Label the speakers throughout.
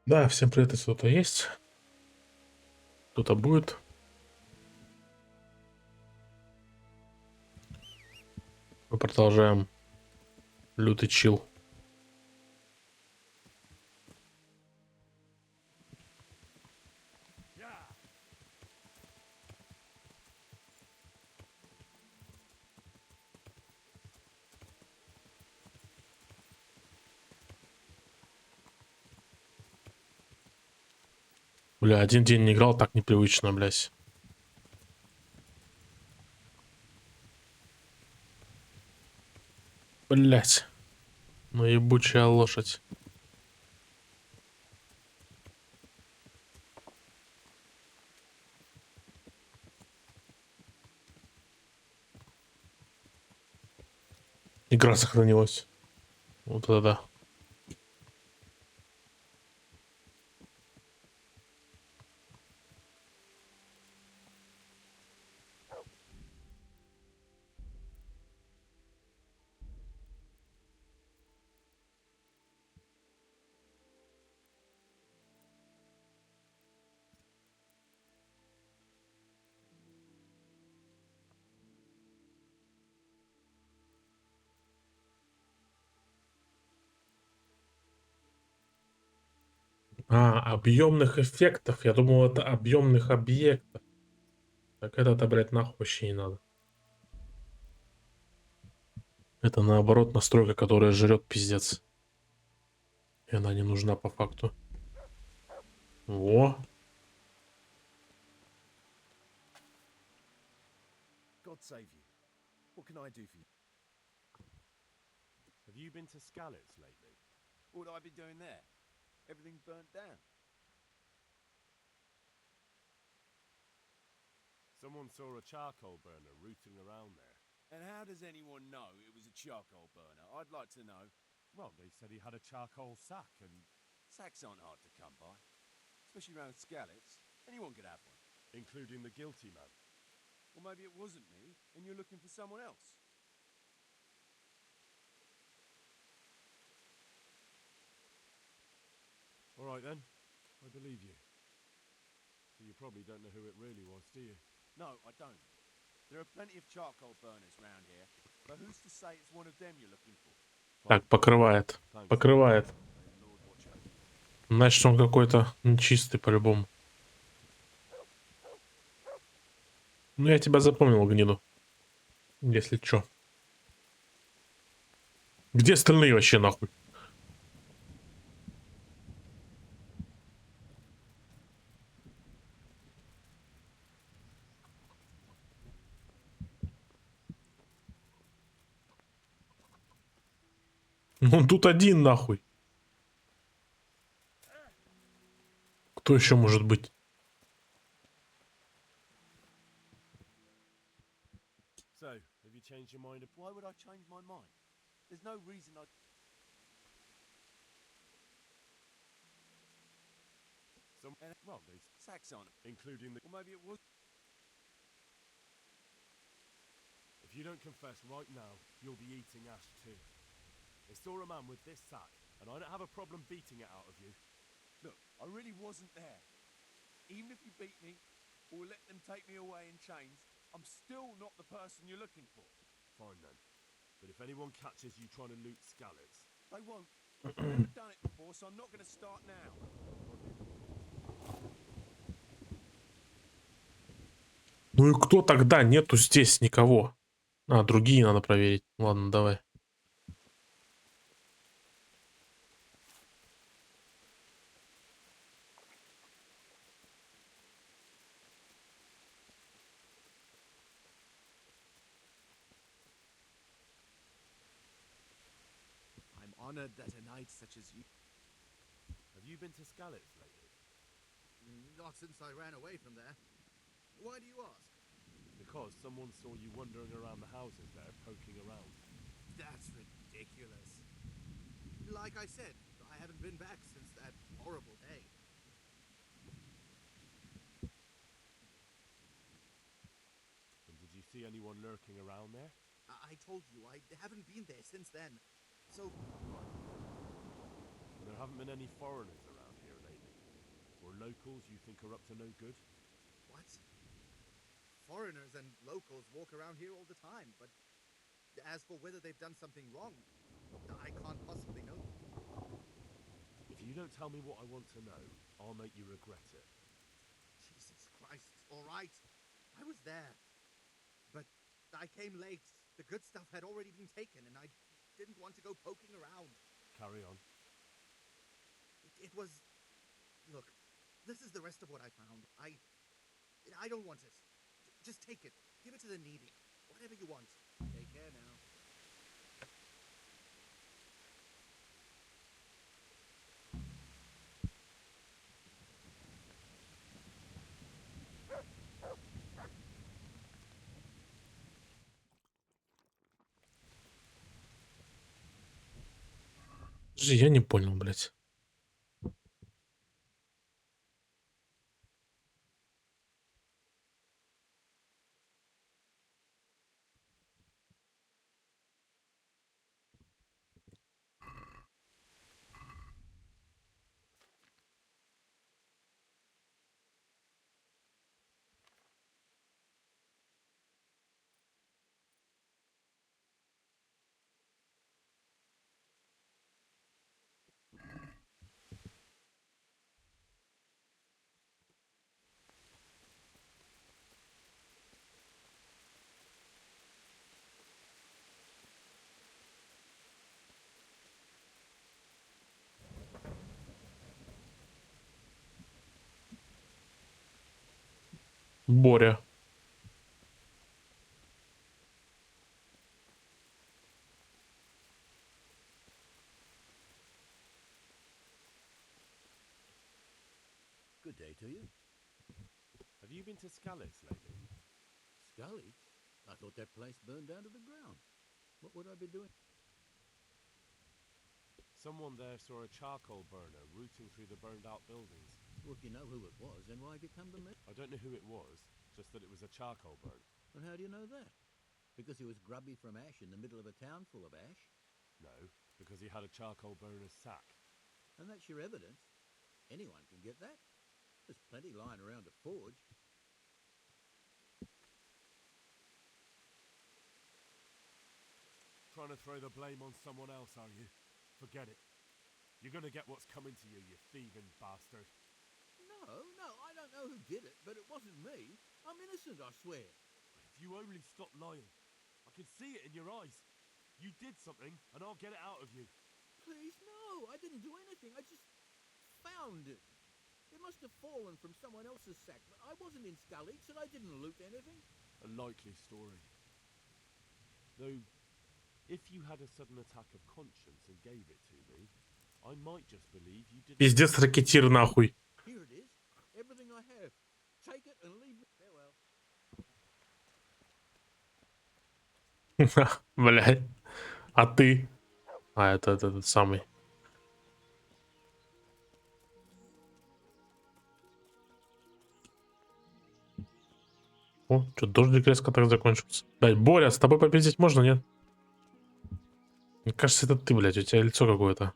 Speaker 1: Да, всем привет, если кто-то есть. Кто-то будет. Мы продолжаем лютый чил. Бля, один день не играл, так непривычно, блядь. Блять. Ну ебучая лошадь. Игра сохранилась. Вот это да. А, объемных эффектов. Я думал, это объемных объектов. Так это-то, блядь, нахуй вообще не надо. Это наоборот настройка, которая жрет пиздец. И она не нужна по факту. Во.
Speaker 2: God save you. What can I do for you?
Speaker 3: Have you been to Skalitz lately?
Speaker 2: What would I be doing there? Everything's burnt down.
Speaker 3: Someone saw a charcoal burner rooting around there.
Speaker 2: And how does anyone know it was a charcoal burner? I'd like to know.
Speaker 3: Well, they said he had a charcoal sack and...
Speaker 2: Sacks aren't hard to come by. Especially around Skalitz. Anyone could have one.
Speaker 3: including the guilty man.
Speaker 2: Or maybe it wasn't me, and you're looking for someone else.
Speaker 3: All right then, I believe you. But you probably don't know who it really was, do you?
Speaker 2: No, I don't. There are plenty of charcoal burners round here, but who's to say it's one of them you're looking for?
Speaker 1: Так, покрывает. Покрывает.
Speaker 2: May the Lord watch over you.
Speaker 1: Значит, он какой-то нечистый по-любому. Ну, я тебя запомнил, гниду. Если чё. Где остальные вообще, нахуй? Он тут один, нахуй. Кто еще может быть?
Speaker 3: So, have you changed your mind?
Speaker 2: Why would I change my mind? There's no reason I...
Speaker 3: Well, they...
Speaker 2: Sacks aren't...
Speaker 3: including the...
Speaker 2: Or maybe it was...
Speaker 3: If you don't confess right now, you'll be eating ash too. They saw a man with this sack, and I don't have a problem beating it out of you.
Speaker 2: Look, I really wasn't there. Even if you beat me, or let them take me away in chains, I'm still not the person you're looking for.
Speaker 3: Fine then. But if anyone catches you trying to loot Skalitz...
Speaker 2: They won't. I've never done it before, so I'm not going to start now.
Speaker 1: Ну и кто тогда? Нету здесь никого. А, другие надо проверить. Ладно, давай.
Speaker 2: I'm honored that a knight such as you...
Speaker 3: Have you been to Skalitz lately?
Speaker 4: Not since I ran away from there. Why do you ask?
Speaker 3: Because someone saw you wandering around the houses there, poking around.
Speaker 4: That's ridiculous. Like I said, I haven't been back since that horrible day.
Speaker 3: And did you see anyone lurking around there?
Speaker 4: I told you, I haven't been there since then. So,
Speaker 3: And there haven't been any foreigners around here lately. Or locals you think are up to no good?
Speaker 4: What? Foreigners and locals walk around here all the time, but as for whether they've done something wrong, I can't possibly know.
Speaker 3: If you don't tell me what I want to know, I'll make you regret it.
Speaker 4: Jesus Christ, all right. I was there. But I came late. The good stuff had already been taken, and I didn't want to go poking around.
Speaker 3: Carry on.
Speaker 4: It was... Look, this is the rest of what I found. I don't want it. Just take it. Give it to the needy. Whatever you want. Take care now.
Speaker 1: Подожди, я не понял, блядь. Боря.
Speaker 5: Good day to you.
Speaker 3: Have you been to Skalitz lately?
Speaker 5: Scully? I thought that place burned down to the ground. What would I be doing?
Speaker 3: Someone there saw a charcoal burner rooting through the burned out buildings.
Speaker 5: Well, if you know who it was, then why have you come to me?
Speaker 3: I don't know who it was, just that it was a charcoal burn.
Speaker 5: And how do you know that? Because he was grubby from ash in the middle of a town full of ash?
Speaker 3: No, because he had a charcoal burner's sack.
Speaker 5: And that's your evidence? Anyone can get that. There's plenty lying around a forge.
Speaker 3: Trying to throw the blame on someone else, are you? Forget it. You're gonna get what's coming to you, you thieving bastard.
Speaker 5: No, I don't know who did it, but it wasn't me. I'm innocent, I swear.
Speaker 3: If you only stop lying. I can see it in your eyes. You did something, and I'll get it out of you.
Speaker 5: Please, no, I didn't do anything. I just found it. It must have fallen from someone else's sack, but I wasn't in Skalitz and I didn't loot anything.
Speaker 3: A likely story. Though, if you had a sudden attack of conscience and gave it to me, I might just believe you didn't...
Speaker 1: Пиздец, ракетир нахуй.
Speaker 5: Here it is. Everything I have. Take it and leave me. Farewell.
Speaker 1: Блядь. А ты? А, это этот самый. О, что дождик резко так закончился. Блядь, Боря, с тобой попиздить можно, нет? Мне кажется, это ты, блядь, у тебя лицо какое-то.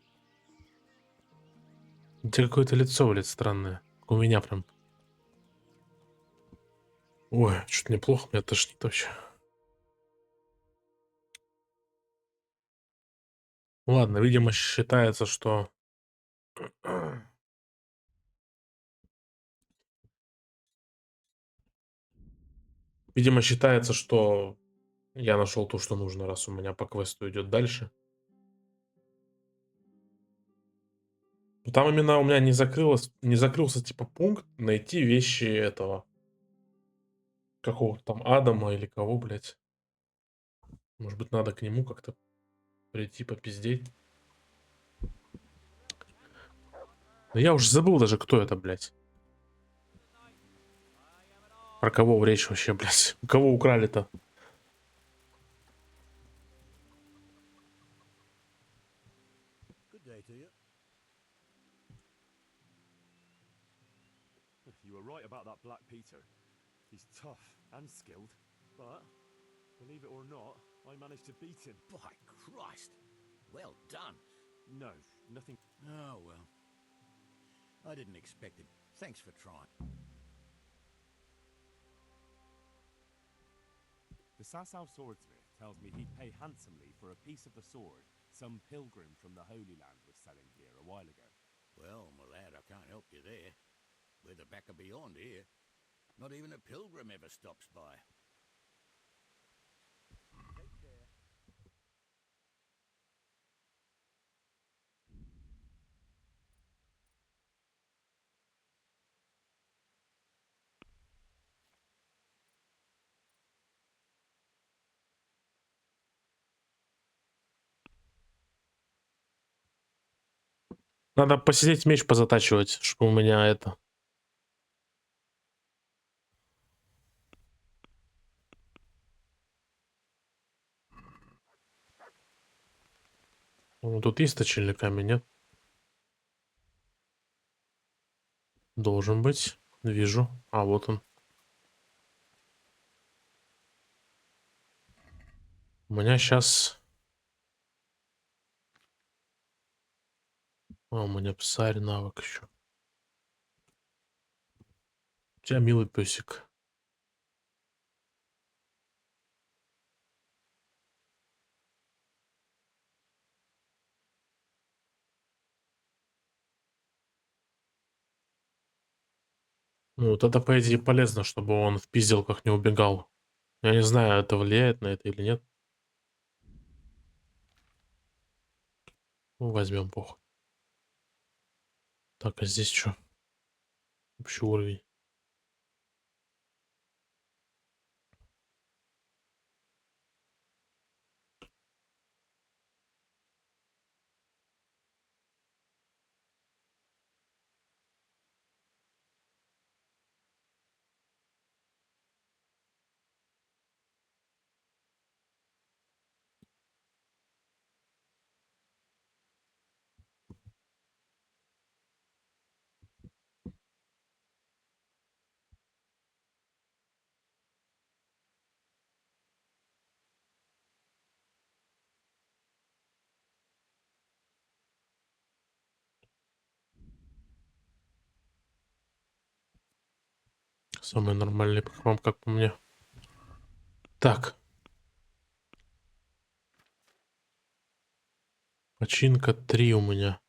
Speaker 1: У тебя какое-то лицо, блядь, странное. У меня прям. Ой, что-то неплохо, меня тошнит вообще. Ладно, видимо, считается, что... Видимо, считается, что я нашел то, что нужно, раз у меня по квесту идет дальше. Там именно у меня не закрылся типа пункт найти вещи этого. Какого-то там Адама или кого, блядь. Может быть, надо к нему как-то прийти попиздеть. Но я уже забыл даже, кто это, блядь. Про кого речь вообще, блядь? У кого украли-то?
Speaker 5: Good day to you.
Speaker 3: You were right about that Black Peter. He's tough and skilled, but, believe it or not, I managed to beat him.
Speaker 5: By Christ. Well done.
Speaker 3: No, nothing...
Speaker 5: Oh, well. I didn't expect it.
Speaker 6: Thanks for trying.
Speaker 3: The Sasau swordsmith tells me he'd pay handsomely for a piece of the sword some pilgrim from the Holy Land was selling here a while ago.
Speaker 6: Well, my lad, I can't help you there. We're the back of beyond here. Not even a pilgrim ever stops by.
Speaker 4: Take care.
Speaker 1: Надо посидеть, меч позатачивать, чтобы у меня это... Тут есть точильный камень, нет? Должен быть. Вижу. А, вот он. У меня сейчас... А, у меня псарь навык еще. У тебя милый песик. Ну, вот это, по идее, полезно, чтобы он в пизделках не убегал. Я не знаю, это влияет на это или нет. Ну, возьмем, похуй. Так, а здесь что? Общий уровень. Самый нормальный, как по мне. Так. Починка 3 у меня.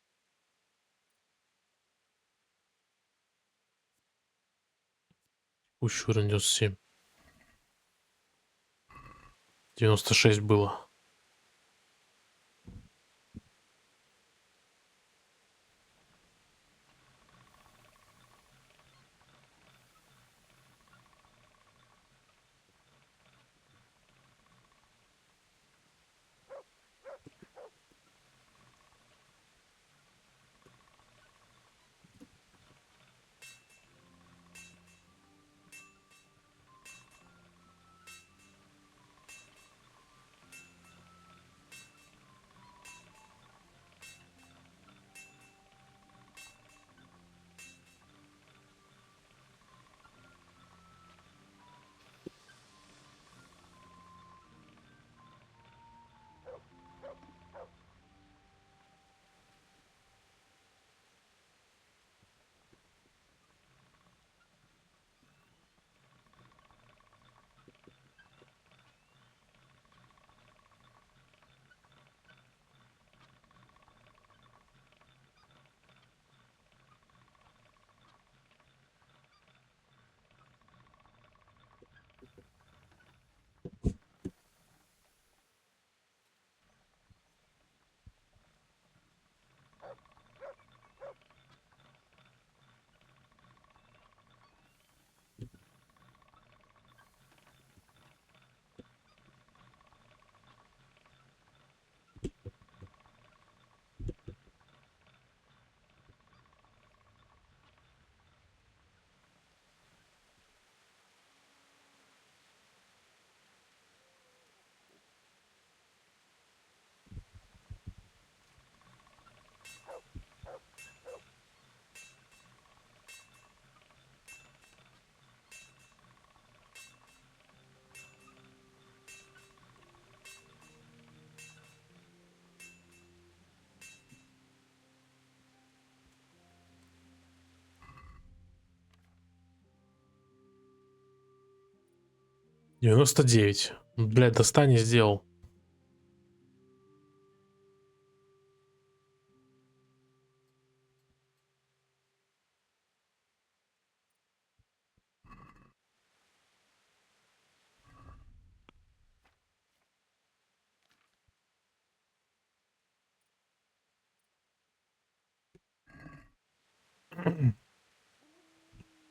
Speaker 1: Текущий уровень 97. 96 было. 99. Блядь, до 100 не сделал.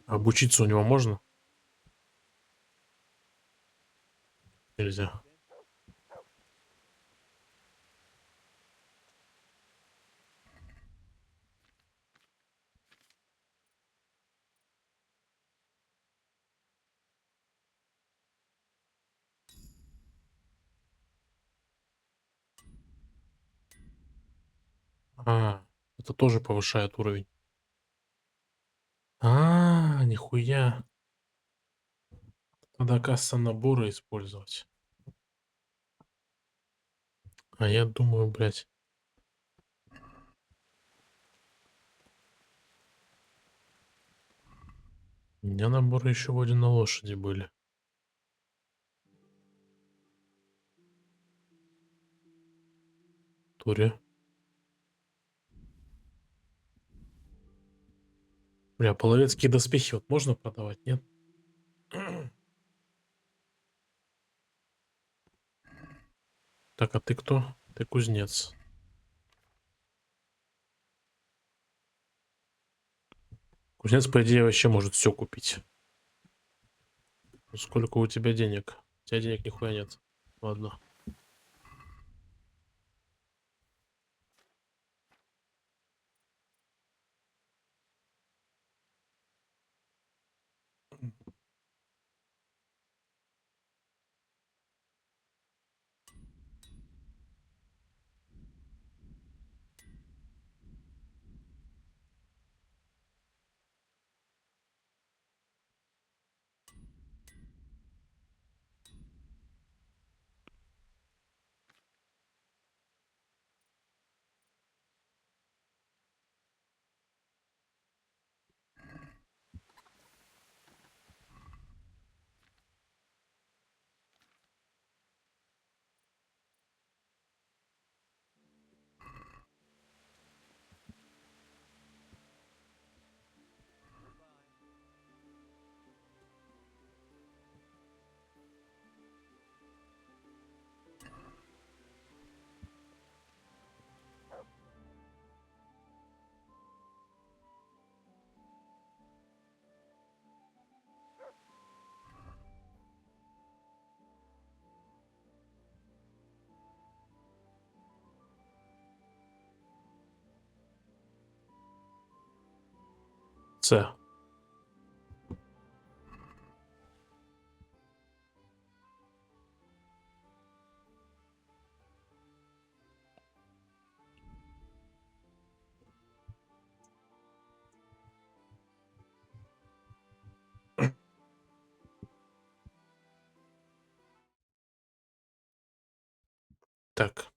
Speaker 1: Обучиться у него можно? Нельзя. А, это тоже повышает уровень. Нихуя. Надо, оказывается, наборы использовать. А я думаю, блядь. У меня наборы еще вроде на лошади были. Туре. Бля, половецкие доспехи вот можно продавать, нет? Так, а ты кто? Ты кузнец. Кузнец, по идее, вообще может все купить. Сколько у тебя денег? У тебя денег нихуя нет. Ладно. С. Так.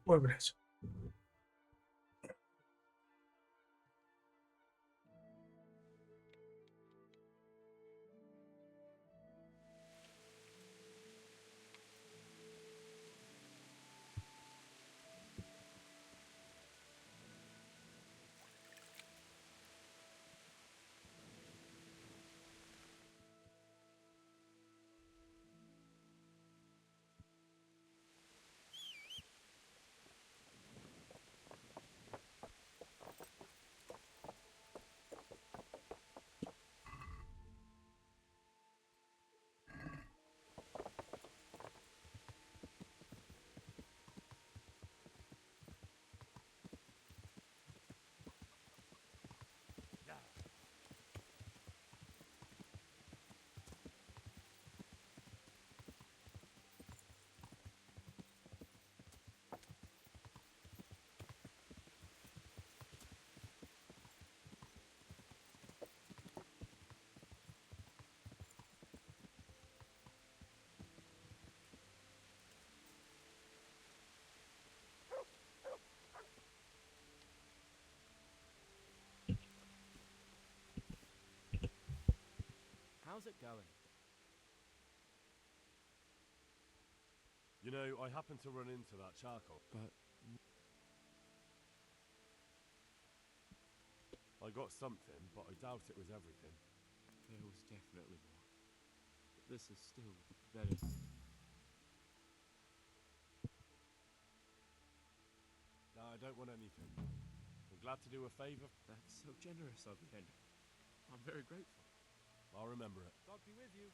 Speaker 1: Ой, блядь.
Speaker 5: How's it going?
Speaker 3: You know, I happened to run into that charcoal.
Speaker 5: But
Speaker 3: I got something, but I doubt it was everything.
Speaker 5: there was definitely more. But this is still better.
Speaker 3: No, I don't want anything. I'm glad to do a favor.
Speaker 5: That's so generous of you, Henry. I'm very grateful.
Speaker 3: I'll remember it. God be with you.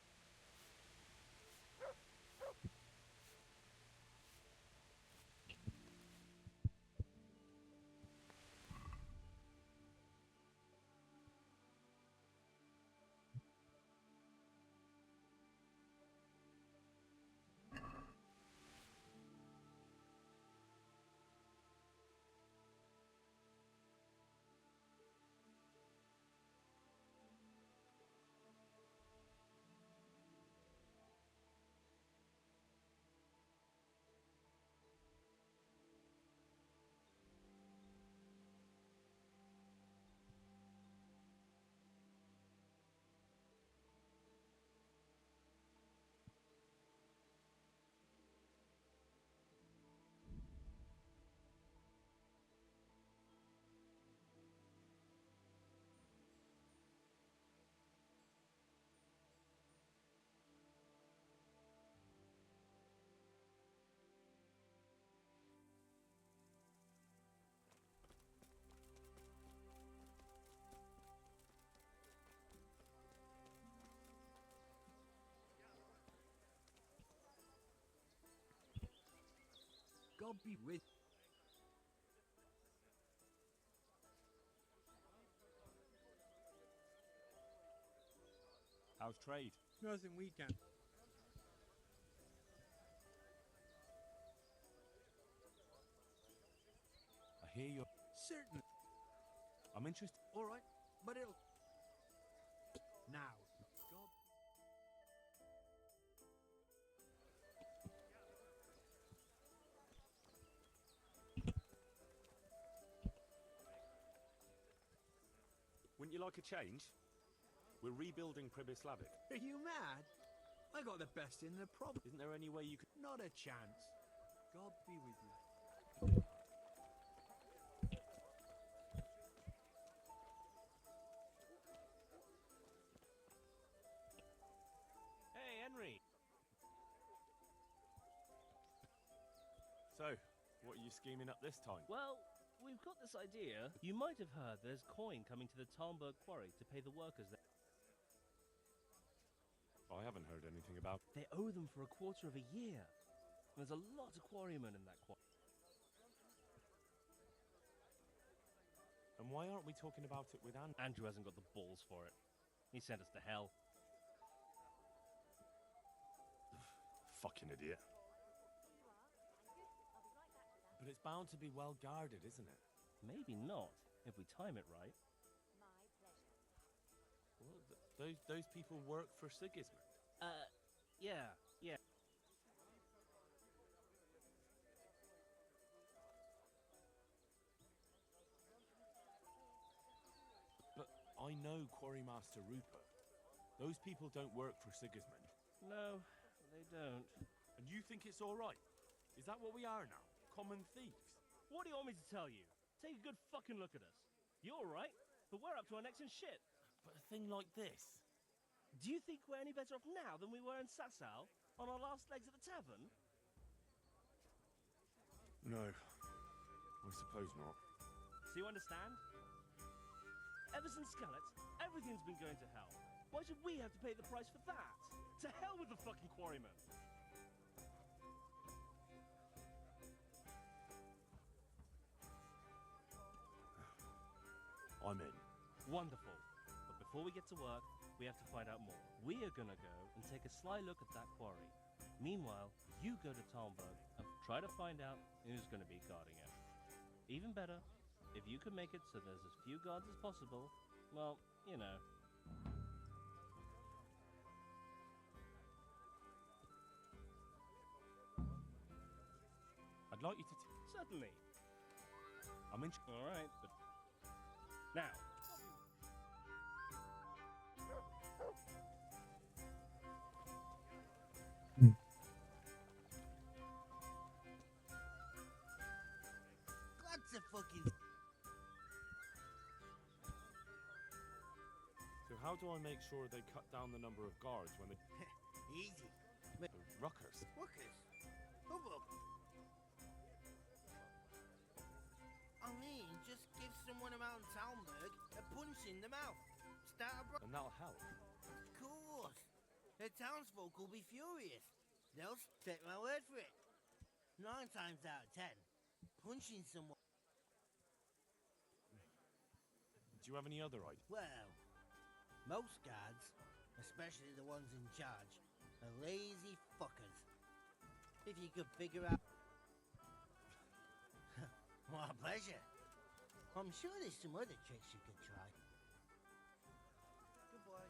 Speaker 5: God be with.
Speaker 3: How's trade?
Speaker 5: Nothing we can.
Speaker 3: I hear you.
Speaker 5: Certain.
Speaker 3: I'm interested.
Speaker 5: All right, but it'll. Now. God.
Speaker 3: Wouldn't you like a change? We're rebuilding Pribislavic.
Speaker 5: Are you mad? I got the best in the province.
Speaker 3: Isn't there any way you could...
Speaker 5: Not a chance. God be with you.
Speaker 3: Hey, Henry! So, what are you scheming up this time?
Speaker 7: Well, we've got this idea. You might have heard there's coin coming to the Talmberg quarry to pay the workers there.
Speaker 3: I haven't heard anything about...
Speaker 7: They owe them for a quarter of a year. There's a lot of quarrymen in that quarry.
Speaker 3: And why aren't we talking about it with Andrew?
Speaker 7: Andrew hasn't got the balls for it. He sent us to hell.
Speaker 3: Fucking idiot. But it's bound to be well guarded, isn't it?
Speaker 7: Maybe not, if we time it right.
Speaker 3: Well, those people work for Sigismund.
Speaker 7: Yeah.
Speaker 3: I know Quarrymaster Rupert. Those people don't work for Sigismund.
Speaker 7: No, they don't.
Speaker 3: And you think it's all right? Is that what we are now? Common thieves?
Speaker 7: What do you want me to tell you? Take a good fucking look at us. You're right, but we're up to our necks in shit.
Speaker 3: But a thing like this?
Speaker 7: Do you think we're any better off now than we were in Sasau, on our last legs at the tavern?
Speaker 3: No, I suppose not.
Speaker 7: So you understand? Ever since Skellets, everything's been going to hell. Why should we have to pay the price for that? To hell with the fucking quarrymen!
Speaker 3: I'm in.
Speaker 7: Wonderful. But before we get to work, we have to find out more. We are gonna go and take a sly look at that quarry. Meanwhile, you go to Talmberg and try to find out who's gonna be guarding it. Even better, if you can make it so there's as few guards as possible, well, you know.
Speaker 3: I'd like you to...
Speaker 7: Certainly.
Speaker 3: I'm in...
Speaker 7: Alright, but... Now,
Speaker 4: Glad to fucking.
Speaker 3: So how do I make sure they cut down the number of guards when they...
Speaker 4: Easy.
Speaker 3: The ruckers?
Speaker 4: Workers. Hubbub. I mean, just give someone around Talmberg a punch in the mouth. Start a
Speaker 3: And that'll help.
Speaker 4: Of course. The townsfolk will be furious. They'll take my word for it. 9 times out of 10, punching someone.
Speaker 3: Do you have any other ideas?
Speaker 4: Well, most guards, especially the ones in charge, are lazy fuckers. If you could figure out... My pleasure. I'm sure there's some other tricks you could try. Goodbye.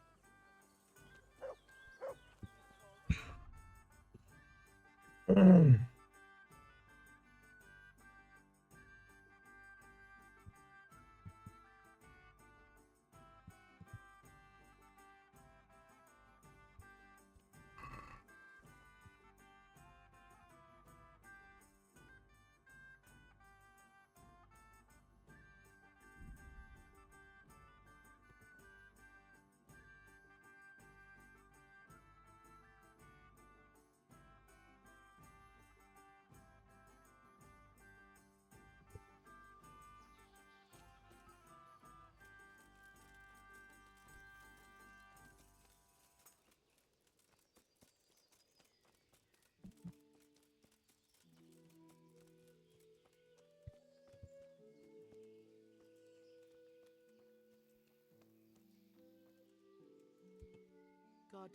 Speaker 8: God.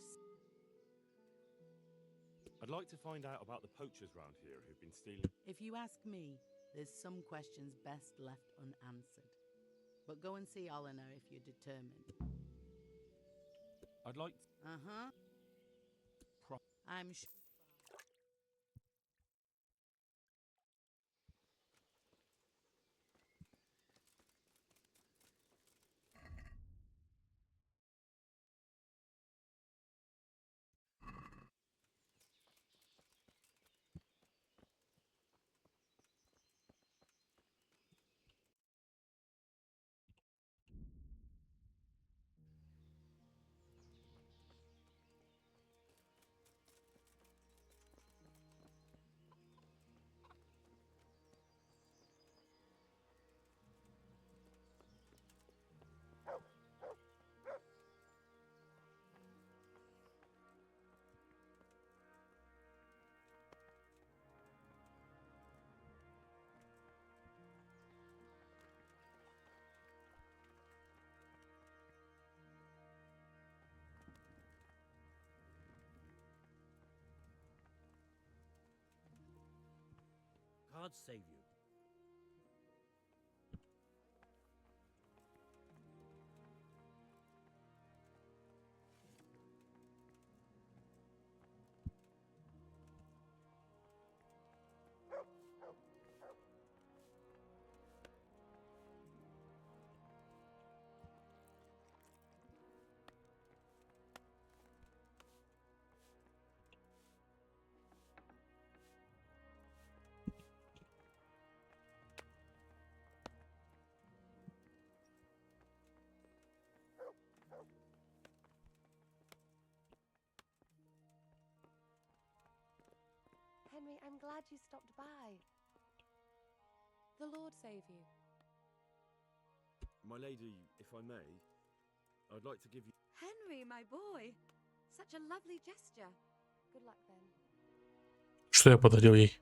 Speaker 3: I'd like to find out about the poachers round here who've been stealing...
Speaker 8: If you ask me, there's some questions best left unanswered. But go and see Olener if you're determined.
Speaker 3: I'd like...
Speaker 8: Uh-huh. I'm sure.
Speaker 9: God save you.
Speaker 10: Henry, I'm glad you stopped by. The Lord save you.
Speaker 3: My lady, if I may, I'd like to give you...
Speaker 11: Henry, my boy. Such a lovely gesture.
Speaker 10: Good luck then.
Speaker 1: Что я подарил ей?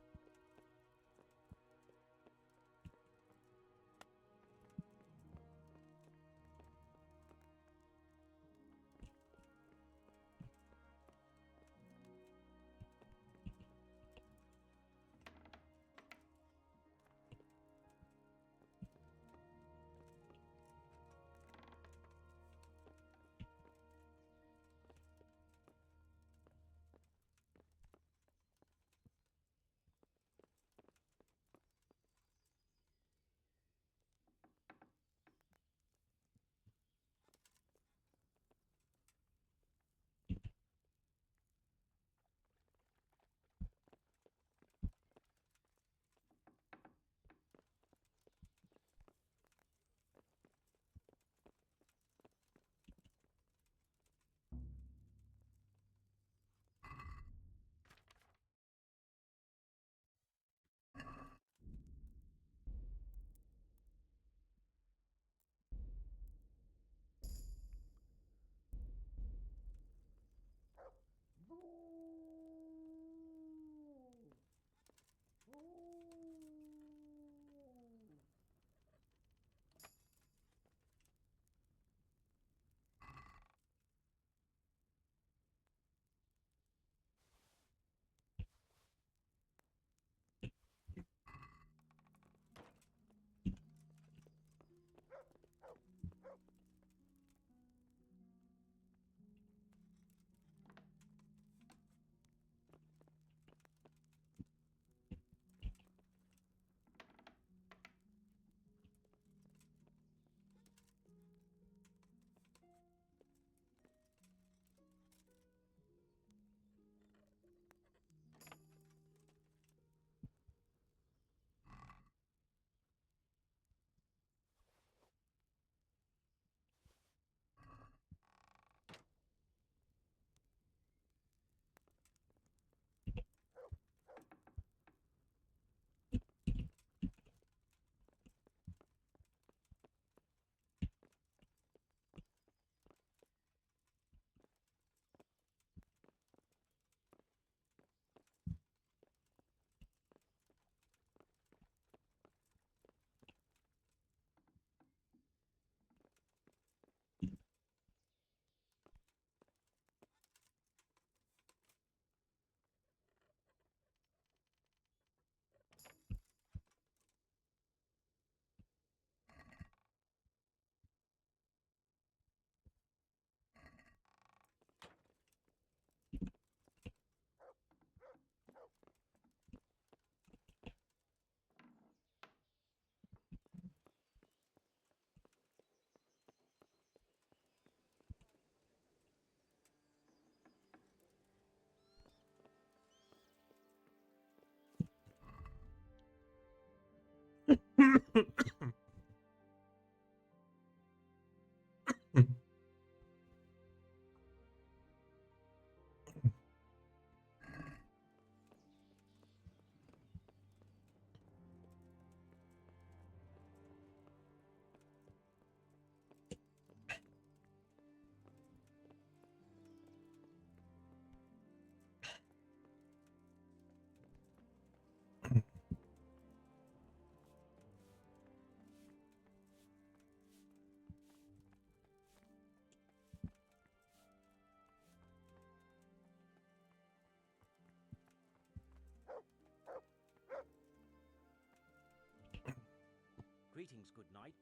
Speaker 9: Greetings, good knight.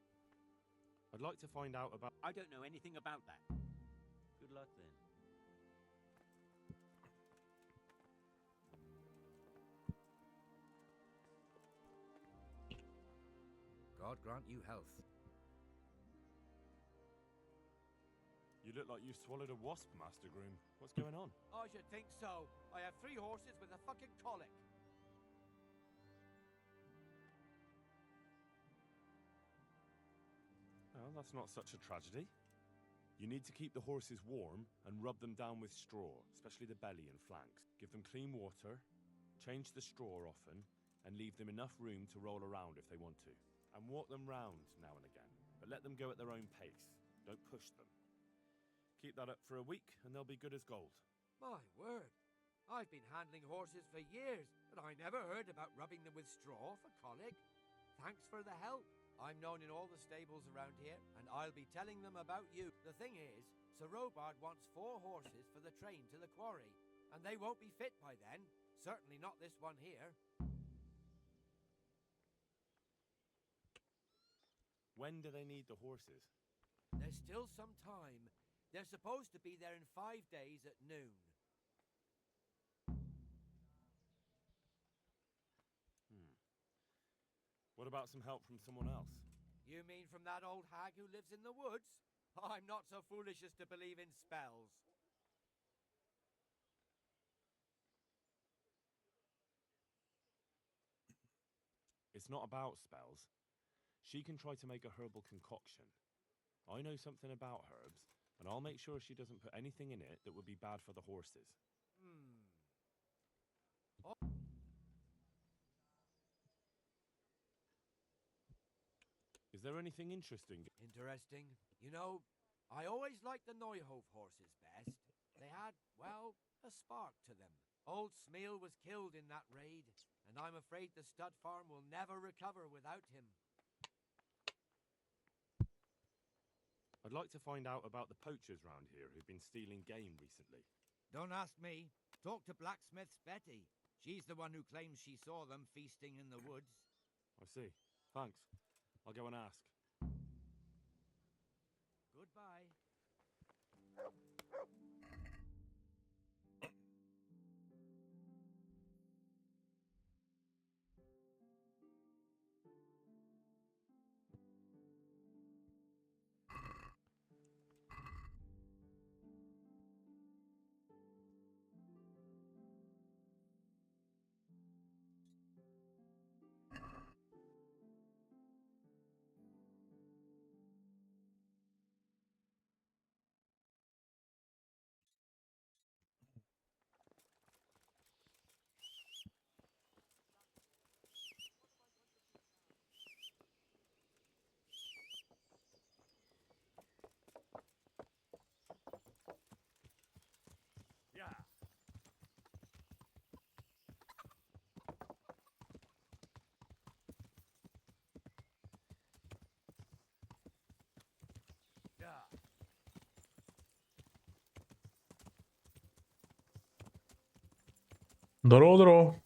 Speaker 3: I'd like to find out about...
Speaker 9: I don't know anything about that. Good luck then.
Speaker 6: God grant you health.
Speaker 3: You look like you swallowed a wasp, Master Groom. What's going on?
Speaker 2: I should think so. I have 3 horses with a fucking colic.
Speaker 3: Well, that's not such a tragedy. You need to keep the horses warm and rub them down with straw, especially the belly and flanks. Give them clean water, Change the straw often, and leave them enough room to roll around if they want to. And walk them round now and again, but let them go at their own pace. Don't push them. Keep that up for a week, and they'll be good as gold.
Speaker 2: My word. I've been handling horses for years, but I never heard about rubbing them with straw for colic. Thanks for the help. I'm known in all the stables around here, and I'll be telling them about you. The thing is, Sir Robard wants 4 horses for the train to the quarry, and they won't be fit by then. Certainly not this one here.
Speaker 3: When do they need the horses?
Speaker 2: There's still some time. They're supposed to be there in 5 days at noon.
Speaker 3: What about some help from someone else?
Speaker 2: You mean from that old hag who lives in the woods? I'm not so foolish as to believe in spells.
Speaker 3: It's not about spells. She can try to make a herbal concoction. I know something about herbs, and I'll make sure she doesn't put anything in it that would be bad for the horses. Is there anything interesting?
Speaker 2: Interesting. You know, I always liked the Neuhof horses best. They had, well, a spark to them. Old Smeal was killed in that raid, and I'm afraid the stud farm will never recover without him.
Speaker 3: I'd like to find out about the poachers round here who've been stealing game recently.
Speaker 2: Don't ask me. Talk to Blacksmith's Betty. She's the one who claims she saw them feasting in the woods.
Speaker 3: I see. Thanks. I'll go and ask.
Speaker 2: Goodbye.
Speaker 3: Yeah.
Speaker 2: Yeah.
Speaker 1: Здорово.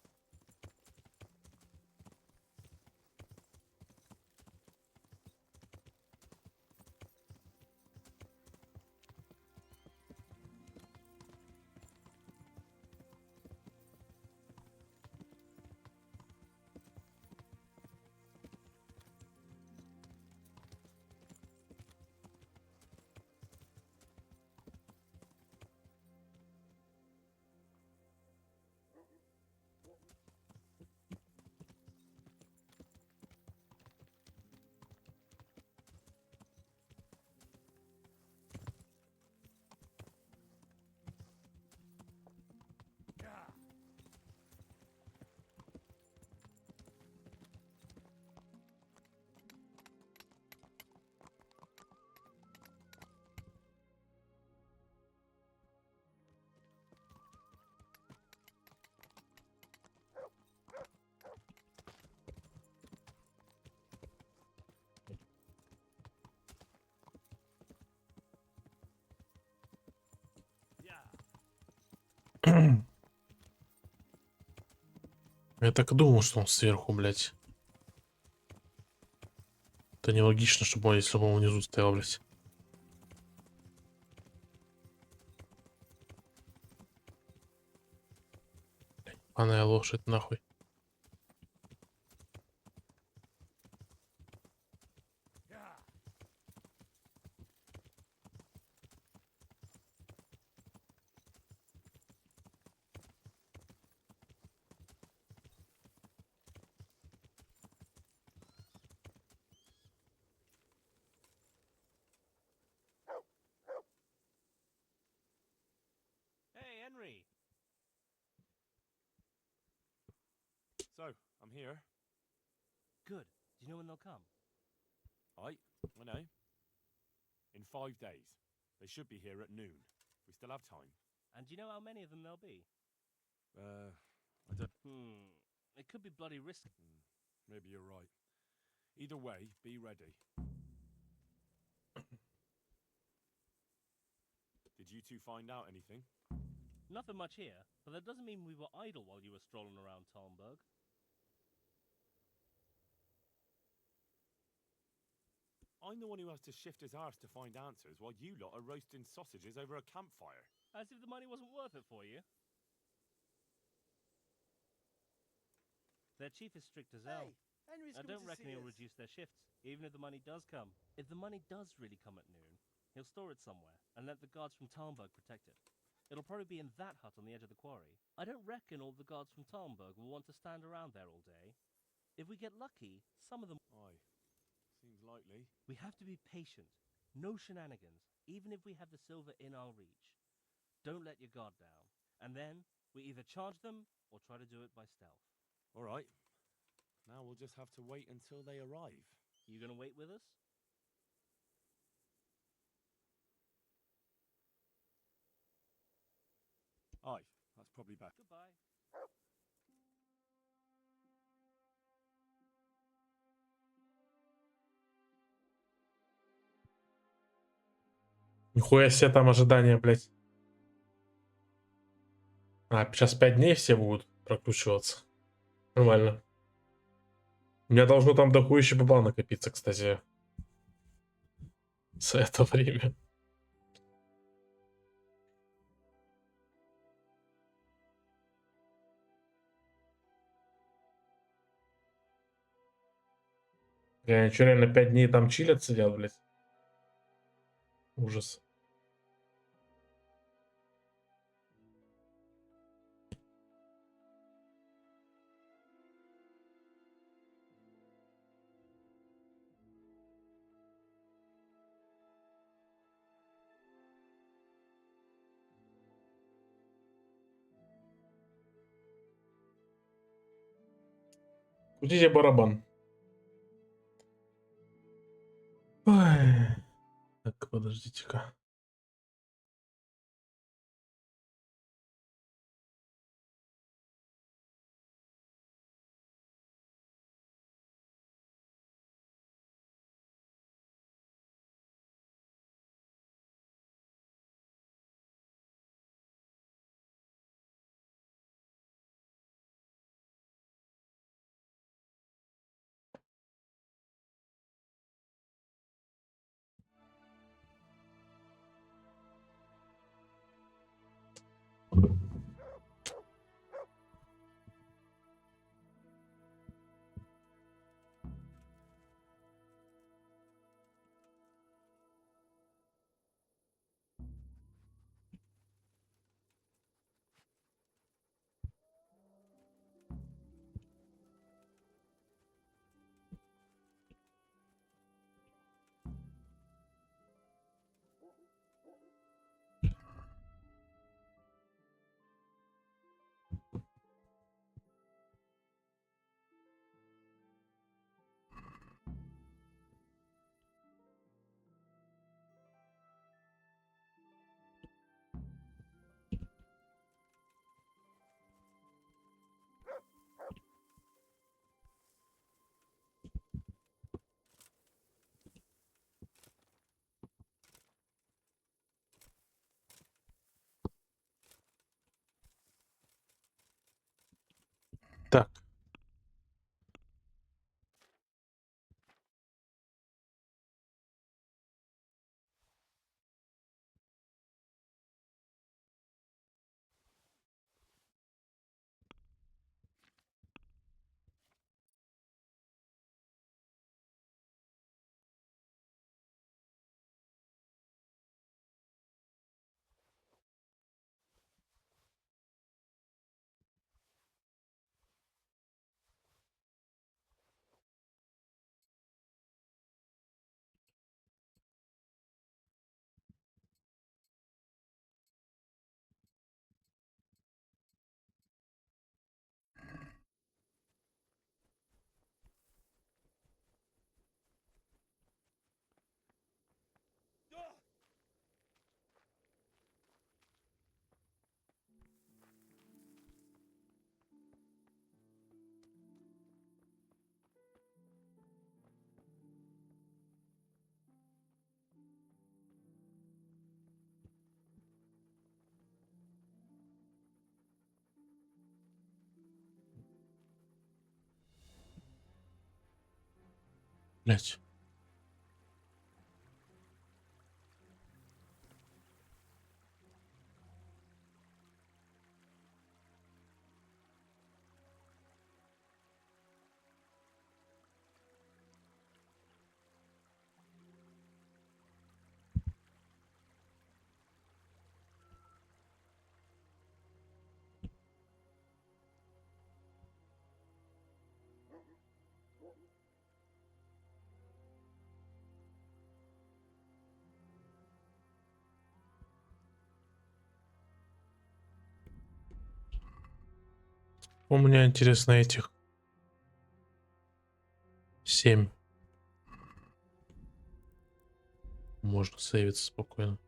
Speaker 1: Я так и думал, что он сверху, блядь. Это нелогично, чтобы он, если бы он внизу стоял, блядь. Она лошадь, нахуй.
Speaker 7: Hey, Henry.
Speaker 3: So, I'm here.
Speaker 7: Good. Do you know when they'll come?
Speaker 3: I know. In 5 days. They should be here at noon. We still have time.
Speaker 7: And do you know how many of them there'll be?
Speaker 3: I don't...
Speaker 7: It could be bloody risky.
Speaker 3: Maybe you're right. Either way, be ready. Did you two find out anything?
Speaker 7: Nothing much here, but that doesn't mean we were idle while you were strolling around Talmberg.
Speaker 3: I'm the one who has to shift his arse to find answers while you lot are roasting sausages over a campfire.
Speaker 7: As if the money wasn't worth it for you. Their chief is strict as hell.
Speaker 5: Henry's
Speaker 7: I
Speaker 5: coming
Speaker 7: don't
Speaker 5: to
Speaker 7: reckon
Speaker 5: see
Speaker 7: he'll
Speaker 5: us.
Speaker 7: reduce their shifts, even if the money does come. If the money does really come at noon, he'll store it somewhere and let the guards from Talmberg protect it. It'll probably be in that hut on the edge of the quarry. I don't reckon all the guards from Talmberg will want to stand around there all day. If we get lucky, some of them...
Speaker 3: Aye. Seems likely.
Speaker 7: We have to be patient. No shenanigans, even if we have the silver in our reach. Don't let your guard down. And then, we either charge them or try to do it by stealth.
Speaker 3: All right. Now we'll just have to wait until they arrive.
Speaker 7: You gonna wait with us?
Speaker 3: Aye, that's probably better.
Speaker 7: Goodbye.
Speaker 1: Нихуя себе там ожидания, блядь. Сейчас 5 дней все будут прокручиваться. Нормально. У меня должно там дохуище бабла накопиться, кстати. За это время. Я что, реально 5 дней там чилят, сидят, блядь? Ужас. Крутите барабан. Ой. Так, подождите-ка. Так. Блять. У меня интересно этих 7. Можно сейвиться спокойно.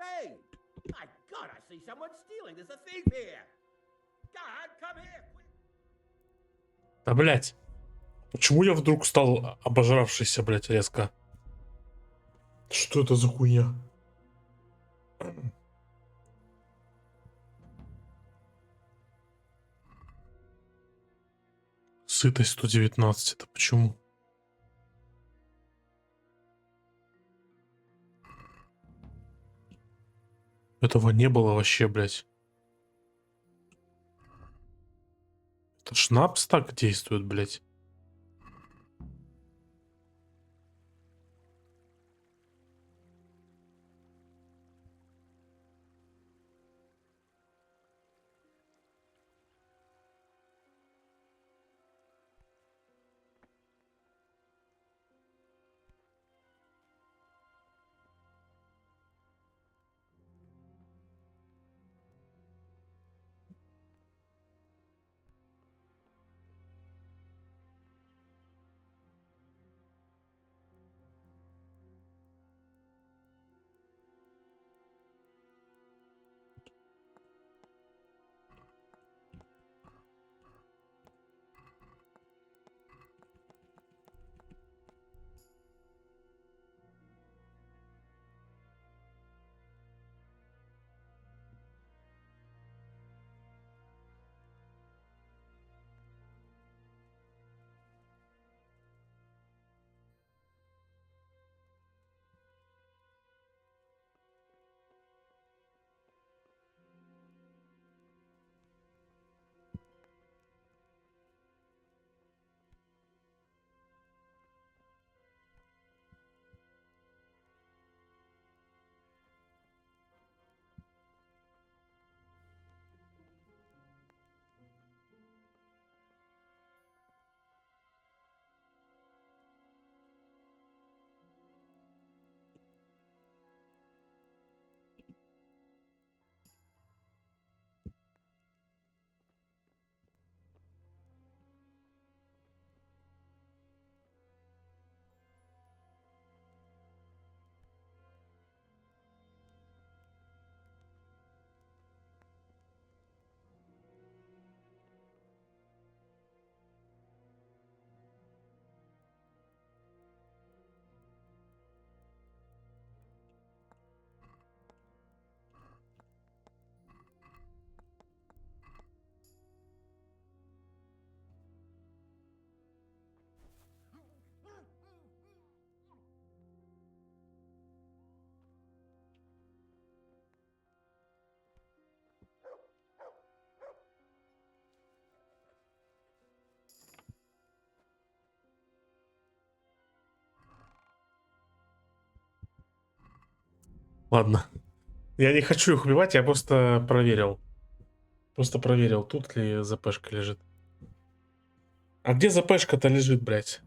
Speaker 2: Hey! My God, I see someone stealing. There's a thief here. God, come here, quick!
Speaker 1: Да, блять. Почему я вдруг стал обожравшийся, блять, резко? Что это за хуйня? Сытость 119. Это почему? Этого не было вообще, блять. Это шнапс так действует, блять. Ладно. Я не хочу их убивать, я просто проверил. Просто проверил, тут ли ЗПшка лежит. А где ЗПшка-то лежит, блядь?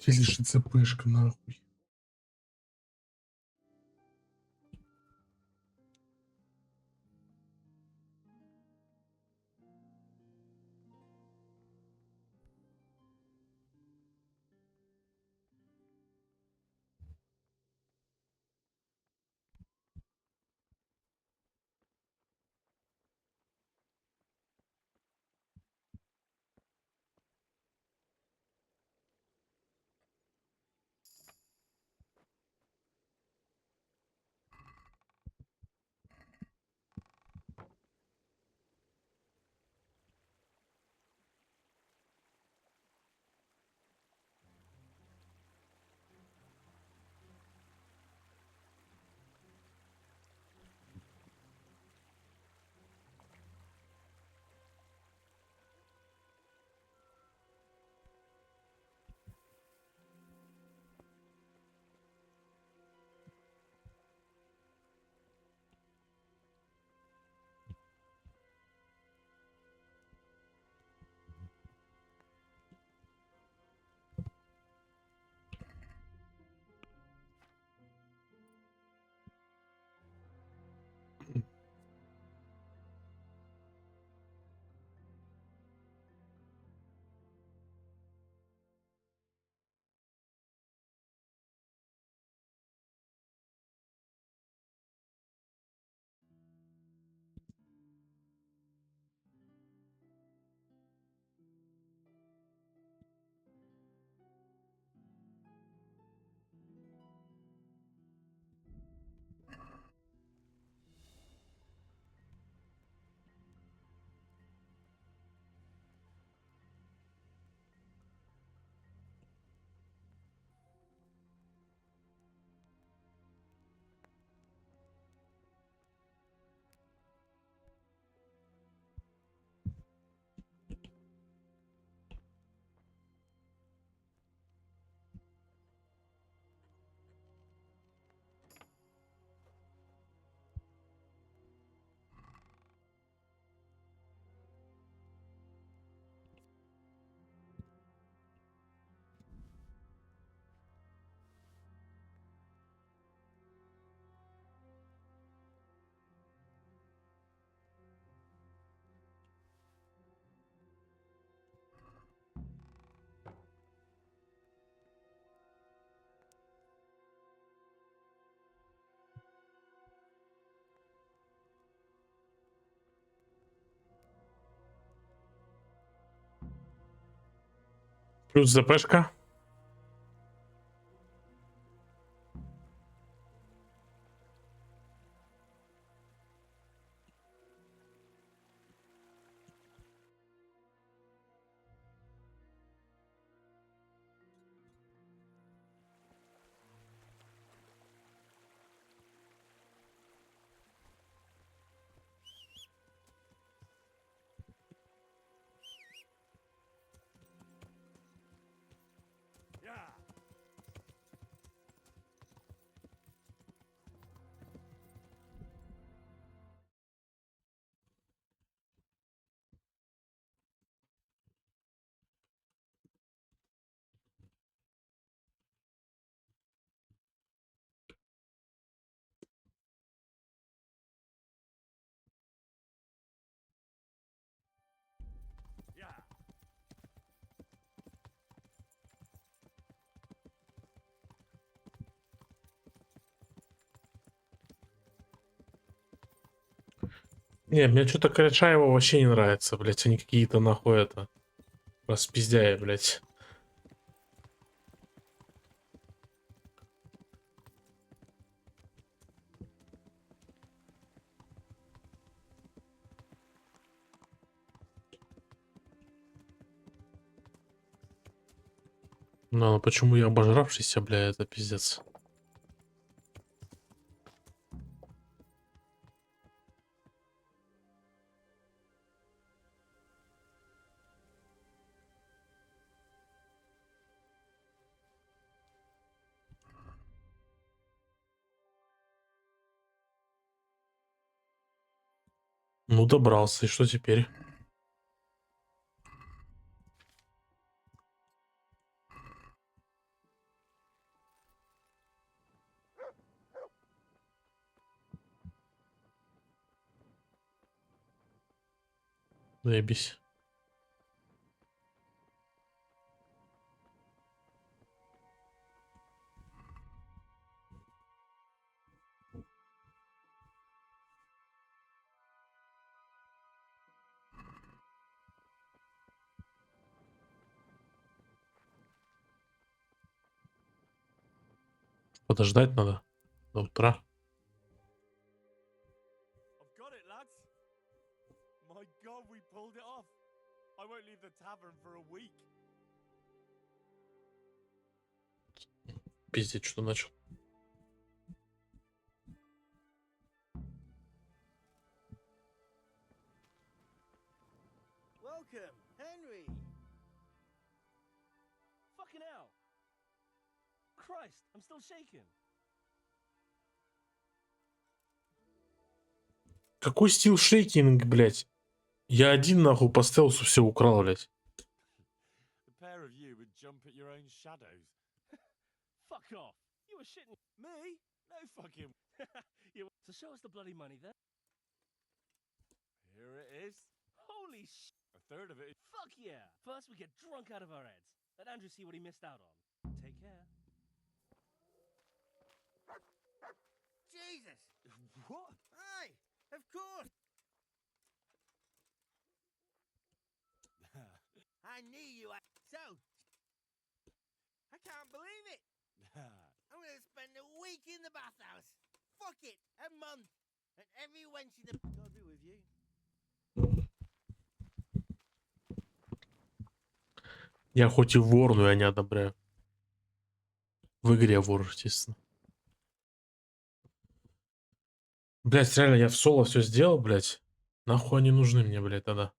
Speaker 1: Где лежит ЗПшка, нахуй? Плюс ЗПшка. Не, мне что-то кореша его вообще не нравится, блядь. Они какие-то нахуй это. Распиздяи, блядь. Ну, а почему я обожравшийся, бля, это пиздец. Ну, добрался, и что теперь? Заебись. Подождать надо до утра.
Speaker 3: I've got it, lads. My God, we pulled it off. I won't leave the tavern for a week.
Speaker 1: Пиздец, что начал.
Speaker 5: Welcome, Henry.
Speaker 7: Fucking hell! Christ, I'm still shaking.
Speaker 1: Какой стил шейкинг, блядь? Я один нахуй по стелсу все украл, блядь.
Speaker 3: The pair of you would jump at your own shadows.
Speaker 7: Fuck off! You were shitting.
Speaker 3: Me? No fucking.
Speaker 7: So show us the bloody money then.
Speaker 3: Here it is.
Speaker 7: Holy sh!
Speaker 3: A third of it.
Speaker 7: Fuck yeah! First we get drunk out of our heads. Let Andrew see what he missed out on. Take care.
Speaker 5: Jesus!
Speaker 3: What?
Speaker 5: Aye, of course. I knew you. So, I can't believe it. I'm gonna spend a week in the bathhouse. Fuck it, a month, and every wench in the God be with you.
Speaker 1: Я хоть и вор, но я не одобряю. В игре вор, естественно. Блять, реально, я в соло все сделал, блять. Нахуй они нужны мне, блять, тогда.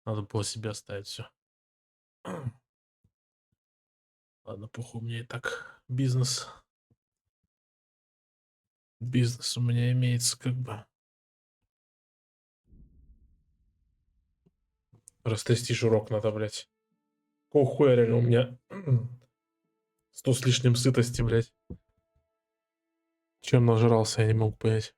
Speaker 1: Надо было себе оставить все. Ладно, похуй, у меня и так бизнес. Бизнес у меня имеется, как бы. Растрясти урок надо, блять. Какого хуя реально у меня 100 с лишним сытости, блять. Чем нажрался, я не могу понять.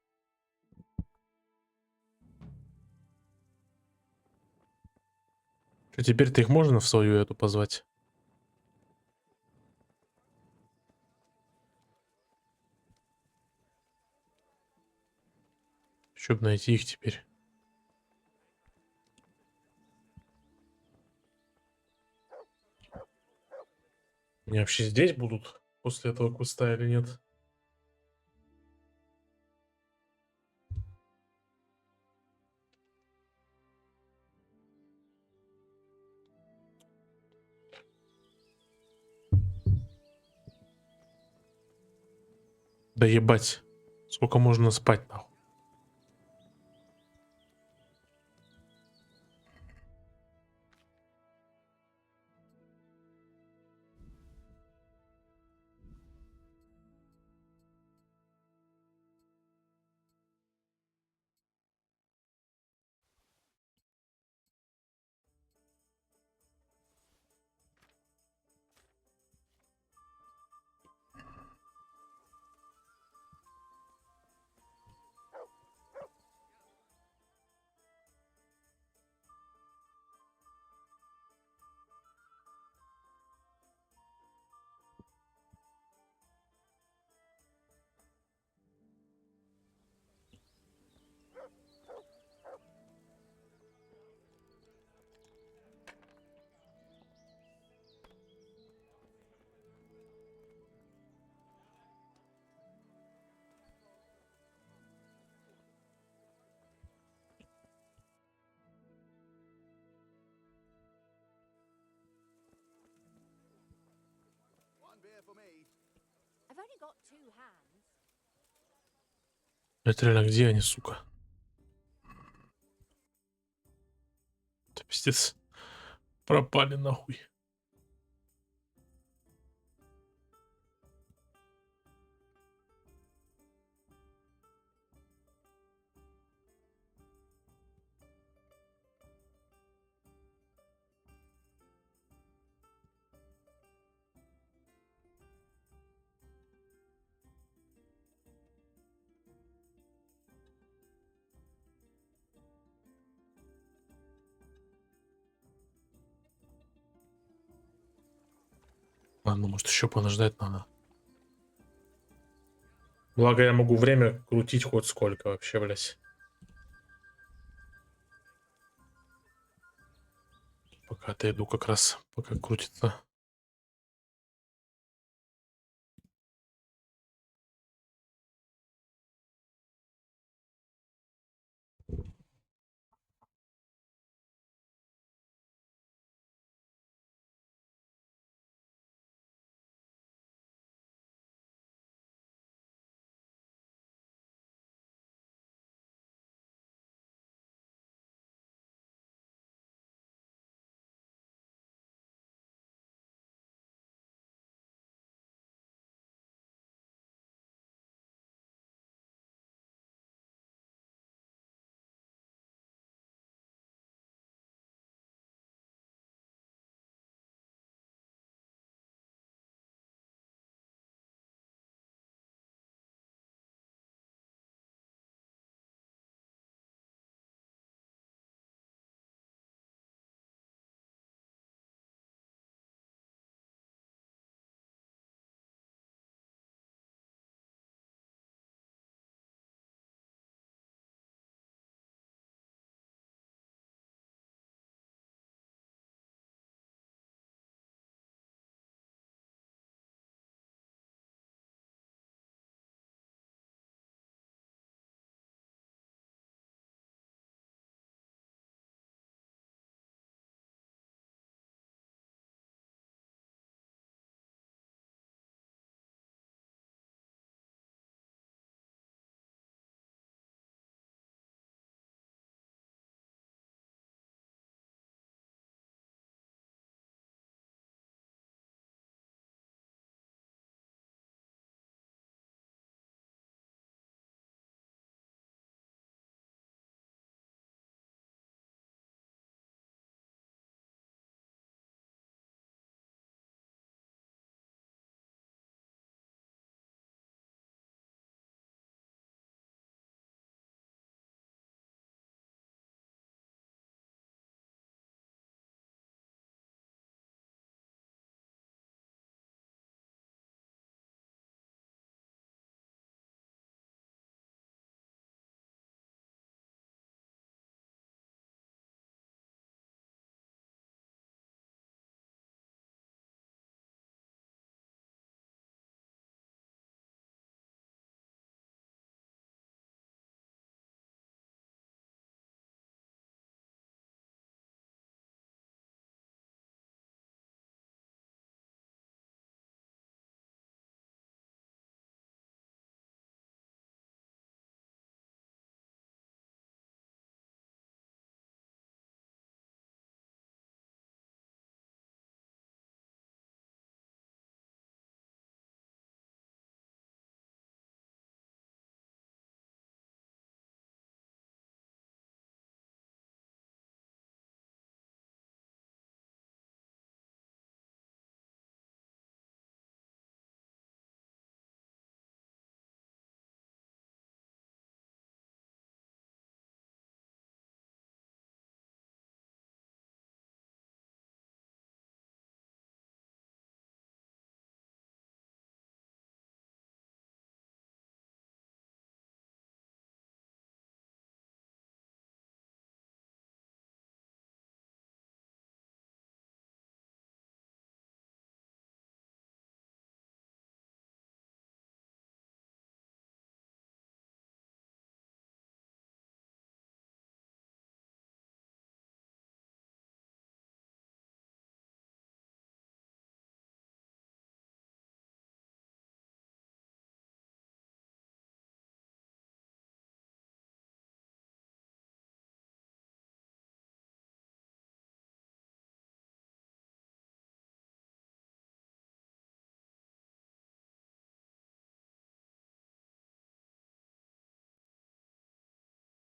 Speaker 1: Что, теперь-то их можно в свою эту позвать? Чтобы найти их теперь. Они вообще здесь будут после этого куста или нет? Да ебать. Сколько можно спать, нахуй?
Speaker 4: for me.
Speaker 10: I've only got 2 hands.
Speaker 1: Это реально где они, сука? Это пиздец. Пропали нахуй. Ладно, может еще подождать надо. Благо я могу время крутить хоть сколько вообще, блядь. Пока отойду как раз, пока крутится.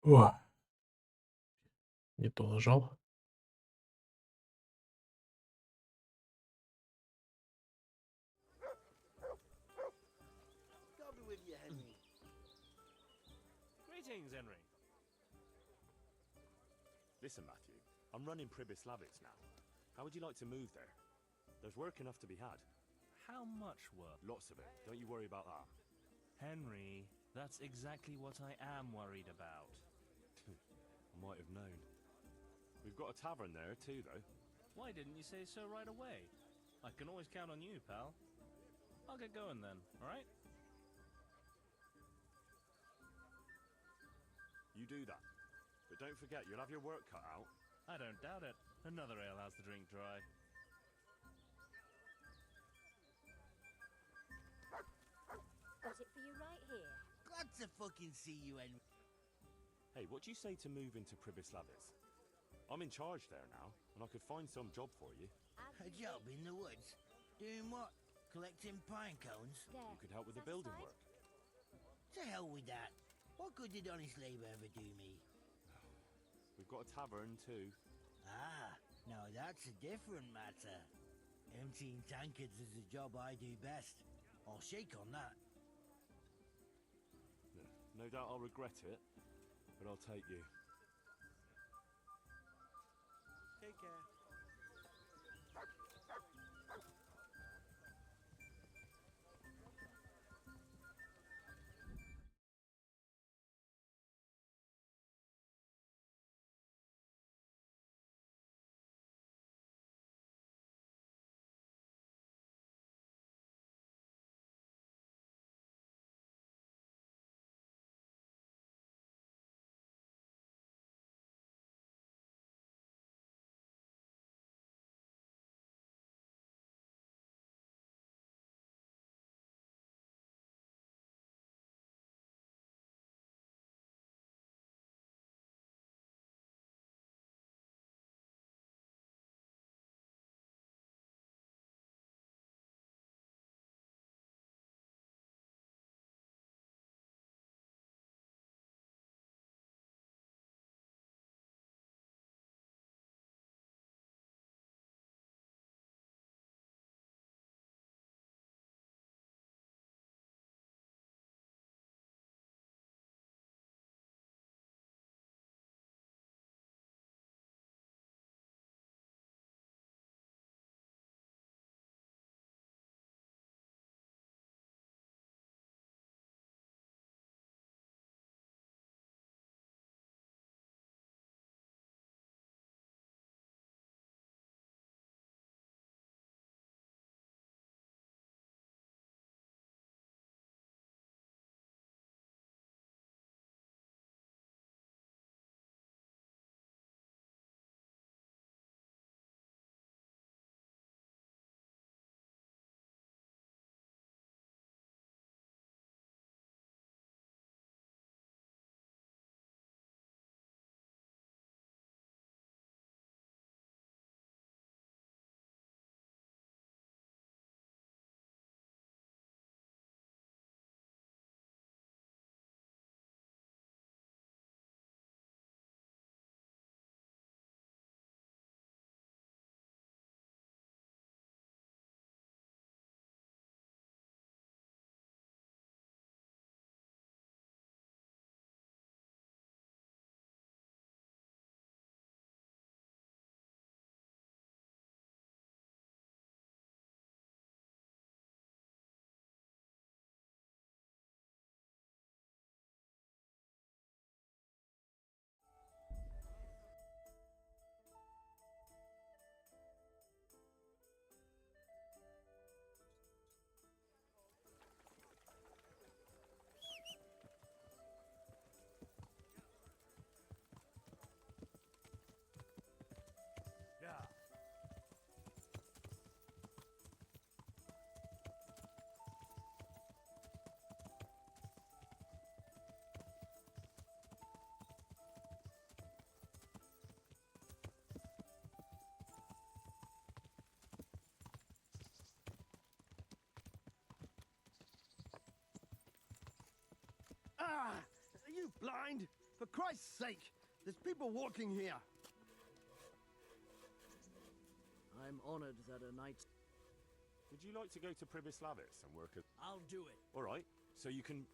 Speaker 1: О, не то нажал.
Speaker 5: God be with you, Henry.
Speaker 3: Greetings, Henry. Listen, Matthew, I'm running Pribyslavitz now. How would you like to move there? There's work enough to be had.
Speaker 7: How much work?
Speaker 3: Lots of it. Don't you worry about that.
Speaker 7: Henry, that's exactly what I am worried about.
Speaker 3: I might have known. We've got a tavern there too, though.
Speaker 7: Why didn't you say so right away? I can always count on you, pal. I'll get going then, alright?
Speaker 3: You do that. But don't forget, you'll have your work cut out.
Speaker 7: I don't doubt it. Another alehouse to drink dry.
Speaker 11: Got it for you right here.
Speaker 5: Glad to fucking see you, Henry.
Speaker 3: Hey, what do you say to move into Pribyslavitz? I'm in charge there now, and I could find some job for you.
Speaker 5: A job in the woods? Doing what? Collecting pine cones?
Speaker 11: There.
Speaker 3: You could help with the building
Speaker 11: Satisfied?
Speaker 3: work.
Speaker 5: To hell with that. What good did honest labour ever do me?
Speaker 3: We've got a tavern too.
Speaker 5: Ah, now that's a different matter. Emptying tankards is a job I do best. I'll shake on that.
Speaker 3: No doubt I'll regret it, but I'll take you.
Speaker 5: Take care.
Speaker 12: Ah! Are you blind?
Speaker 5: For Christ's sake, there's people walking here.
Speaker 12: I'm honored that a knight...
Speaker 3: Would you like to go to Pribislavis and work at...
Speaker 12: I'll do it.
Speaker 3: All right, so you can...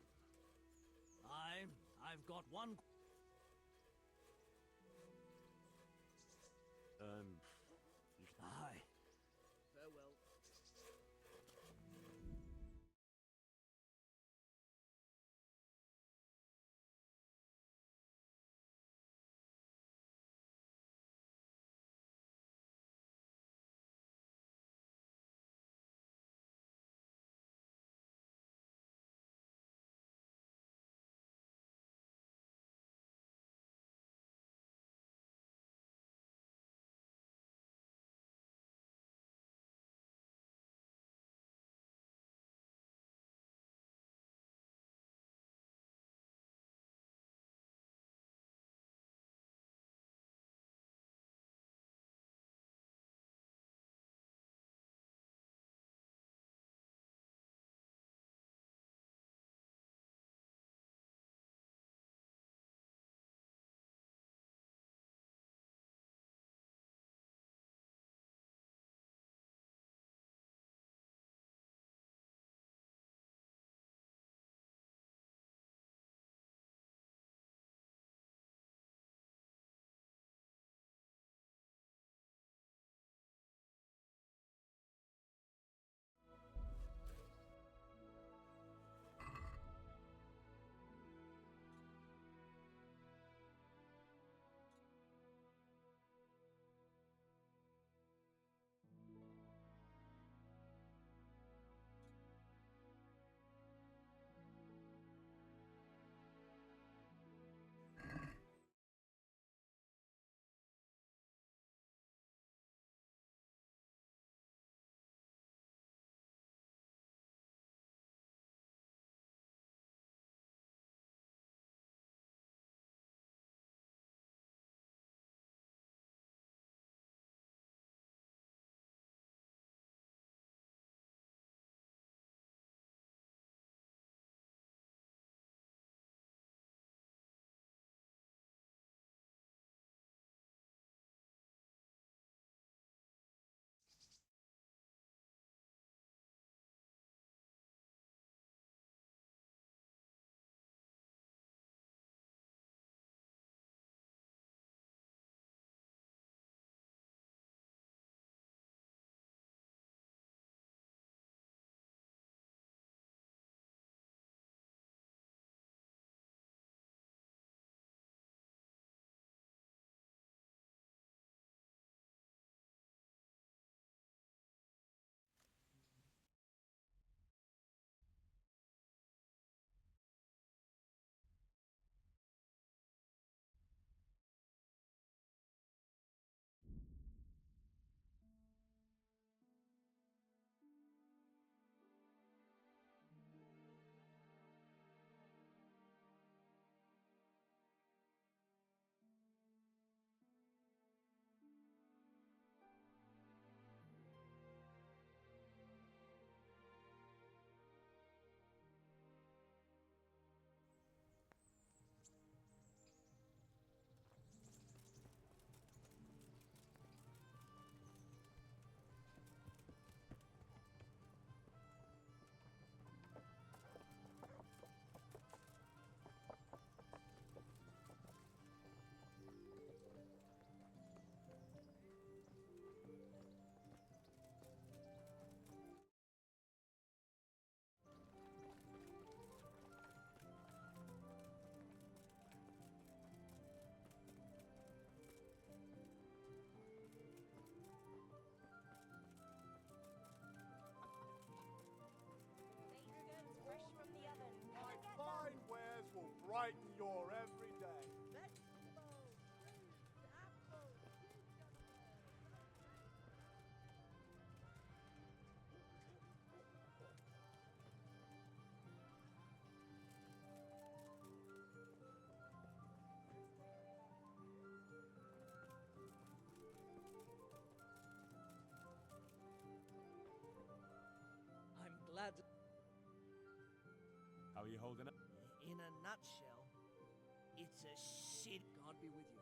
Speaker 12: I've got one... Aye. Farewell.
Speaker 13: brighten your every day.
Speaker 12: I'm glad.
Speaker 3: How are you holding up?
Speaker 12: In a nutshell, it
Speaker 5: It's a shit.
Speaker 12: God be with you.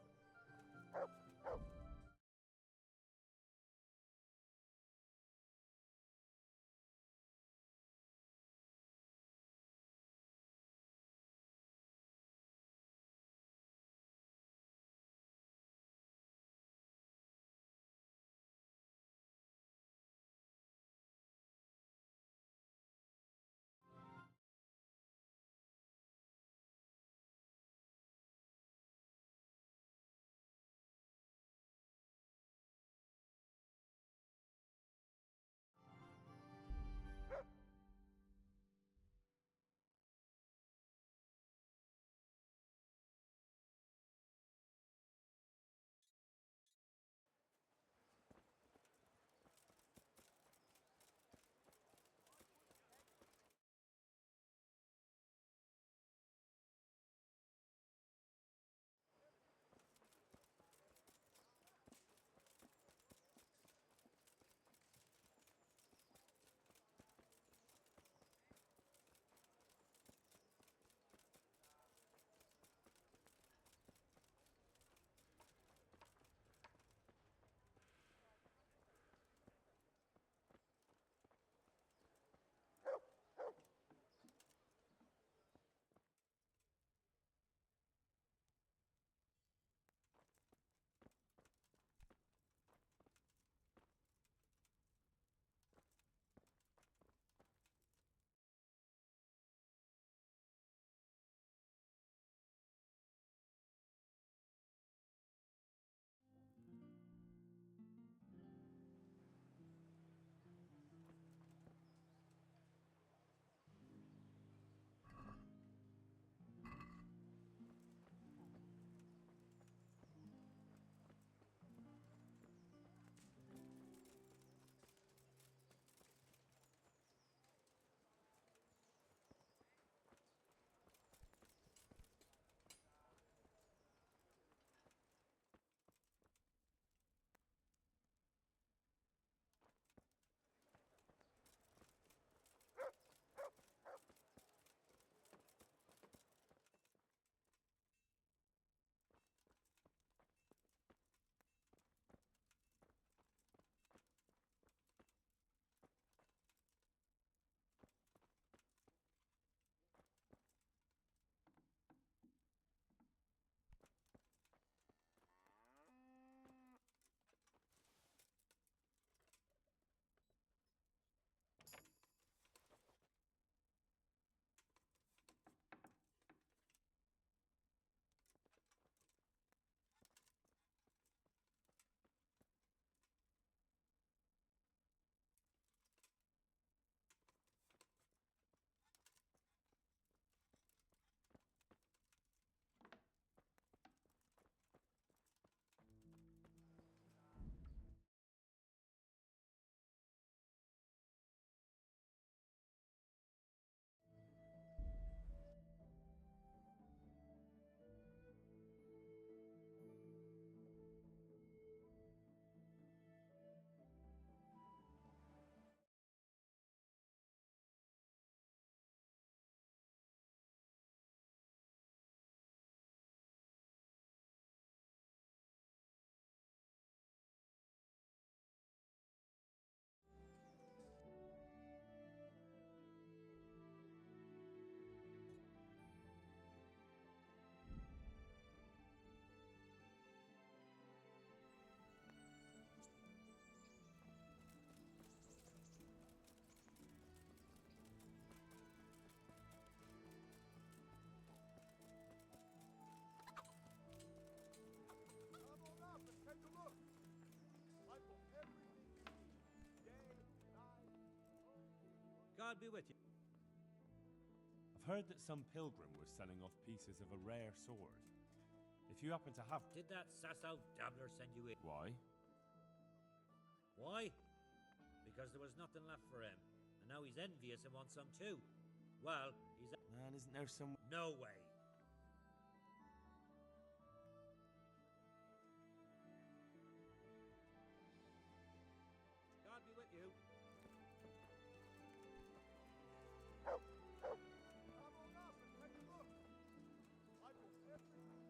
Speaker 9: God be with you.
Speaker 3: I've heard that some pilgrim was selling off pieces of a rare sword. If you happen to have...
Speaker 9: Did that sass-out dabbler send you in?
Speaker 3: Why?
Speaker 9: Why? Because there was nothing left for him. And now he's envious and wants some too. Well, he's...
Speaker 3: Man, isn't there some...
Speaker 9: No way. God be with you.
Speaker 13: Come on up and take a look. I want everything.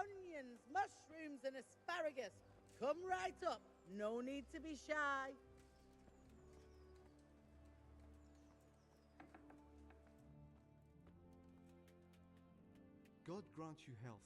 Speaker 8: onions, mushrooms, and asparagus. Come right up. No need to be shy.
Speaker 14: God grant you health.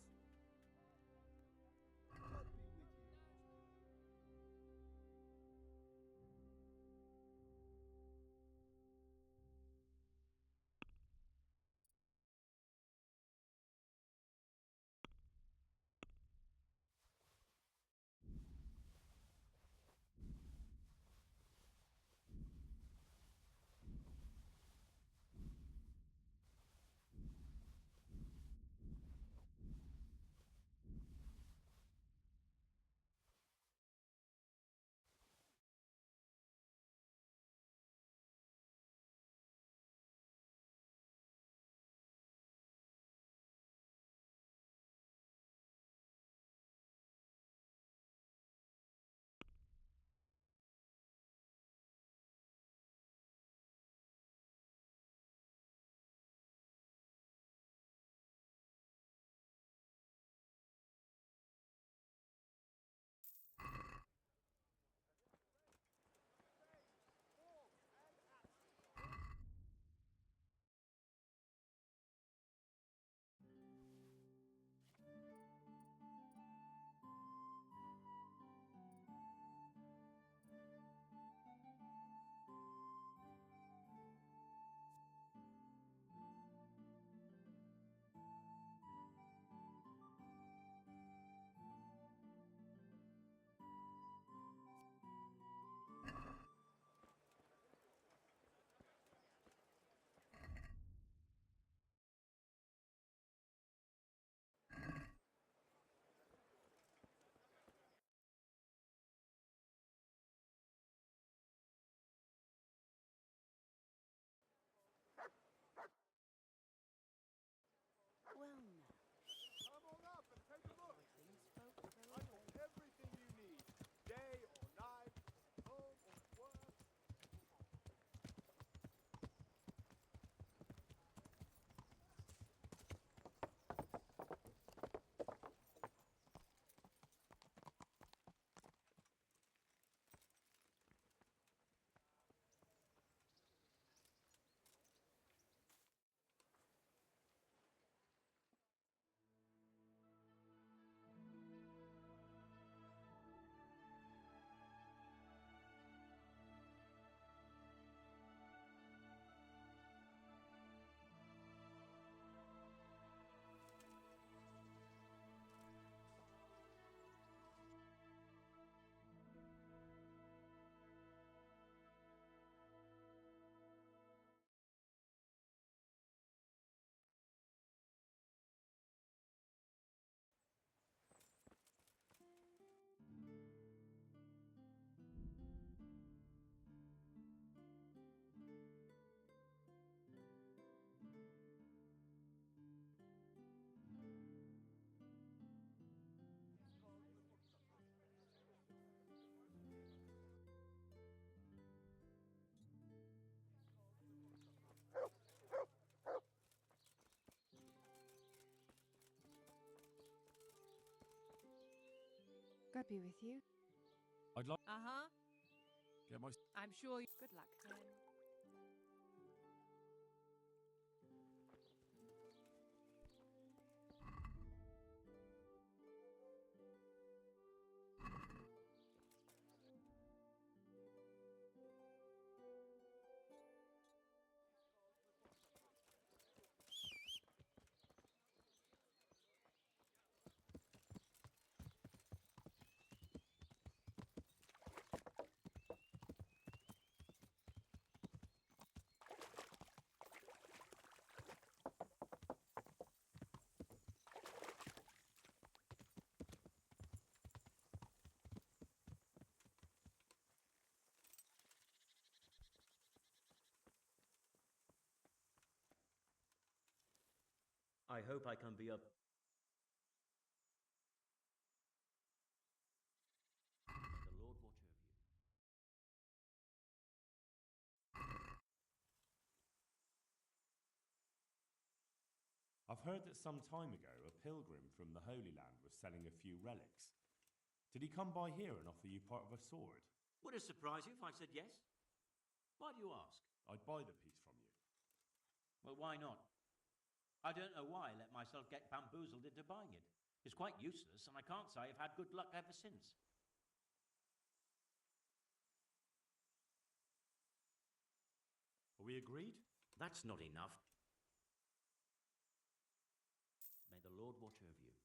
Speaker 8: Well, now.
Speaker 13: Come on up and take a look. I got everything you need, day or night, home or work.
Speaker 10: God be with you.
Speaker 3: I'd like
Speaker 10: Get my. I'm sure. Good luck.
Speaker 15: I hope I can be of. The Lord watch over you.
Speaker 3: I've heard that some time ago a pilgrim from the Holy Land was selling a few relics. Did he come by here and offer you part of a sword?
Speaker 6: Would it surprise you if I said yes? Why do you ask?
Speaker 3: I'd buy the piece from you.
Speaker 6: Well, why not? I don't know why I let myself get bamboozled into buying it. It's quite useless, and I can't say I've had good luck ever since.
Speaker 3: Are we agreed?
Speaker 6: That's not enough. May the Lord watch over you.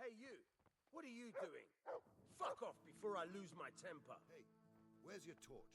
Speaker 14: Hey, you! What are you doing? Fuck off before I lose my temper.
Speaker 13: Hey, where's your torch?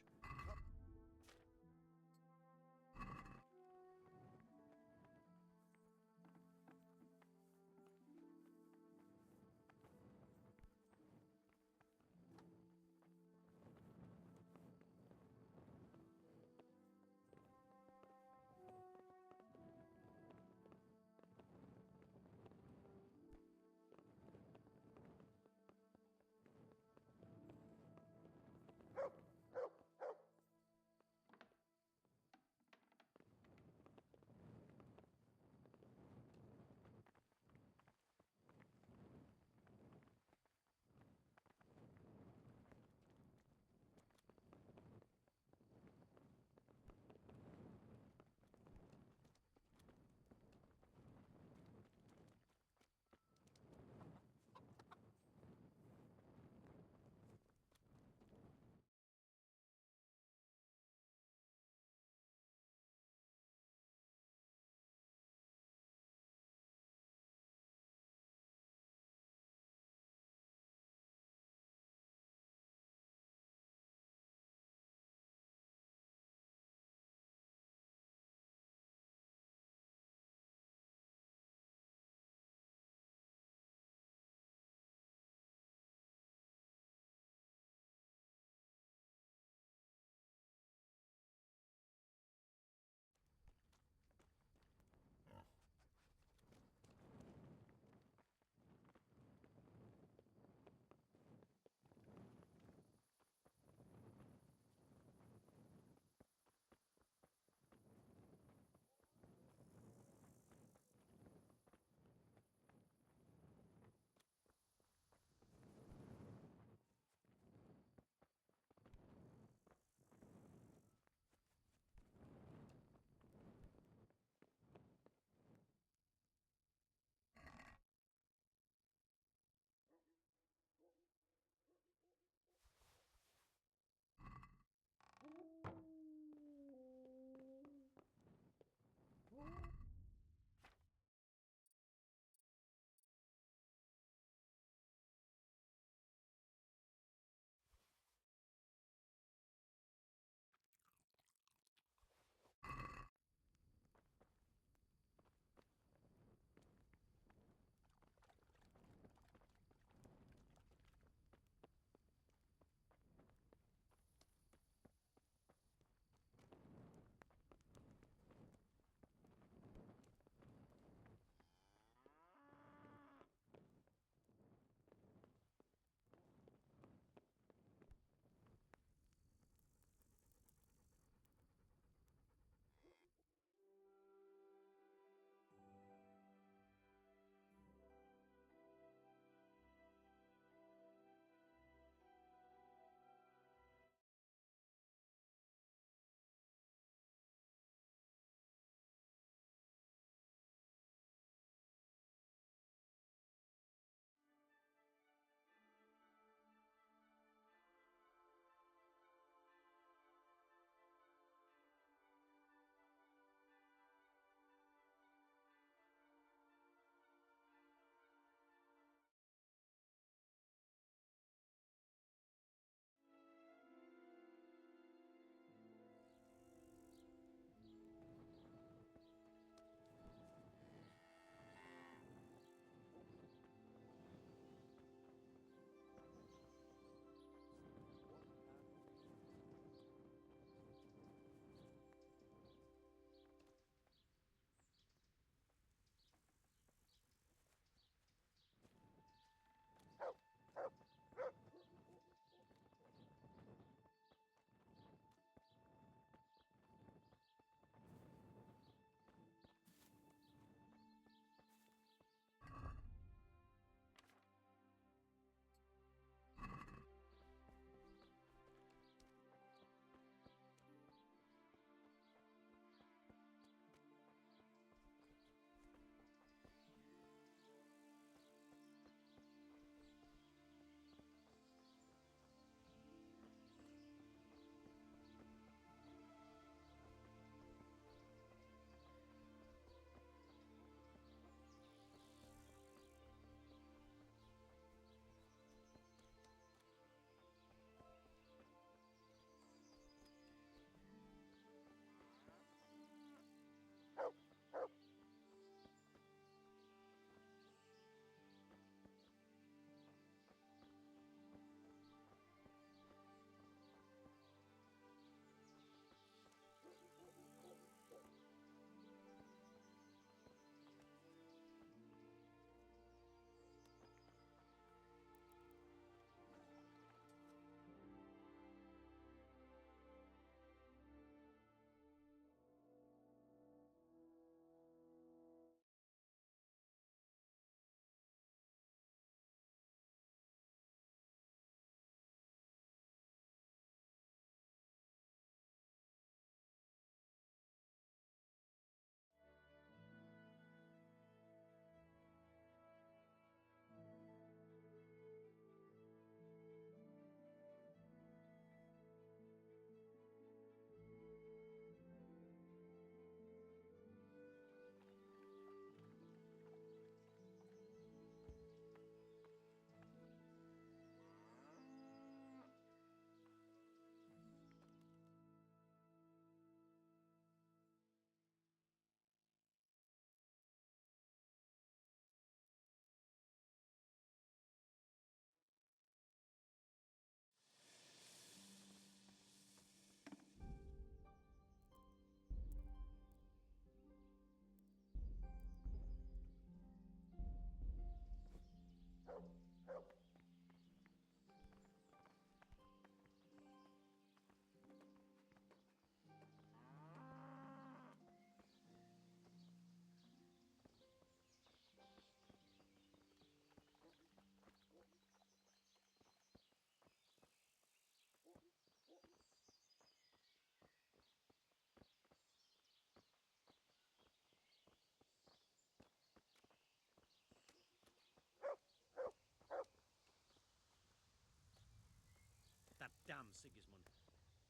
Speaker 9: Damn Sigismund.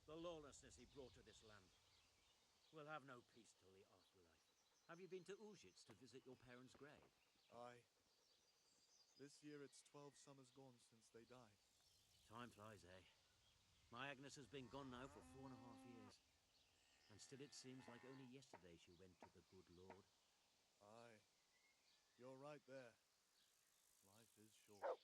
Speaker 9: The lawlessness he brought to this land. We'll have no peace till the afterlife.
Speaker 15: Have you been to Uljitz to visit your parents' grave?
Speaker 13: Aye. This year it's 12 summers gone since they died.
Speaker 15: Time flies, eh? My Agnes has been gone now for 4.5 years. And still it seems like only yesterday she went to the good Lord.
Speaker 13: Aye. You're right there. Life is short.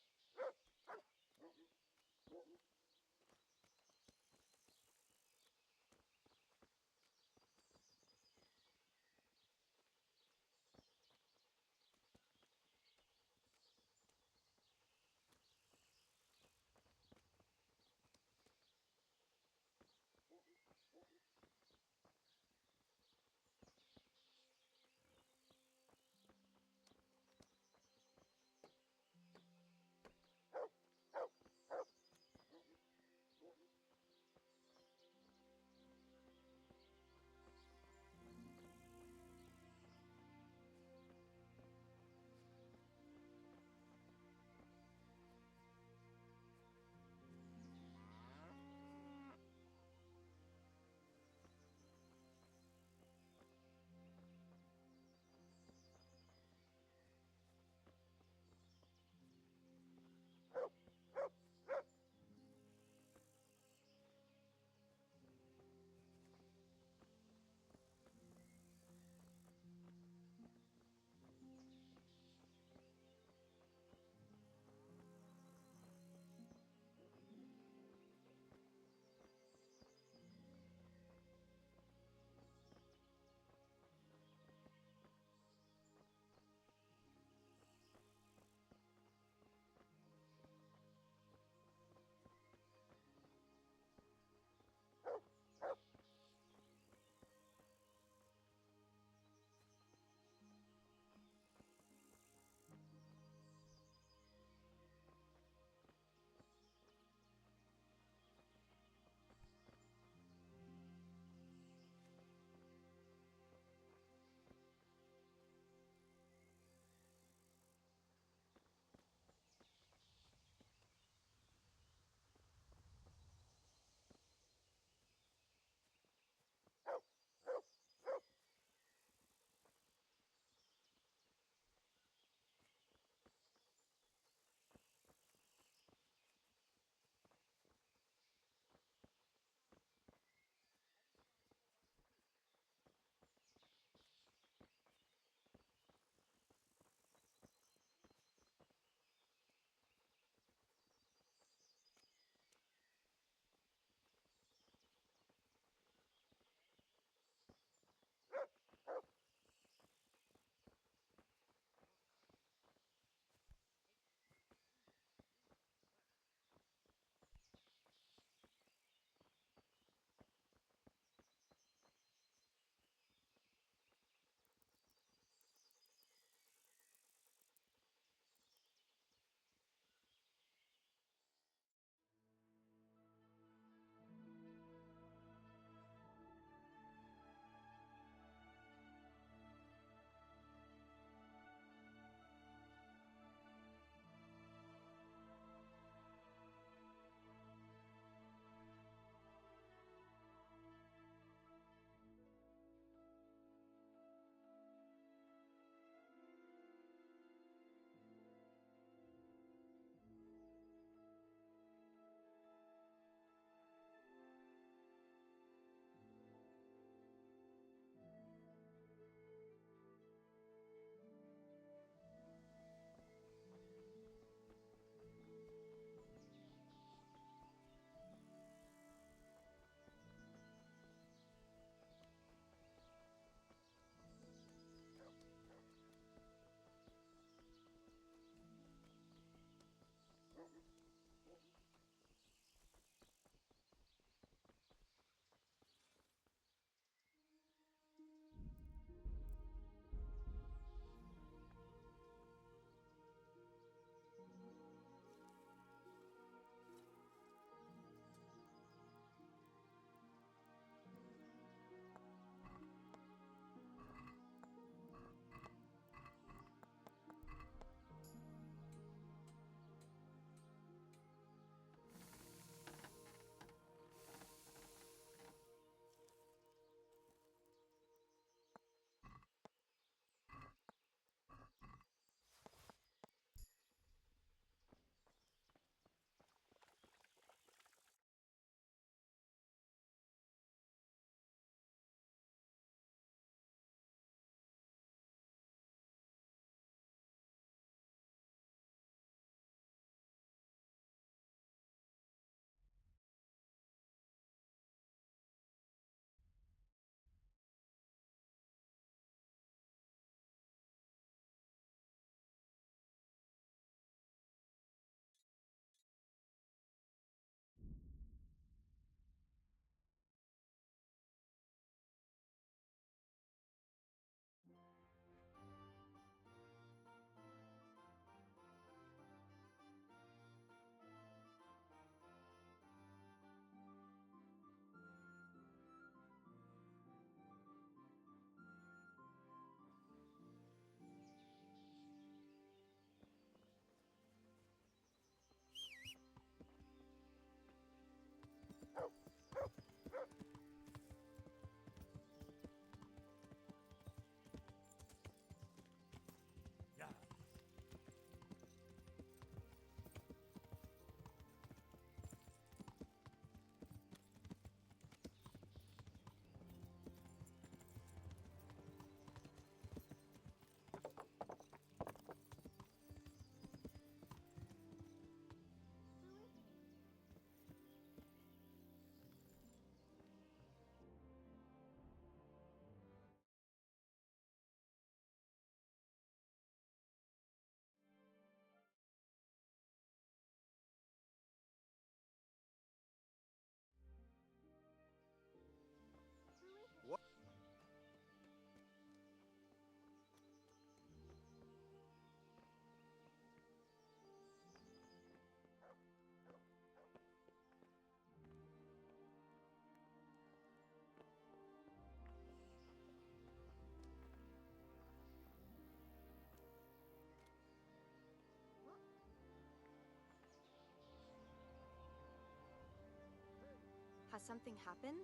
Speaker 10: Has something happened?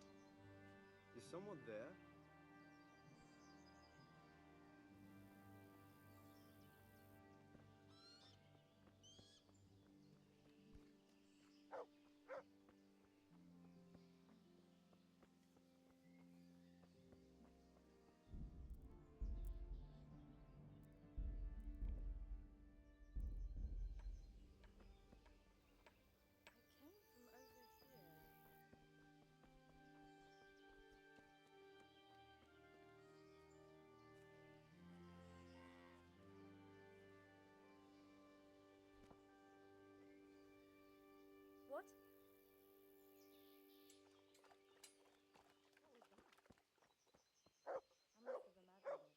Speaker 13: Is someone there?
Speaker 10: I came from over here. What? What was that? I must have imagined it.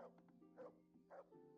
Speaker 10: What? Has something happened?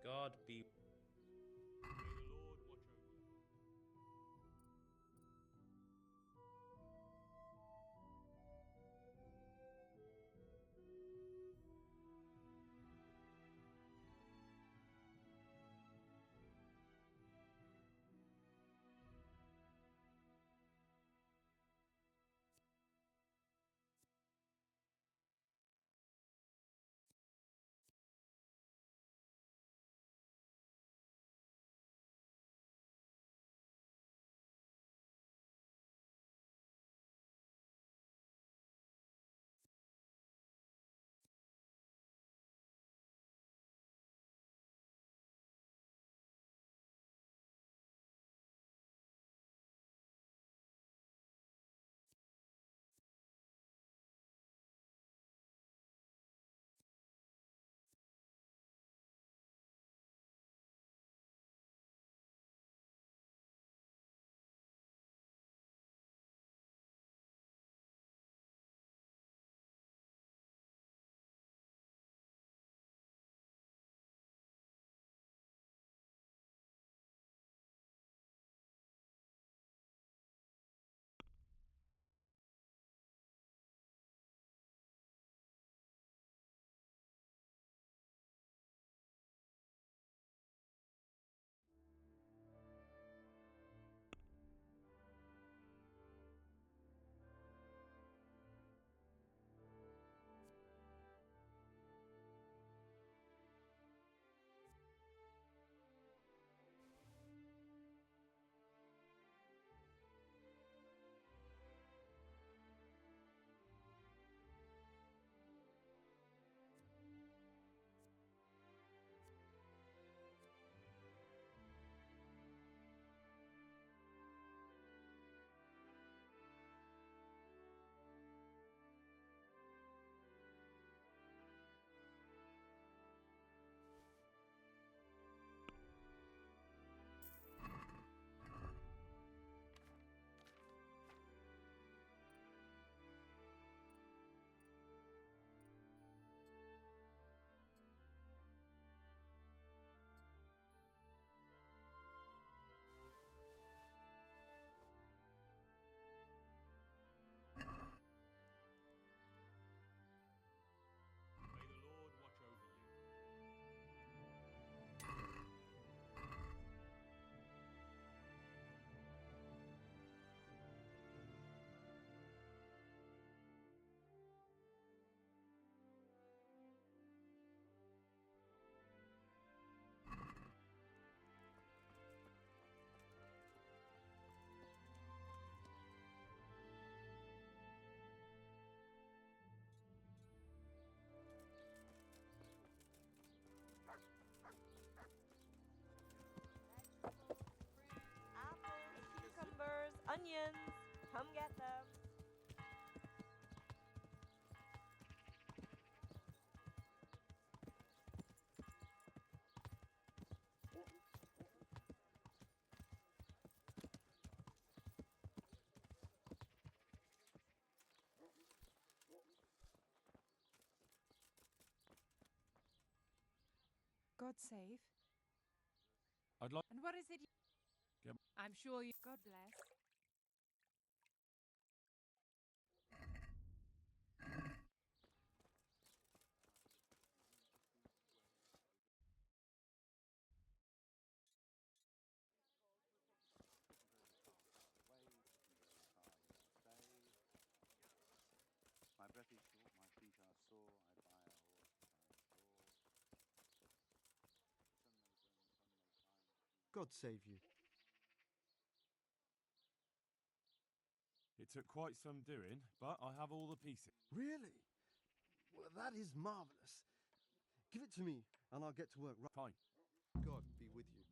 Speaker 7: God be.
Speaker 3: May the Lord watch over you.
Speaker 16: Come get them.
Speaker 17: God save.
Speaker 3: I'd like.
Speaker 17: And what is it?
Speaker 3: Get-
Speaker 17: I'm sure you. God bless.
Speaker 18: My breath is short, my feet are sore, I buy a horse to find store.
Speaker 19: God save you.
Speaker 3: It took quite some doing, but I have all the pieces.
Speaker 19: Really? Well, that is marvelous. Give it to me, and I'll get to work right.
Speaker 3: Fine.
Speaker 19: God be with you.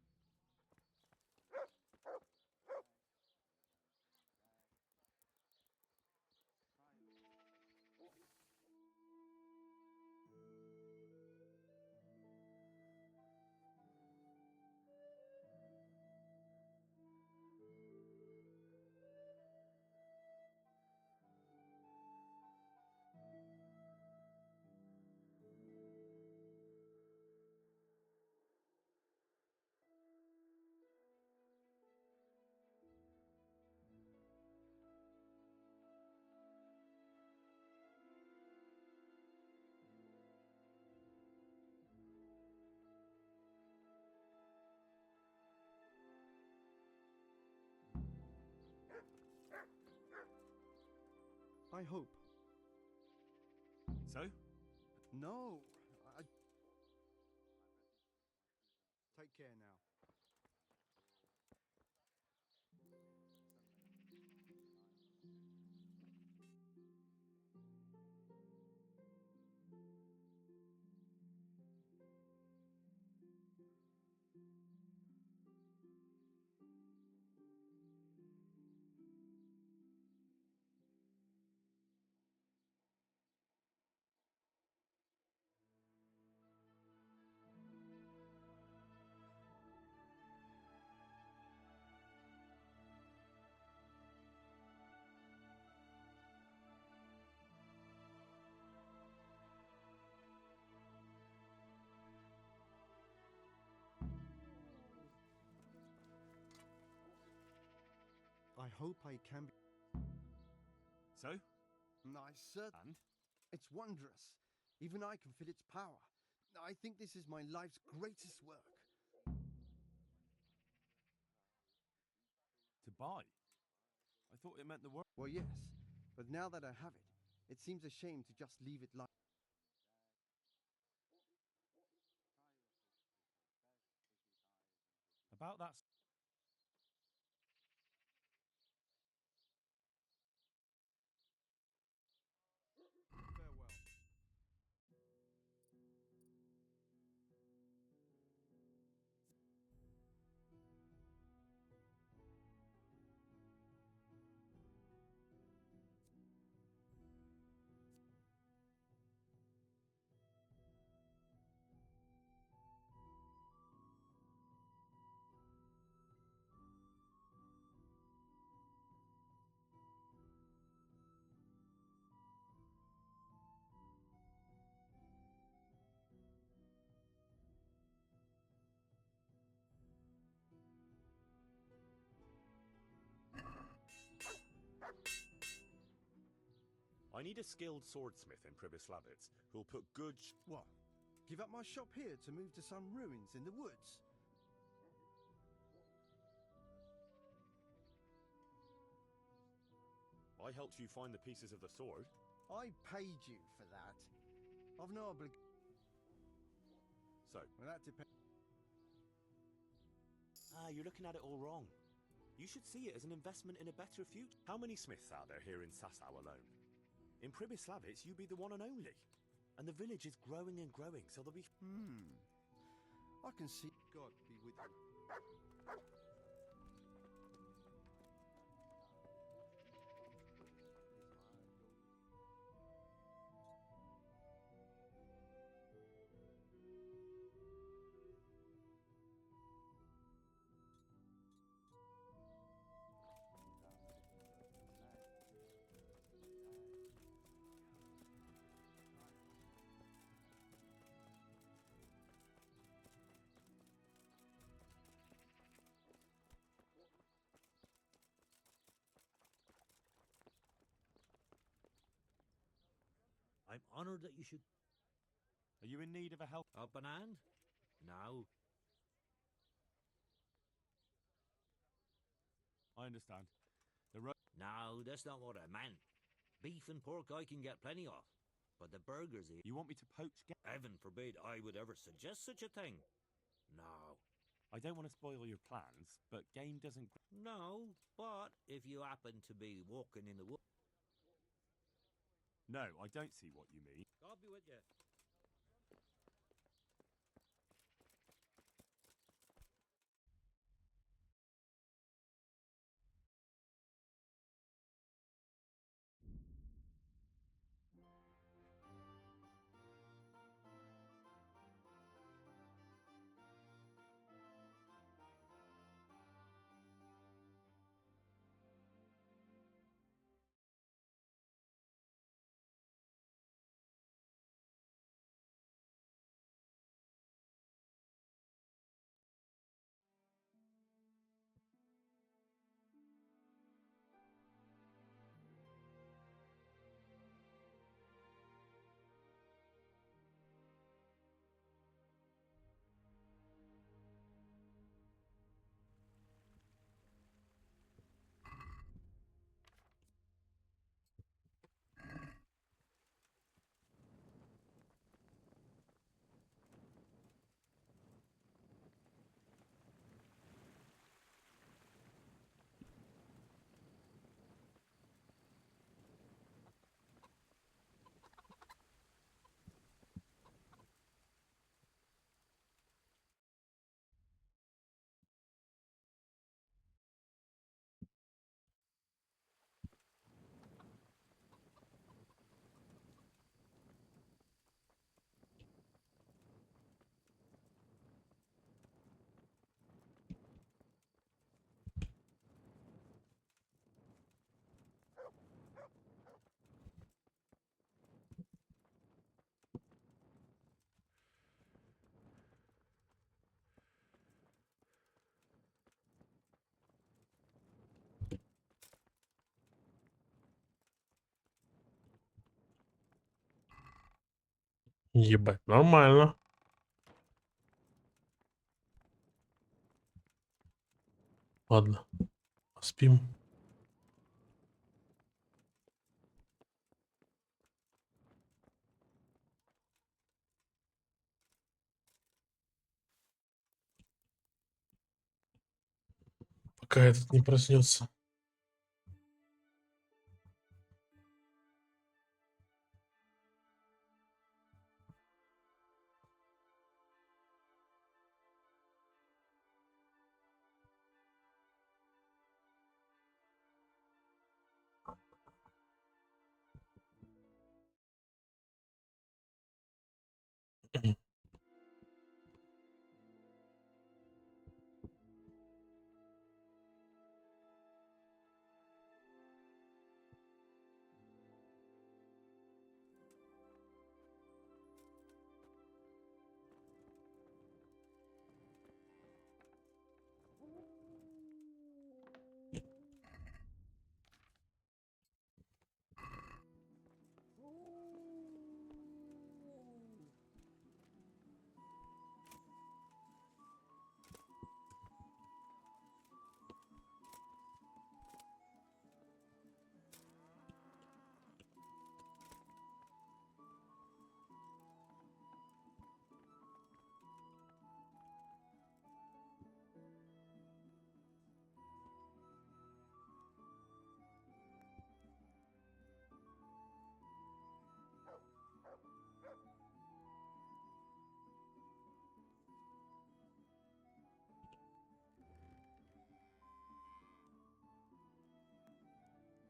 Speaker 19: I hope.
Speaker 3: So?
Speaker 19: No. Take care now. I hope I can be.
Speaker 3: So?
Speaker 19: Nice, sir.
Speaker 3: And?
Speaker 19: It's wondrous. Even I can feel its power. I think this is my life's greatest work.
Speaker 3: To buy? I thought it meant the world.
Speaker 19: Well, yes. But now that I have it, it seems a shame to just leave it like.
Speaker 3: About that.
Speaker 19: Farewell.
Speaker 3: I need a skilled swordsmith in Pribyslavitz who'll put good.
Speaker 19: What? Give up my shop here to move to some ruins in the woods?
Speaker 3: I helped you find the pieces of the sword.
Speaker 19: I paid you for that. I've no obligation.
Speaker 3: So?
Speaker 19: Well, that depends.
Speaker 3: You're looking at it all wrong. You should see it as an investment in a better future. How many smiths are there here in Sasau alone? In Pribyslavitz, you be the one and only. And the village is growing and growing, so there'll be...
Speaker 19: I can see... God be with you.
Speaker 9: I'm honored that you should.
Speaker 3: Are you in need of a help?
Speaker 9: Helping hand? No.
Speaker 3: I understand.
Speaker 15: No, that's not what I meant. Beef and pork I can get plenty of. But the burgers here...
Speaker 3: You want me to poach game?
Speaker 15: Heaven forbid I would ever suggest such a thing. No.
Speaker 3: I don't want to spoil your plans, but game doesn't...
Speaker 15: No, but if you happen to be walking in the woods...
Speaker 3: No, I don't see what you mean.
Speaker 9: God be with you.
Speaker 1: Ебать, нормально. Ладно, спим. Пока этот не проснется.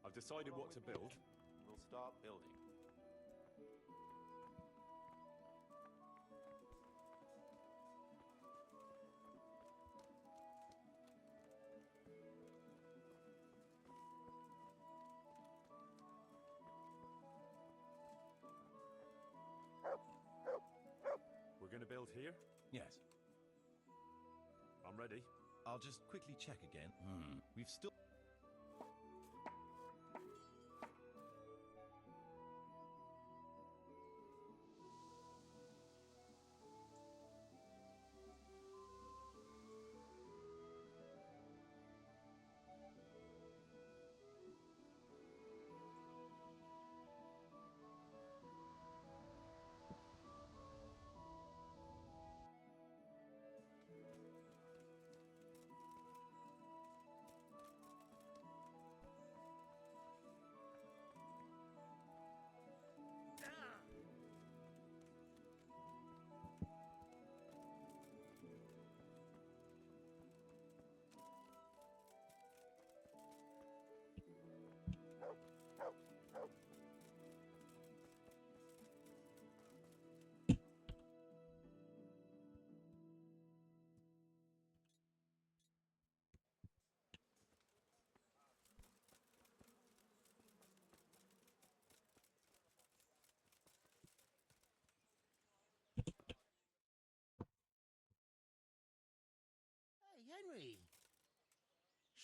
Speaker 3: I've decided what to build.
Speaker 18: We'll start building.
Speaker 3: We're going to build here?
Speaker 16: Yes.
Speaker 3: I'm ready.
Speaker 16: I'll just quickly check again. We've still...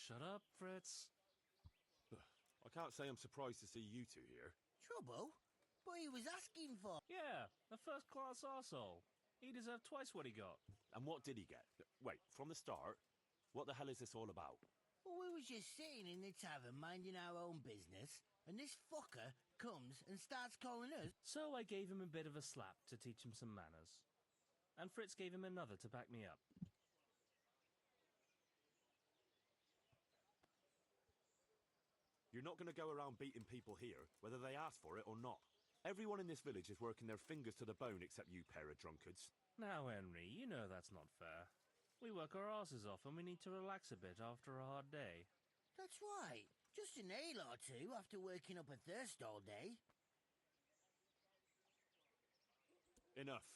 Speaker 7: shut up, Fritz.
Speaker 3: I can't say I'm surprised to see you two here.
Speaker 5: Trouble? But he was asking for.
Speaker 7: Yeah, a first-class arsehole. He deserved twice what he got.
Speaker 3: And what did he get? Wait, from the start? What the hell is this all about?
Speaker 5: Well, we was just sitting in the tavern minding our own business, and this fucker comes and starts calling us.
Speaker 7: So I gave him a bit of a slap to teach him some manners. And Fritz gave him another to back me up.
Speaker 3: You're not going to go around beating people here, whether they ask for it or not. Everyone in this village is working their fingers to the bone except you pair of drunkards.
Speaker 7: Now, Henry, you know that's not fair. We work our asses off and we need to relax a bit after a hard day.
Speaker 5: That's right. Just an ale or two after working up a thirst all day.
Speaker 3: Enough.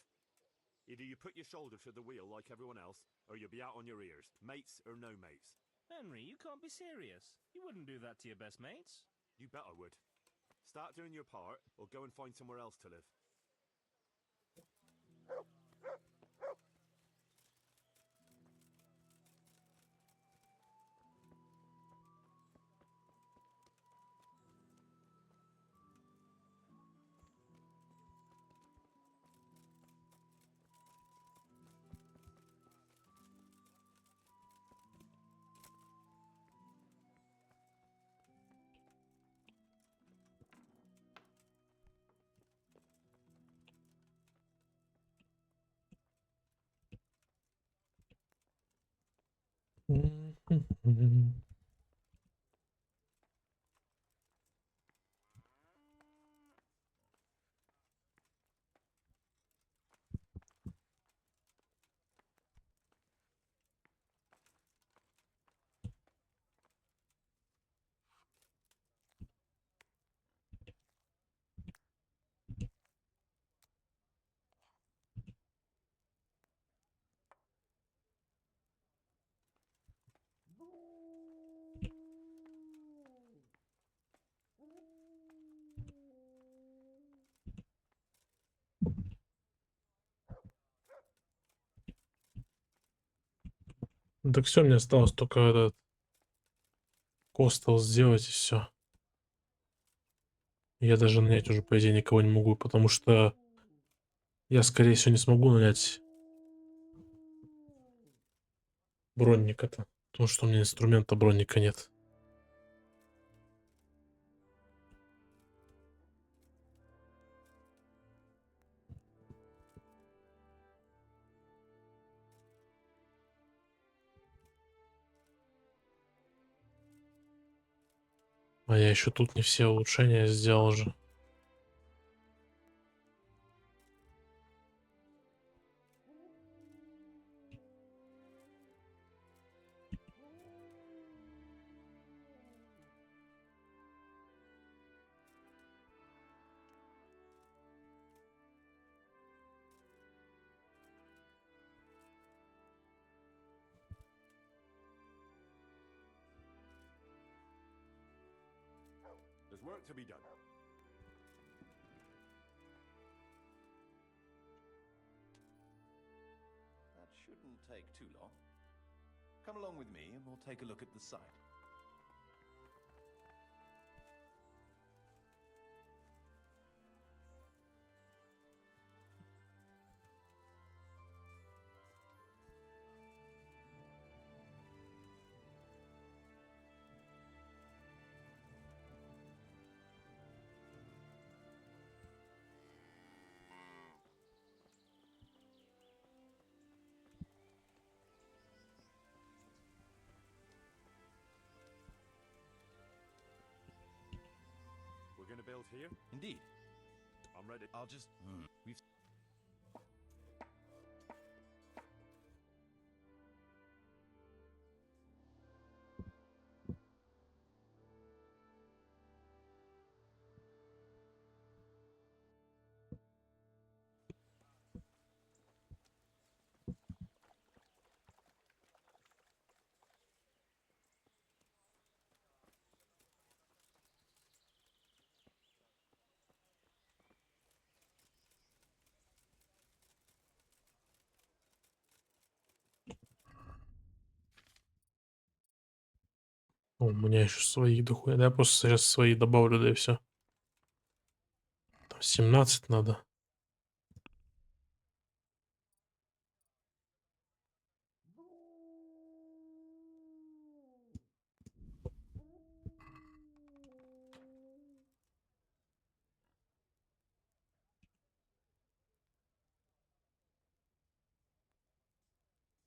Speaker 3: Either you put your shoulder to the wheel like everyone else, or you'll be out on your ears, mates or no mates.
Speaker 7: Henry, you can't be serious. You wouldn't do that to your best mates.
Speaker 3: You bet I would. Start doing your part, or go and find somewhere else to live.
Speaker 1: Ну так все, мне осталось только этот костел сделать и все. Я даже нанять уже, по идее, никого не могу, потому что я, скорее всего, не смогу нанять бронника-то, потому что у меня инструмента бронника нет. А я еще тут не все улучшения сделал же.
Speaker 3: There's work to be done.
Speaker 16: That shouldn't take too long. Come along with me and we'll take a look at the site.
Speaker 3: We're gonna build here?
Speaker 16: Indeed.
Speaker 3: I'm ready.
Speaker 16: I'll just... We've...
Speaker 1: У меня еще свои дохуя. Да я просто сейчас свои добавлю, да и все. Там 17 надо.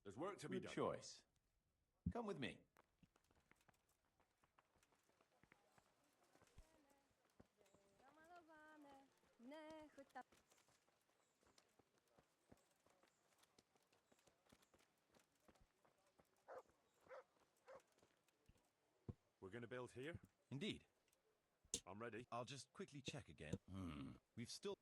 Speaker 3: There's work to be
Speaker 16: Good
Speaker 3: done.
Speaker 16: choice. Come with me.
Speaker 3: We're gonna build here?
Speaker 16: Indeed.
Speaker 3: I'm ready.
Speaker 16: I'll just quickly check again. We've still...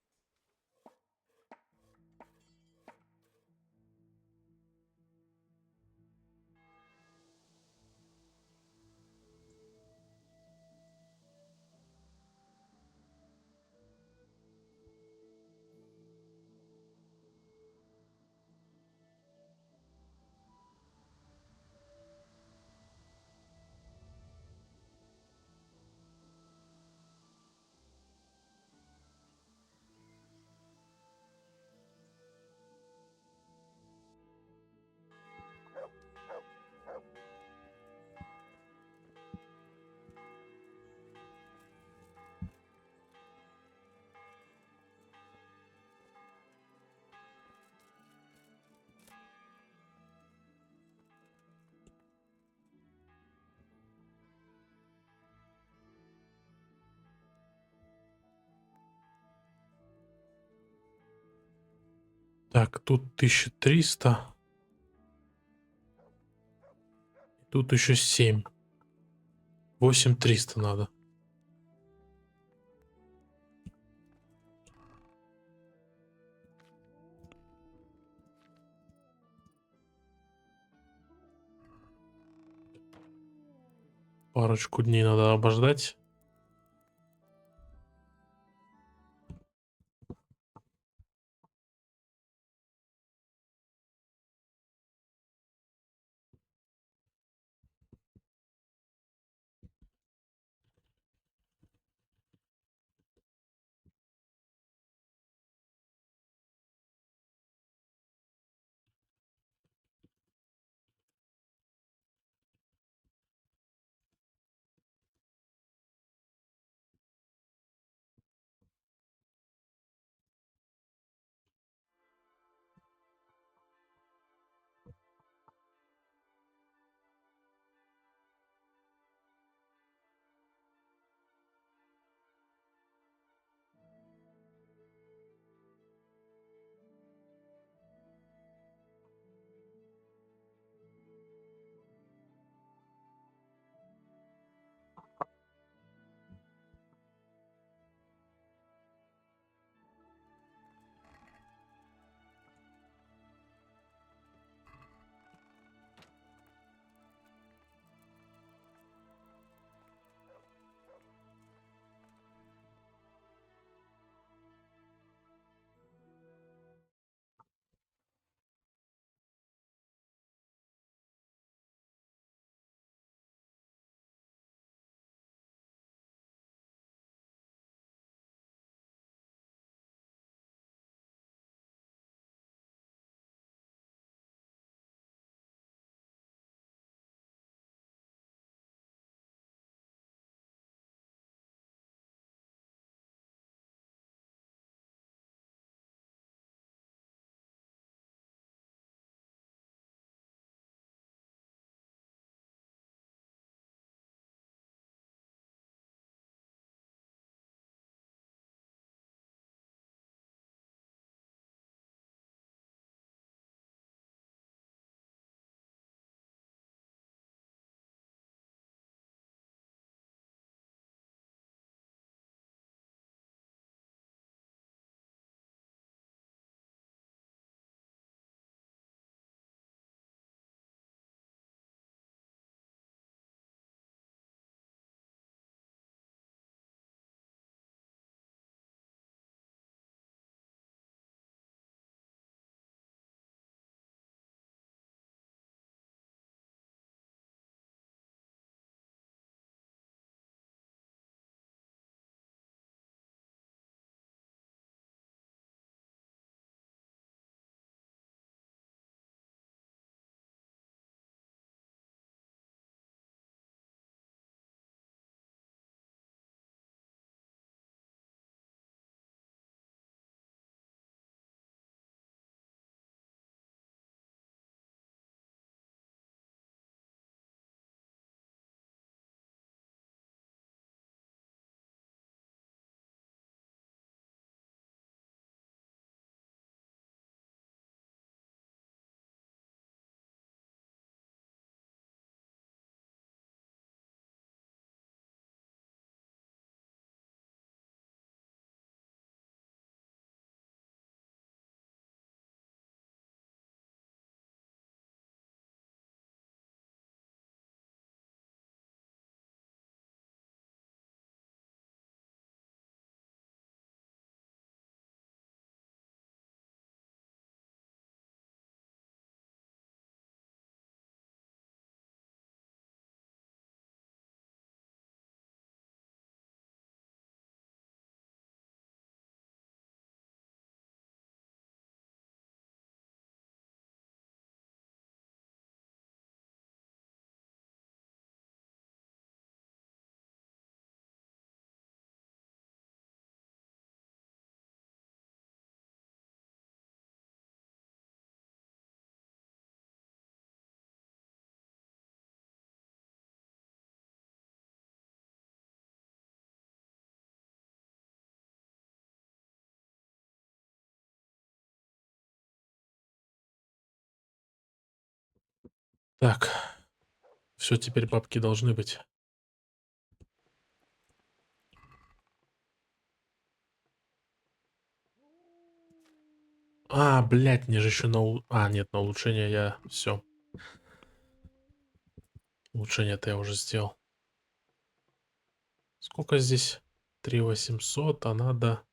Speaker 1: Так, тут 1300. Тут еще 7. 8300 надо. Парочку дней надо обождать. Так. Все, теперь бабки должны быть. А, блядь, мне же еще на... А, нет, на улучшение я... Все. Улучшение-то я уже сделал. Сколько здесь? 3800, а надо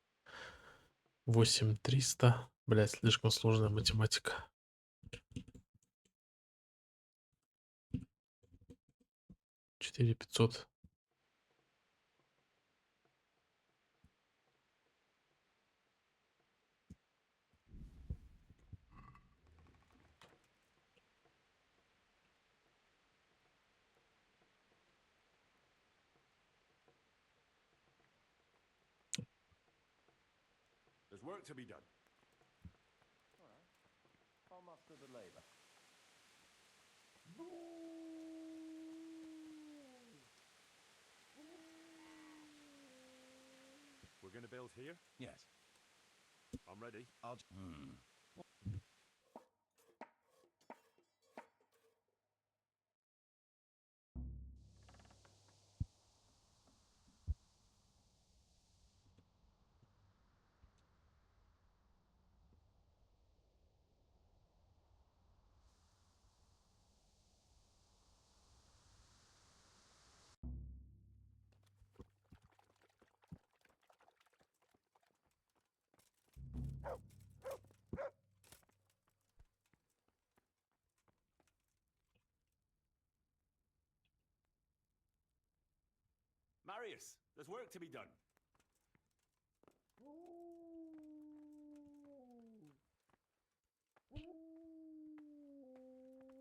Speaker 1: 8300. Блядь, слишком сложная математика. Четыре 500.
Speaker 3: There's work to be done.
Speaker 16: All right. I'll muster the labor.
Speaker 3: We're going to build here?
Speaker 16: Yes.
Speaker 3: I'm ready.
Speaker 16: I'll...
Speaker 3: Marius, there's work to be done.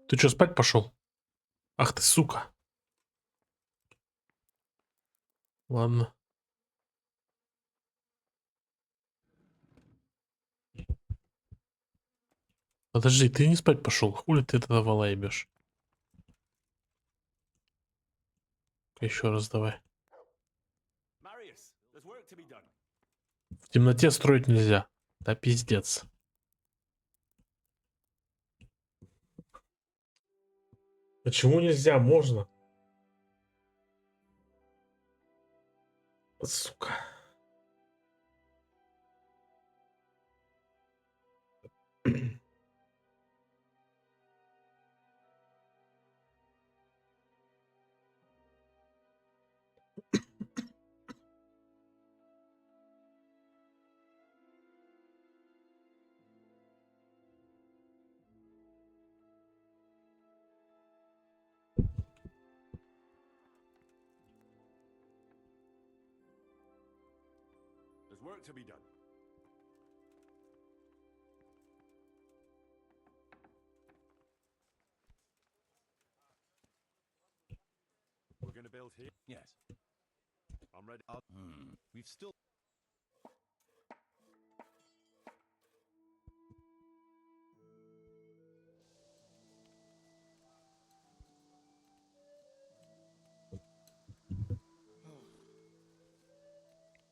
Speaker 1: Ты что, спать пошел? Ах ты, сука. Ладно. Подожди, ты не спать пошел? Хули ты это давала ебешь? Еще раз давай.
Speaker 3: Marius, there's work to be done.
Speaker 1: В темноте строить нельзя. Да пиздец. Почему нельзя? Можно. Сука.
Speaker 3: There's work to be done. We're going to build here?
Speaker 16: Yes.
Speaker 3: I'm ready.
Speaker 16: We've still...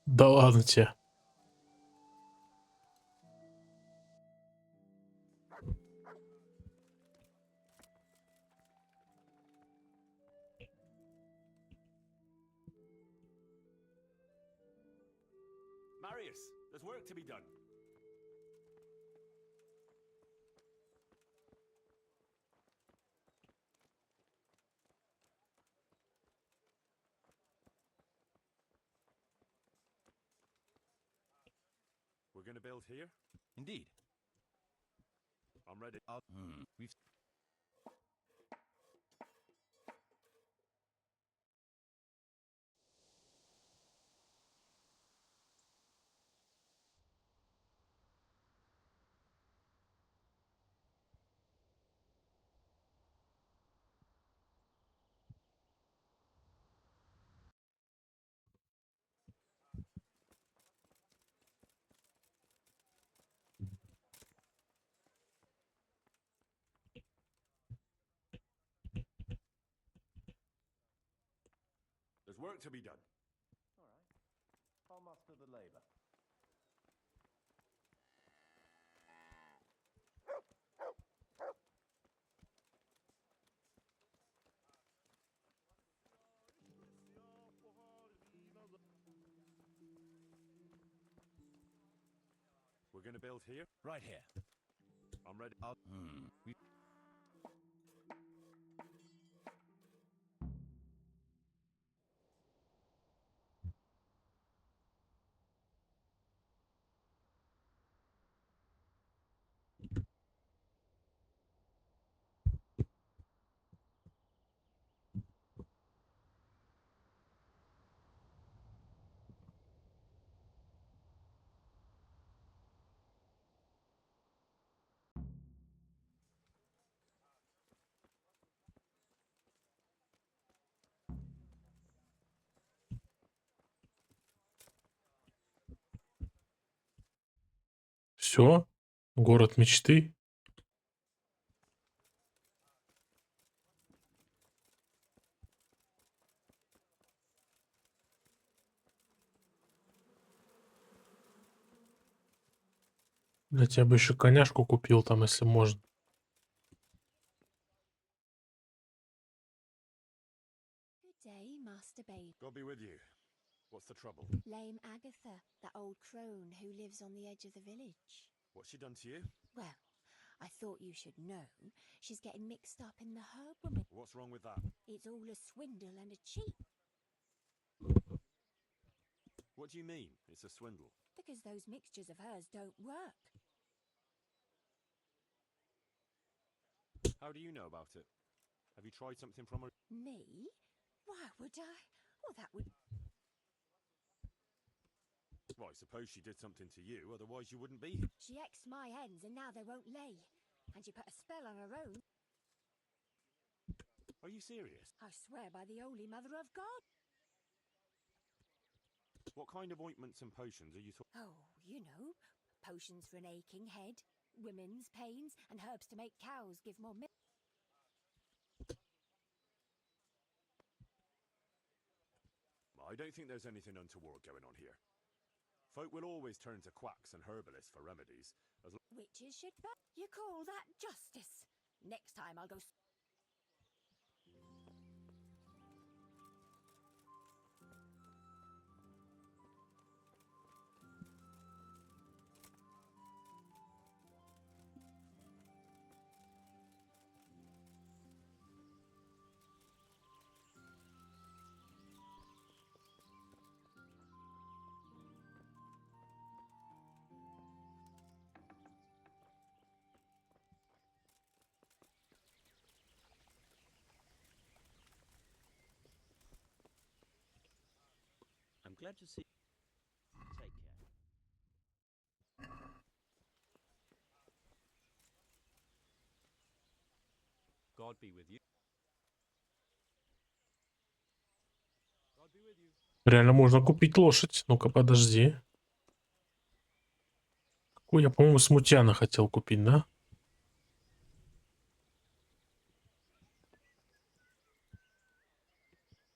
Speaker 1: Да ладно тебе.
Speaker 3: Marius, there's work to be done. We're going to build here?
Speaker 16: Indeed.
Speaker 3: I'm ready.
Speaker 16: We've...
Speaker 3: There's work to be done.
Speaker 16: All right. I'll muster the labor.
Speaker 3: We're going to build here?
Speaker 15: Right here.
Speaker 3: I'm ready.
Speaker 1: Все? Город мечты? Блять, я бы еще коняшку купил там, если можно.
Speaker 20: Good day, Master Babe.
Speaker 3: God be with you. What's the trouble?
Speaker 20: Lame Agatha, that old crone who lives on the edge of the village.
Speaker 3: What's she done to you?
Speaker 20: Well, I thought you should know. She's getting mixed up in the herb woman.
Speaker 3: What's wrong with that?
Speaker 20: It's all a swindle and a cheat.
Speaker 3: What do you mean? It's a swindle.
Speaker 20: Because those mixtures of hers don't work.
Speaker 3: How do you know about it? Have you tried something from her?
Speaker 20: Me? Why would I? Well, that would...
Speaker 3: Well, I suppose she did something to you, otherwise you wouldn't be here.
Speaker 20: She X'd my hens and now they won't lay. And she put a spell on her own.
Speaker 3: Are you serious?
Speaker 20: I swear by the Holy Mother of God.
Speaker 3: What kind of ointments and potions are you talking?
Speaker 20: Oh, you know, potions for an aching head, women's pains, and herbs to make cows give more milk.
Speaker 3: I don't think there's anything untoward going on here. Folk will always turn to quacks and herbalists for remedies.
Speaker 20: Witches should... You call that justice? Next time I'll go...
Speaker 15: I'm glad to see. Take care. God be with you.
Speaker 3: God be with you.
Speaker 1: Реально можно купить лошадь. Ну-ка, подожди. Какую я, по-моему, смутьяна хотел купить, да?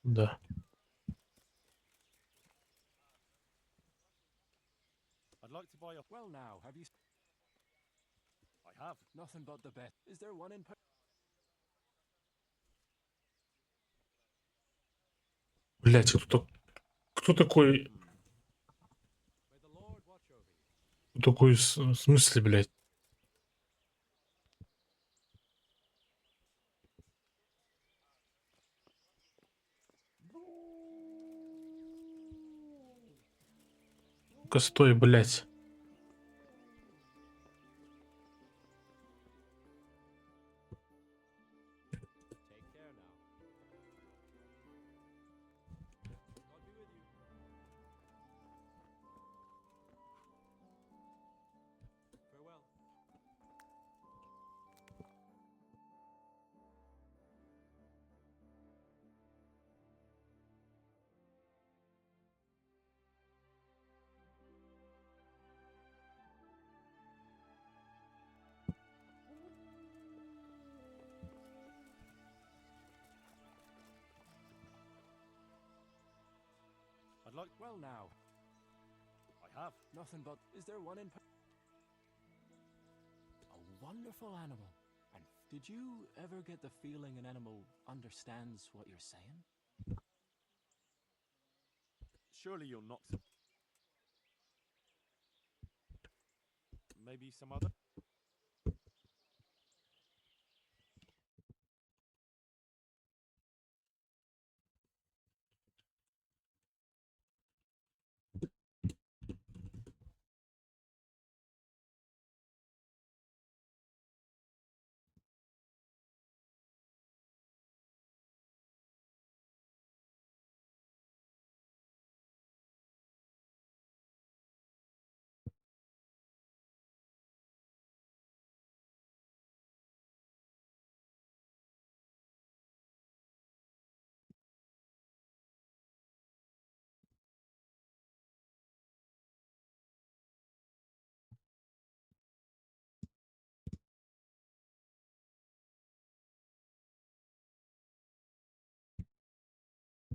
Speaker 1: Да.
Speaker 3: I'd like to buy a...
Speaker 21: Well now, have you...
Speaker 3: I have.
Speaker 21: Nothing but the best. Is there one in...
Speaker 1: Блять, кто такой... Кто такой, в смысле, блядь? Ну-ка, стой, блядь.
Speaker 3: Take care now. God be with you. Farewell. I'd like...
Speaker 21: Well now.
Speaker 3: I have.
Speaker 21: Nothing but... Is there one in... A wonderful animal. And did you ever get the feeling an animal understands what you're saying?
Speaker 3: Surely you're not... maybe some other.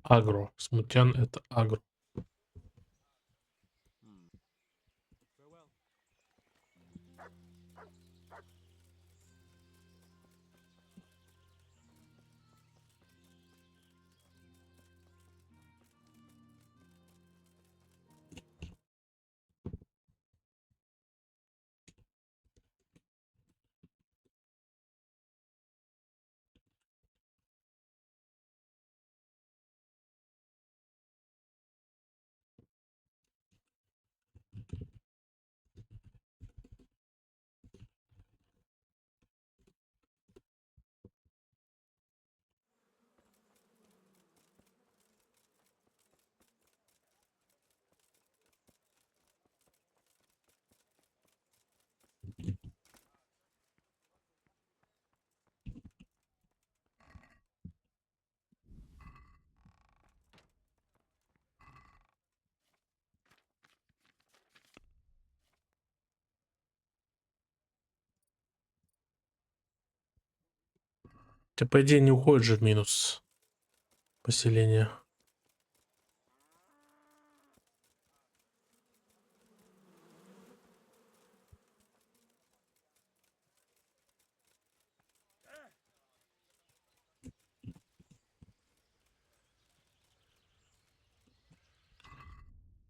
Speaker 1: Агро. Смутьян — это агро.
Speaker 3: Farewell.
Speaker 1: Ты, по идее, не уходит же в минус поселение.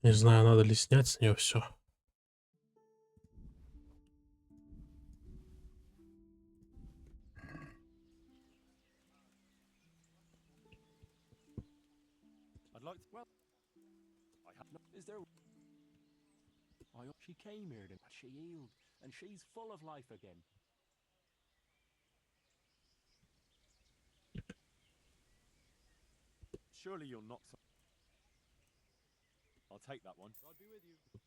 Speaker 1: Не знаю, надо ли снять с нее все.
Speaker 3: I'd like to. Well, I have no.
Speaker 21: Is there... She came here, but she healed, and she's full of life again.
Speaker 3: Surely you're not. I'll take that one. God be with you.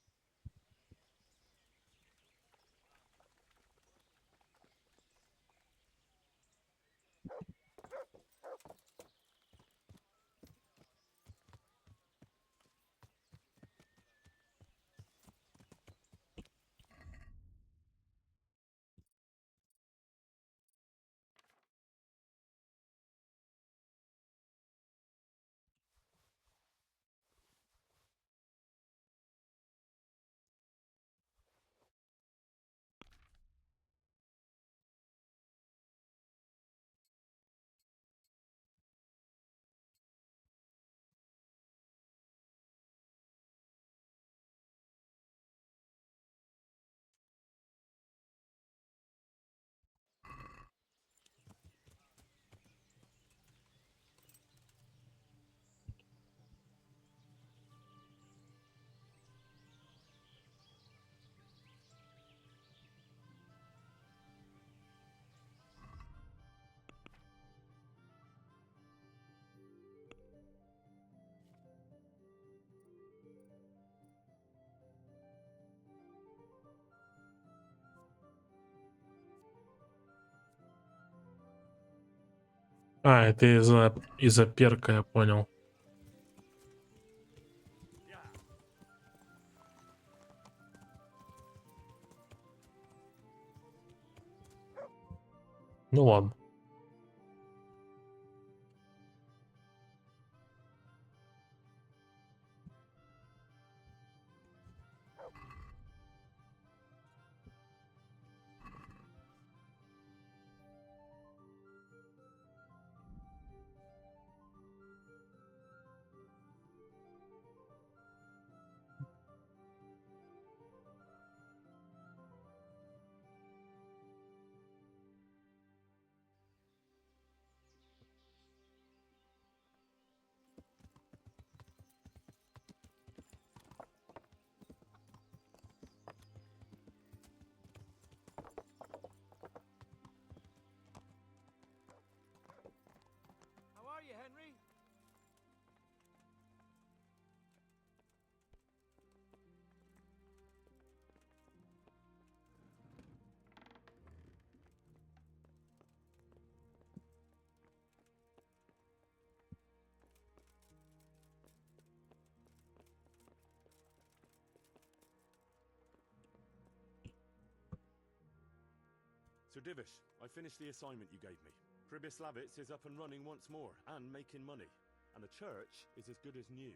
Speaker 1: А, это из-за перка, я понял. Ну ладно.
Speaker 3: Sir Divish, I finished the assignment you gave me. Pribyslavitz is up and running once more, and making money. And the church is as good as new.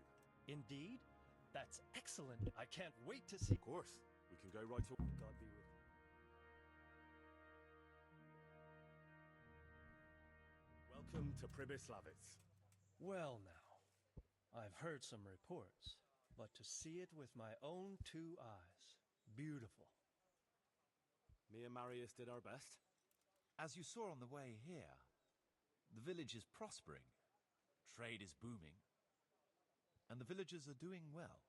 Speaker 7: Indeed? That's excellent. I can't wait to see.
Speaker 3: Of course. We can go right to...
Speaker 7: God be with you.
Speaker 3: Welcome to Pribyslavitz.
Speaker 7: Well now, I've heard some reports, but to see it with my own two eyes, beautiful.
Speaker 3: Me and Marius did our best.
Speaker 2: As you saw on the way here, the village is prospering, trade is booming, and the villagers are doing well.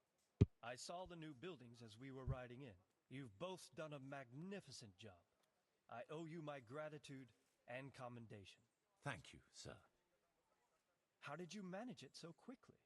Speaker 7: I saw the new buildings as we were riding in. You've both done a magnificent job. I owe you my gratitude and commendation.
Speaker 2: Thank you, sir.
Speaker 7: How did you manage it so quickly?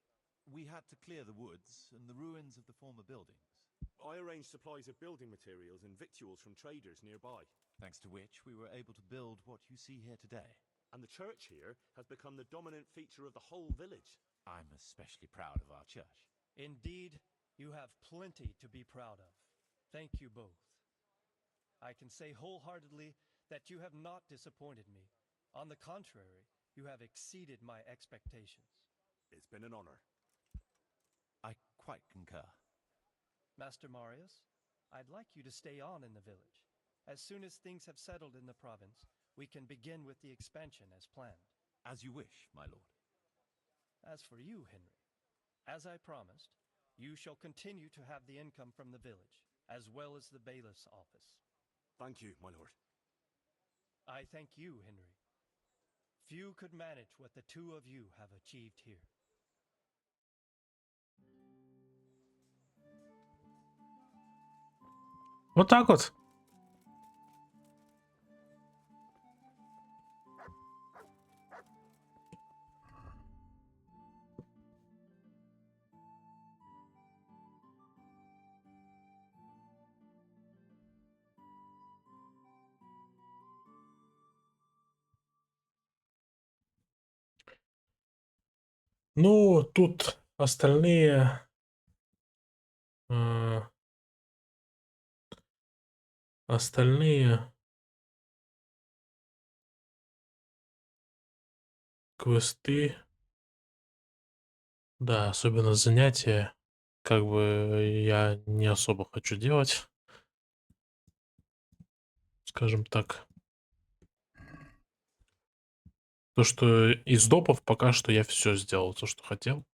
Speaker 2: We had to clear the woods and the ruins of the former buildings.
Speaker 3: I arranged supplies of building materials and victuals from traders nearby.
Speaker 2: Thanks to which we were able to build what you see here today.
Speaker 3: And the church here has become the dominant feature of the whole village.
Speaker 2: I'm especially proud of our church.
Speaker 7: Indeed, you have plenty to be proud of. Thank you both. I can say wholeheartedly that you have not disappointed me. On the contrary, you have exceeded my expectations.
Speaker 3: It's been an honor.
Speaker 2: I quite concur.
Speaker 7: Master Marius, I'd like you to stay on in the village. As soon as things have settled in the province, we can begin with the expansion as planned.
Speaker 2: As you wish, my lord.
Speaker 7: As for you, Henry, as I promised, you shall continue to have the income from the village, as well as the bailiff's office.
Speaker 3: Thank you, my lord.
Speaker 7: I thank you, Henry. Few could manage what the two of you have achieved here.
Speaker 1: Вот так вот. Ну, тут остальные квесты, да, особенно занятия, как бы я не особо хочу делать, скажем так. То, что из допов пока что я все сделал, то, что хотел.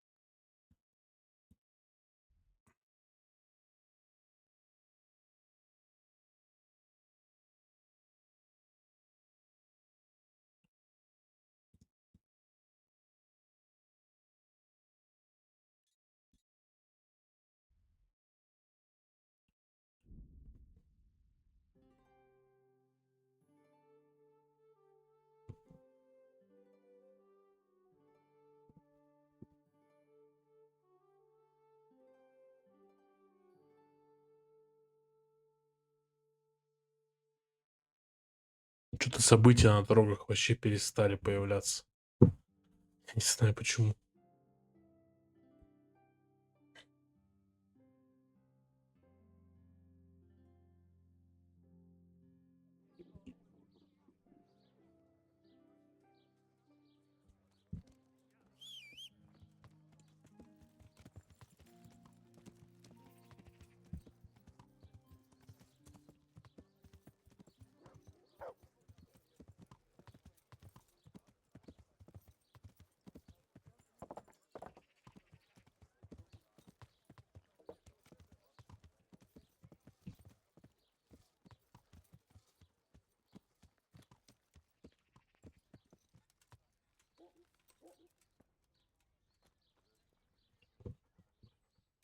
Speaker 1: Что-то события на дорогах вообще перестали появляться. Я не знаю почему.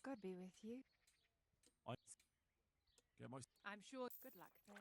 Speaker 17: God be with you. I'm sure. Good luck then.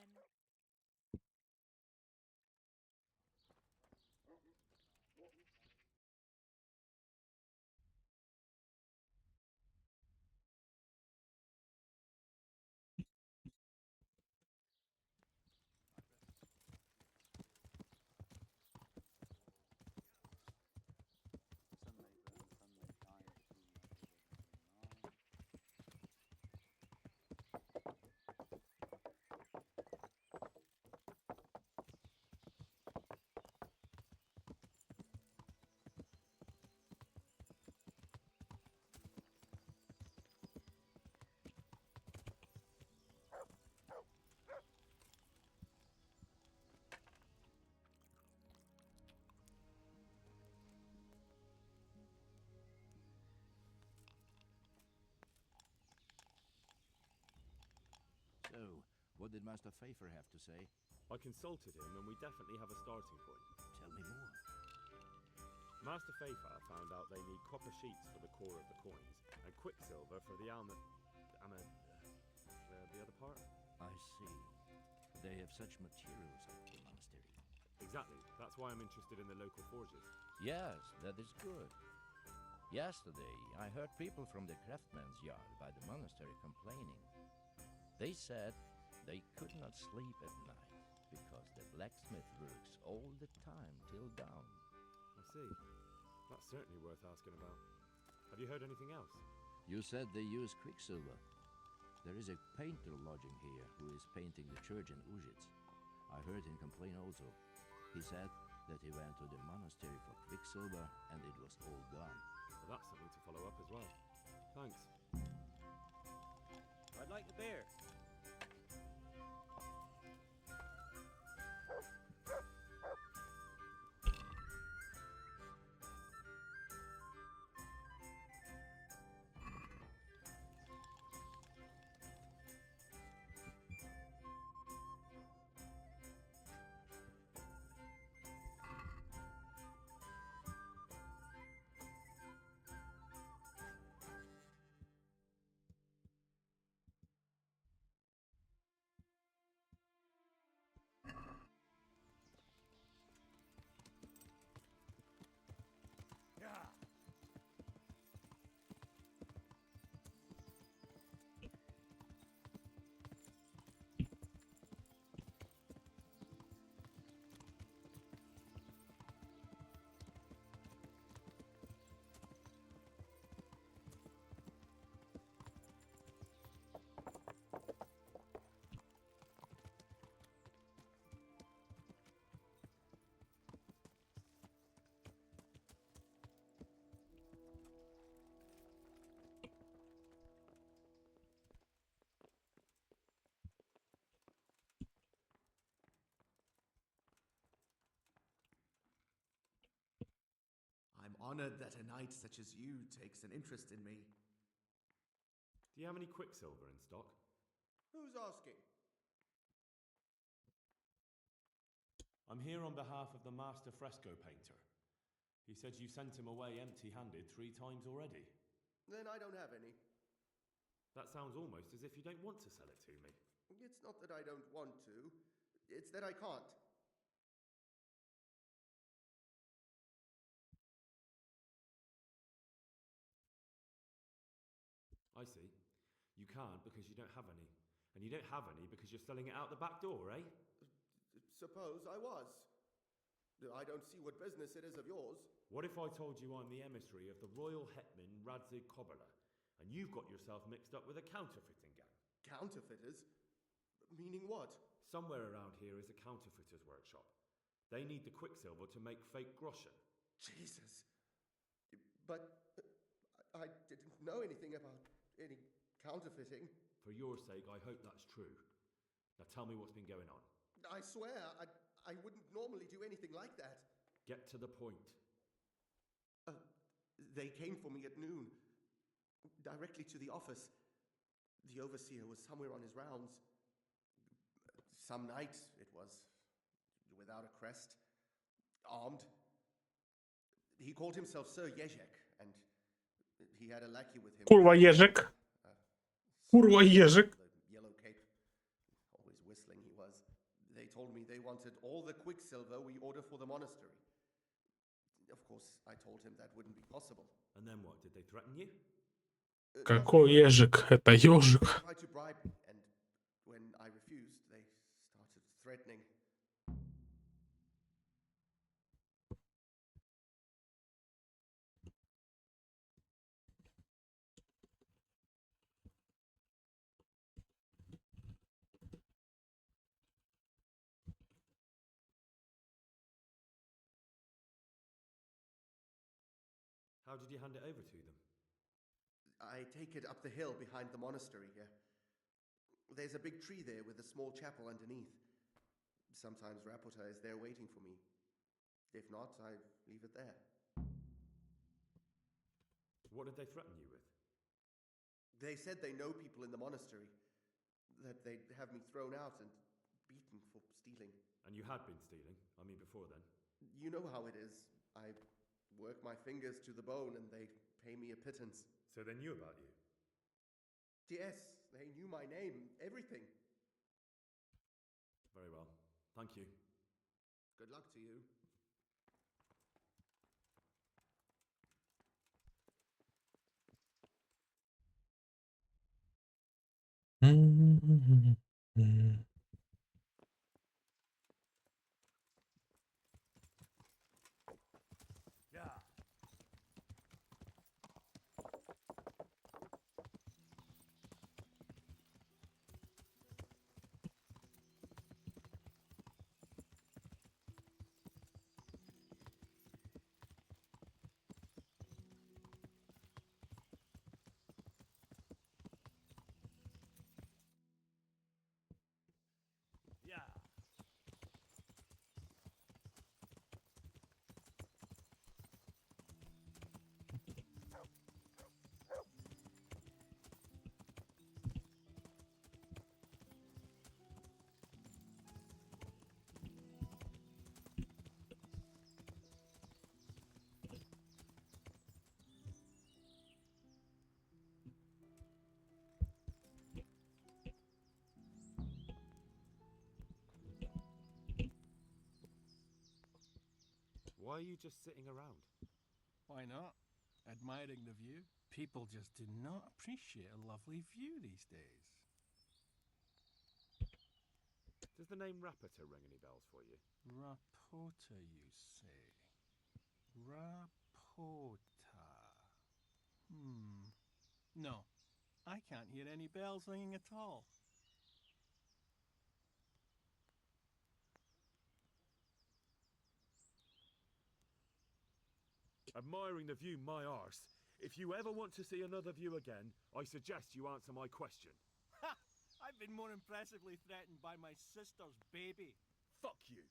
Speaker 4: What did Master Pfeiffer have to say?
Speaker 3: I consulted him, and we definitely have a starting point.
Speaker 4: Tell me more.
Speaker 3: Master Pfeiffer found out they need copper sheets for the core of the coins, and quicksilver for the the other part?
Speaker 4: I see. They have such materials at the monastery.
Speaker 3: Exactly. That's why I'm interested in the local forges.
Speaker 4: Yes, that is good. Yesterday, I heard people from the craftsman's yard by the monastery complaining. They said they could not sleep at night because the blacksmith works all the time till dawn.
Speaker 3: I see. That's certainly worth asking about. Have you heard anything else?
Speaker 4: You said they use quicksilver. There is a painter lodging here who is painting the church in Ujits. I heard him complain also. He said that he went to the monastery for quicksilver and it was all gone.
Speaker 3: Well, that's something to follow up as well. Thanks.
Speaker 9: I'd like a beer.
Speaker 22: I'm honored that a knight such as you takes an interest in me.
Speaker 3: Do you have any quicksilver in stock?
Speaker 22: Who's asking?
Speaker 3: I'm here on behalf of the master fresco painter. He said you sent him away empty-handed 3 times already.
Speaker 22: Then I don't have any.
Speaker 3: That sounds almost as if you don't want to sell it to me.
Speaker 22: It's not that I don't want to, it's that I can't.
Speaker 3: I see. You can't because you don't have any. And you don't have any because you're selling it out the back door, eh?
Speaker 22: Suppose I was. I don't see what business it is of yours.
Speaker 3: What if I told you I'm the emissary of the royal hetman Radzig Kobyla, and you've got yourself mixed up with a counterfeiting gang?
Speaker 22: Counterfeiters? Meaning what?
Speaker 3: Somewhere around here is a counterfeiter's workshop. They need the quicksilver to make fake groschen.
Speaker 22: Jesus. But I didn't know anything about any counterfeiting.
Speaker 3: For your sake, I hope that's true. Now tell me what's been going on.
Speaker 22: I swear, I wouldn't normally do anything like that.
Speaker 3: Get to the point.
Speaker 22: They came for me at noon, directly to the office. The overseer was somewhere on his rounds. Some night it was, without a crest, armed. He called himself Sir Jezek, and he had a lackey with him.
Speaker 1: Kurwa Jerzek. Kurwa Jerzek.
Speaker 22: The yellow cape, always whistling he was. They told me they wanted all the quicksilver we order for the monastery. Of course, I told him that wouldn't be possible.
Speaker 3: And then what? Did they threaten you?
Speaker 1: Какой ежик? Это ежик.
Speaker 22: They tried to bribe me, and when I refused, they started threatening.
Speaker 3: How did you hand it over to them?
Speaker 22: I take it up the hill behind the monastery here. There's a big tree there with a small chapel underneath. Sometimes Rapota is there waiting for me. If not, I leave it there.
Speaker 3: What did they threaten you with?
Speaker 22: They said they know people in the monastery. that they'd have me thrown out and beaten for stealing.
Speaker 3: And you had been stealing? I mean, before then?
Speaker 22: You know how it is. I work my fingers to the bone and they pay me a pittance.
Speaker 3: So they knew about you?
Speaker 22: Yes, they knew my name, everything.
Speaker 3: Very well. Thank you.
Speaker 22: Good luck to you.
Speaker 3: Yeah. Yeah. Why are you just sitting around?
Speaker 11: Why not? Admiring the view. People just do not appreciate a lovely view these days.
Speaker 3: Does the name Rapita ring any bells for you?
Speaker 11: Rapota, you say? Rapota. No, I can't hear any bells ringing at all.
Speaker 3: Admiring the view, my arse. If you ever want to see another view again, I suggest you answer my question.
Speaker 11: Ha! I've been more impressively threatened by my sister's baby.
Speaker 3: Fuck you!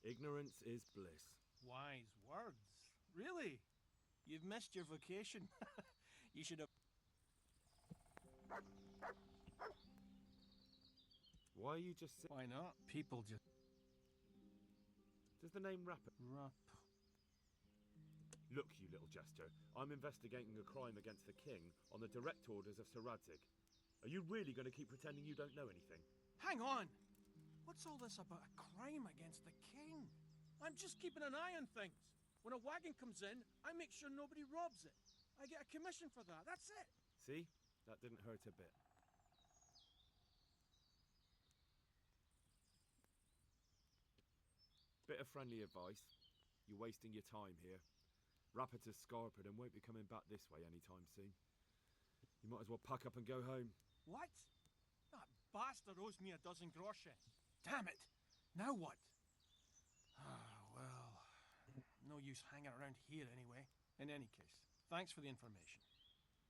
Speaker 3: Ignorance is bliss.
Speaker 11: Wise words. Really? You've missed your vocation. You should have...
Speaker 3: Why are you just
Speaker 11: Why not? People just...
Speaker 3: Does the name Rapita... Look, you little jester, I'm investigating a crime against the king on the direct orders of Sir Radzig. Are you really going to keep pretending you don't know anything?
Speaker 11: Hang on! What's all this about a crime against the king? I'm just keeping an eye on things. When a wagon comes in, I make sure nobody robs it. I get a commission for that. That's it.
Speaker 3: See? That didn't hurt a bit. Bit of friendly advice. You're wasting your time here. Rappator's scarpered and won't be coming back this way anytime soon. You might as well pack up and go home.
Speaker 11: What? That bastard owes me 12 groschen. Damn it! Now what? Ah, well, no use hanging around here anyway. In any case, thanks for the information.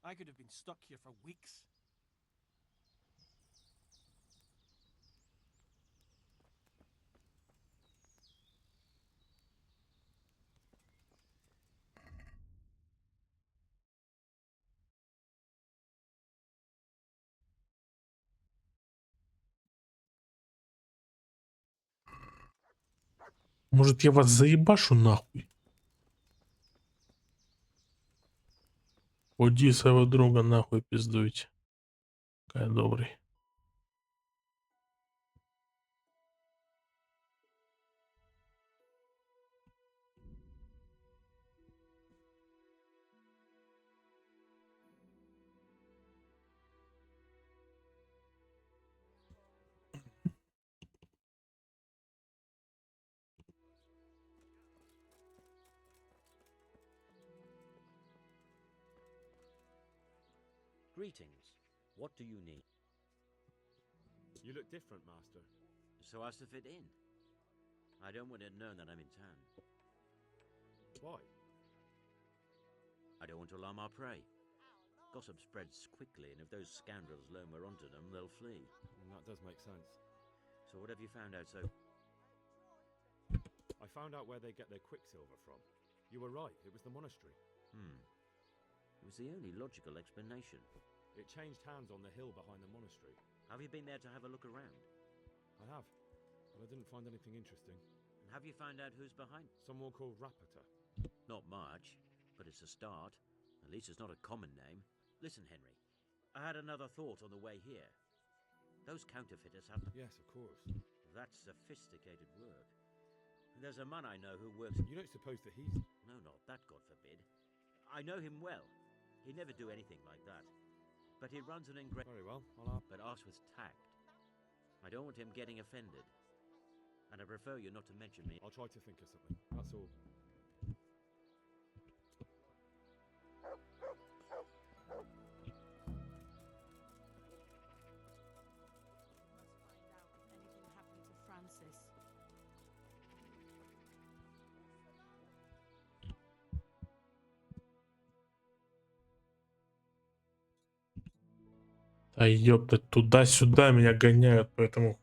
Speaker 11: I could have been stuck here for weeks.
Speaker 1: Может, я вас заебашу нахуй? Уйди своего друга нахуй пиздуйте. Какая добрый.
Speaker 15: Greetings. What do you need?
Speaker 3: You look different, Master.
Speaker 15: So as to fit in. I don't want it known that I'm in town.
Speaker 3: Why?
Speaker 15: I don't want to alarm our prey. Gossip spreads quickly, and if those scoundrels learn we're onto them, they'll flee.
Speaker 3: That does make sense.
Speaker 15: So what have you found out so...
Speaker 3: I found out where they get their quicksilver from. You were right, it was the monastery.
Speaker 15: It was the only logical explanation.
Speaker 3: It changed hands on the hill behind the monastery.
Speaker 15: Have you been there to have a look around?
Speaker 3: I have, but I didn't find anything interesting.
Speaker 15: And have you found out who's behind?
Speaker 3: Someone called Rappator.
Speaker 15: Not much, but it's a start. At least it's not a common name. Listen, Henry, I had another thought on the way here. Those counterfeiters have...
Speaker 3: Yes, of course.
Speaker 15: That's sophisticated work. There's a man I know who works...
Speaker 3: You don't suppose that he's...
Speaker 15: No, not that, God forbid. I know him well. He'd never do anything like that. But he runs an engraving...
Speaker 3: Very well, I'll...
Speaker 15: But ask with tact. I don't want him getting offended. And I prefer you not to mention me.
Speaker 3: I'll try to think of something, that's all.
Speaker 1: А ёпта, туда-сюда меня гоняют, поэтому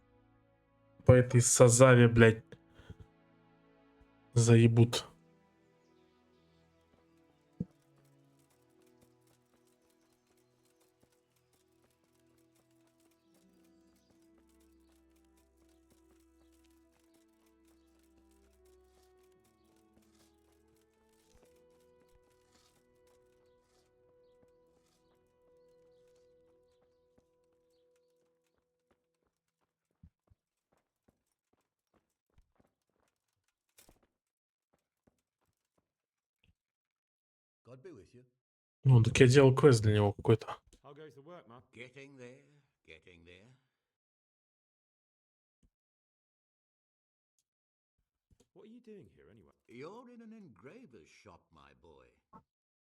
Speaker 1: по этой сазаве, блядь, заебут.
Speaker 8: God be with you.
Speaker 1: Ну, так я делал квест для него какой-то.
Speaker 3: How goes the work, man?
Speaker 8: Getting there, getting there.
Speaker 3: What are you doing here, anyway?
Speaker 8: You're in an engraver's shop, my boy.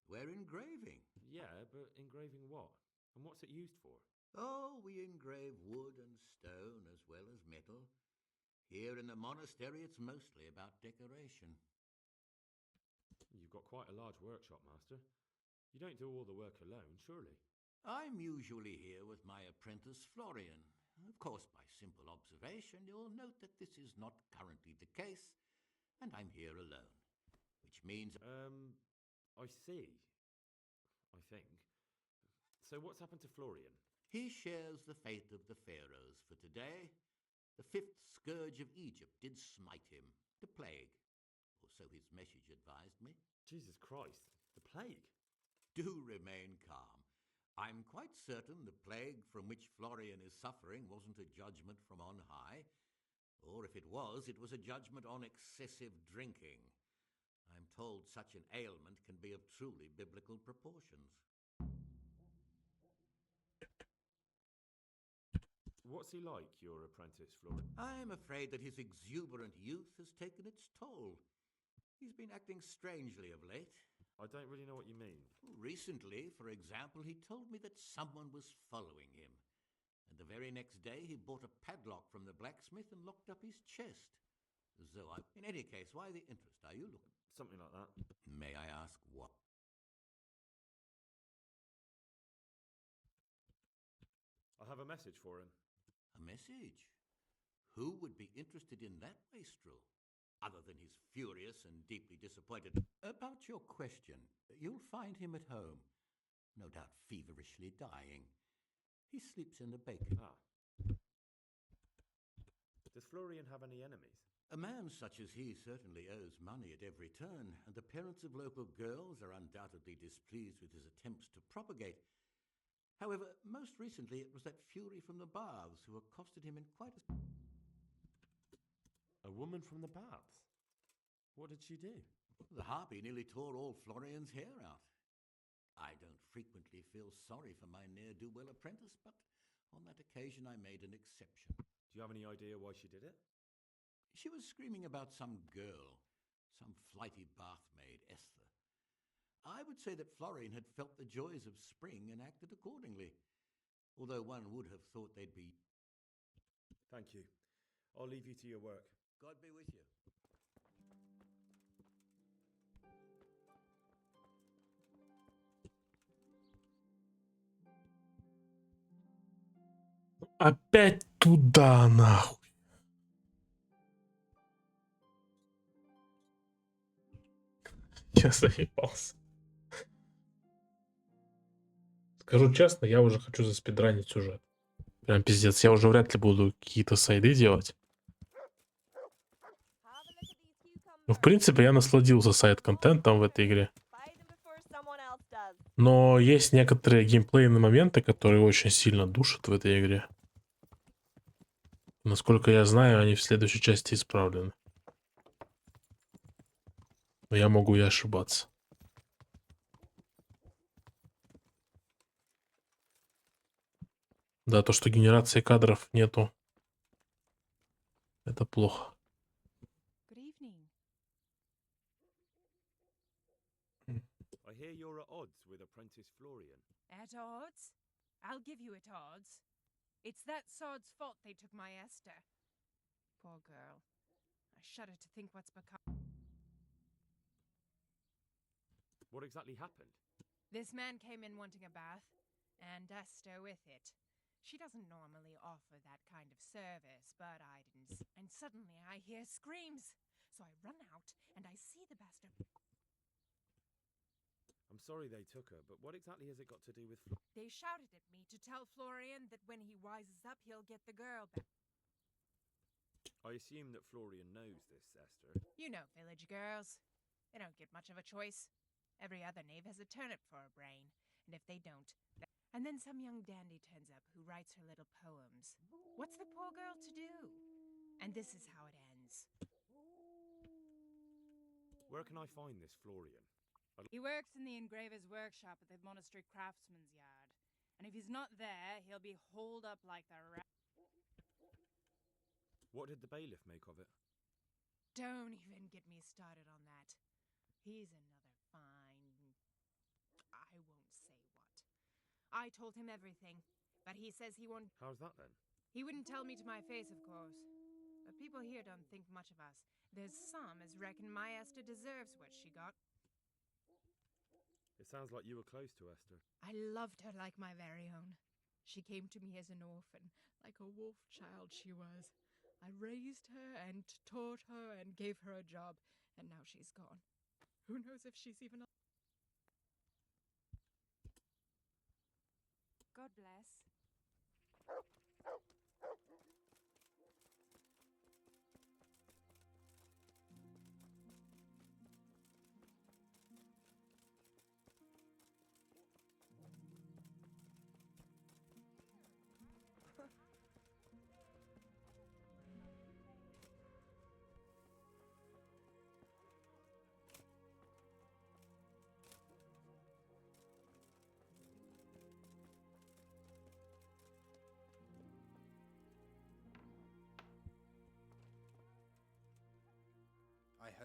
Speaker 8: We're engraving.
Speaker 3: Yeah, but engraving what? And what's it used for?
Speaker 8: Oh, we engrave wood and stone as well as metal. Here in the monastery, it's mostly about decoration.
Speaker 3: You've got quite a large workshop, Master. You don't do all the work alone, surely?
Speaker 8: I'm usually here with my apprentice, Florian. Of course, by simple observation, you'll note that this is not currently the case, and I'm here alone. Which means...
Speaker 3: I see. I think. So what's happened to Florian?
Speaker 8: He shares the fate of the pharaohs for today. The fifth scourge of Egypt did smite him, the plague. Or so his message advised me.
Speaker 3: Jesus Christ, the plague?
Speaker 8: Do remain calm. I'm quite certain the plague from which Florian is suffering wasn't a judgment from on high. Or if it was a judgment on excessive drinking. I'm told such an ailment can be of truly biblical proportions.
Speaker 3: What's he like, your apprentice, Florian?
Speaker 8: I'm afraid that his exuberant youth has taken its toll. He's been acting strangely of late.
Speaker 3: I don't really know what you mean.
Speaker 8: Recently, for example, he told me that someone was following him. And the very next day, he bought a padlock from the blacksmith and locked up his chest. So in any case, why the interest? Are you looking?
Speaker 3: Something like that.
Speaker 8: May I ask what?
Speaker 3: I have a message for him.
Speaker 8: A message? Who would be interested in that wastrel? Other than his furious and deeply disappointed. About your question, you'll find him at home. No doubt feverishly dying. He sleeps in the bacon.
Speaker 3: Ah. Does Florian have any enemies?
Speaker 8: A man such as he certainly owes money at every turn, and the parents of local girls are undoubtedly displeased with his attempts to propagate. However, most recently it was that fury from the baths who accosted him in quite a...
Speaker 3: A woman from the baths? What did she do?
Speaker 8: The harpy nearly tore all Florian's hair out. I don't frequently feel sorry for my ne'er-do-well apprentice, but on that occasion I made an exception.
Speaker 3: Do you have any idea why she did it?
Speaker 8: She was screaming about some girl, some flighty bath maid, Esther. I would say that Florian had felt the joys of spring and acted accordingly, although one would have thought they'd be...
Speaker 3: Thank you. I'll leave you to your work.
Speaker 8: God be with you.
Speaker 1: Опять туда, нахуй. Я заебался. Скажу честно, я уже хочу заспидранить сюжет. Прям пиздец. Я уже вряд ли буду какие-то сайды делать. Ну, в принципе, я насладился сайд-контентом в этой игре. Но есть некоторые геймплейные моменты, которые очень сильно душат в этой игре. Насколько я знаю, они в следующей части исправлены. Но я могу и ошибаться. Да, то, что генерации кадров нету, это плохо.
Speaker 3: I hear you're at odds with apprentice Florian.
Speaker 17: At odds? I'll give you at odds. It's that sod's fault they took my Esther. Poor girl. I shudder to think what's become.
Speaker 3: What exactly happened?
Speaker 17: This man came in wanting a bath, and Esther with it. She doesn't normally offer that kind of service, but I didn't. And suddenly I hear screams. So I run out, and I see the bastard.
Speaker 3: I'm sorry they took her, but what exactly has it got to do with
Speaker 17: They shouted at me to tell Florian that when he wises up, he'll get the girl back.
Speaker 3: I assume that Florian knows this, Esther.
Speaker 17: You know village girls. They don't get much of a choice. Every other knave has a turnip for a brain, and if they don't... And then some young dandy turns up who writes her little poems. What's the poor girl to do? And this is how it ends.
Speaker 3: Where can I find this Florian?
Speaker 17: He works in the engraver's workshop at the monastery craftsman's yard. And if he's not there, he'll be holed up like the rat.
Speaker 3: What did the bailiff make of it?
Speaker 17: Don't even get me started on that. He's another fine... I won't say what. I told him everything, but he says he won't...
Speaker 3: How's that then?
Speaker 17: He wouldn't tell me to my face, of course. But people here don't think much of us. There's some as reckon my Esther deserves what she got.
Speaker 3: It sounds like you were close to Esther.
Speaker 17: I loved her like my very own. She came to me as an orphan, like a wolf child she was. I raised her and taught her and gave her a job, and now she's gone. Who knows if she's even... God bless.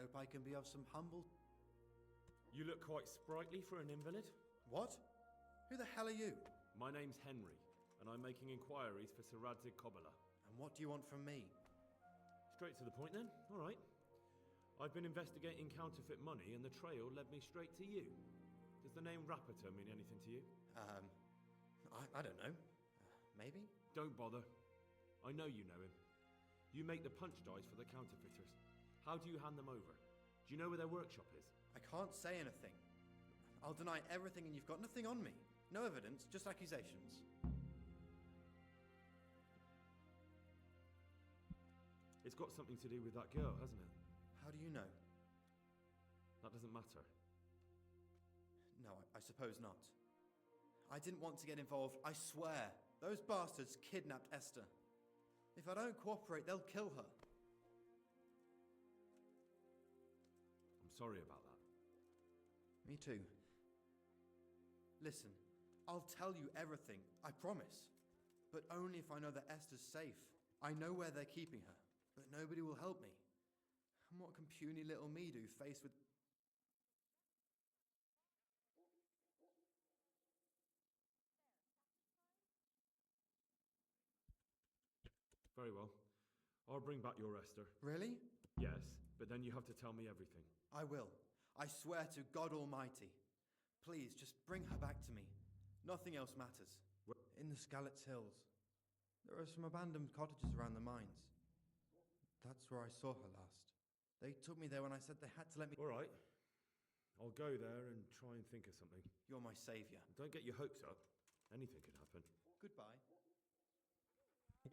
Speaker 6: hope I can be of some humble...
Speaker 3: You look quite sprightly for an invalid.
Speaker 6: What? Who the hell are you?
Speaker 3: My name's Henry, and I'm making inquiries for Sir Radzig Kobyla.
Speaker 6: And what do you want from me?
Speaker 3: Straight to the point then? All right. I've been investigating counterfeit money, and the trail led me straight to you. Does the name Rapiter mean anything to you?
Speaker 6: I don't know. Maybe?
Speaker 3: Don't bother. I know you know him. You make the punch dice for the counterfeiters. How do you hand them over? Do you know where their workshop is?
Speaker 6: I can't say anything. I'll deny everything and you've got nothing on me. No evidence, just accusations.
Speaker 3: It's got something to do with that girl, hasn't it?
Speaker 6: How do you know?
Speaker 3: That doesn't matter.
Speaker 6: No, I suppose not. I didn't want to get involved, I swear. Those bastards kidnapped Esther. If I don't cooperate, they'll kill her.
Speaker 3: I'm sorry about that.
Speaker 6: Me too. Listen, I'll tell you everything, I promise. But only if I know that Esther's safe. I know where they're keeping her, but nobody will help me. And what can puny little me do faced with...
Speaker 3: Very well. I'll bring back your Esther.
Speaker 6: Really?
Speaker 3: Yes, but then you have to tell me everything.
Speaker 6: I will. I swear to God Almighty. Please, just bring her back to me. Nothing else matters. In the Skalitz Hills. There are some abandoned cottages around the mines. That's where I saw her last. They took me there when I said they had to let me...
Speaker 3: All right. I'll go there and try and think of something.
Speaker 6: You're my savior.
Speaker 3: Don't get your hopes up. Anything could happen.
Speaker 6: Goodbye.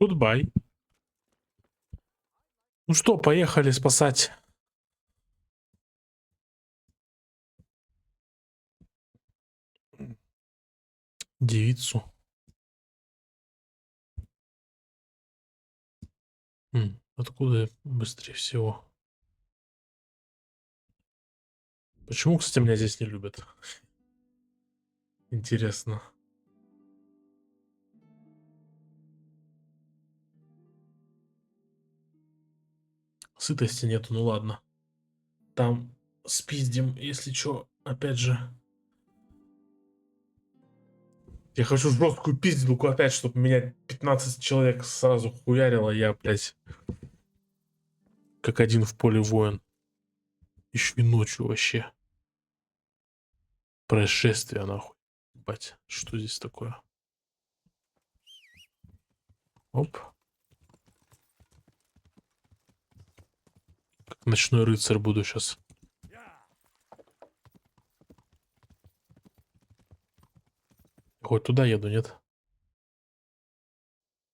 Speaker 1: Goodbye. Ну что, поехали спасать девицу. Откуда быстрее всего? Почему, кстати, меня здесь не любят? Интересно. Сытости нету, ну ладно. Там спиздим, если чё, опять же. Я хочу жесткую пизделку опять, чтобы меня 15 человек сразу хуярило. Я, блядь, как один в поле воин. Еще и ночью вообще. Происшествие, нахуй. Ебать, что здесь такое? Оп. Как ночной рыцарь буду сейчас. Хоть туда еду, нет?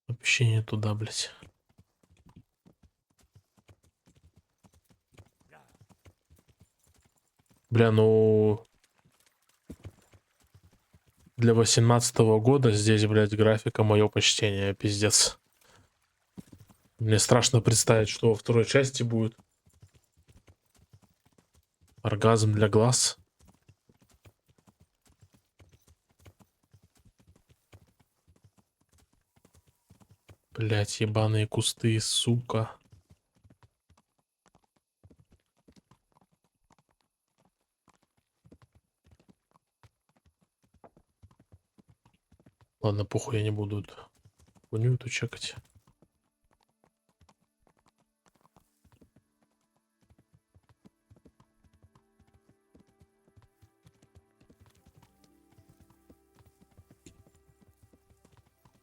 Speaker 1: Вообще не туда, блядь. Бля, ну... Для 18-го года здесь, блядь, графика, мое почтение, пиздец. Мне страшно представить, что во второй части будет. Оргазм для глаз. Блять, ебаные кусты, сука. Ладно, похуй, я не буду хуйню эту чекать.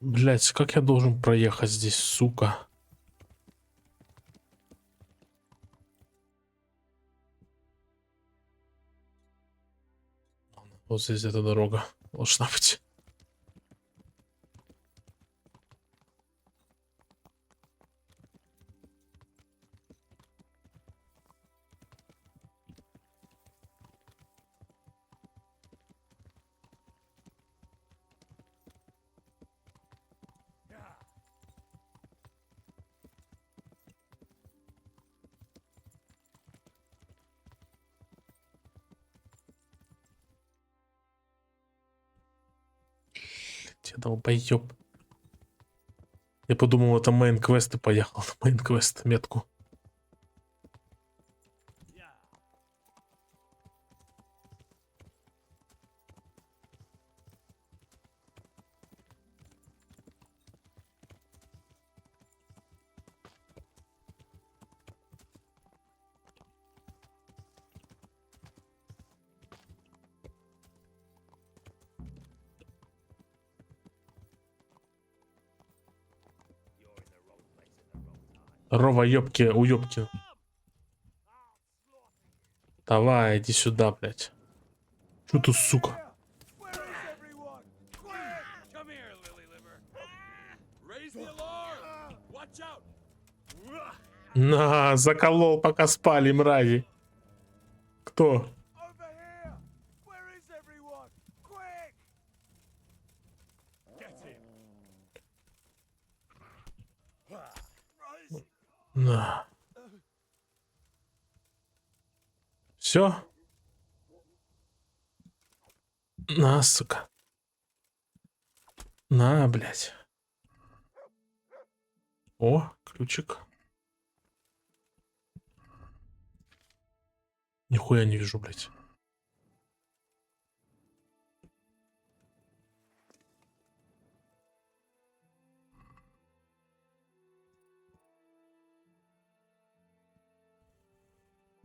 Speaker 1: Блять, как я должен проехать здесь, сука? Вот здесь эта дорога должна быть. Те долбоёб. Я подумал, это мейн-квест и поехал на мейн-квест метку. Рова, ёбки, уёбки. Давай, иди сюда, блядь. Чё ты, сука?
Speaker 3: Come here, lily liver. Raise the alarm. Watch out.
Speaker 1: На, заколол, пока спали, мрази. Кто? На. Все? На, сука. На, блядь. О, ключик. Нихуя не вижу, блядь.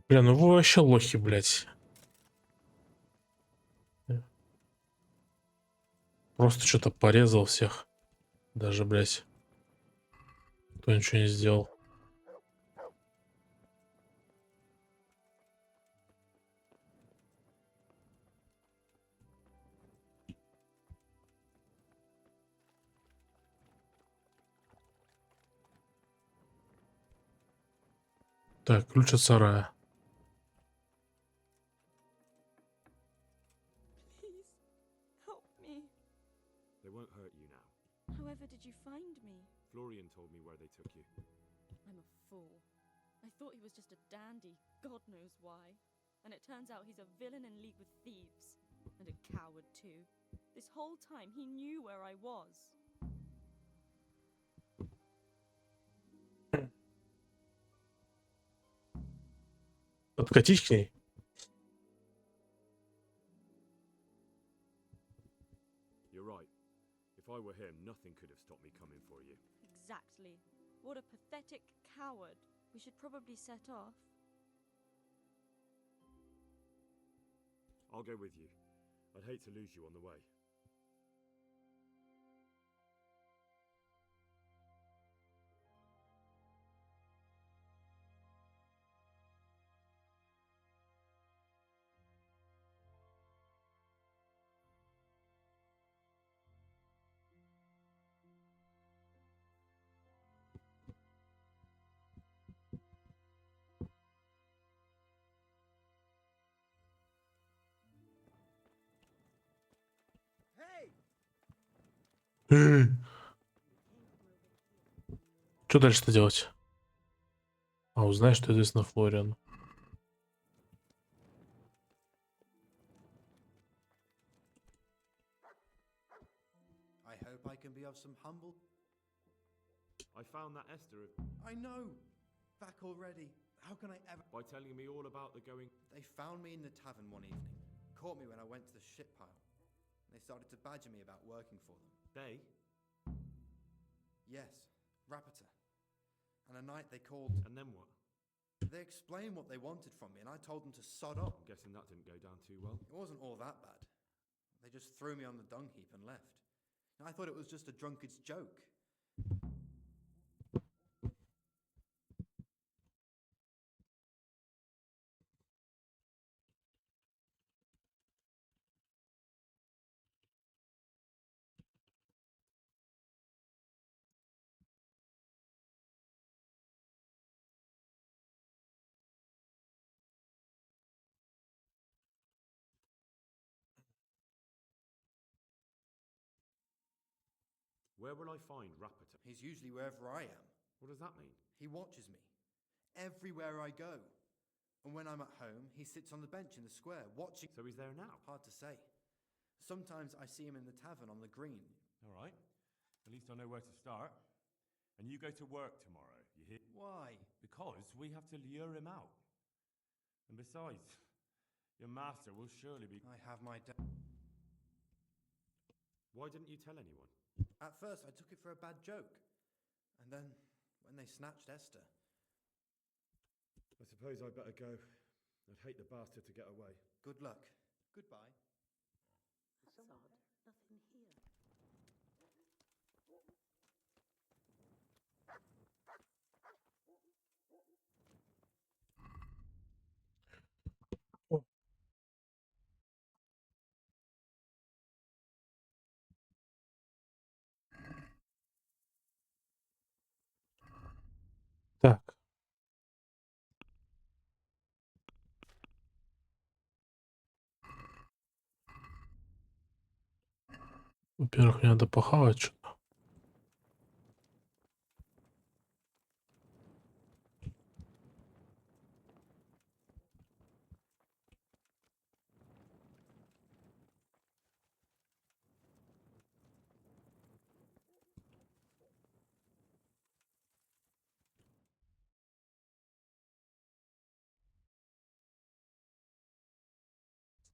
Speaker 1: Бля, ну вы вообще лохи, блядь. Просто что-то порезал всех. Даже, блядь. Кто ничего не сделал. Так, ключ от сарая.
Speaker 12: Please, help me.
Speaker 3: They won't hurt you now.
Speaker 12: However did you find me?
Speaker 3: Florian told me where they took you.
Speaker 12: I'm a fool. I thought he was just a dandy, God knows why. And it turns out he's a villain in league with thieves. And a coward too. This whole time he knew where I was.
Speaker 1: Подкатись к ней.
Speaker 3: You're right. If I were him, nothing could have stopped me coming for you.
Speaker 12: Exactly. What a pathetic coward. We should probably set off.
Speaker 3: I'll go with you. I'd hate to lose you on the way.
Speaker 1: Что дальше-то делать? А, узнаешь, что известно Флориану.
Speaker 6: I hope I can be of some humble.
Speaker 3: I found that Esther
Speaker 6: I know! Back already. How can I ever.
Speaker 3: by telling me all about the going.
Speaker 6: They found me in the tavern one evening, caught me when I went to the ship pile. They started to badger me about working for them.
Speaker 3: They?
Speaker 6: Yes, Rapita. And a night they called.
Speaker 3: And then what?
Speaker 6: They explained what they wanted from me, and I told them to sod up.
Speaker 3: I'm guessing that didn't go down too well.
Speaker 6: It wasn't all that bad. They just threw me on the dung heap and left. I thought it was just a drunkard's joke.
Speaker 3: Where will I find Rapita?
Speaker 6: He's usually wherever I am.
Speaker 3: What does that mean?
Speaker 6: He watches me. Everywhere I go. And when I'm at home, he sits on the bench in the square, watching.
Speaker 3: So he's there now?
Speaker 6: Hard to say. Sometimes I see him in the tavern on the green.
Speaker 3: All right. At least I know where to start. And you go to work tomorrow, you hear?
Speaker 6: Why?
Speaker 3: Because we have to lure him out. And besides, your master will surely be.
Speaker 6: I have my
Speaker 3: Why didn't you tell anyone?
Speaker 6: At first, I took it for a bad joke. And then, when they snatched Esther.
Speaker 3: I suppose I'd better go. I'd hate the bastard to get away.
Speaker 6: Good luck. Goodbye.
Speaker 14: That's odd. Nothing here.
Speaker 1: Во-первых, мне надо похавать что-то.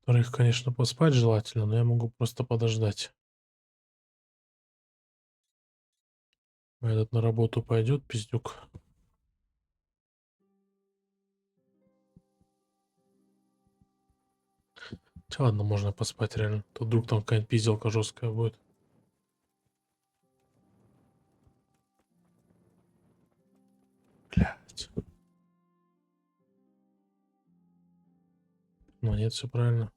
Speaker 1: Во-вторых, конечно, поспать желательно, но я могу просто подождать. Этот на работу пойдет, пиздюк. Хотя ладно, можно поспать реально. То вдруг там какая-нибудь пизделка жесткая будет. Блять. Ну нет, все правильно.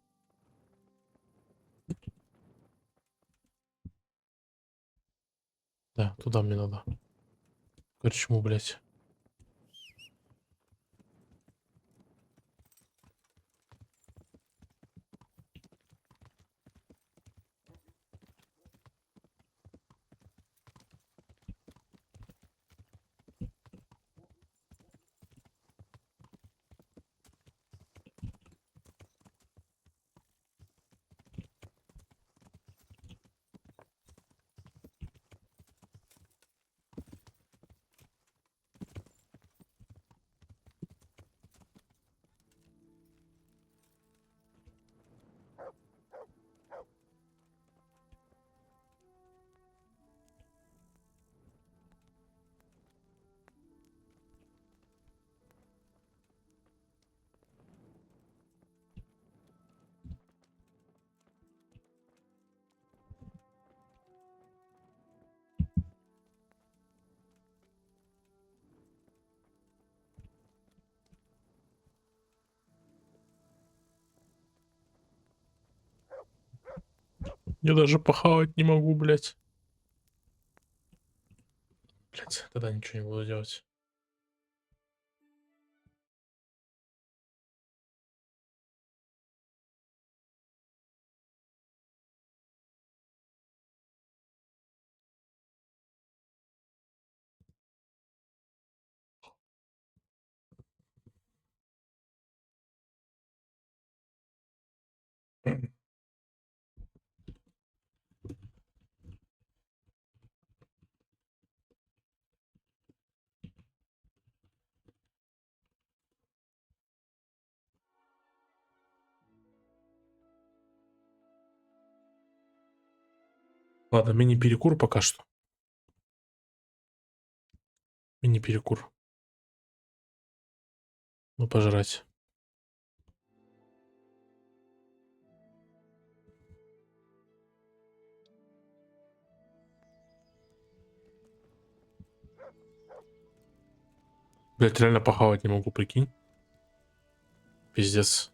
Speaker 1: Да, туда мне надо. Корчму, блять. Я даже похавать не могу, блять. Блять, тогда ничего не буду делать. Ладно, мини-перекур пока что. Мини-перекур. Ну, пожрать. Блять, реально похавать не могу, прикинь. Пиздец.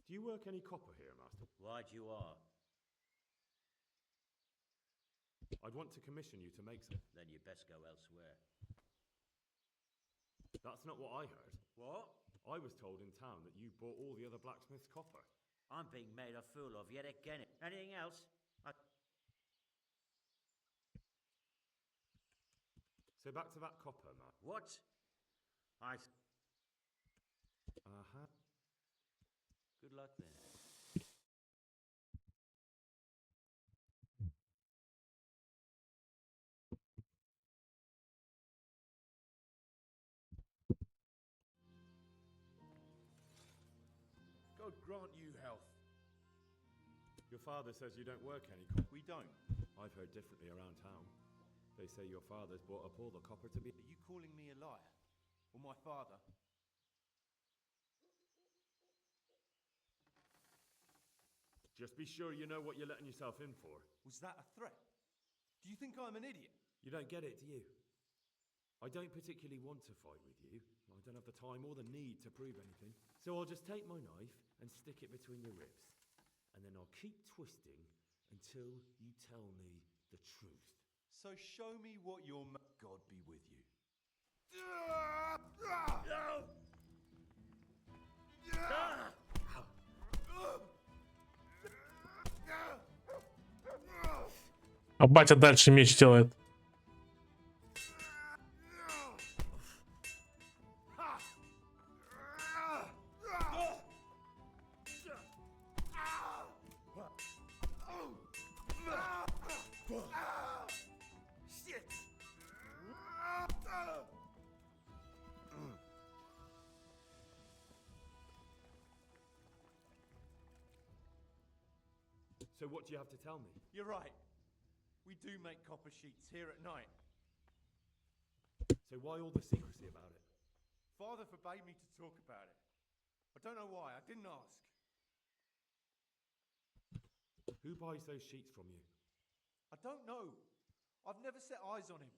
Speaker 3: Do you work any copper here, Master?
Speaker 15: Right you are.
Speaker 3: I'd want to commission you to make some.
Speaker 15: Then you best go elsewhere.
Speaker 3: That's not what I heard.
Speaker 15: What?
Speaker 3: I was told in town that you bought all the other blacksmith's copper.
Speaker 15: I'm being made a fool of yet again. Anything else?
Speaker 3: So back to that copper, Matt.
Speaker 15: What?
Speaker 3: Uh-huh.
Speaker 15: Good luck then.
Speaker 16: God grant you health.
Speaker 3: Your father says you don't work any copper.
Speaker 16: We don't.
Speaker 3: I've heard differently around town. They say your father's bought up all the copper to be...
Speaker 16: Are you calling me a liar? Or my father?
Speaker 3: Just be sure you know what you're letting yourself in for.
Speaker 16: Was that a threat? Do you think I'm an idiot?
Speaker 3: You don't get it, do you? I don't particularly want to fight with you. I don't have the time or the need to prove anything. So I'll just take my knife and stick it between your ribs. And then I'll keep twisting until you tell me the truth.
Speaker 16: So show me what your God be with you.
Speaker 1: А батя дальше меч делает.
Speaker 3: So what do you have to tell me?
Speaker 16: You're right. We do make copper sheets here at night.
Speaker 3: So why all the secrecy about it?
Speaker 16: Father forbade me to talk about it. I don't know why. I didn't ask.
Speaker 3: Who buys those sheets from you?
Speaker 16: I don't know. I've never set eyes on him.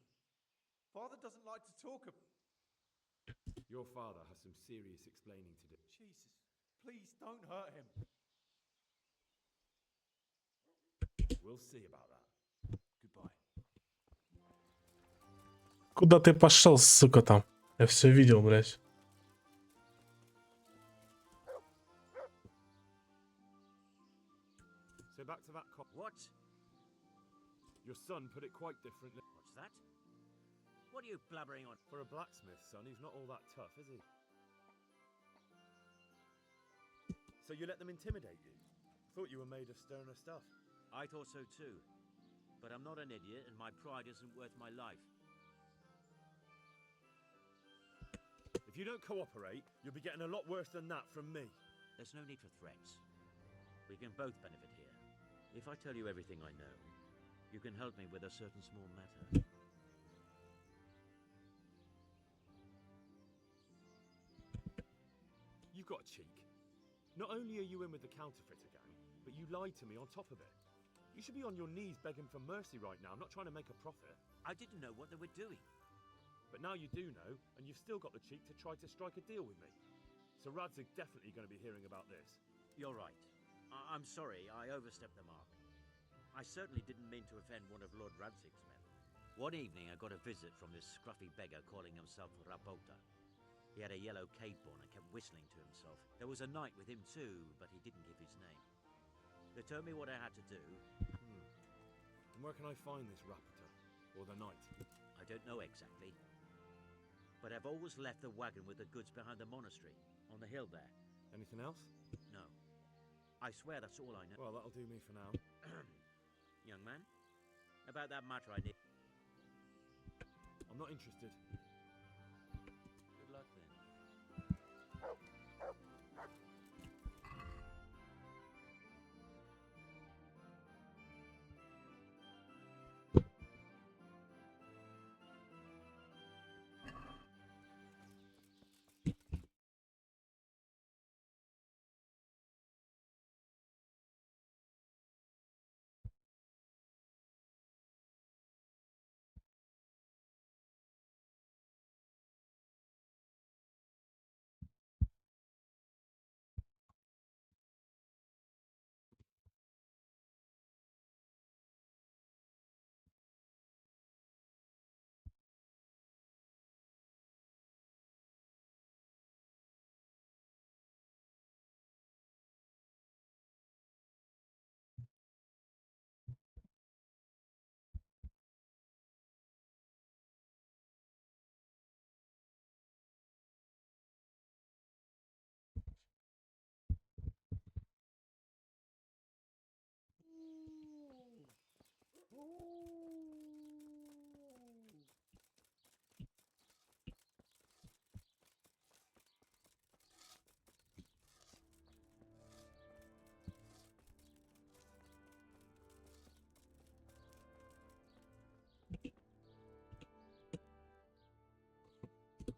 Speaker 16: Father doesn't like to talk about...
Speaker 3: Your father has some serious explaining to do.
Speaker 16: Jesus, please don't hurt him.
Speaker 3: We'll see about that.
Speaker 16: Goodbye.
Speaker 1: Куда ты пошел, сука, там? Я все видел, блядь.
Speaker 3: So back to that cop.
Speaker 15: What?
Speaker 3: Your son put it quite differently.
Speaker 15: What's that? What are you blabbering on?
Speaker 3: For a blacksmith, son, he's not all that tough, is he? So you let them intimidate you? Thought you were made of sterner stuff.
Speaker 15: I thought so too. But I'm not an idiot and my pride isn't worth my life.
Speaker 3: If you don't cooperate, you'll be getting a lot worse than that from me.
Speaker 15: There's no need for threats. We can both benefit here. If I tell you everything I know, you can help me with a certain small matter.
Speaker 3: You've got a cheek. Not only are you in with the counterfeiter gang, but you lied to me on top of it. You should be on your knees begging for mercy right now. I'm not trying to make a profit.
Speaker 15: I didn't know what they were doing.
Speaker 3: But now you do know, and you've still got the cheek to try to strike a deal with me. So Radzig's definitely going to be hearing about this.
Speaker 15: You're right. I'm sorry, I overstepped the mark. I certainly didn't mean to offend one of Lord Radzig's men. One evening I got a visit from this scruffy beggar calling himself Rabota. He had a yellow cape on and kept whistling to himself. There was a knight with him too, but he didn't give his name. They told me what I had to do.
Speaker 3: And where can I find this Raptor? Or the knight?
Speaker 15: I don't know exactly. But I've always left the wagon with the goods behind the monastery, on the hill there.
Speaker 3: Anything else?
Speaker 15: No. I swear that's all I know.
Speaker 3: Well, that'll do me for now.
Speaker 15: Young man, about that matter I need...
Speaker 3: I'm not interested.
Speaker 15: Good luck then.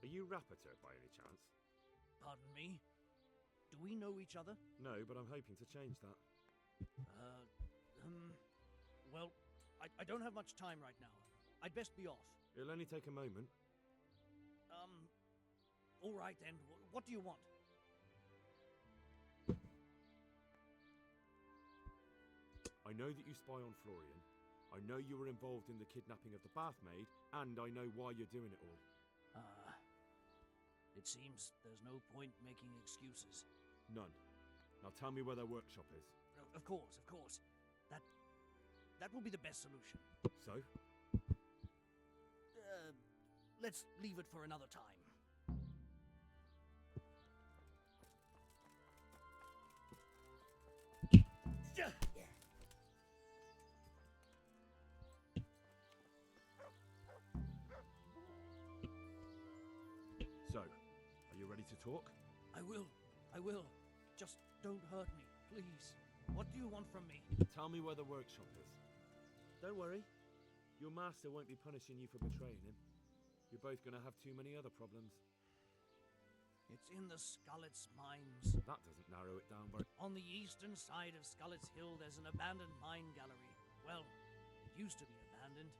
Speaker 3: Are you Rapiter by any chance?
Speaker 10: Pardon me? Do we know each other?
Speaker 3: No, but I'm hoping to change that.
Speaker 10: Well, I don't have much time right now. I'd best be off.
Speaker 3: It'll only take a moment.
Speaker 10: All right then. What do you want?
Speaker 3: I know that you spy on Florian. I know you were involved in the kidnapping of the bath maid, and I know why you're doing it all.
Speaker 10: It seems there's no point making excuses.
Speaker 3: None. Now tell me where their workshop is.
Speaker 10: Of course, of course. That will be the best solution.
Speaker 3: So?
Speaker 10: Let's leave it for another time.
Speaker 3: So, are you ready to talk?
Speaker 10: I will. Just don't hurt me, please. What do you want from me?
Speaker 3: Tell me where the workshop is. Don't worry. Your master won't be punishing you for betraying him. You're both gonna have too many other problems.
Speaker 10: It's in the Skullet's mines.
Speaker 3: That doesn't narrow it down very...
Speaker 10: On the eastern side of Skullet's Hill, there's an abandoned mine gallery. Well, it used to be abandoned.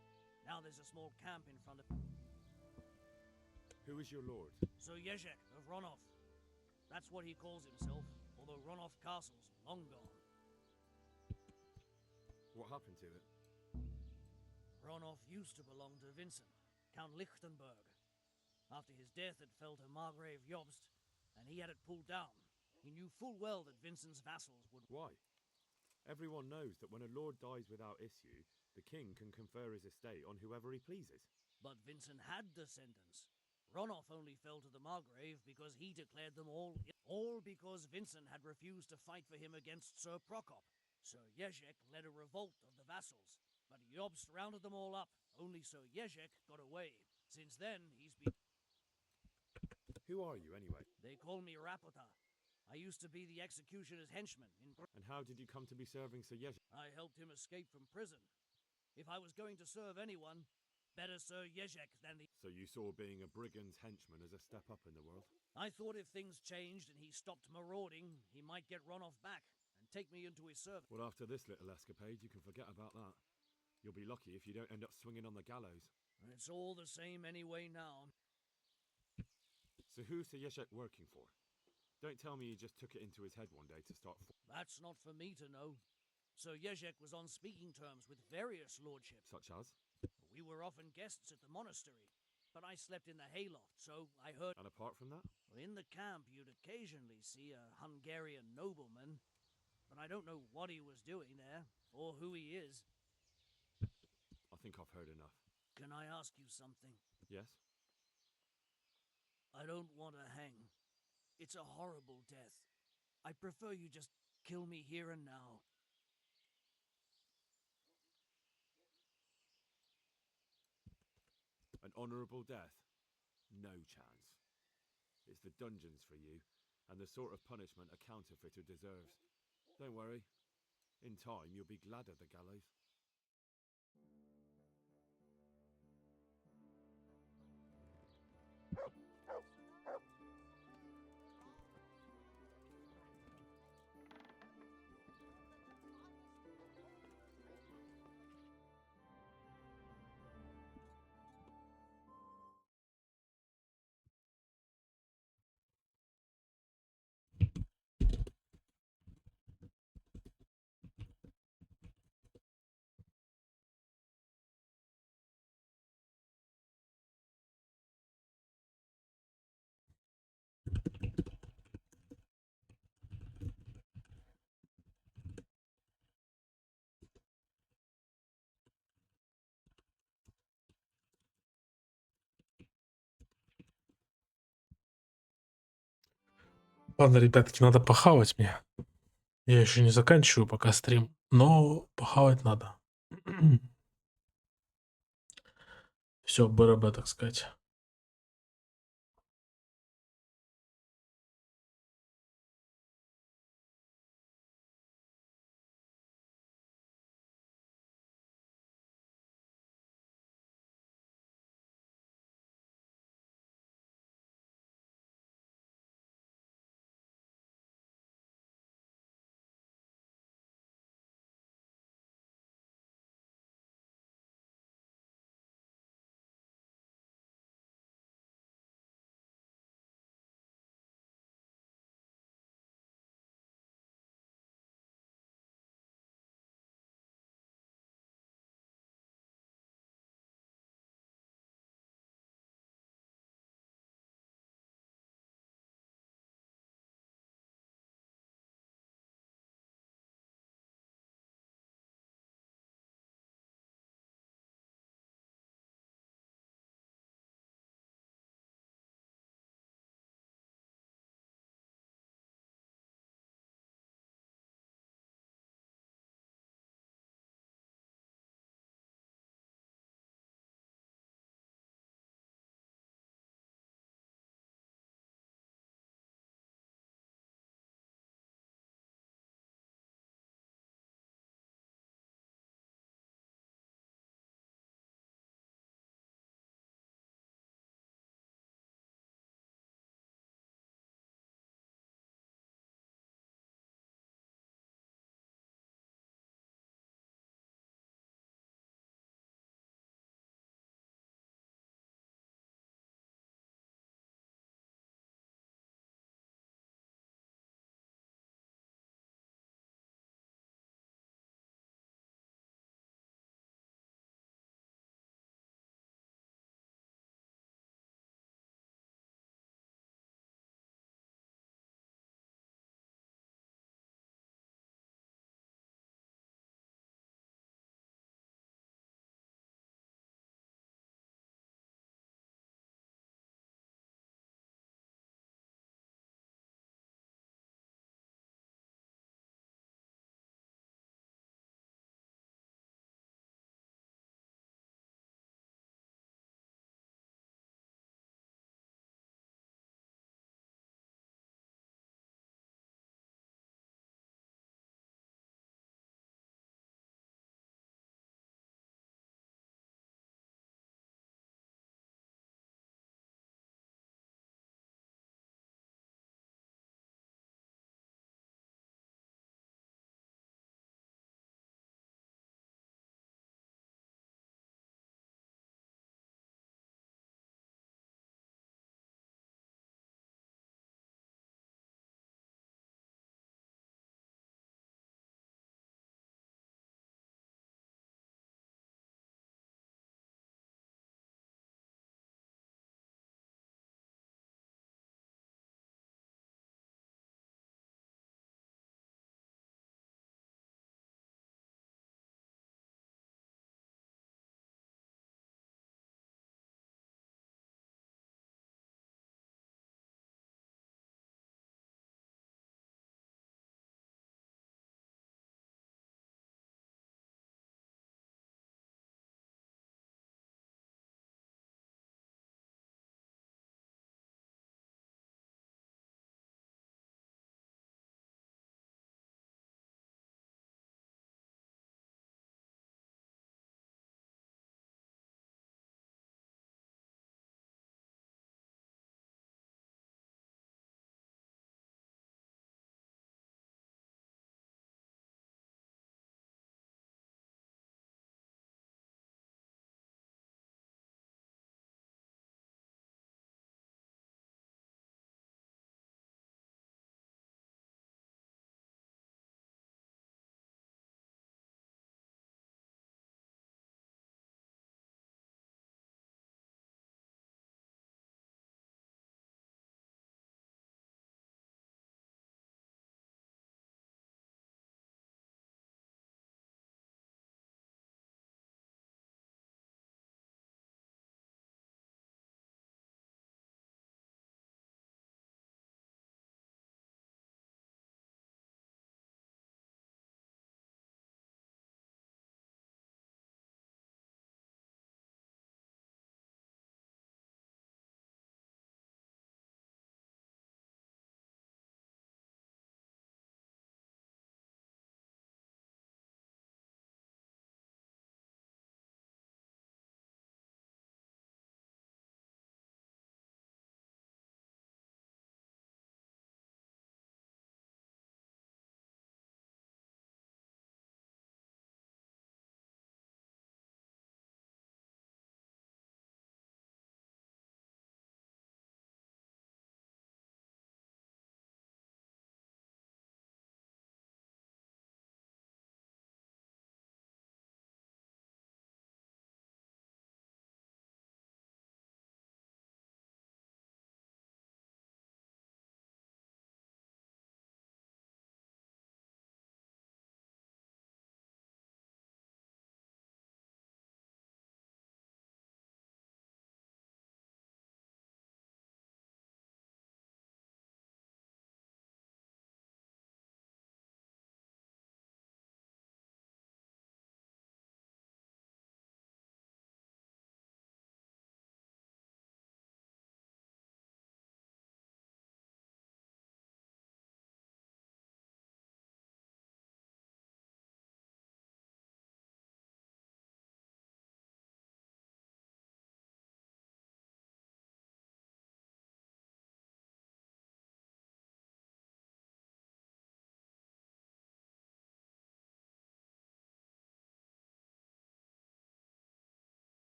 Speaker 10: Now there's a small camp in front of...
Speaker 3: Who is your lord?
Speaker 10: Sir Jezek of Ronov. That's what he calls himself, although Ronov Castle's long gone.
Speaker 3: What happened to it?
Speaker 10: Ronov used to belong to Vincent, Count Lichtenberg. After his death, it fell to Margrave Jobst, and he had it pulled down. He knew full well that Vincent's vassals would...
Speaker 3: Why? Everyone knows that when a lord dies without issue, the king can confer his estate on whoever he pleases.
Speaker 10: But Vincent had descendants. Ronov only fell to the Margrave because he declared them all because Vincent had refused to fight for him against Sir Prokop. Sir Jezek led a revolt of the vassals, but Jobst rounded them all up. Only Sir Jezek got away. Since then, he's been...
Speaker 3: Who are you, anyway?
Speaker 10: They call me Rapota. I used to be the executioner's henchman in...
Speaker 3: And how did you come to be serving Sir Jezek?
Speaker 10: I helped him escape from prison. If I was going to serve anyone, better Sir Jezek than the...
Speaker 3: So you saw being a brigand's henchman as a step up in the world?
Speaker 10: I thought if things changed and he stopped marauding, he might get Ronov back and take me into his service.
Speaker 3: Well, after this little escapade, you can forget about that. You'll be lucky if you don't end up swinging on the gallows.
Speaker 10: It's all the same anyway now.
Speaker 3: So who's Sir Jezek working for? Don't tell me he just took it into his head one day to start...
Speaker 10: That's not for me to know. Sir Jezek was on speaking terms with various lordships.
Speaker 3: Such as?
Speaker 10: We were often guests at the monastery, but I slept in the hayloft, so I heard...
Speaker 3: And apart from that?
Speaker 10: In the camp, you'd occasionally see a Hungarian nobleman, but I don't know what he was doing there, or who he is.
Speaker 3: I think I've heard enough.
Speaker 10: Can I ask you something?
Speaker 3: Yes?
Speaker 10: I don't want to hang. It's a horrible death. I prefer you just kill me here and now.
Speaker 3: An honourable death? No chance. It's the dungeons for you, and the sort of punishment a counterfeiter deserves. Don't worry. In time, you'll be glad of the gallows.
Speaker 1: Ладно, ребятки, надо похавать мне. Я еще не заканчиваю пока стрим, но похавать надо. Все, БРБ, так сказать.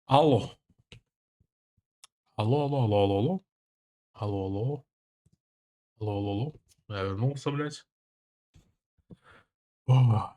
Speaker 1: Алло. Алло, алло, алло, алло, алло. Алло, алло. Алло, алло, алло. Я вернулся, блядь. О.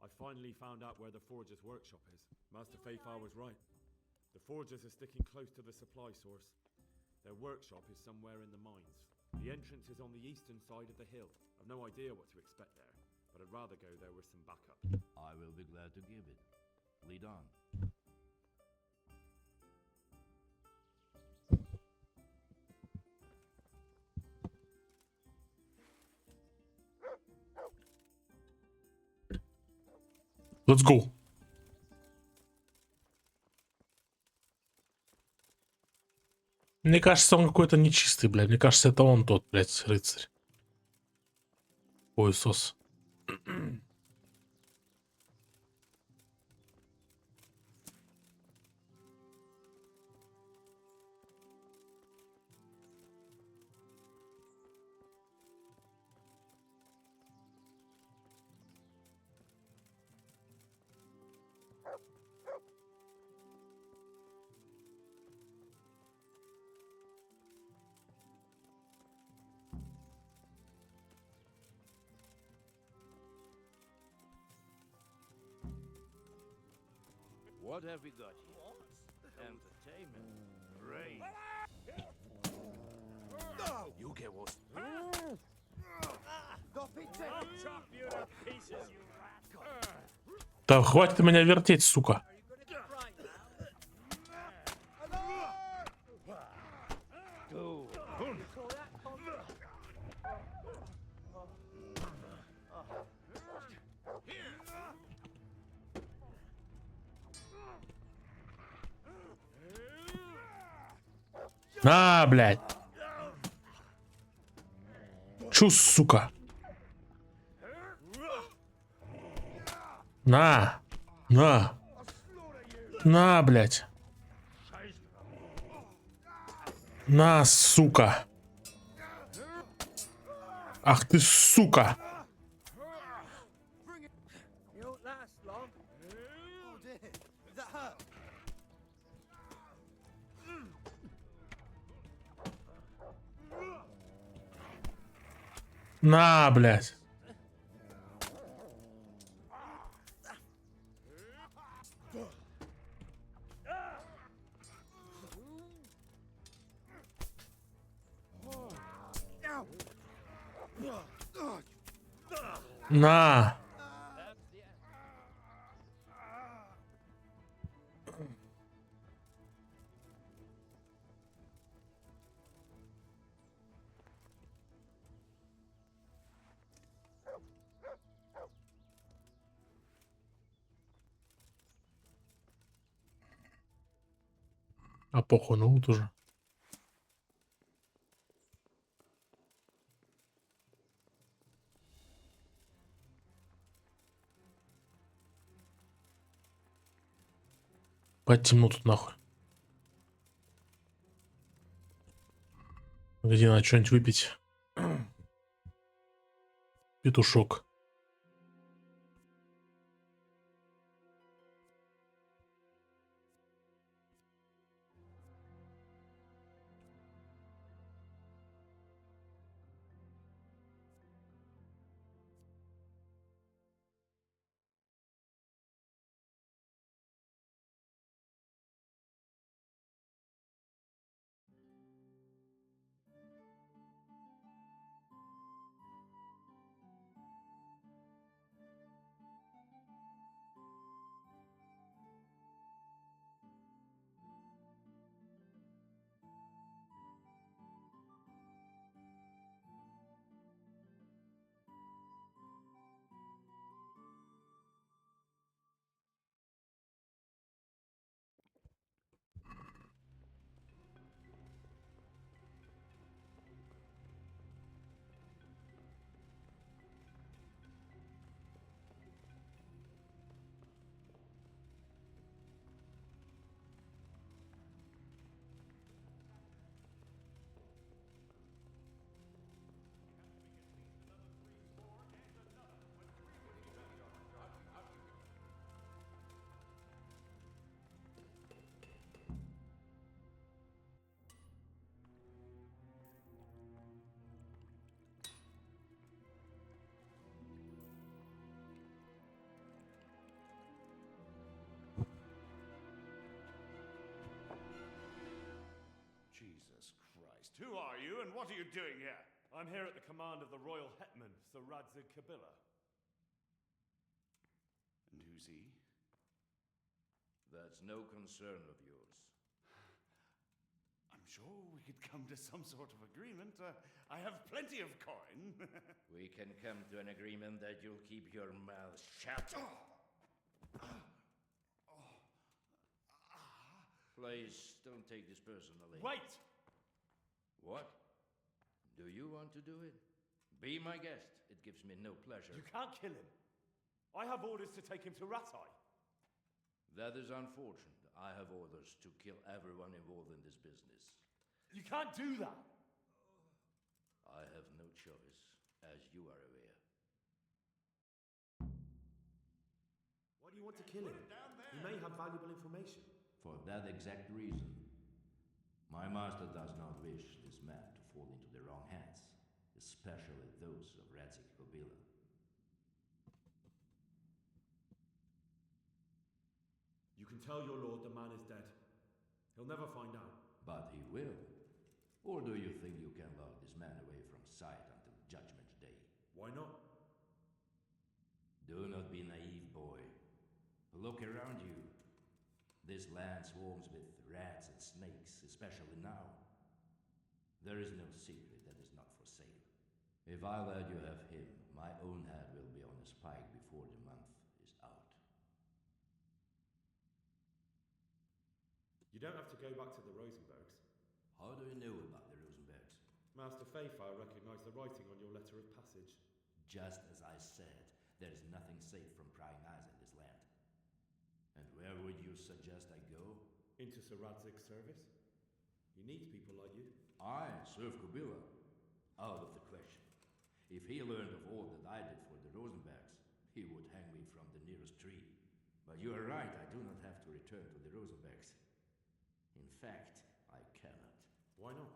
Speaker 3: I finally found out where the Forger's workshop is. Master Faithfar was right. The Forgers are sticking close to the supply source. Their workshop is somewhere in the mines. The entrance is on the eastern side of the hill. I've no idea what to expect there, but I'd rather go there with some backup.
Speaker 4: I will be glad to give it. Lead on.
Speaker 1: Let's go. Мне кажется, он какой-то нечистый, блядь. Мне кажется, это он тот, блядь, рыцарь. Ой, сос.
Speaker 4: What have we got here? Entertainment. Great. You get what?
Speaker 1: Да хватит меня вертеть, сука. На, блядь. Чу, сука. На. На. На, блядь. На, сука. Ах ты, сука. На, блядь. На. А похуй, ну вот уже. Потемну тут нахуй. Где надо что-нибудь выпить. Петушок.
Speaker 3: Jesus Christ. Who are you and what are you doing here? I'm here at the command of the royal hetman, Sir Radzig Kabila.
Speaker 13: And who's he?
Speaker 4: That's no concern of yours.
Speaker 13: I'm sure we could come to some sort of agreement. I have plenty of coin.
Speaker 4: We can come to an agreement that you'll keep your mouth shut. Please, don't take this personally.
Speaker 3: Wait!
Speaker 4: What? Do you want to do it? Be my guest. It gives me no pleasure.
Speaker 3: You can't kill him. I have orders to take him to Ratai.
Speaker 4: That is unfortunate. I have orders to kill everyone involved in this business.
Speaker 3: You can't do that.
Speaker 4: I have no choice, as you are aware.
Speaker 19: Why do you want to kill him? He may have valuable information.
Speaker 4: For that exact reason. My master does not wish this man to fall into the wrong hands, especially those of Radzig Kabila.
Speaker 19: You can tell your lord the man is dead. He'll never find out.
Speaker 4: But he will. Or do you think you can lock this man away from sight until Judgment Day?
Speaker 19: Why not?
Speaker 4: Do not be naive, boy. Look around you. This land swarms with rats and snakes, especially now. There is no secret that is not for sale. If I let you have him, my own head will be on a spike before the month is out.
Speaker 19: You don't have to go back to the Rosenbergs.
Speaker 4: How do you know about the Rosenbergs?
Speaker 19: Master Fayfire recognized the writing on your letter of passage.
Speaker 4: Just as I said, there is nothing safe from prying eyes in this land. And where would you suggest I go?
Speaker 19: Into Sir Radzig's service. He needs people like you.
Speaker 4: I serve Kabila. Out of the question. If he learned of all that I did for the Rosenbergs, he would hang me from the nearest tree. But you are right, I do not have to return to the Rosenbergs. In fact, I cannot.
Speaker 19: Why not?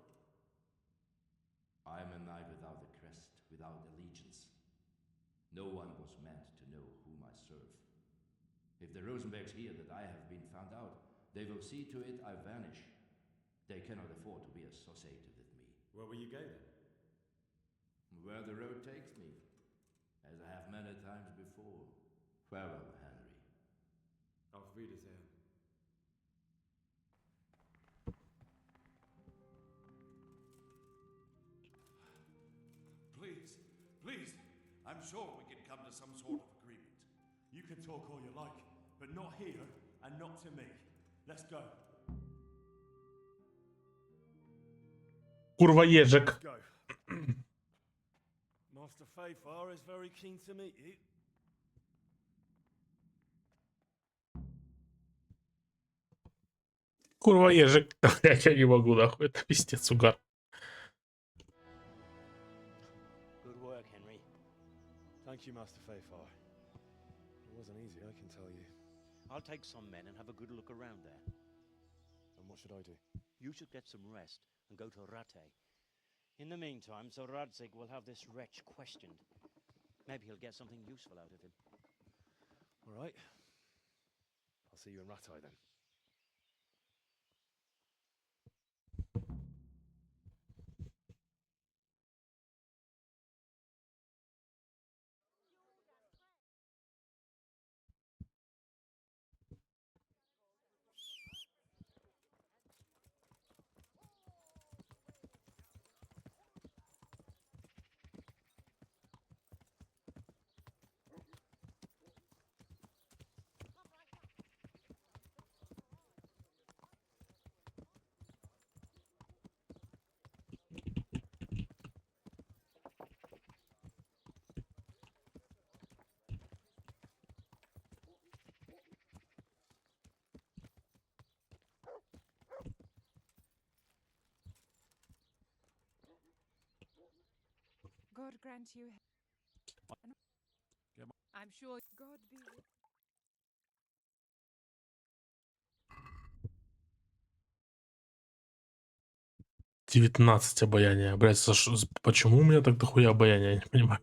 Speaker 4: I am a knight without a crest, without allegiance. No one was meant to know whom I serve. If the Rosenbergs hear that I have been found out, they will see to it I vanish. They cannot afford to be associated with me.
Speaker 19: Where will you go then?
Speaker 4: Where the road takes me, as I have many times before. Farewell, Henry.
Speaker 19: Auf Wiedersehen.
Speaker 13: Please, I'm sure we can come to some sort of agreement.
Speaker 3: You can talk all you like, but not here and not to me. Let's go.
Speaker 1: Kurwa jeżek.
Speaker 3: Let's go. Master Fayfire is very keen to meet you.
Speaker 1: Kurwa jeżek. Я не могу, нахуй. Это пиздец, угар.
Speaker 15: Good work, Henry.
Speaker 3: Thank you, Master Fayfar. It wasn't easy, I can tell you.
Speaker 15: I'll take some men and have a good look around there.
Speaker 3: And what should I do?
Speaker 15: You should get some rest and go to Rate. In the meantime, Sir Radzig will have this wretch questioned. Maybe he'll get something useful out of him.
Speaker 3: All right. I'll see you in Ratai then.
Speaker 17: God grant you. I'm sure God be with.
Speaker 1: 19 обаяния. Блять, почему у меня так дохуя обаяния, я не понимаю.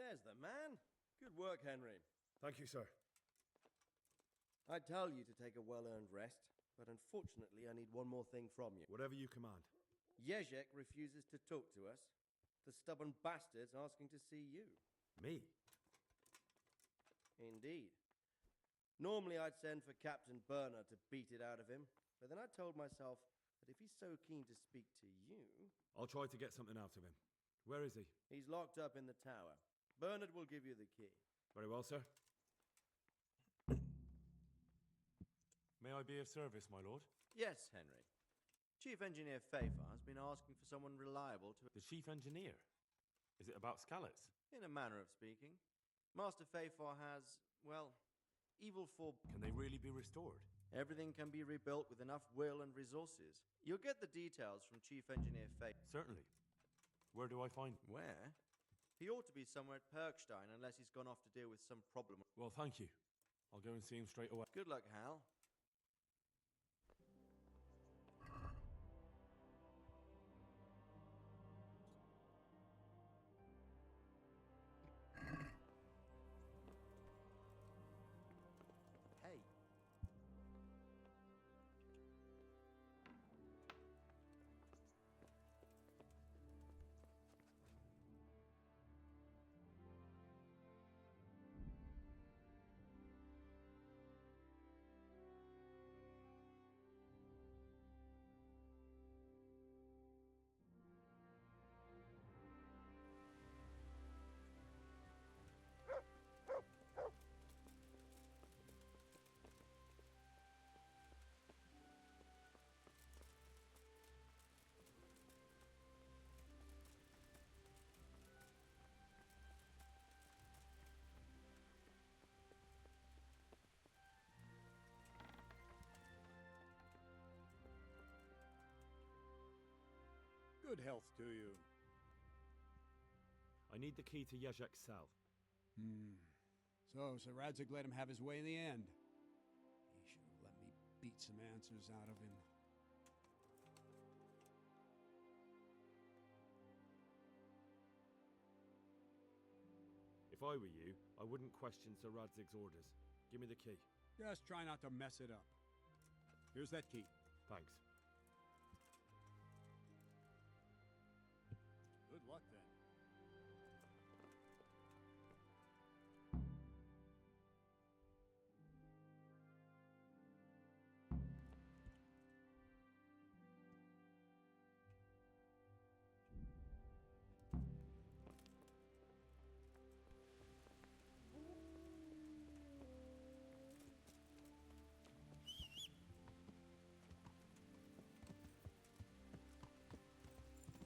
Speaker 5: There's the man. Good work, Henry.
Speaker 3: Thank you, sir.
Speaker 5: I tell you to take a well-earned rest, but unfortunately I need one more thing from you.
Speaker 3: Whatever you command.
Speaker 5: Jezek refuses to talk to us. The stubborn bastard's asking to see you.
Speaker 3: Me?
Speaker 5: Indeed. Normally I'd send for Captain Burner to beat it out of him, but then I told myself that if he's so keen to speak to you...
Speaker 3: I'll try to get something out of him. Where is he?
Speaker 5: He's locked up in the tower. Bernard will give you the key.
Speaker 3: Very well, sir. May I be of service, my lord?
Speaker 5: Yes, Henry. Chief Engineer Fayfar has been asking for someone reliable to...
Speaker 3: The Chief Engineer? Is it about Skalitz?
Speaker 5: In a manner of speaking. Master Fayfar has, well, evil for...
Speaker 3: Can they really be restored?
Speaker 5: Everything can be rebuilt with enough will and resources. You'll get the details from Chief Engineer Fayfar.
Speaker 3: Certainly. Where do I find him?
Speaker 5: Where? He ought to be somewhere at Perkstein unless he's gone off to deal with some problem.
Speaker 3: Well, thank you. I'll go and see him straight away.
Speaker 5: Good luck, Hal. Hey.
Speaker 18: Good health to you.
Speaker 3: I need the key to Yezhek's cell.
Speaker 18: So Sir Radzig let him have his way in the end. He should have let me beat some answers out of him.
Speaker 3: If I were you, I wouldn't question Sir Radzig's orders. Give me the key.
Speaker 18: Just try not to mess it up. Here's that key.
Speaker 3: Thanks.
Speaker 18: Good luck then.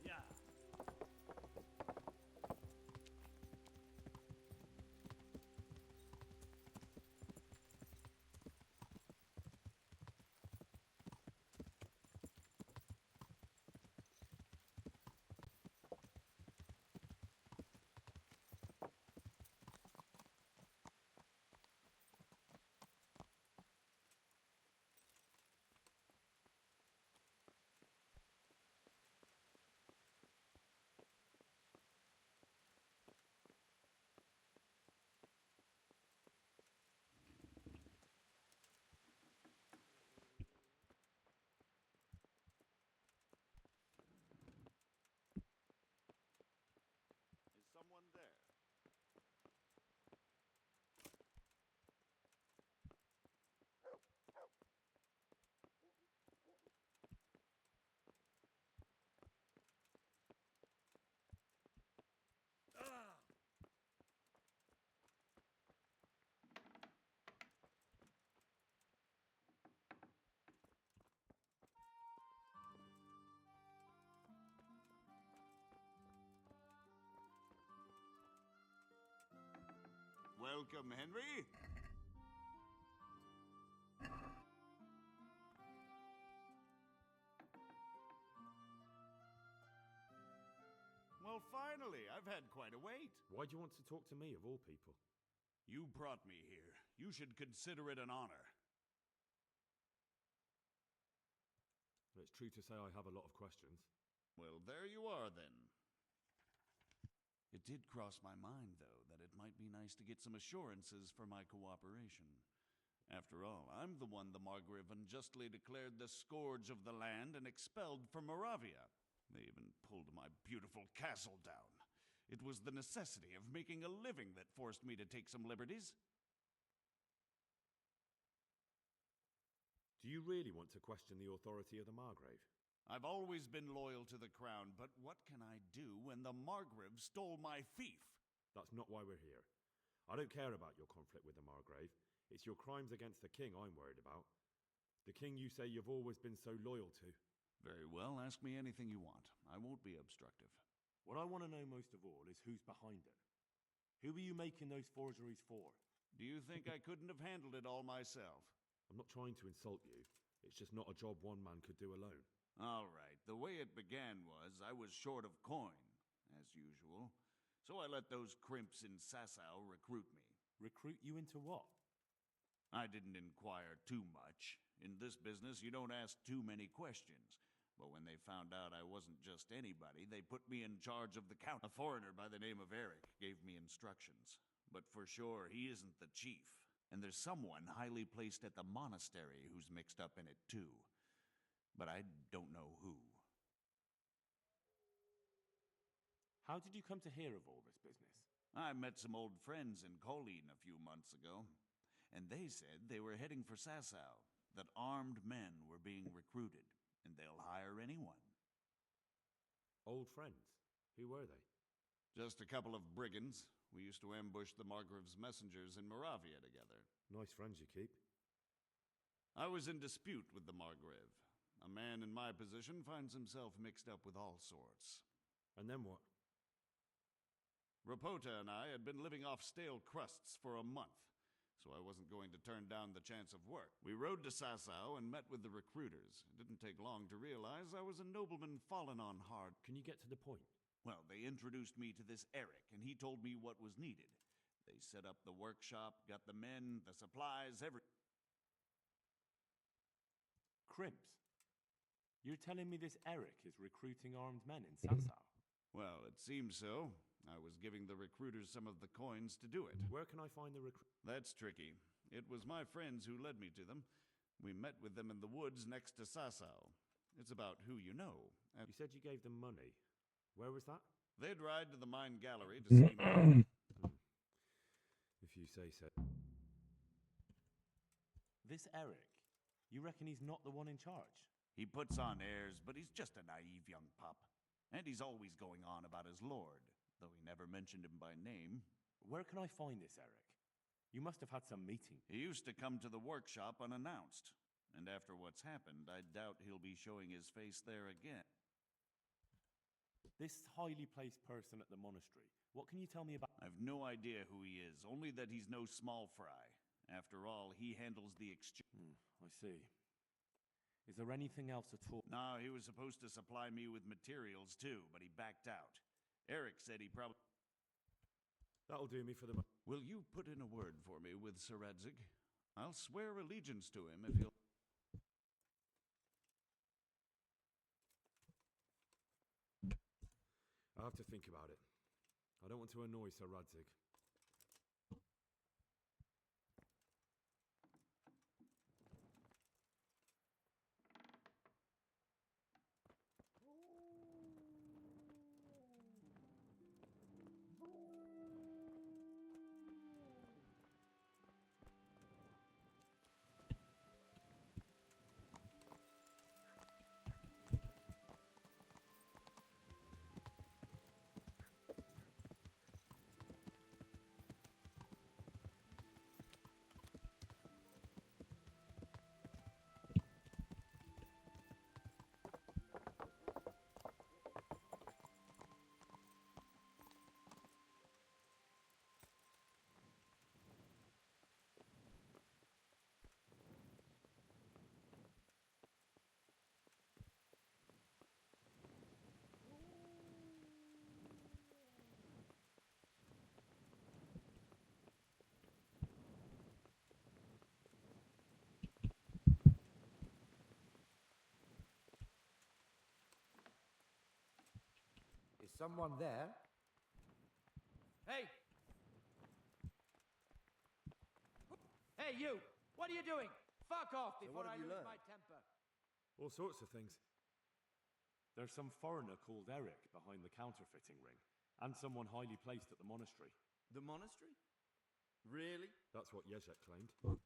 Speaker 7: Yeah.
Speaker 2: Is someone there? Welcome, Henry. Well, finally, I've had quite a wait.
Speaker 3: Why do you want to talk to me, of all people?
Speaker 2: You brought me here. You should consider it an honor.
Speaker 3: It's true to say I have a lot of questions.
Speaker 2: Well, there you are, then. It did cross my mind, though, that it might be nice to get some assurances for my cooperation. After all, I'm the one the Margrave unjustly declared the scourge of the land and expelled from Moravia. They even pulled my beautiful castle down. It was the necessity of making a living that forced me to take some liberties.
Speaker 3: Do you really want to question the authority of the Margrave?
Speaker 2: I've always been loyal to the crown, but what can I do when the Margrave stole my fief?
Speaker 3: That's not why we're here. I don't care about your conflict with the Margrave. It's your crimes against the king I'm worried about. The king you say you've always been so loyal to.
Speaker 2: Very well, ask me anything you want. I won't be obstructive.
Speaker 3: What I want to know most of all is who's behind it. Who are you making those forgeries for?
Speaker 2: Do you think I couldn't have handled it all myself?
Speaker 3: I'm not trying to insult you. It's just not a job one man could do alone.
Speaker 2: All right, the way it began was I was short of coin, as usual. So I let those crimps in Sasau recruit me.
Speaker 3: Recruit you into what?
Speaker 2: I didn't inquire too much. In this business, you don't ask too many questions. But when they found out I wasn't just anybody, they put me in charge of the count. A foreigner by the name of Eric gave me instructions. But for sure, he isn't the chief. And there's someone highly placed at the monastery who's mixed up in it too. But I don't know who.
Speaker 3: How did you come to hear of all this business?
Speaker 2: I met some old friends in Colleen a few months ago, and they said they were heading for Sasau, that armed men were being recruited, and they'll hire anyone.
Speaker 3: Old friends? Who were they?
Speaker 2: Just a couple of brigands. We used to ambush the Margrave's messengers in Moravia together.
Speaker 3: Nice friends you keep.
Speaker 2: I was in dispute with the Margrave. A man in my position finds himself mixed up with all sorts.
Speaker 3: And then what?
Speaker 2: Rapota and I had been living off stale crusts for a month, so I wasn't going to turn down the chance of work. We rode to Sasau and met with the recruiters. It didn't take long to realize I was a nobleman fallen on hard.
Speaker 3: Can you get to the point?
Speaker 2: Well, they introduced me to this Eric, and he told me what was needed. They set up the workshop, got the men, the supplies,
Speaker 3: Crimps? You're telling me this Eric is recruiting armed men in Sasau?
Speaker 2: Well, it seems so. I was giving the recruiters some of the coins to do it.
Speaker 3: Where can I find the
Speaker 2: That's tricky. It was my friends who led me to them. We met with them in the woods next to Sasau. It's about who you know.
Speaker 3: You said you gave them money. Where was that?
Speaker 2: They'd ride to the mine gallery to see me.
Speaker 3: If you say so. This Eric, you reckon he's not the one in charge?
Speaker 2: He puts on airs, but he's just a naive young pup. And he's always going on about his lord, though he never mentioned him by name.
Speaker 3: Where can I find this Eric? You must have had some meeting.
Speaker 2: He used to come to the workshop unannounced. And after what's happened, I doubt he'll be showing his face there again.
Speaker 3: This highly placed person at the monastery, what can you tell me about?
Speaker 2: I've no idea who he is, only that he's no small fry. After all, he handles the exchange.
Speaker 3: I see. Is there anything else at all?
Speaker 2: No, he was supposed to supply me with materials too, but he backed out. Eric said he probably...
Speaker 3: That'll do me for the...
Speaker 2: Will you put in a word for me with Sir Radzig? I'll swear allegiance to him if he'll...
Speaker 3: I have to think about it. I don't want to annoy Sir Radzig.
Speaker 20: Someone there?
Speaker 10: Hey! Hey, you! What are you doing? Fuck off before I lose my temper.
Speaker 3: All sorts of things. There's some foreigner called Eric behind the counterfeiting ring, and someone highly placed at the monastery.
Speaker 5: The monastery? Really?
Speaker 3: That's what Jezek claimed.
Speaker 5: So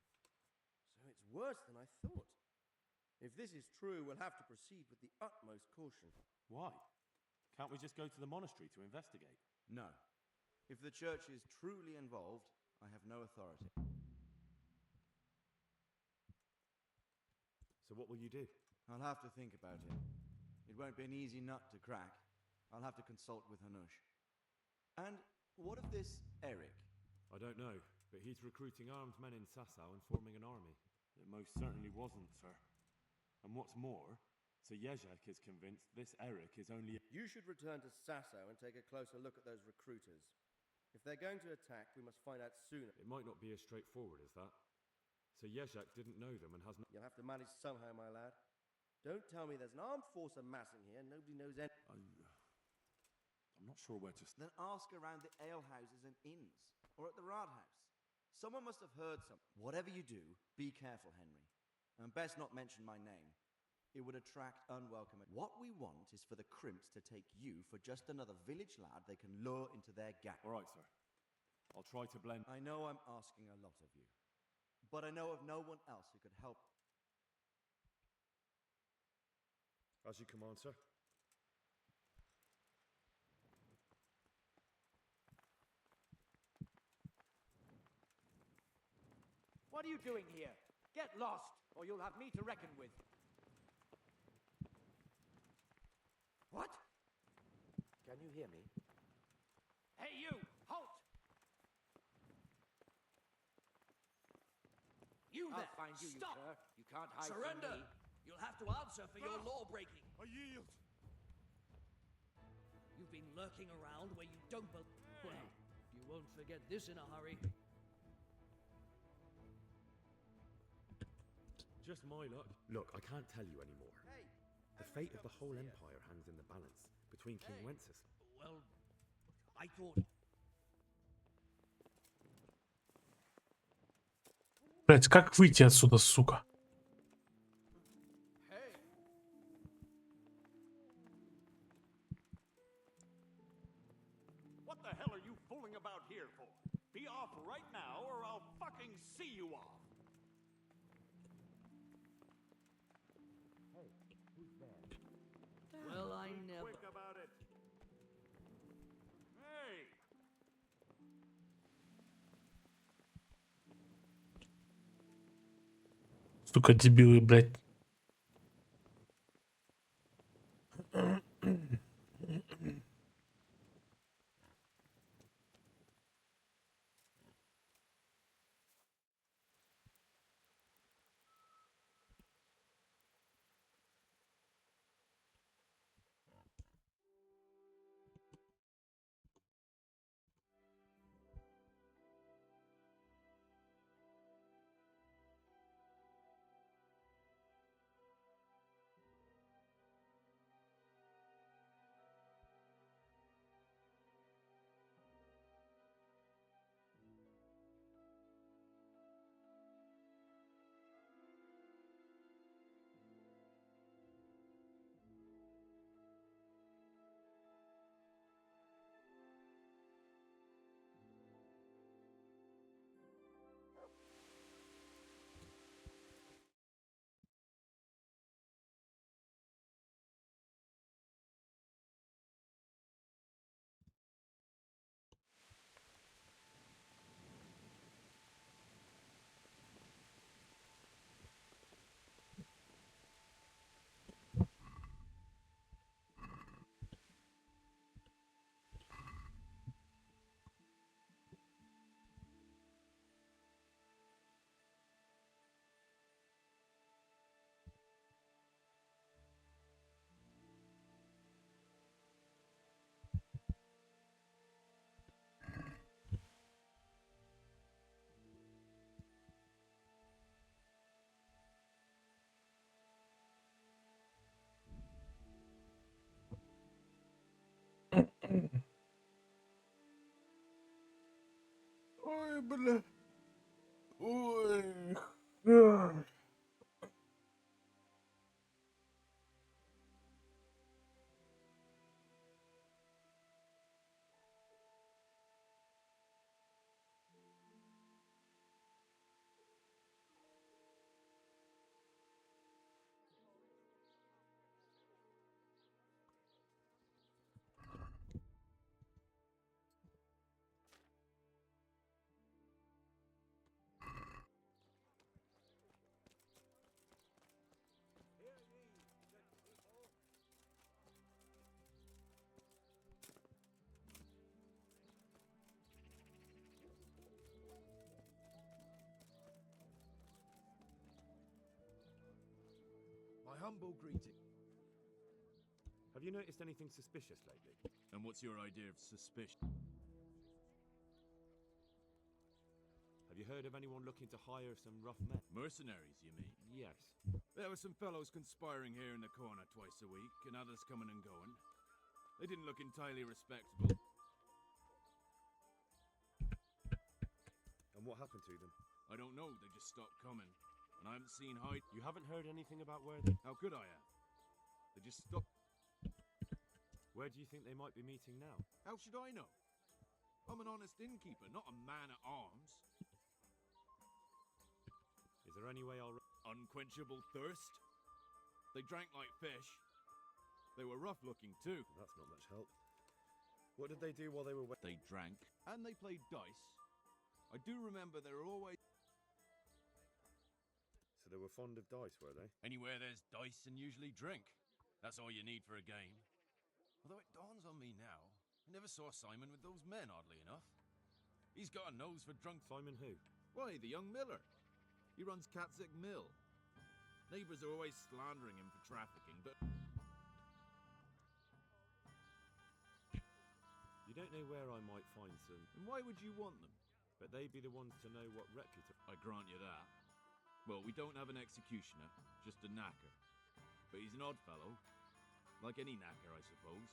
Speaker 5: it's worse than I thought. If this is true, we'll have to proceed with the utmost caution.
Speaker 3: Why? Can't we just go to the monastery to investigate?
Speaker 5: No. If the church is truly involved, I have no authority.
Speaker 3: So what will you do?
Speaker 5: I'll have to think about it. It won't be an easy nut to crack. I'll have to consult with Hanush. And what of this Eric?
Speaker 3: I don't know, but he's recruiting armed men in Sasau and forming an army. It most certainly wasn't, sir. And what's more, Sir Jezek is convinced this Eric is only...
Speaker 5: You should return to Sasau and take a closer look at those recruiters. If they're going to attack, we must find out sooner.
Speaker 3: It might not be as straightforward as that. Sir Jezek didn't know them and has not...
Speaker 5: You'll have to manage somehow, my lad. Don't tell me there's an armed force amassing here and nobody knows any...
Speaker 3: I'm not sure where to...
Speaker 5: Then ask around the alehouses and inns, or at the Rathaus. Someone must have heard something. Whatever you do, be careful, Henry. And best not mention my name. It would attract unwelcome... What we want is for the Crimps to take you for just another village lad they can lure into their gang.
Speaker 3: All right, sir. I'll try to blend...
Speaker 5: I know I'm asking a lot of you, but I know of no one else who could help.
Speaker 3: As you command, sir.
Speaker 10: What are you doing here? Get lost, or you'll have me to reckon with. What?
Speaker 20: Can you hear me?
Speaker 10: Hey, you! Halt! there!
Speaker 20: I'll find you,
Speaker 10: Stop!
Speaker 20: you cur. You can't hide
Speaker 10: Surrender!
Speaker 20: from me.
Speaker 10: You'll have to answer for your law breaking.
Speaker 11: I yield.
Speaker 10: You've been lurking around where you don't belong. Well, you won't forget this in a hurry.
Speaker 3: Just my luck. Look, I can't tell you anymore. The fate of the whole empire hangs in the balance between King Wenceslas.
Speaker 10: Well, I thought...
Speaker 1: Блять, как выйти отсюда, сука?
Speaker 2: What the hell are you fooling about here for? Be off right now, or I'll fucking see you off.
Speaker 20: Hey, who's there?
Speaker 10: Well, I
Speaker 2: Be
Speaker 10: never...
Speaker 2: quick about it. Hey!
Speaker 1: Сука, дебилы, блять. Ой, бля. Ой.
Speaker 11: My humble greeting.
Speaker 3: Have you noticed anything suspicious lately?
Speaker 2: And what's your idea of suspicion?
Speaker 3: Have you heard of anyone looking to hire some rough men?
Speaker 2: Mercenaries, you mean?
Speaker 3: Yes.
Speaker 2: There were some fellows conspiring here in the corner twice a week, and others coming and going. They didn't look entirely respectable.
Speaker 3: And what happened to them?
Speaker 2: I don't know, they just stopped coming. And I haven't seen how...
Speaker 3: You haven't heard anything about where they...
Speaker 2: How could I have? They just stopped...
Speaker 3: Where do you think they might be meeting now?
Speaker 2: How should I know? I'm an honest innkeeper, not a man-at-arms.
Speaker 3: Is there any way I'll...
Speaker 2: Unquenchable thirst? They drank like fish. They were rough-looking, too.
Speaker 3: That's not much help. What did they do while they were...
Speaker 2: They drank, and they played dice. I do remember they were always...
Speaker 3: So they were fond of dice, were they?
Speaker 2: Anywhere there's dice and usually drink. That's all you need for a game. Although it dawns on me now, I never saw Simon with those men, oddly enough. He's got a nose for drunk...
Speaker 3: Simon who?
Speaker 2: Why, the young miller.
Speaker 9: He runs Katzek Mill. Neighbors are always slandering him for trafficking, but...
Speaker 3: You don't know where I might find some,
Speaker 9: And why would you want them?
Speaker 3: but they'd be the ones to know what reputation.
Speaker 9: I grant you that. Well, we don't have an executioner, just a knacker. But he's an odd fellow. Like any knacker, I suppose.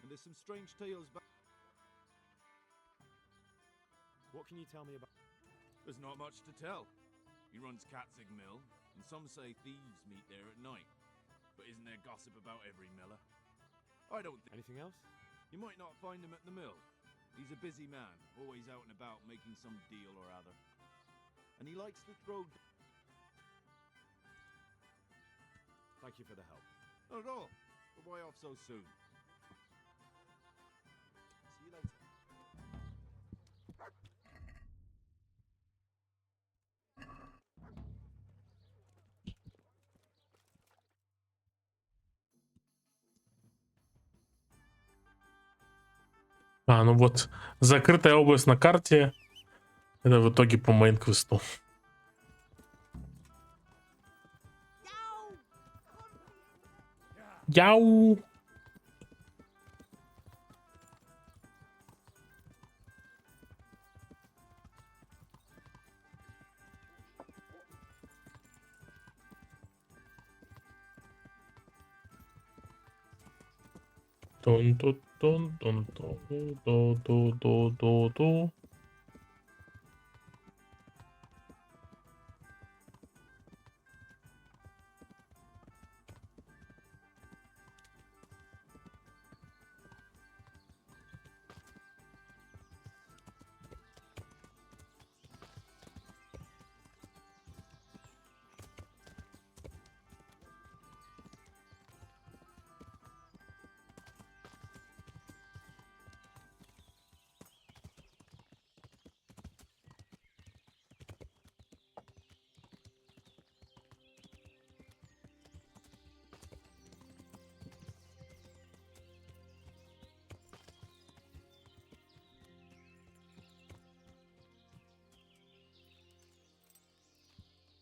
Speaker 9: And there's some strange tales about...
Speaker 3: What can you tell me about?
Speaker 9: There's not much to tell. He runs Katzig Mill, and some say thieves meet there at night. But isn't there gossip about every miller? I don't think...
Speaker 3: Anything else?
Speaker 9: You might not find him at the mill. He's a busy man, always out and about making some deal or other. And he likes to throw...
Speaker 3: Thank you for the help.
Speaker 9: Not at all. But why off so soon?
Speaker 3: See you later.
Speaker 1: А, ну вот, закрытая область на карте. Это в итоге по мейн-квесту. Яу! Тун-тун-тун-тун-тун-тун-тун-тун-тун.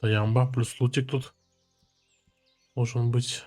Speaker 1: Ямба плюс лутик тут должен быть.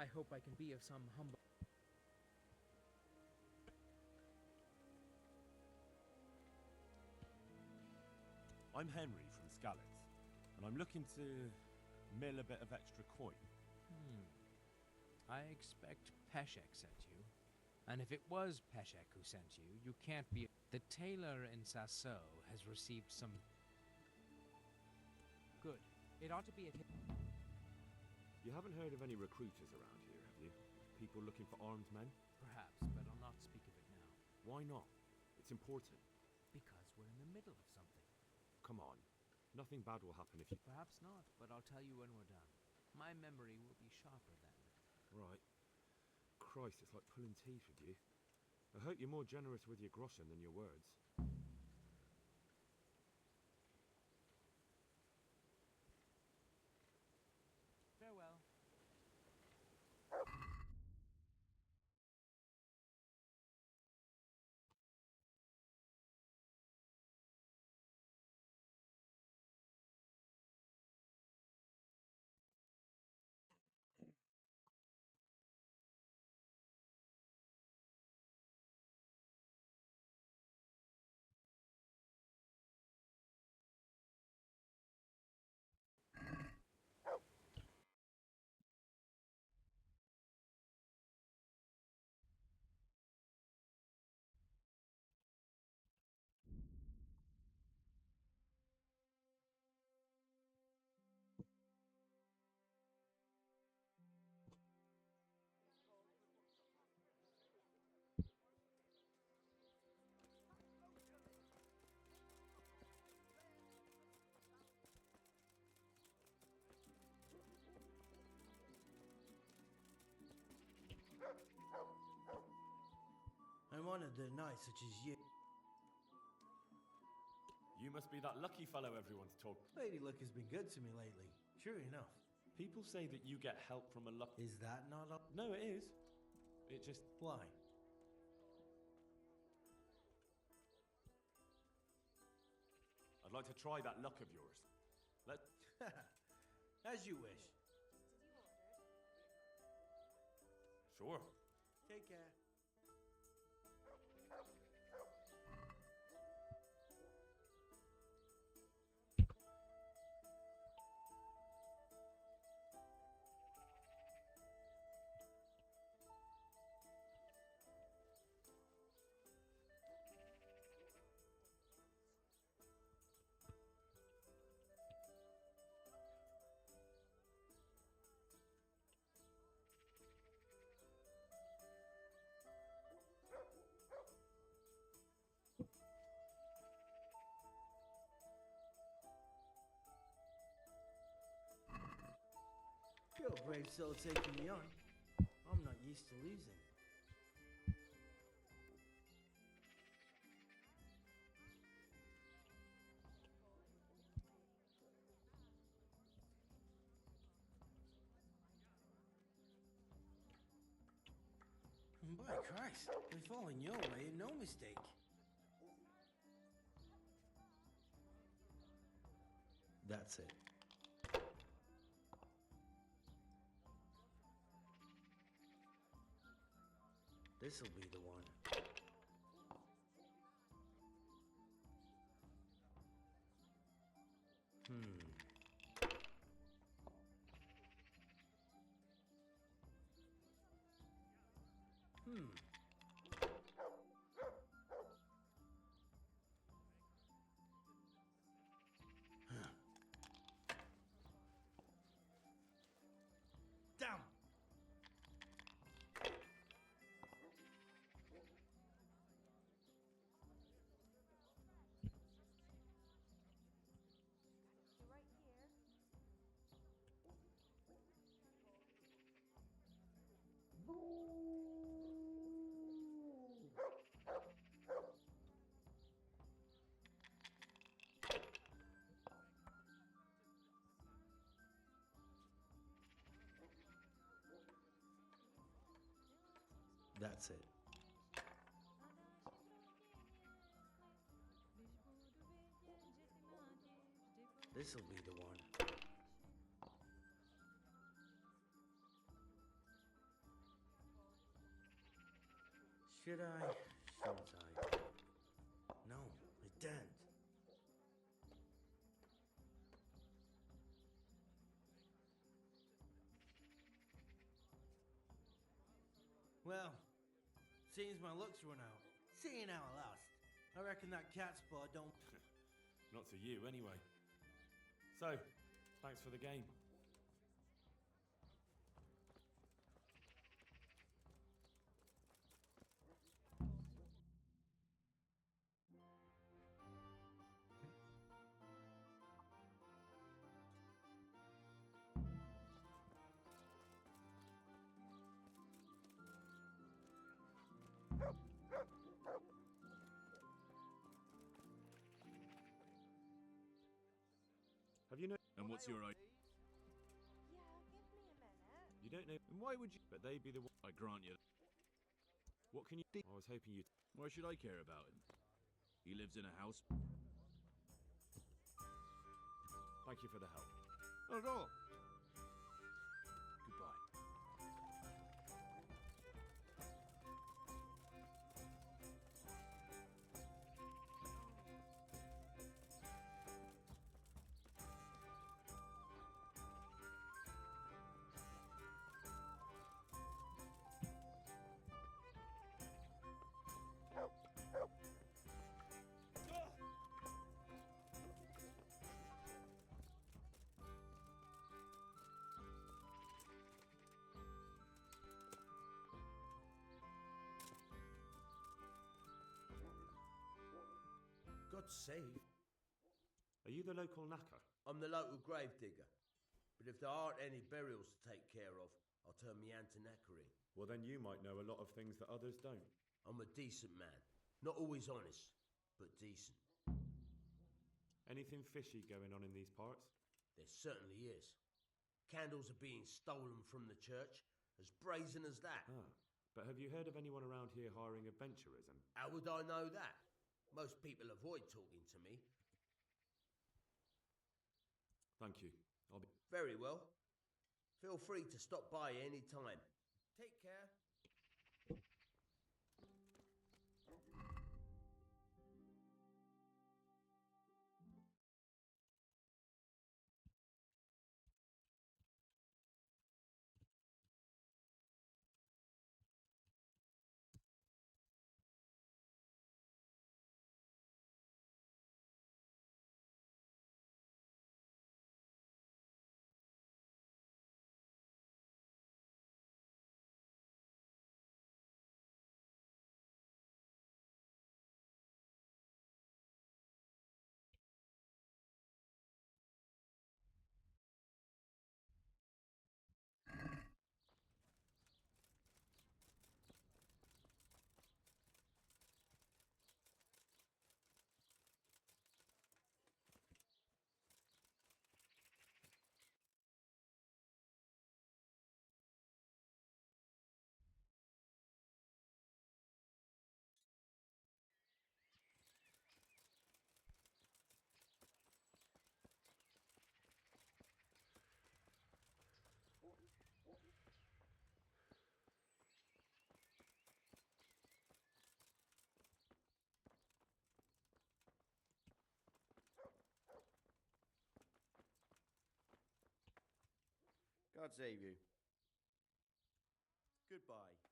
Speaker 21: I hope I can be of some humble.
Speaker 3: I'm Henry from Skalitz, and I'm looking to mill a bit of extra coin.
Speaker 21: I expect Peshek sent you. And if it was Peshek who sent you, you can't be. The tailor in Sasso has received some. Good. It ought to be at him.
Speaker 3: You haven't heard of any recruiters around here, have you? People looking for armed men?
Speaker 21: Perhaps, but I'll not speak of it now.
Speaker 3: Why not? It's important.
Speaker 21: Because we're in the middle of something.
Speaker 3: Come on. Nothing bad will happen if you...
Speaker 21: Perhaps not, but I'll tell you when we're done. My memory will be sharper then.
Speaker 3: Right. Christ, it's like pulling teeth with you. I hope you're more generous with your groschen than your words.
Speaker 21: Farewell.
Speaker 10: honored that a knight such as you.
Speaker 3: You must be that lucky fellow everyone's talking.
Speaker 10: Lady Luck has been good to me lately. True enough.
Speaker 3: People say that you get help from a luck.
Speaker 10: Is that not a...
Speaker 3: No, it is. It just.
Speaker 10: Why?
Speaker 3: I'd like to try that luck of yours. Let.
Speaker 10: As you wish.
Speaker 3: Sure.
Speaker 10: Take care. You're a brave soul taking me on. I'm not used to losing. By Christ, we fall in your way and no mistake. That's it. This'll be the one. Down. That's it. This'll be the one. Should I? Shouldn't I? No, I daren't. Well, seems my luck's run out. Seeing how I lost. I reckon that cat spot don't...
Speaker 3: Not to you, anyway. So, thanks for the game. Have you know?
Speaker 9: And what's your idea?
Speaker 3: You don't know. And why would you? But they be the one.
Speaker 9: I grant you.
Speaker 3: What can you do? I was hoping you'd.
Speaker 9: Why should I care about him? He lives in a house.
Speaker 3: Thank you for the help.
Speaker 9: Not at all.
Speaker 3: Goodbye.
Speaker 10: God's sake.
Speaker 3: Are you the local knacker?
Speaker 10: I'm the local grave digger. But if there aren't any burials to take care of, I'll turn me hand to knackery.
Speaker 3: Well, then you might know a lot of things that others don't.
Speaker 8: I'm a decent man. Not always honest, but decent.
Speaker 3: Anything fishy going on in these parts?
Speaker 8: There certainly is. Candles are being stolen from the church, as brazen as that.
Speaker 3: Ah, but have you heard of anyone around here hiring adventurers and...
Speaker 8: How would I know that? Most people avoid talking to me.
Speaker 3: Thank you. I'll be...
Speaker 8: Very well. Feel free to stop by any time. Take care.
Speaker 5: God save you. Goodbye.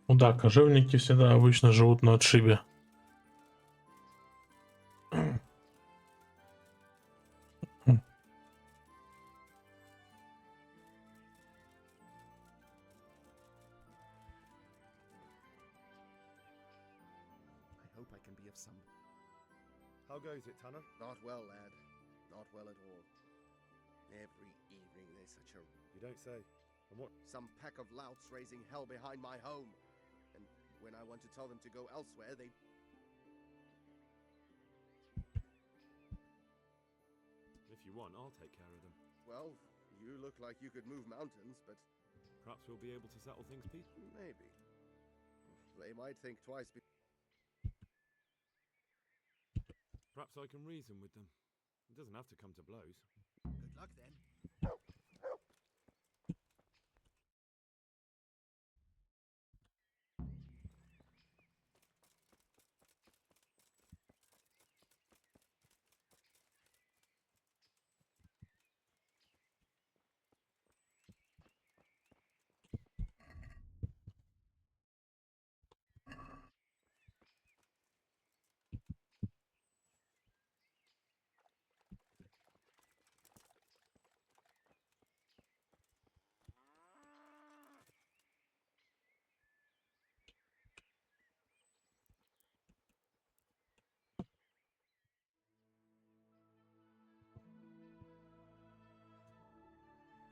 Speaker 1: Ну да, кожевники всегда обычно живут на отшибе.
Speaker 22: I hope I can be of some...
Speaker 3: How goes it, Tanner?
Speaker 22: Not well, lad. Not well at all. Every evening there's such a...
Speaker 3: You don't say. And what?
Speaker 22: Some pack of louts raising hell behind my home. And when I want to tell them to go elsewhere, they...
Speaker 3: If you want, I'll take care of them.
Speaker 22: Well, you look like you could move mountains, but...
Speaker 3: Perhaps we'll be able to settle things peacefully.
Speaker 22: Maybe. They might think twice before...
Speaker 3: Perhaps I can reason with them. It doesn't have to come to blows.
Speaker 22: Good luck, then.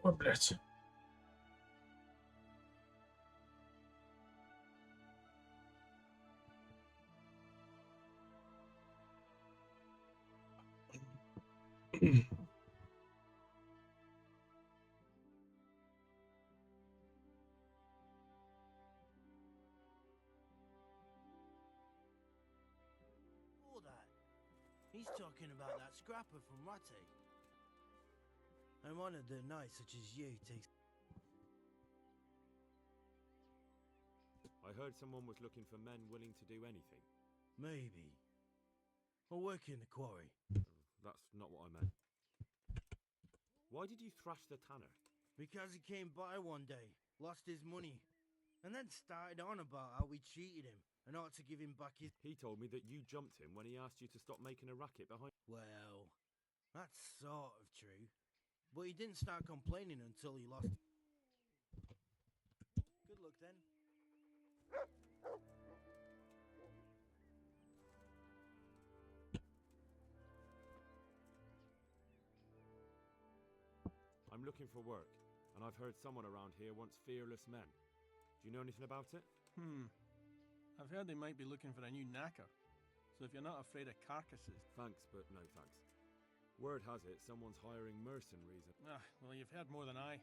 Speaker 1: Ой, блядь.
Speaker 10: All that. He's talking about that scrapper from Ratty. And one of the knights such as you takes...
Speaker 3: I heard someone was looking for men willing to do anything.
Speaker 10: Maybe. Or work in the quarry.
Speaker 3: That's not what I meant. Why did you thrash the tanner?
Speaker 10: Because he came by one day, lost his money, and then started on about how we cheated him and ought to give him back his...
Speaker 3: He told me that you jumped him when he asked you to stop making a racket behind...
Speaker 10: Well, that's sort of true. But he didn't start complaining until he lost... Good luck then.
Speaker 3: I'm looking for work, and I've heard someone around here wants fearless men. Do you know anything about it?
Speaker 11: I've heard they might be looking for a new knacker. So if you're not afraid of carcasses...
Speaker 3: Thanks, but no thanks. Word has it someone's hiring mercenaries.
Speaker 11: Well, you've heard more than I.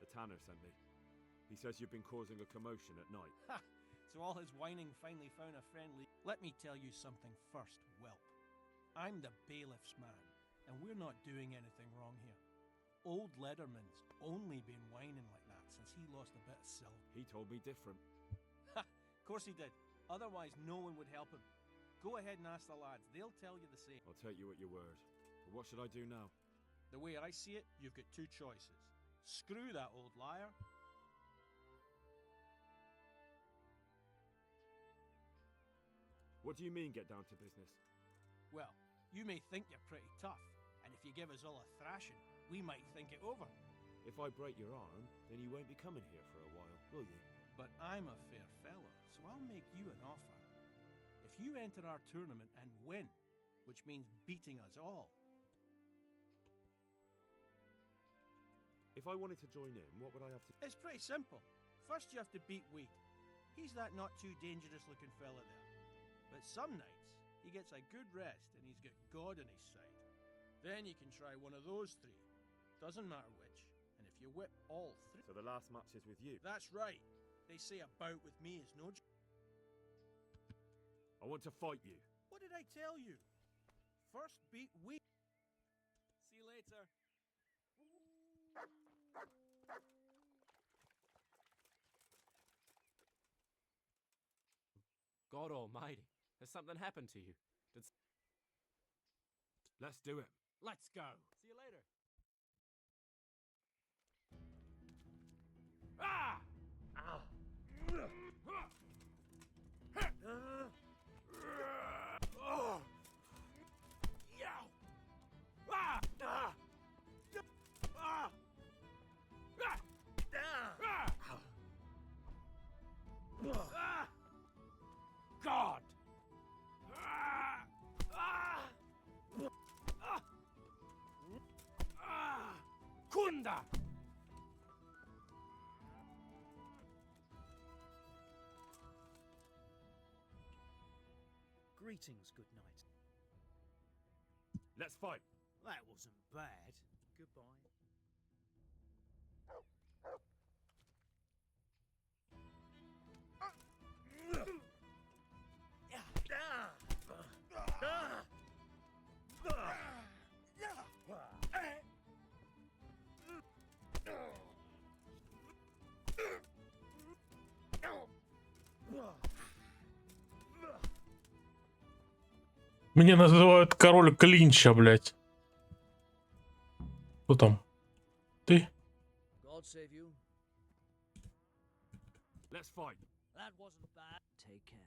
Speaker 3: The tanner sent me. He says you've been causing a commotion at night.
Speaker 11: Ha! So all his whining finally found a friendly... Let me tell you something first, whelp. I'm the bailiff's man, and we're not doing anything wrong here. Old Lederman's only been whining like that since he lost a bit of silver.
Speaker 3: He told me different.
Speaker 11: Ha! Of course he did. Otherwise, no one would help him. Go ahead and ask the lads. They'll tell you the same.
Speaker 3: I'll take you at your word. But what should I do now?
Speaker 11: The way I see it, you've got two choices. Screw that old liar.
Speaker 3: What do you mean, get down to business?
Speaker 11: Well, you may think you're pretty tough, and if you give us all a thrashing, we might think it over.
Speaker 3: If I break your arm, then you won't be coming here for a while, will you?
Speaker 11: But I'm a fair fellow, so I'll make you an offer. If you enter our tournament and win, which means beating us all...
Speaker 3: If I wanted to join in, what would I have to...
Speaker 11: It's pretty simple. First you have to beat Weed. He's that not too dangerous looking fella there. But some nights, he gets a good rest and he's got God on his side. Then you can try one of those three. Doesn't matter which. And if you whip all three...
Speaker 3: So the last match is with you?
Speaker 11: That's right. They say a bout with me is no...
Speaker 3: I want to fight you.
Speaker 11: What did I tell you? First beat Weed. See you later.
Speaker 6: God almighty. Has something happened to you?
Speaker 3: Let's do it.
Speaker 6: Let's go. See you later. Ah! Ow.
Speaker 10: Oh! Ah! Ah! Ah!
Speaker 6: Ah! God! Ah! Ah! Ah! Kunda!
Speaker 10: Greetings, good night.
Speaker 3: Let's fight.
Speaker 10: That wasn't bad. Goodbye.
Speaker 1: Меня называют король клинча, блядь. Кто там? Ты?
Speaker 10: God save you.
Speaker 3: Let's fight.
Speaker 10: That wasn't bad. Take care.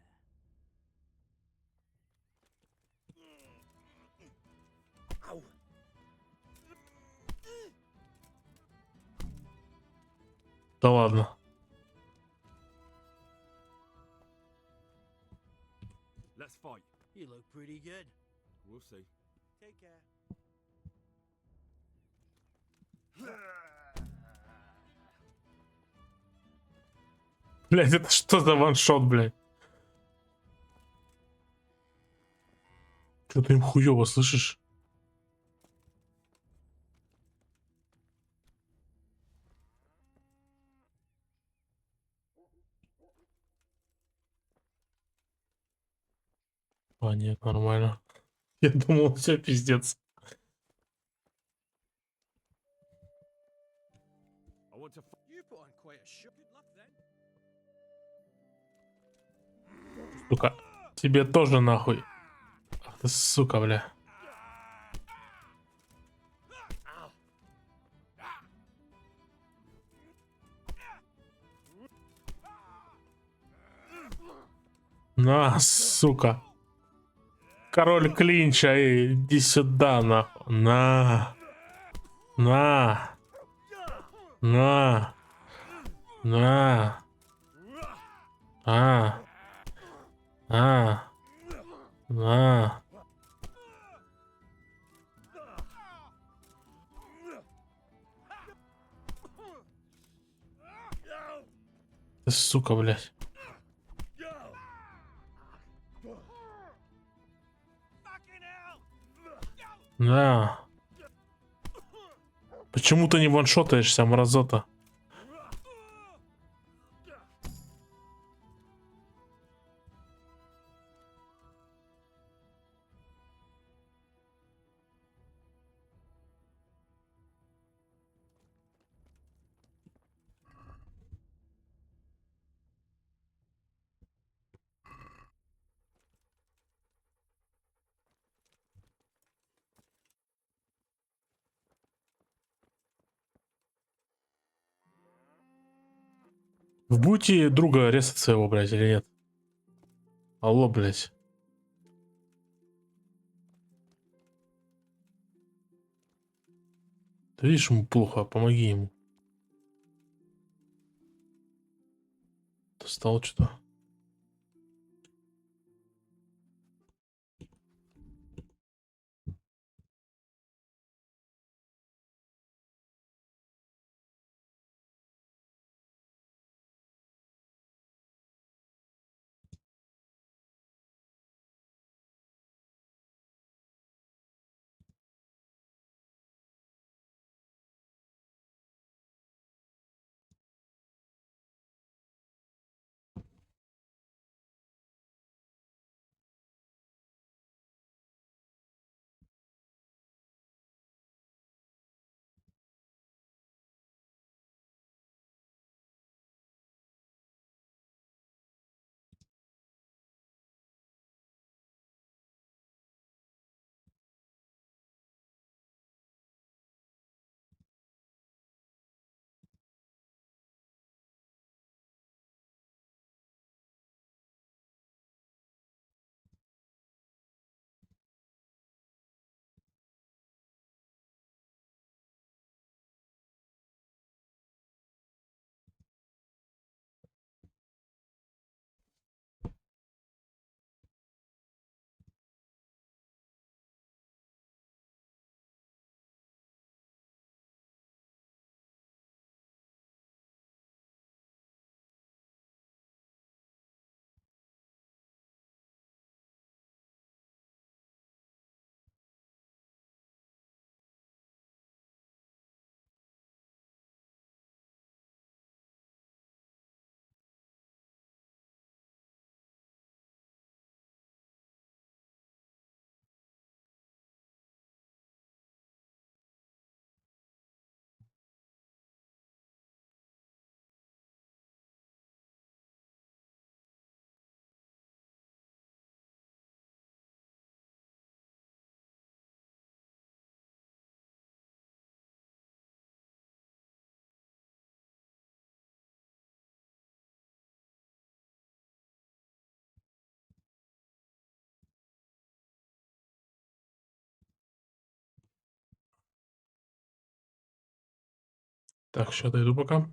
Speaker 10: Ow.
Speaker 1: Да ладно.
Speaker 3: Let's fight.
Speaker 10: You look pretty good.
Speaker 3: We'll see.
Speaker 10: Take care.
Speaker 1: Блядь, это что за ваншот, блядь? Что-то им хуёво, слышишь? А, нет, нормально. Я думал, все пиздец.
Speaker 11: You put on quite a show. Good luck then.
Speaker 1: Сука, тебе тоже нахуй. Ах ты сука, бля. На, сука. Король клинча, иди сюда, нахуй. На. На. На. На. На. На. Ты сука, блядь. Да. Почему ты не ваншотаешься, мразота? Вы будете друга резать своего, блядь, или нет? Алло, блядь. Ты видишь, ему плохо, помоги ему. Достал что-то. Так, сейчас дойду пока.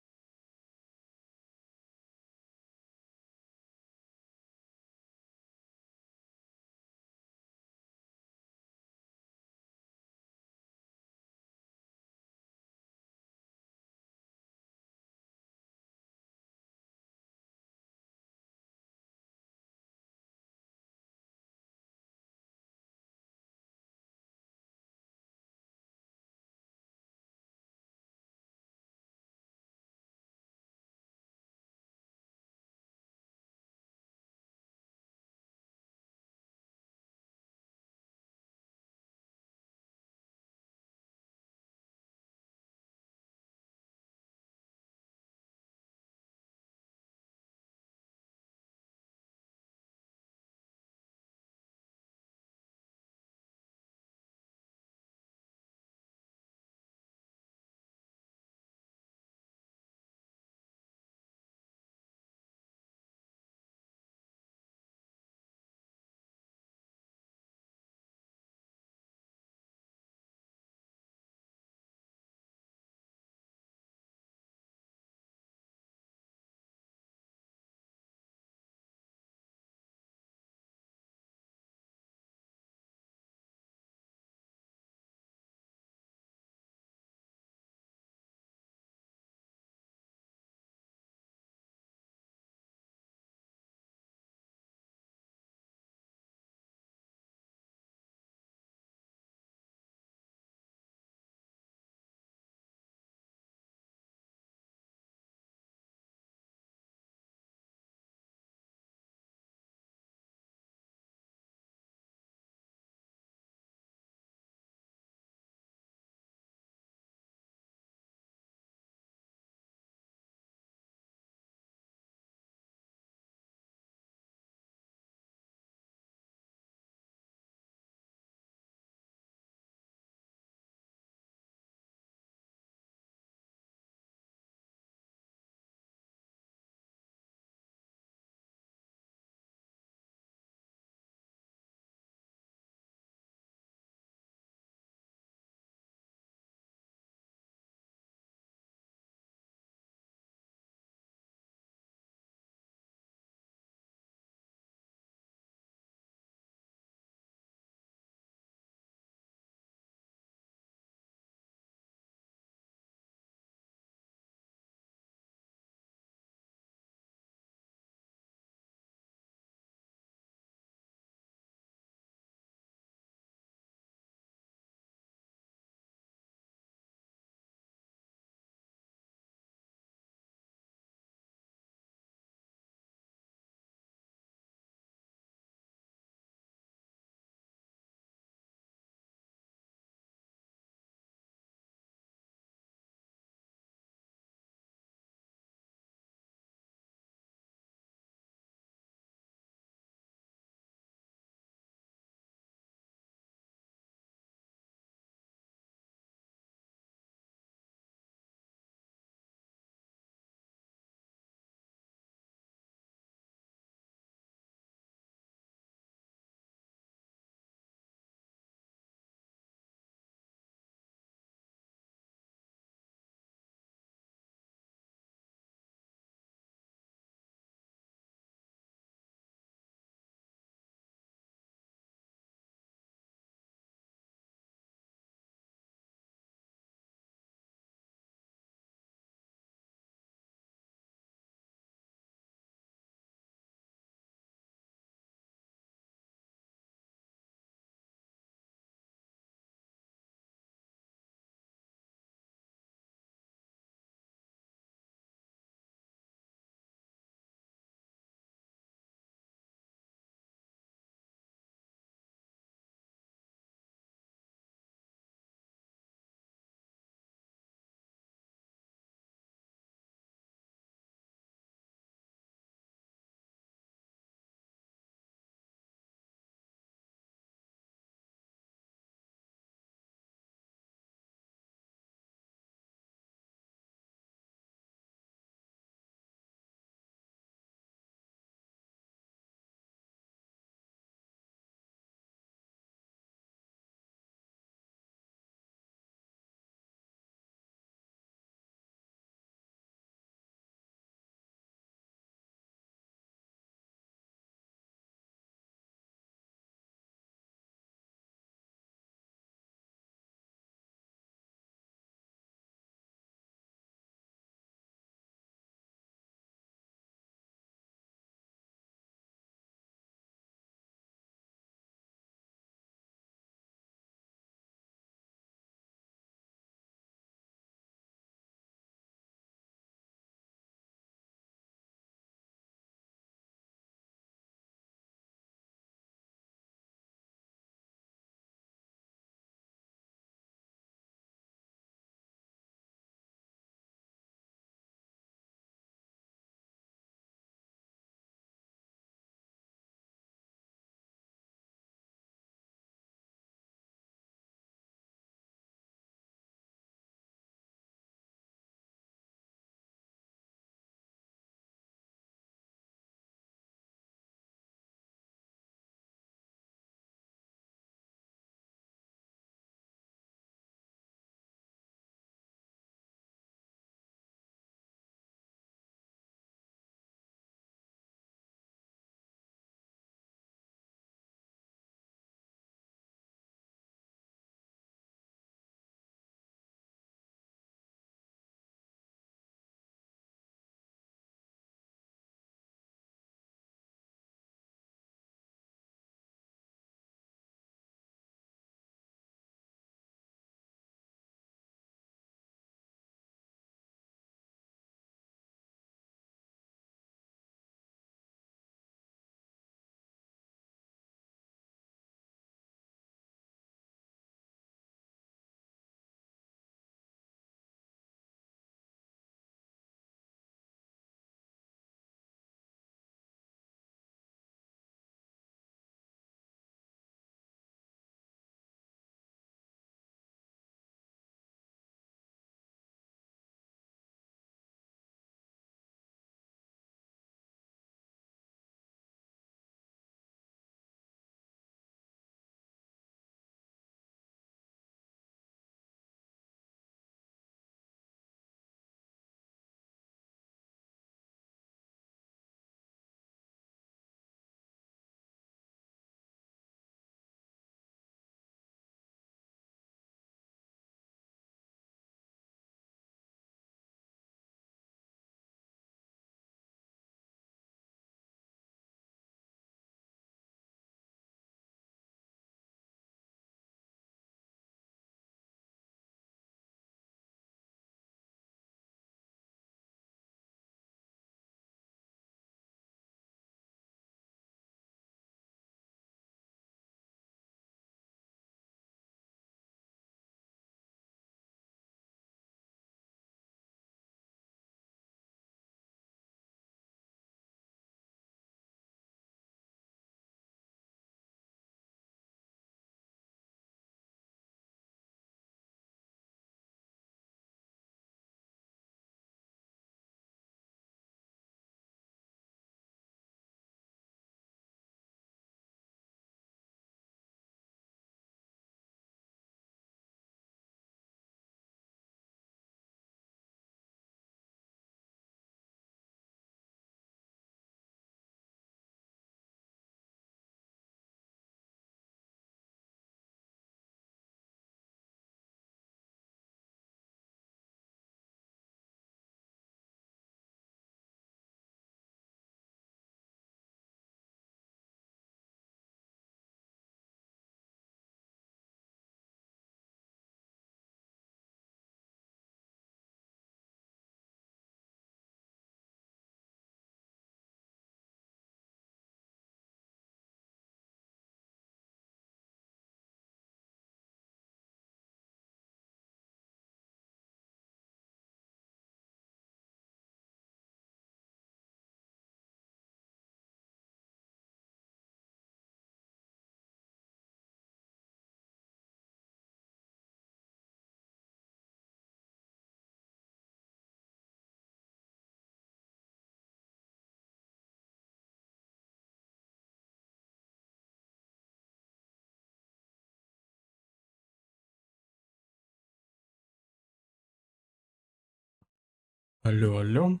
Speaker 1: Алло, алло.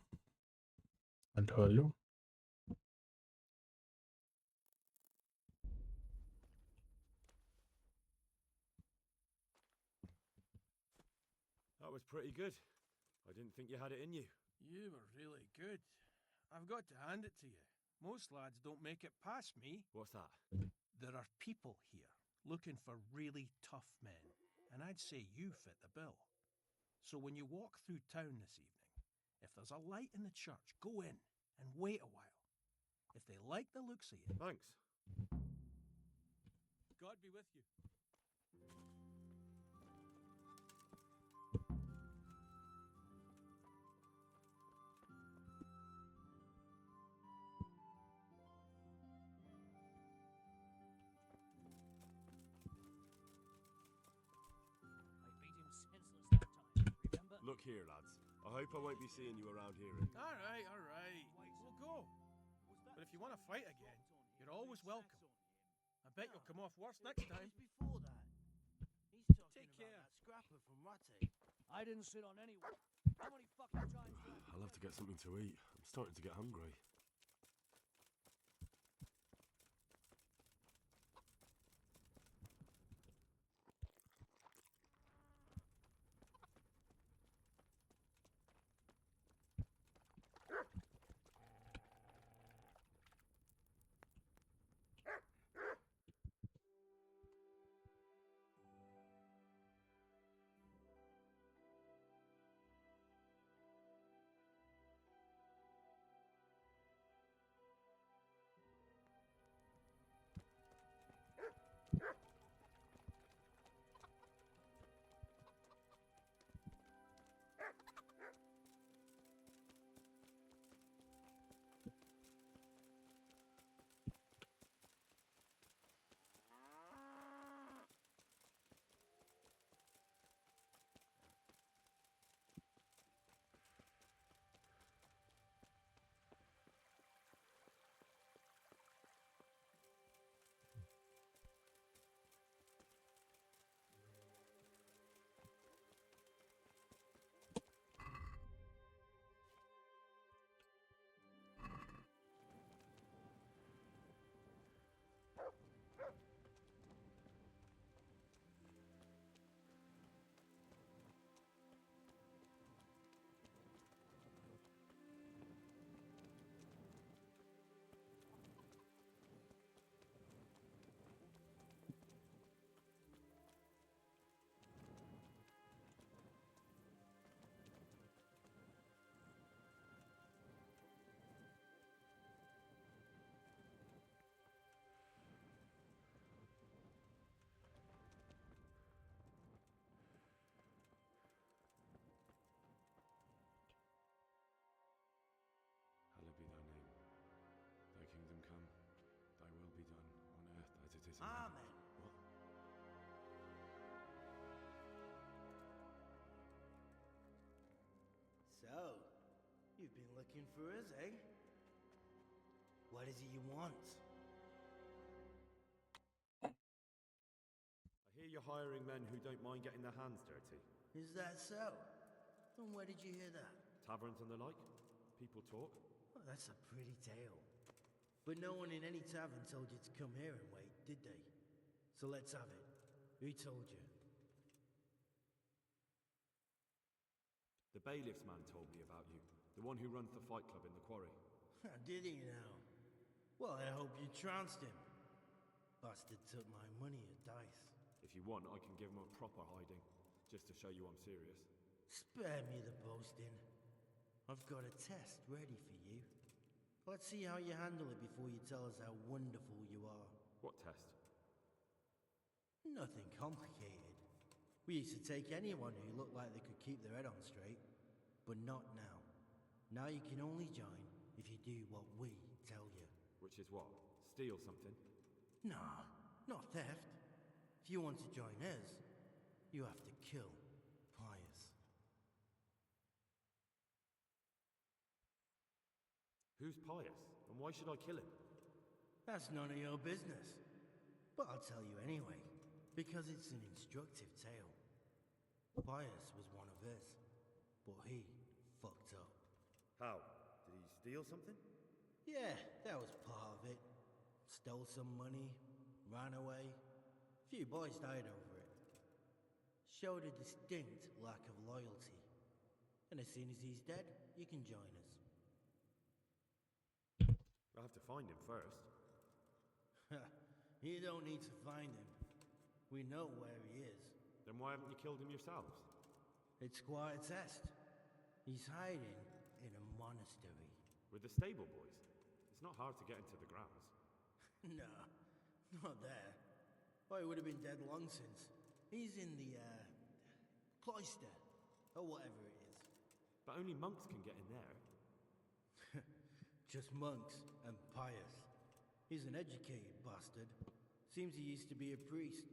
Speaker 1: Алло, алло.
Speaker 3: That was pretty good. I didn't think you had it in you.
Speaker 11: You were really good. I've got to hand it to you. Most lads don't make it past me.
Speaker 3: What's that?
Speaker 11: There are people here looking for really tough men, and I'd say you fit the bill. So when you walk through town this evening, if there's a light in the church, go in and wait a while. If they like the looks of you...
Speaker 3: Thanks.
Speaker 11: God be with you.
Speaker 3: Look here, lads. I hope I won't be seeing you around here.
Speaker 11: All right. We'll go. But if you want to fight again, you're always welcome. I bet you'll come off worse next time.
Speaker 10: Before that,
Speaker 11: Take care.
Speaker 10: scrapper from Rate. I didn't sit on anyone. How many fucking times did I...
Speaker 3: I'll have to get something to eat. I'm starting to get hungry. Hallowed be thy name. Thy kingdom come. Thy will be done on earth as it is in heaven.
Speaker 10: Amen.
Speaker 3: What?
Speaker 10: So, you've been looking for us, eh? What is it you want?
Speaker 3: I hear you're hiring men who don't mind getting their hands dirty.
Speaker 10: Is that so? And where did you hear that?
Speaker 3: Taverns and the like? People talk.
Speaker 10: Well, that's a pretty tale. But no one in any tavern told you to come here and wait, did they? So let's have it. Who told you?
Speaker 3: The bailiff's man told me about you. The one who runs the fight club in the quarry.
Speaker 10: Did he now? Well, I hope you trounced him. Bastard took my money at dice.
Speaker 3: If you want, I can give him a proper hiding, just to show you I'm serious.
Speaker 10: Spare me the boasting. I've got a test ready for you. Let's see how you handle it before you tell us how wonderful you are.
Speaker 3: What test?
Speaker 10: Nothing complicated. We used to take anyone who looked like they could keep their head on straight. But not now. Now you can only join if you do what we tell you.
Speaker 3: Which is what? Steal something?
Speaker 10: Nah, not theft. If you want to join us, you have to kill Pius.
Speaker 3: Who's Pius? And why should I kill him?
Speaker 10: That's none of your business. But I'll tell you anyway, because it's an instructive tale. Pius was one of us, but he fucked up.
Speaker 19: How? Did he steal something?
Speaker 8: Yeah, that was part of it. Stole some money, ran away. A few boys died over it. Showed a distinct lack of loyalty. And as soon as he's dead, you can join us.
Speaker 19: I have to find him first.
Speaker 8: You don't need to find him. We know where he is.
Speaker 19: Then why haven't you killed him yourselves?
Speaker 8: It's quite a test. He's hiding in a monastery.
Speaker 19: With the stable boys? It's not hard to get into the grounds.
Speaker 8: No, not there. Well, he would have been dead long since. He's in the, cloister, or whatever it is.
Speaker 19: But only monks can get in there.
Speaker 8: Just monks and pious. He's an educated bastard. Seems he used to be a priest,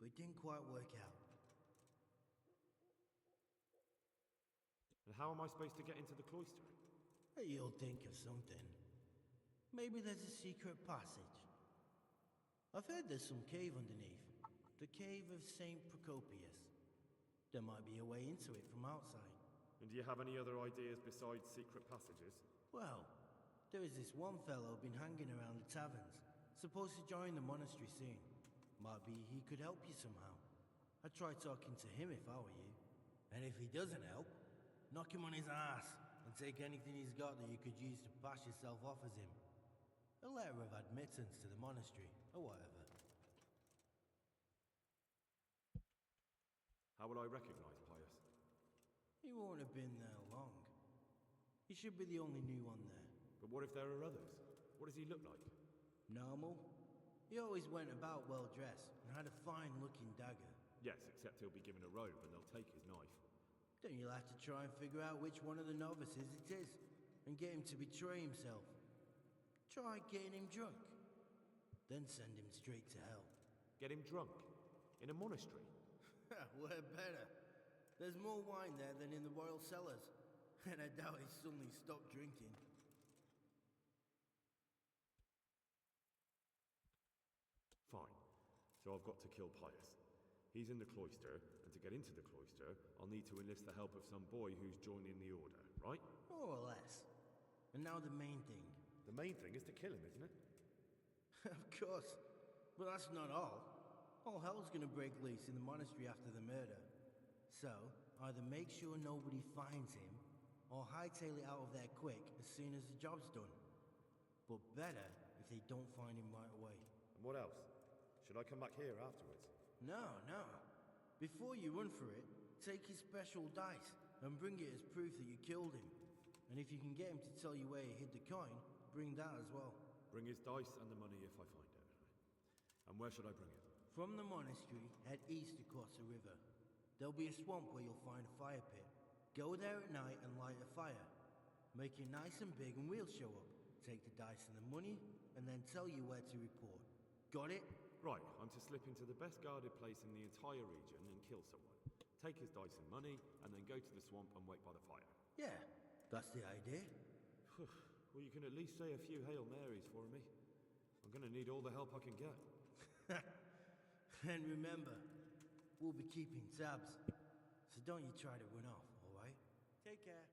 Speaker 8: but it didn't quite work out.
Speaker 19: And how am I supposed to get into the cloister?
Speaker 8: You'll think of something. Maybe there's a secret passage. I've heard there's some cave underneath. The cave of St. Procopius. There might be a way into it from outside.
Speaker 19: And do you have any other ideas besides secret passages?
Speaker 8: Well, there is this one fellow been hanging around the taverns. Supposed to join the monastery soon. Might be he could help you somehow. I'd try talking to him if I were you. And if he doesn't help, knock him on his ass and take anything he's got that you could use to pass yourself off as him. A letter of admittance to the monastery, or whatever.
Speaker 19: How would I recognize Pius?
Speaker 8: He won't have been there long. He should be the only new one there.
Speaker 19: But what if there are others? What does he look like?
Speaker 8: Normal. He always went about well dressed and had a fine looking dagger.
Speaker 19: Yes, except he'll be given a robe and they'll take his knife.
Speaker 8: Then you'll have to try and figure out which one of the novices it is and get him to betray himself. Try getting him drunk. Then send him straight to hell.
Speaker 19: Get him drunk? In a monastery?
Speaker 8: We're better. There's more wine there than in the royal cellars. And I doubt he suddenly stopped drinking.
Speaker 19: Fine. So I've got to kill Pius. He's in the cloister, and to get into the cloister, I'll need to enlist the help of some boy who's joining the order, right?
Speaker 8: More or less. And now the main thing.
Speaker 19: The main thing is to kill him, isn't it?
Speaker 8: Of course. But that's not all. All hell's gonna break loose in the monastery after the murder. So, either make sure nobody finds him, or hightail it out of there quick as soon as the job's done. But better if they don't find him right away.
Speaker 19: And what else? Should I come back here afterwards?
Speaker 8: No. Before you run for it, take his special dice and bring it as proof that you killed him. And if you can get him to tell you where he hid the coin, bring that as well.
Speaker 19: Bring his dice and the money if I find it. And where should I bring it?
Speaker 8: From the monastery, head east across the river. There'll be a swamp where you'll find a fire pit. Go there at night and light a fire. Make it nice and big and we'll show up. Take the dice and the money, and then tell you where to report. Got it?
Speaker 19: Right, I'm to slip into the best guarded place in the entire region and kill someone. Take his dice and money, and then go to the swamp and wait by the fire.
Speaker 8: Yeah, that's the idea.
Speaker 19: Well, you can at least say a few Hail Marys for me. I'm gonna need all the help I can get.
Speaker 8: And remember, we'll be keeping tabs. So don't you try to run off, alright? Take care.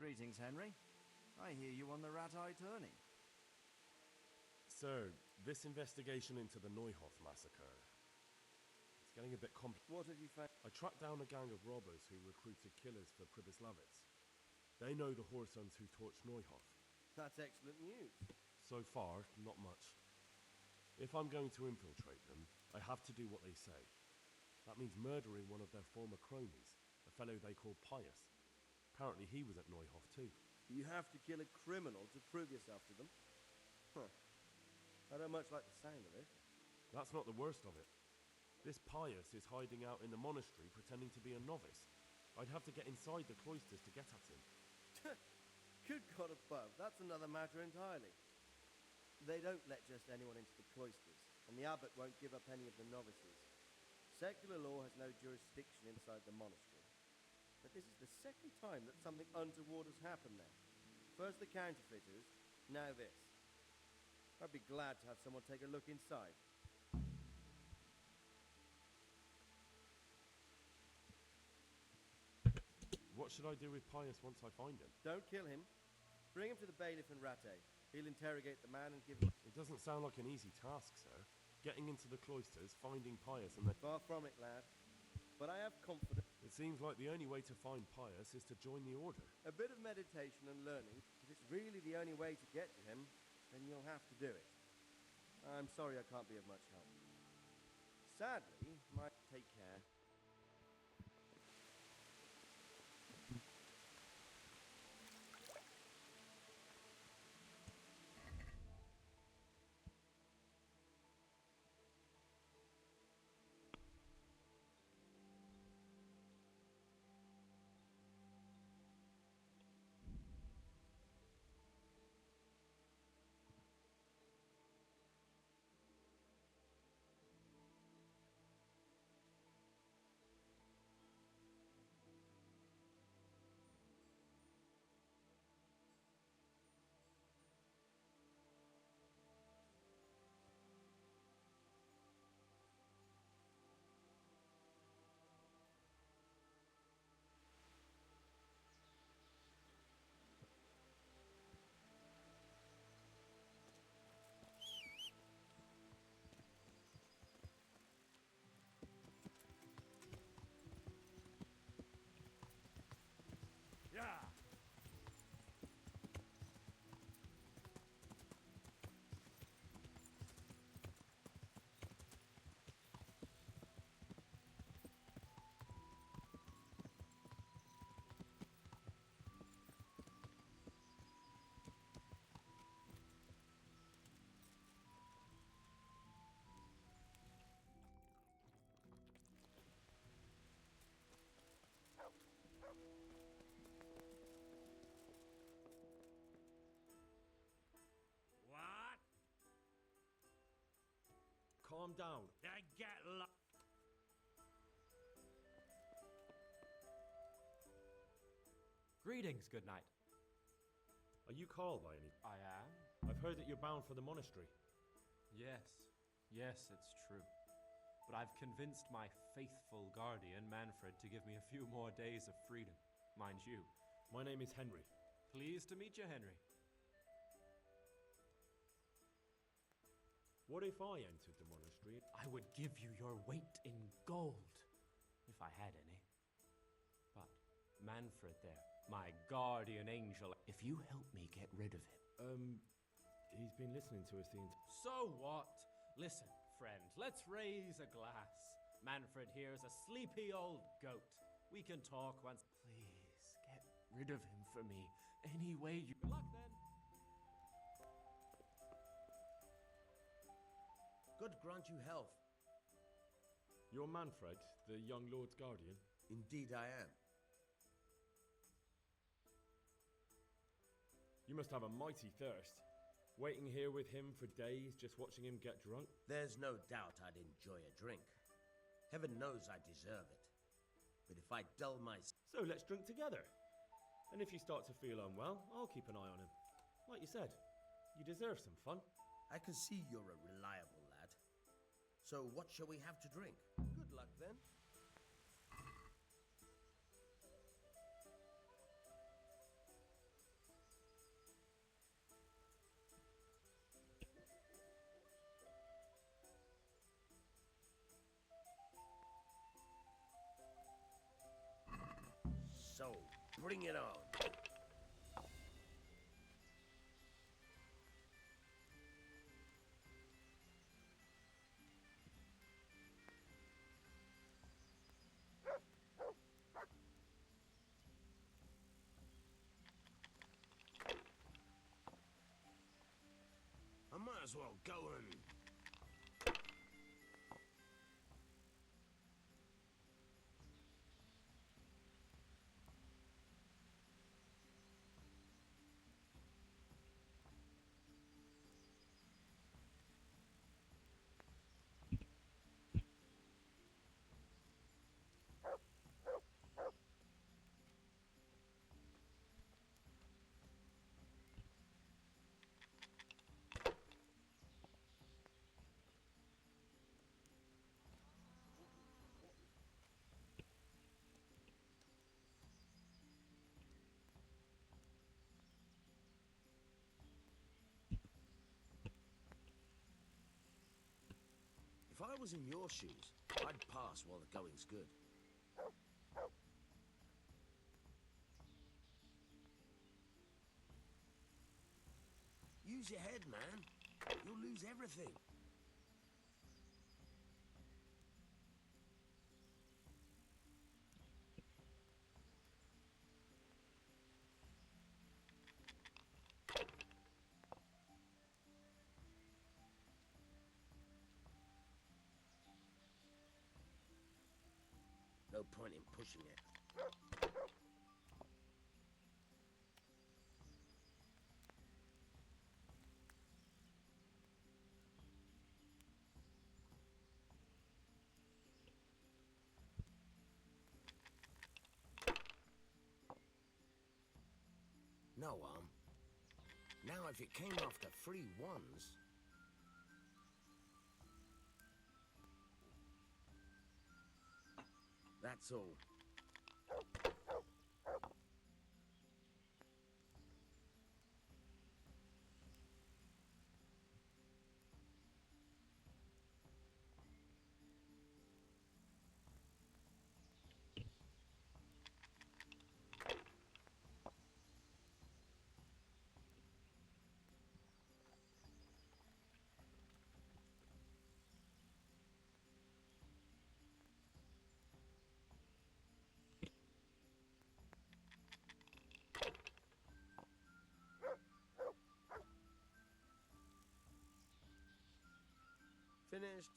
Speaker 5: Greetings, Henry. I hear you on the rat-eye tourney.
Speaker 19: Sir, this investigation into the Neuhoff massacre... It's getting a bit complex.
Speaker 5: What have you found?
Speaker 19: I tracked down a gang of robbers who recruited killers for Pribyslavitz. They know the Horsons who torched Neuhoff.
Speaker 5: That's excellent news.
Speaker 19: So far, not much. If I'm going to infiltrate them, I have to do what they say. That means murdering one of their former cronies, a fellow they call Pius. Apparently he was at Neuhoff too.
Speaker 5: You have to kill a criminal to prove yourself to them? Huh. I don't much like the sound of it.
Speaker 19: That's not the worst of it. This Pius is hiding out in the monastery pretending to be a novice. I'd have to get inside the cloisters to get at him.
Speaker 5: Good God above, that's another matter entirely. They don't let just anyone into the cloisters, and the abbot won't give up any of the novices. Secular law has no jurisdiction inside the monastery. But this is the second time that something untoward has happened there. First the counterfeiters, now this. I'd be glad to have someone take a look inside.
Speaker 19: What should I do with Pius once I find him?
Speaker 5: Don't kill him. Bring him to the bailiff in Rattay. He'll interrogate the man and give him...
Speaker 19: It doesn't sound like an easy task, sir. Getting into the cloisters, finding Pius and then...
Speaker 5: Far from it, lad. But I have confidence...
Speaker 19: It seems like the only way to find Pius is to join the order.
Speaker 5: A bit of meditation and learning. If it's really the only way to get to him, then you'll have to do it. I'm sorry I can't be of much help. Sadly, take care.
Speaker 6: What?
Speaker 19: Calm down.
Speaker 6: I get
Speaker 12: Greetings, good knight.
Speaker 19: Are you Carl by any...
Speaker 12: I am.
Speaker 19: I've heard that you're bound for the monastery.
Speaker 12: Yes, it's true. But I've convinced my faithful guardian, Manfred, to give me a few more days of freedom. Mind you.
Speaker 19: My name is Henry.
Speaker 12: Pleased to meet you, Henry.
Speaker 19: What if I entered the monastery?
Speaker 12: I would give you your weight in gold, if I had any. But Manfred there, my guardian angel, if you help me get rid of him...
Speaker 19: He's been listening to us the entire...
Speaker 12: So what? Listen, friend, let's raise a glass. Manfred here's a sleepy old goat. We can talk once. Please, get rid of him for me. Any way you... Good luck, then.
Speaker 14: God grant you health.
Speaker 19: You're Manfred, the young lord's guardian?
Speaker 14: Indeed I am.
Speaker 19: You must have a mighty thirst. Waiting here with him for days, just watching him get drunk?
Speaker 14: There's no doubt I'd enjoy a drink. Heaven knows I deserve it. But if I dull my...
Speaker 19: So let's drink together. And if you start to feel unwell, I'll keep an eye on him. Like you said, you deserve some fun.
Speaker 14: I can see you're a reliable lad. So what shall we have to drink? Good luck then. So, bring it on. I might as well go and... If I was in your shoes, I'd pass while the going's good. Use your head, man. You'll lose everything. No point in pushing it. No, now if it came after 3 ones... That's all. Finished.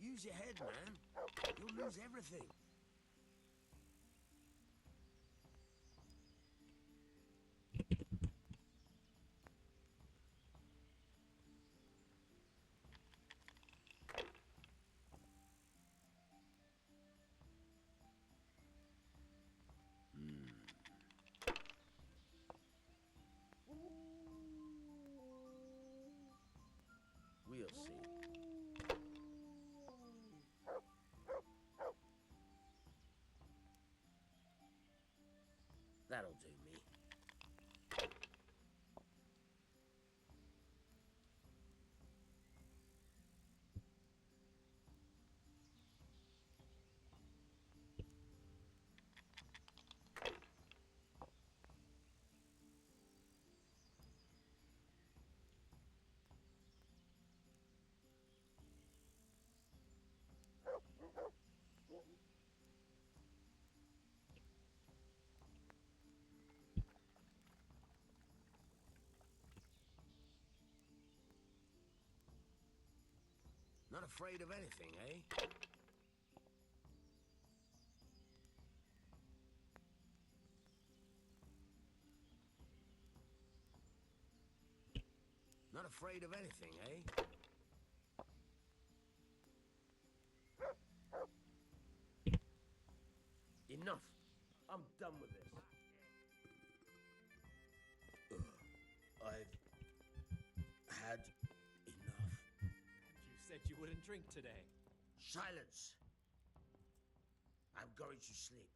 Speaker 14: Use your head, man. You'll lose everything. That'll do me. Not afraid of anything, eh? Not afraid of anything, eh? Enough. I'm done with this. I've had enough.
Speaker 12: You said you wouldn't drink today.
Speaker 14: Silence. I'm going to sleep.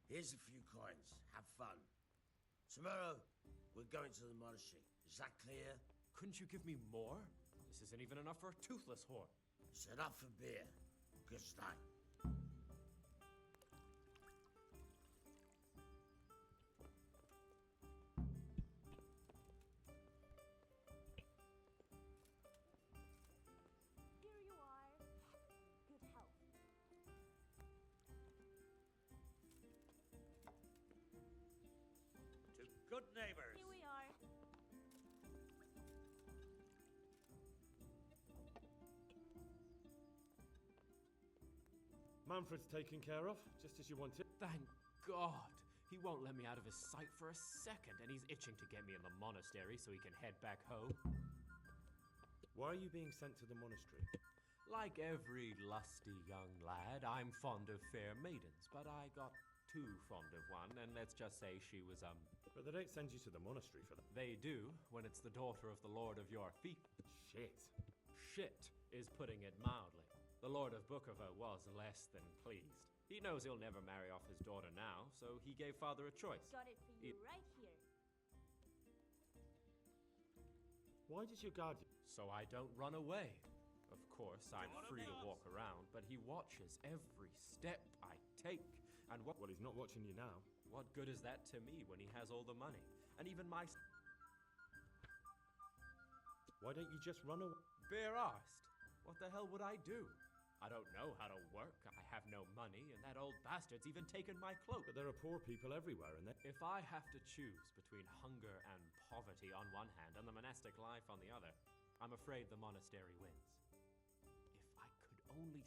Speaker 14: Here's a few coins. Have fun. Tomorrow, we're going to the monastery. Is that clear?
Speaker 12: Couldn't you give me more? This isn't even enough for a toothless whore.
Speaker 14: It's enough for beer. Good night.
Speaker 4: Here you are. Good health.
Speaker 15: To good neighbors.
Speaker 4: Here we are.
Speaker 3: Manfred's taken care of, just as you wanted.
Speaker 12: Thank God. He won't let me out of his sight for a second, and he's itching to get me in the monastery so he can head back home.
Speaker 3: Why are you being sent to the monastery?
Speaker 12: Like every lusty young lad, I'm fond of fair maidens, but I got too fond of one, and let's just say she was,
Speaker 3: But they don't send you to the monastery for that.
Speaker 12: They do, when it's the daughter of the Lord of your feet.
Speaker 3: Shit.
Speaker 12: Shit is putting it mildly. The Lord of Bookerva was less than pleased. He knows he'll never marry off his daughter now, so he gave father a choice.
Speaker 4: Got it for you right here.
Speaker 3: Why does your guardian...
Speaker 12: So I don't run away. Of course, I'm free to walk around, but he watches every step I take. And what...
Speaker 3: Well, he's not watching you now.
Speaker 12: What good is that to me when he has all the money? And even my...
Speaker 3: Why don't you just run away?
Speaker 12: Bare-arsed. What the hell would I do? I don't know how to work, I have no money, and that old bastard's even taken my cloak.
Speaker 3: But there are poor people everywhere, and
Speaker 12: If I have to choose between hunger and poverty on one hand and the monastic life on the other, I'm afraid the monastery wins. If I could only...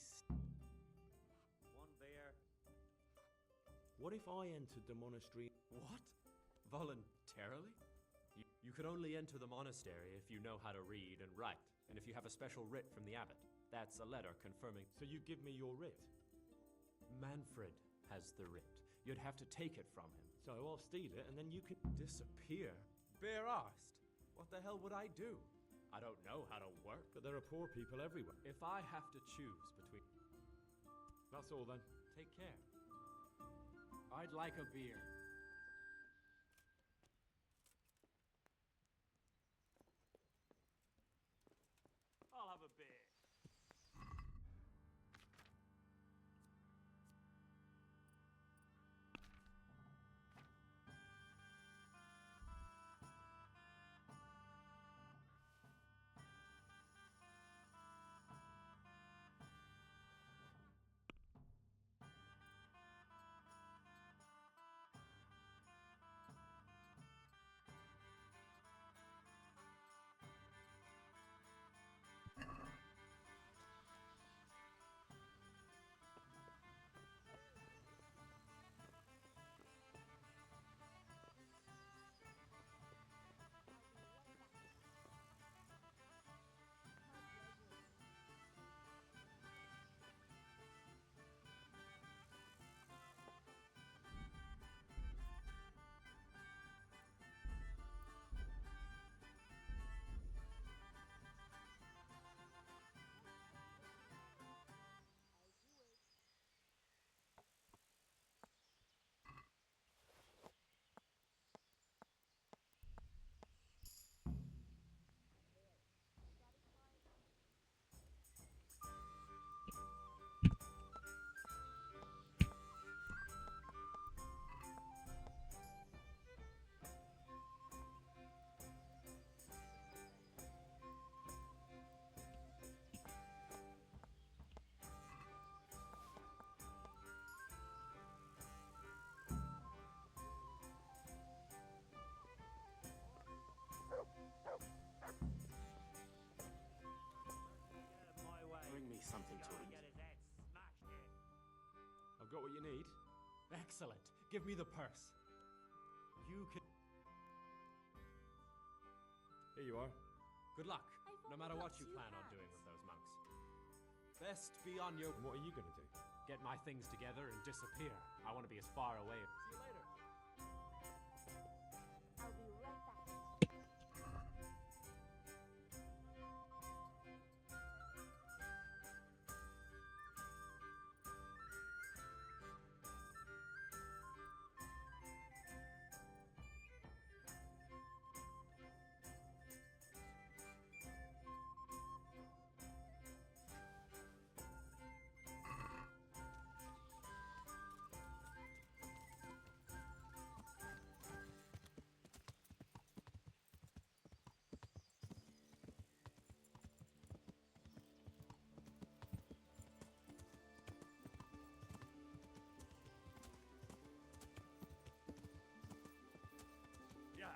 Speaker 15: One beer.
Speaker 3: What if I entered the monastery?
Speaker 12: What? Voluntarily? You could only enter the monastery if you know how to read and write, and if you have a special writ from the abbot. That's a letter confirming...
Speaker 3: So you give me your writ?
Speaker 12: Manfred has the writ. You'd have to take it from him.
Speaker 3: So I'll steal it, and then you can...
Speaker 12: Disappear? Bare-arsed? What the hell would I do? I don't know how to work.
Speaker 3: But there are poor people everywhere.
Speaker 12: If I have to choose between...
Speaker 3: That's all then.
Speaker 12: Take care. I'd like a beer.
Speaker 6: I'll have a beer.
Speaker 3: Got what you need?
Speaker 12: Excellent. Give me the purse. You can.
Speaker 3: Here you are.
Speaker 12: Good luck,
Speaker 4: I've
Speaker 12: no
Speaker 4: only
Speaker 12: matter
Speaker 4: got
Speaker 12: what you
Speaker 4: 2
Speaker 12: plan on
Speaker 4: hands.
Speaker 12: doing with those monks. Best be on your.
Speaker 3: And what are you gonna do?
Speaker 12: Get my things together and disappear. I want to be as far away. See you later.
Speaker 4: I'll be right back.
Speaker 3: Yeah.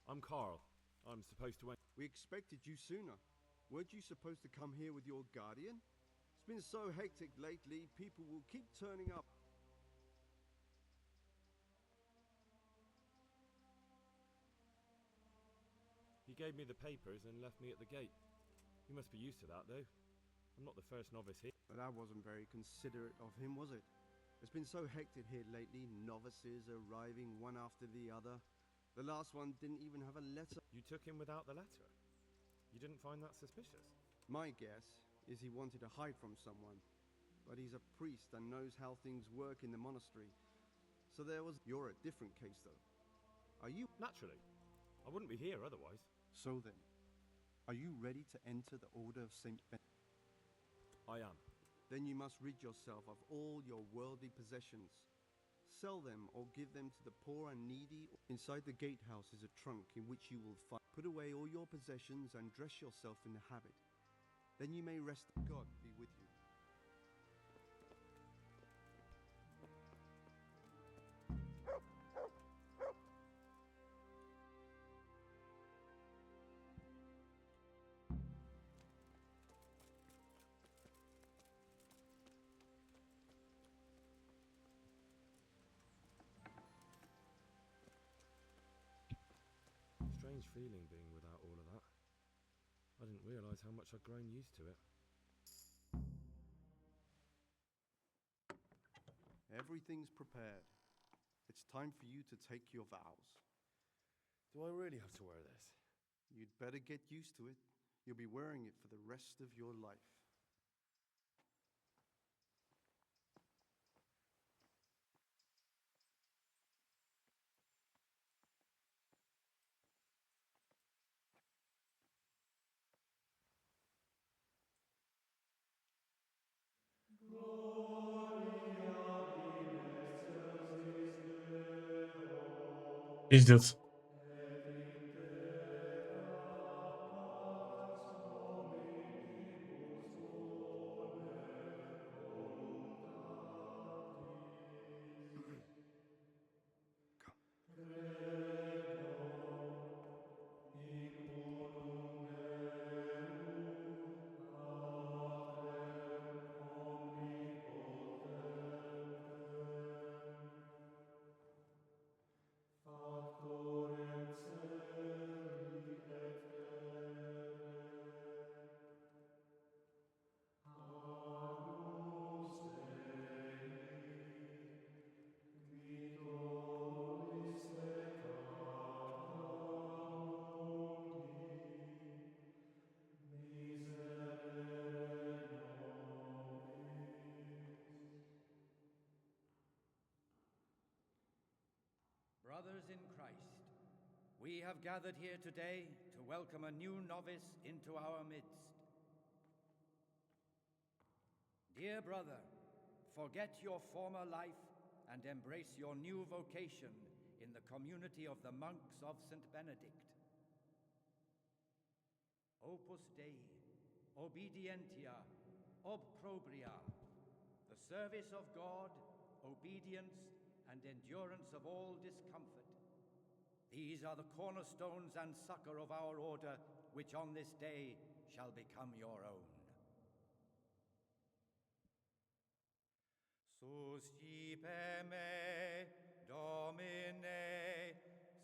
Speaker 3: I'm Carl. I'm supposed to.
Speaker 22: We expected you sooner. Weren't you supposed to come here with your guardian? It's been so hectic lately, people will keep turning up.
Speaker 3: He gave me the papers and left me at the gate. You must be used to that, though. I'm not the first novice here.
Speaker 22: But that wasn't very considerate of him, was it? It's been so hectic here lately, novices arriving one after the other. The last one didn't even have a letter.
Speaker 3: You took him without the letter? You didn't find that suspicious?
Speaker 22: My guess is he wanted to hide from someone. But he's a priest and knows how things work in the monastery. So there was... You're a different case, though. Are you...
Speaker 3: Naturally. I wouldn't be here otherwise.
Speaker 22: So then, are you ready to enter the Order of St. Ben?
Speaker 3: I am.
Speaker 22: Then you must rid yourself of all your worldly possessions. Sell them or give them to the poor and needy. Inside the gatehouse is a trunk in which you will find. Put away all your possessions and dress yourself in the habit. Then you may rest. God be with you.
Speaker 3: Strange feeling being without all of that. I didn't realise how much I'd grown used to it.
Speaker 22: Everything's prepared. It's time for you to take your vows.
Speaker 3: Do I really have to wear this?
Speaker 22: You'd better get used to it. You'll be wearing it for the rest of your life.
Speaker 1: Пиздец.
Speaker 13: Brothers in Christ, we have gathered here today to welcome a new novice into our midst. Dear brother, forget your former life and embrace your new vocation in the community of the monks of St. Benedict. Opus Dei, obedientia, ob probria, the service of God, obedience, and endurance of all discomfort. These are the cornerstones and succor of our order, which on this day shall become your own. Suscipe me, Domine,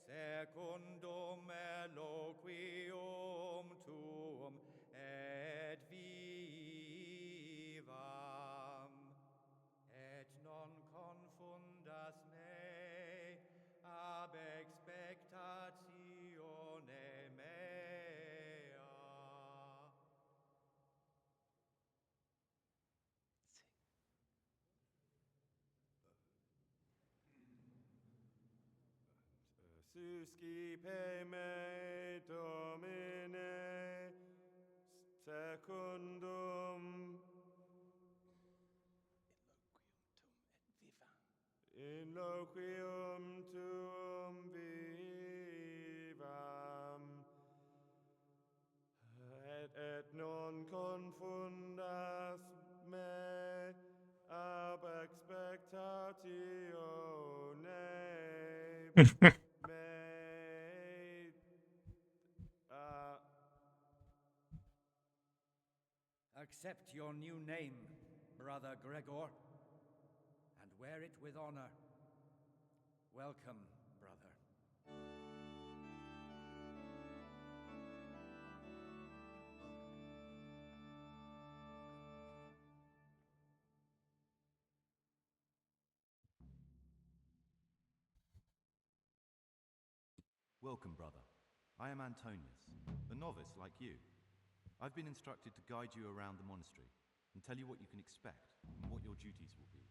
Speaker 13: secundum eloquium tuum, et vivam, et non confundas me ab expectatione mea.
Speaker 3: Suscipe me, Domine, secundum in loquium tuum vivam, et non confundas me ab expectatione
Speaker 13: Accept your new name, Brother Gregor, and wear it with honor. Welcome, brother.
Speaker 16: Welcome, brother. I am Antonius, a novice like you. I've been instructed to guide you around the monastery and tell you what you can expect and what your duties will be.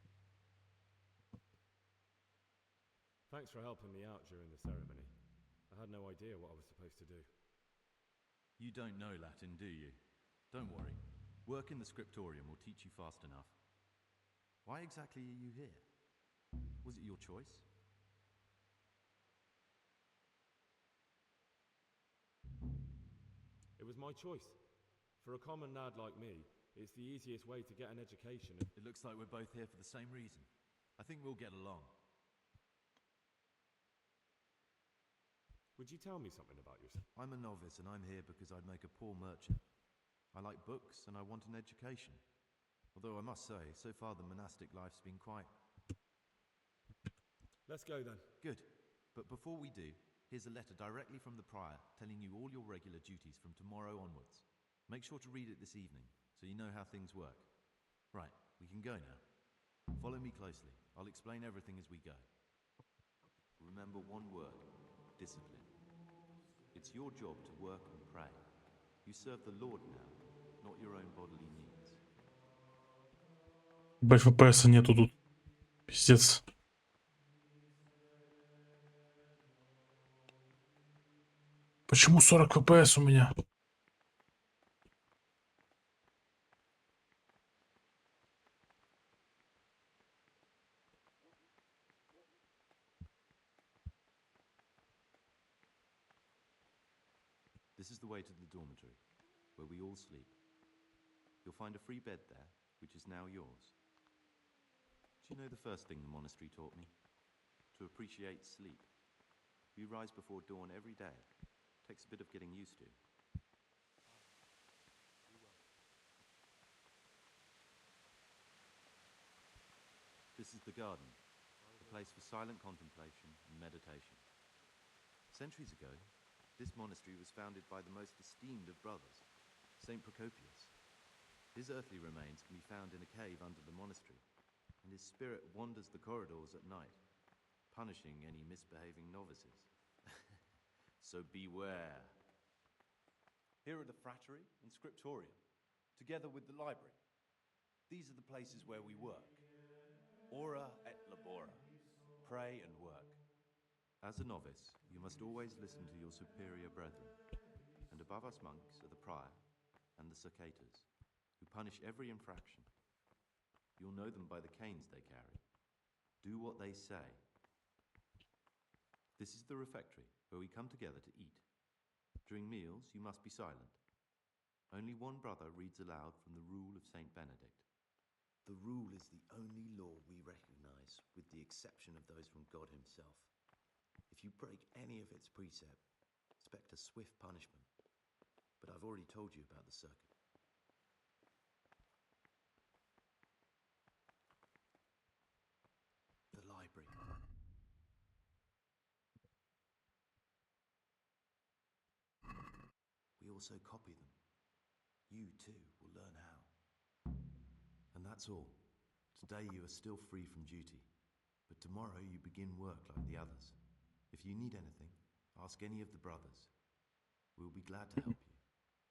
Speaker 3: Thanks for helping me out during the ceremony. I had no idea what I was supposed to do.
Speaker 16: You don't know Latin, do you? Don't worry. Work in the scriptorium will teach you fast enough. Why exactly are you here? Was it your choice?
Speaker 3: It was my choice. For a common lad like me, it's the easiest way to get an education.
Speaker 16: It looks like we're both here for the same reason. I think we'll get along.
Speaker 3: Would you tell me something about yourself?
Speaker 16: I'm a novice and I'm here because I'd make a poor merchant. I like books and I want an education. Although I must say, so far the monastic life's been quite...
Speaker 3: Let's go then.
Speaker 16: Good. But before we do, here's a letter directly from the prior telling you all your regular duties from tomorrow onwards. Make sure to read it this evening so you know how things work. Right, we can go now. Follow me closely. I'll explain everything as we go. Remember one word, discipline. It's your job to work and pray. You serve the Lord now, not your own bodily needs.
Speaker 1: ФПС нету тут. Пиздец. Почему 40 ФПС у меня?
Speaker 16: This is the way to the dormitory, where we all sleep. You'll find a free bed there, which is now yours. Do you know the first thing the monastery taught me? To appreciate sleep. We rise before dawn every day. Takes a bit of getting used to. This is the garden, a place for silent contemplation and meditation. Centuries ago, this monastery was founded by the most esteemed of brothers, Saint Procopius. His earthly remains can be found in a cave under the monastery, and his spirit wanders the corridors at night, punishing any misbehaving novices. So beware. Here are the frattery and scriptorium, together with the library. These are the places where we work. Ora et labora. Pray and work. As a novice, you must always listen to your superior brethren. And above us monks are the prior and the circators, who punish every infraction. You'll know them by the canes they carry. Do what they say. This is the refectory, where we come together to eat. During meals, you must be silent. Only one brother reads aloud from the Rule of Saint Benedict.
Speaker 17: The rule is the only law we recognize, with the exception of those from God himself. If you break any of its precepts, expect a swift punishment. But I've already told you about the circuit. The library. We also copy them. You, too, will learn how. And that's all. Today you are still free from duty, but tomorrow you begin work like the others. If you need anything, ask any of the brothers. We'll be glad to help you.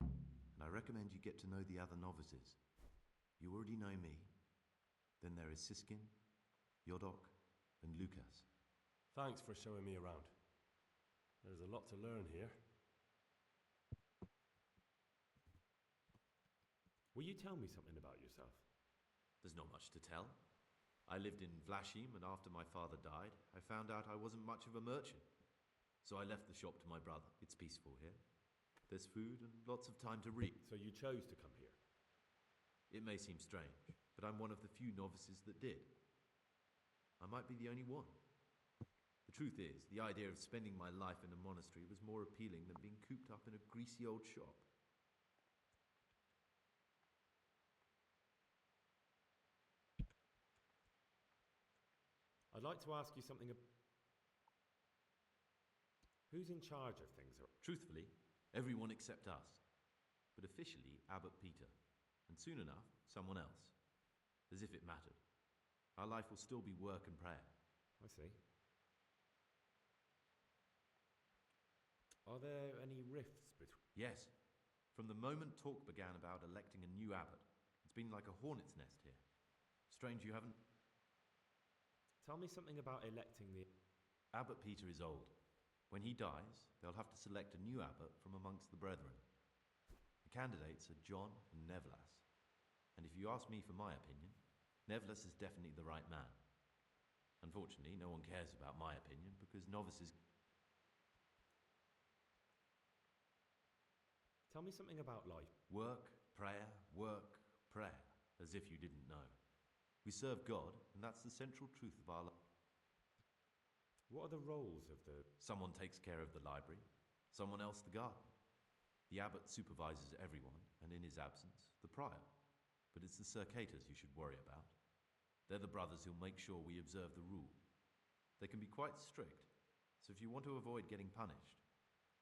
Speaker 17: And I recommend you get to know the other novices. You already know me. Then there is Siskin, Yodok, and Lucas.
Speaker 19: Thanks for showing me around. There's a lot to learn here. Will you tell me something about yourself?
Speaker 16: There's not much to tell. I lived in Vlashim, and after my father died, I found out I wasn't much of a merchant. So I left the shop to my brother. It's peaceful here. There's food and lots of time to read.
Speaker 19: So you chose to come here?
Speaker 16: It may seem strange, but I'm one of the few novices that did. I might be the only one. The truth is, the idea of spending my life in a monastery was more appealing than being cooped up in a greasy old shop.
Speaker 19: I'd like to ask you something. Who's in charge of things?
Speaker 16: Truthfully, everyone except us. But officially, Abbot Peter. And soon enough, someone else. As if it mattered. Our life will still be work and prayer.
Speaker 19: I see. Are there any rifts between?
Speaker 16: Yes. From the moment talk began about electing a new abbot, it's been like a hornet's nest here. Strange you haven't...
Speaker 19: Tell me something about electing the...
Speaker 16: Abbot Peter is old. When he dies, they'll have to select a new abbot from amongst the brethren. The candidates are John and Nevlas. And if you ask me for my opinion, Nevlas is definitely the right man. Unfortunately, no one cares about my opinion because novices...
Speaker 19: Tell me something about life.
Speaker 16: Work, prayer, as if you didn't know. We serve God, and that's the central truth of our life.
Speaker 19: What are the roles of the...
Speaker 16: Someone takes care of the library, someone else the garden. The abbot supervises everyone, and in his absence, the prior. But it's the circators you should worry about. They're the brothers who'll make sure we observe the rule. They can be quite strict, so if you want to avoid getting punished,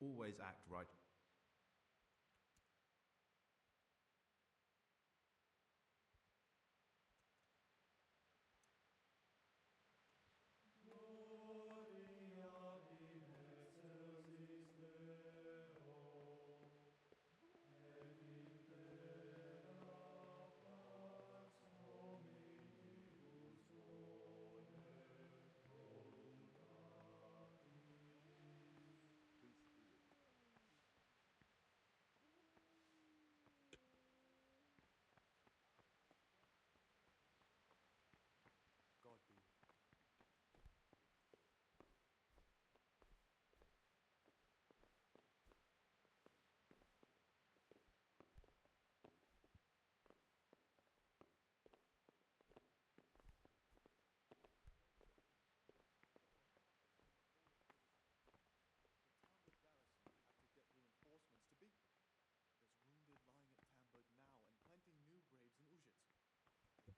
Speaker 16: always act right.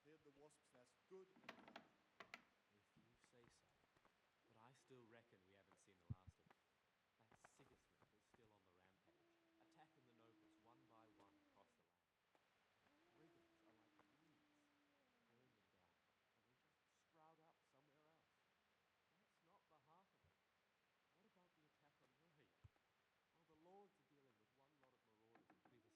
Speaker 18: Cleared the wasp's nest good and well.
Speaker 12: If you say so. But I still reckon we haven't seen the last of it. That Sigismund is still on the rampage, attacking the nobles one by one across the land. Brigands are like weeds. Burn them down, and they just sprout up somewhere else. That's not the half of it. What about the attack on Raya? Well, the lords are dealing with one lot of marauders in Privoslavets.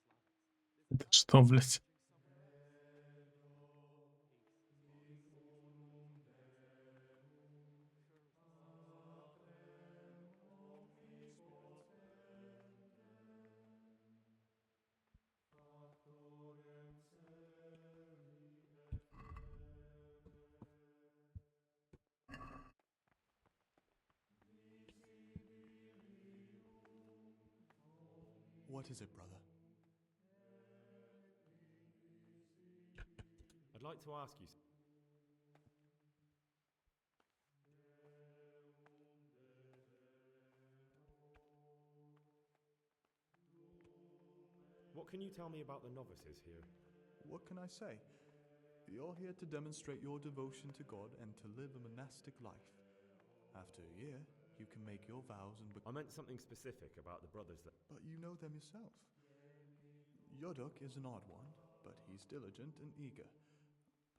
Speaker 12: There's another
Speaker 1: Что, блядь?
Speaker 12: somewhere else. Peace, as long as Sigismund lives, that's the main thing. I'm sure as the sun sets,
Speaker 7: What is it, brother?
Speaker 3: I'd like to ask you. What can you tell me about the novices here?
Speaker 7: What can I say? You're here to demonstrate your devotion to God and to live a monastic life. After a year, you can make your vows and
Speaker 3: I meant something specific about the brothers that...
Speaker 7: But you know them yourself. Yodok is an odd one, but he's diligent and eager.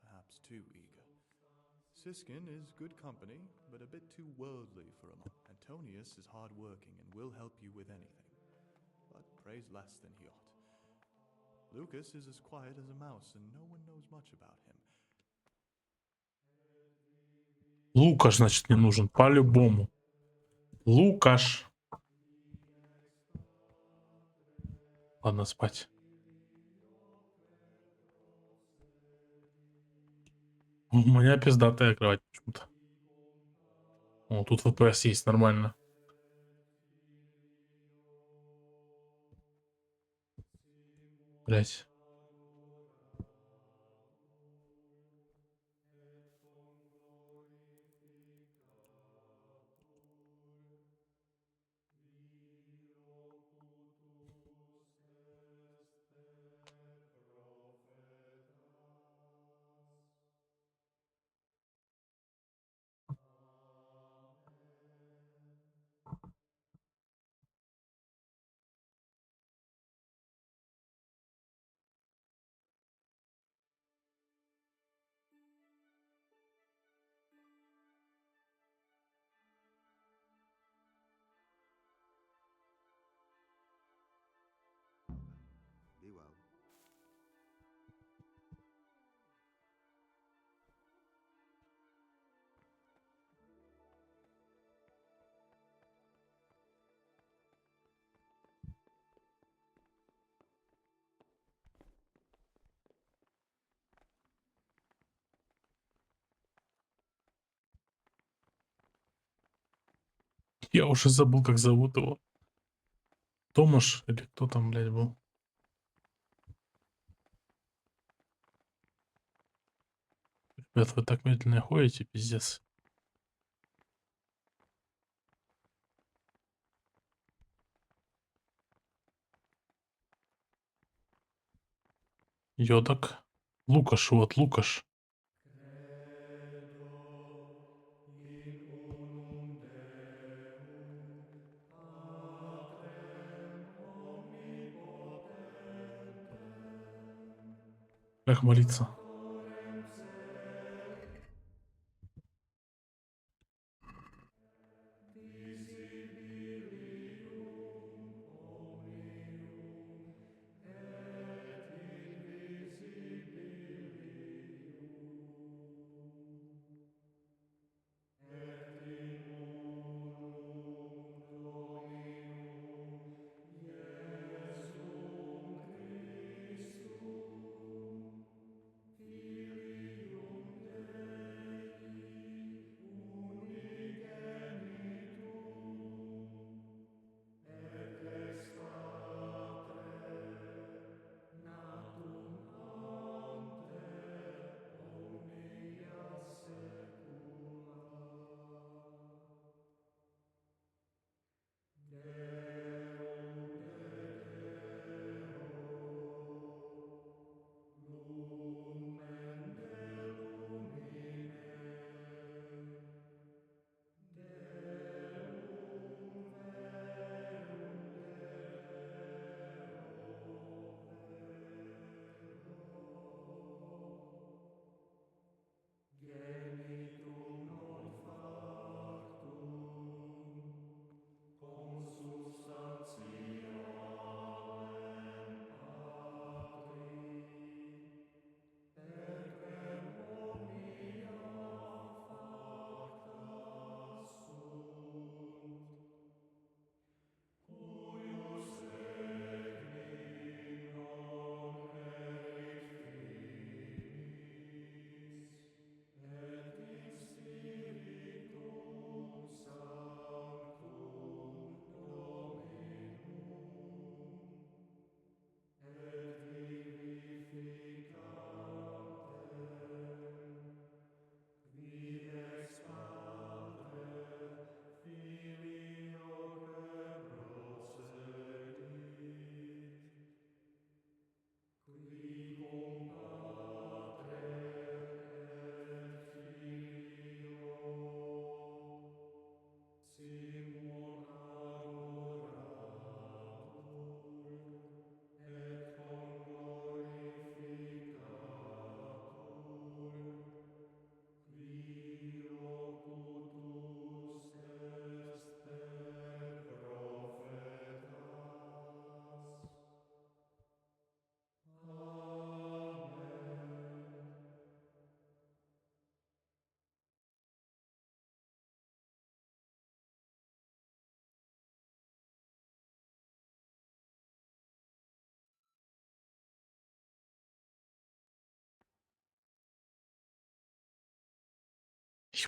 Speaker 7: Perhaps too eager. Siskin is good company, but a bit too worldly for a monk. Antonius is hard-working and will help you with anything, but prays less than he ought. Lucas is as quiet as a mouse, and no one knows much about him.
Speaker 1: Лукаш, значит, не нужен. По-любому. Лукаш. Ладно, спать. У меня пиздатая кровать почему-то. О, тут ВПС есть, нормально. Блять.
Speaker 17: Be well.
Speaker 1: Я уже забыл, как зовут его. Томаш или кто там, блядь, был? Ребят, вы так медленно ходите, пиздец. Йодок. Лукаш, вот, Лукаш. Как молиться?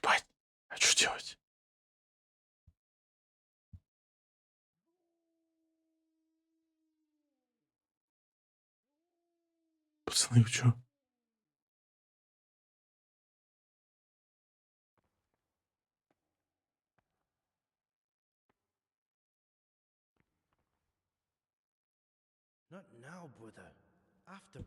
Speaker 1: Ебать. А что делать? Пацаны, вы чё?
Speaker 8: Not now, brother. After.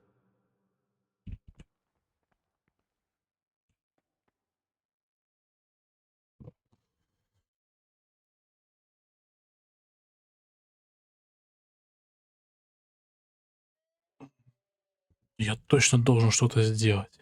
Speaker 1: Я точно должен что-то сделать.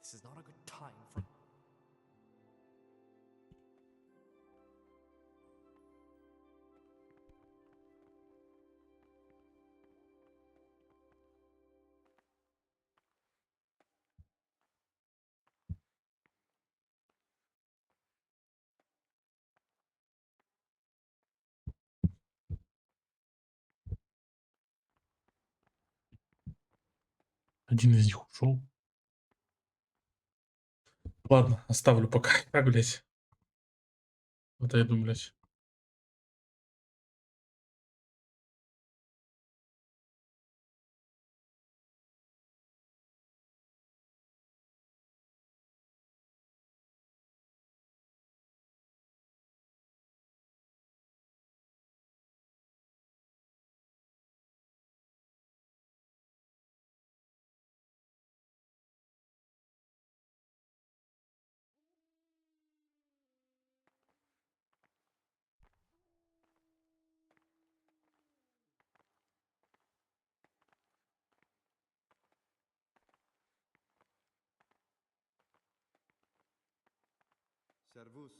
Speaker 6: This is not a good time for.
Speaker 1: Один из них ушел. Ладно, оставлю пока. А, блядь. Отойду, блядь.
Speaker 22: Servus.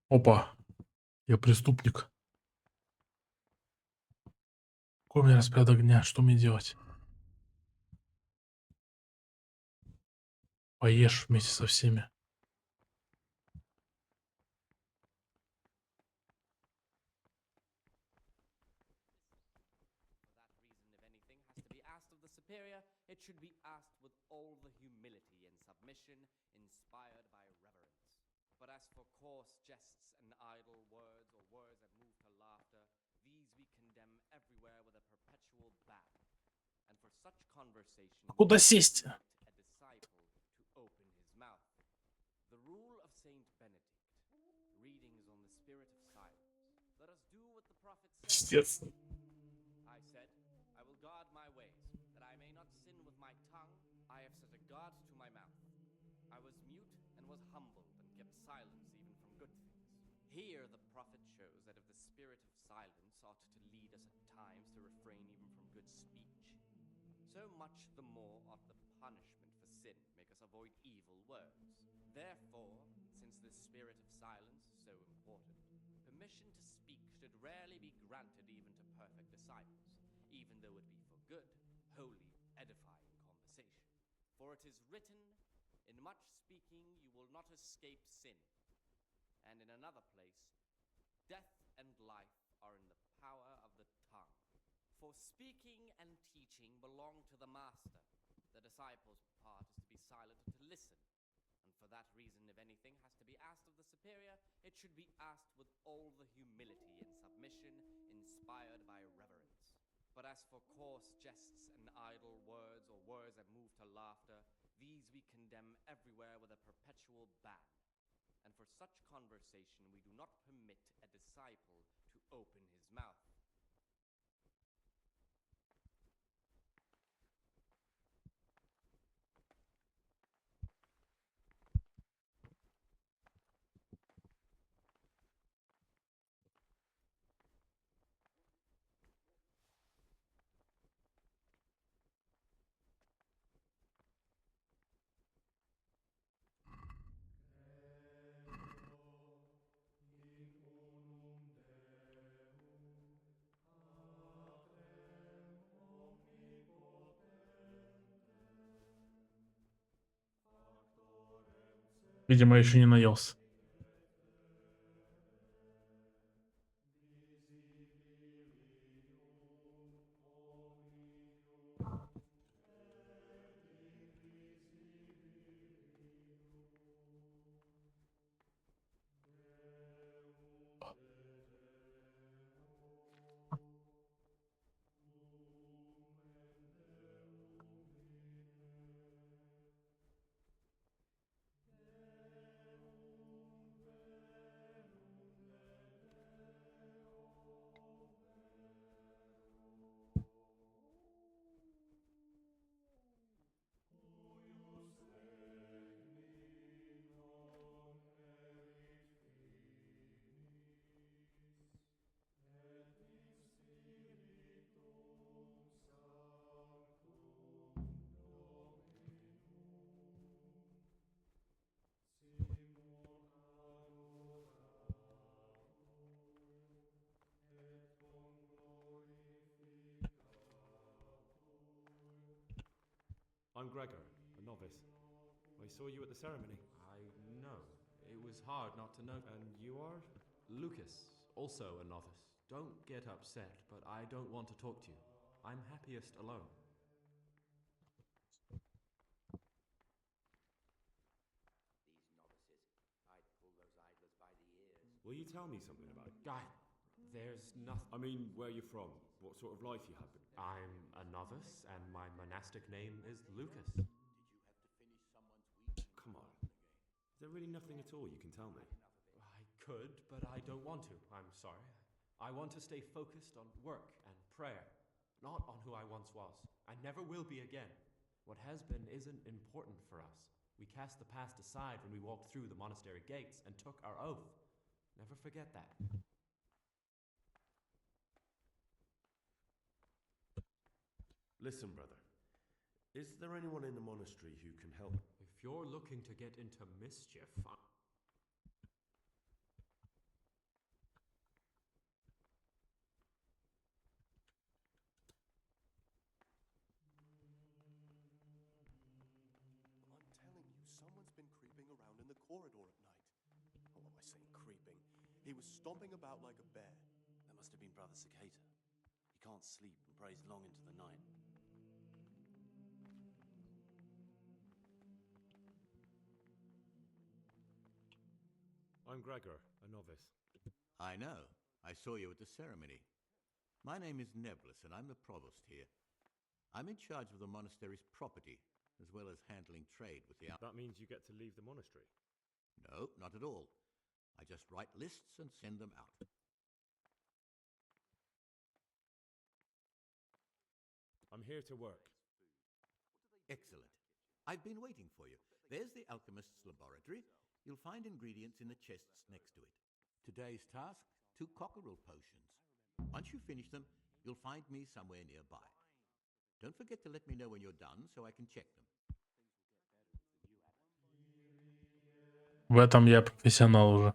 Speaker 1: Опа, я преступник. Какой у меня распорядок дня? Что мне делать? Поешь вместе со всеми.
Speaker 2: Superior, it should be asked with all the humility and submission inspired by reverence. But as for coarse jests and idle words or words that move to laughter, these we condemn everywhere with a perpetual ban. And for such conversation,
Speaker 1: Куда сесть?
Speaker 2: a disciple to open his mouth. The rule of Saint Benedict, readings on the spirit of silence. Let us do what the prophet said. I said, I will guard my ways, that I may not sin with my tongue. I have set a guard to my mouth. I was mute and was humbled and kept silence even from good things. Here the prophet shows that if the spirit of silence ought to lead us at times to refrain even from good speech, so much the more ought the punishment for sin make us avoid evil words. Therefore, since the spirit of silence is so important, permission to speak should rarely be granted even to perfect disciples, even though it be for good, wholly edifying conversation. For it is written, in much speaking you will not escape sin. And in another place, death and life are in the power of the tongue. For speaking and teaching belong to the master. The disciple's part is to be silent and to listen. And for that reason, if anything has to be asked of the superior, it should be asked with all the humility and submission inspired by reverence. But as for coarse jests and idle words or words that move to laughter, these we condemn everywhere with a perpetual ban. And for such conversation we do not permit a disciple to open his mouth.
Speaker 1: Видимо, еще не наелся.
Speaker 3: I'm Gregor, a novice. I saw you at the ceremony.
Speaker 20: I know. It was hard not to know.
Speaker 3: And you are?
Speaker 20: Lucas, also a novice. Don't get upset, but I don't want to talk to you. I'm happiest alone.
Speaker 14: These novices, I'd pull those idlers by the ears.
Speaker 3: Will you tell me something about it?
Speaker 20: Guy, there's nothing.
Speaker 3: I mean, where you're from, what sort of life you had.
Speaker 20: I'm a novice, and my monastic name is Lucas.
Speaker 3: Come on. Is there really nothing at all you can tell me?
Speaker 20: I could, but I don't want to. I'm sorry. I want to stay focused on work and prayer, not on who I once was. I never will be again. What has been isn't important for us. We cast the past aside when we walked through the monastery gates and took our oath. Never forget that.
Speaker 23: Listen, brother. Is there anyone in the monastery who can help?
Speaker 20: If you're looking to get into mischief,
Speaker 7: corridor at night. Oh, what am I saying, creeping? He was stomping about like a bear.
Speaker 16: That must have been Brother Cicada. He can't sleep and prays long into the night.
Speaker 3: I'm Gregor, a novice.
Speaker 9: I know. I saw you at the ceremony. My name is Nebulus, and I'm the provost here. I'm in charge of the monastery's property, as well as handling trade with the...
Speaker 3: That means you get to leave the monastery?
Speaker 9: No, not at all. I just write lists and send them out.
Speaker 3: I'm here to work.
Speaker 9: Excellent. I've been waiting for you. There's the alchemist's laboratory. You'll find ingredients in the chests next to it. Today's task, 2 cockerel potions. Once you finish them, you'll find me somewhere nearby. Don't forget to let me know when you're done so I can check them.
Speaker 1: В этом я профессионал уже.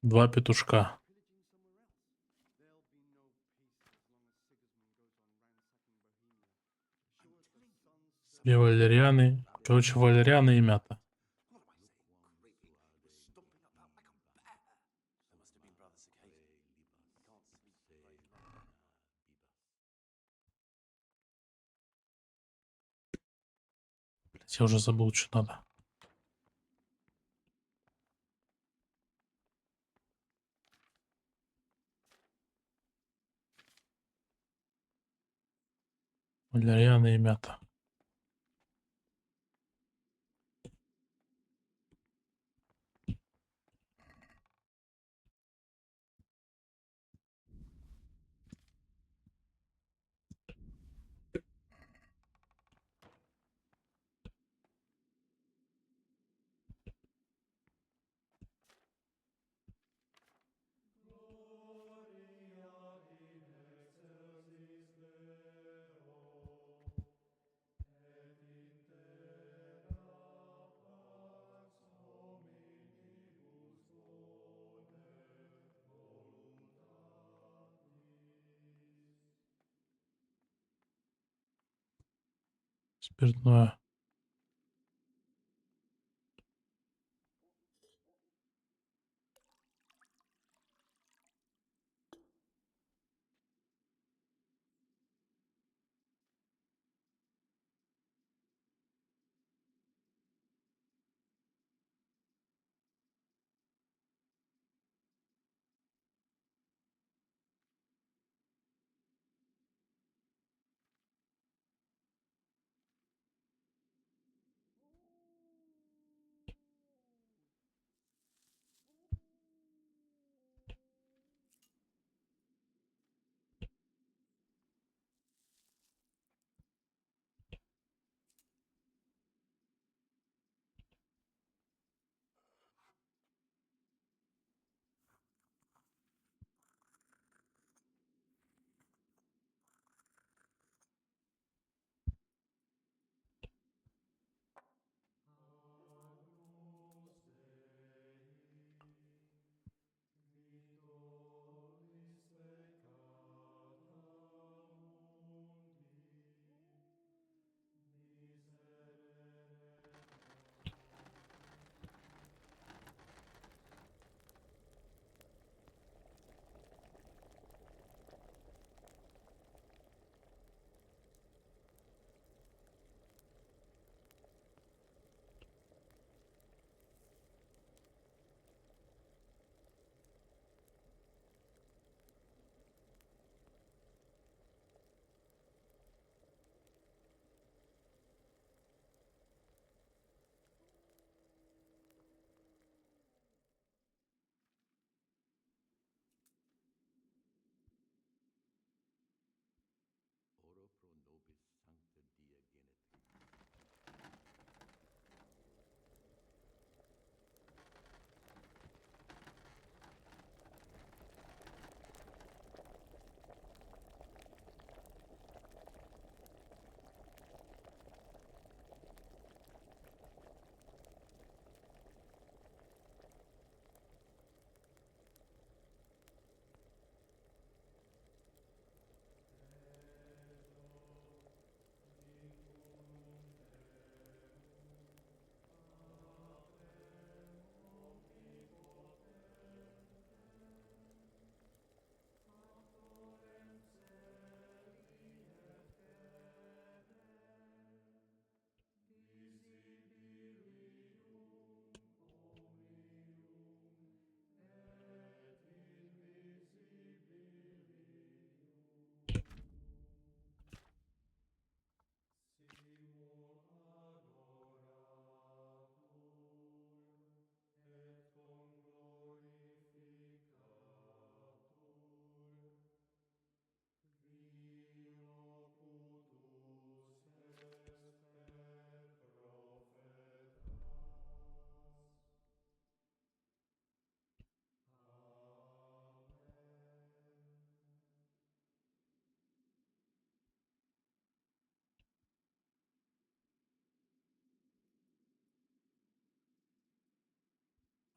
Speaker 1: Два петушка. Две валерианы. Короче, валерианы и мята. Блять, я уже забыл, что надо. Валерианы и мята. Спиртное.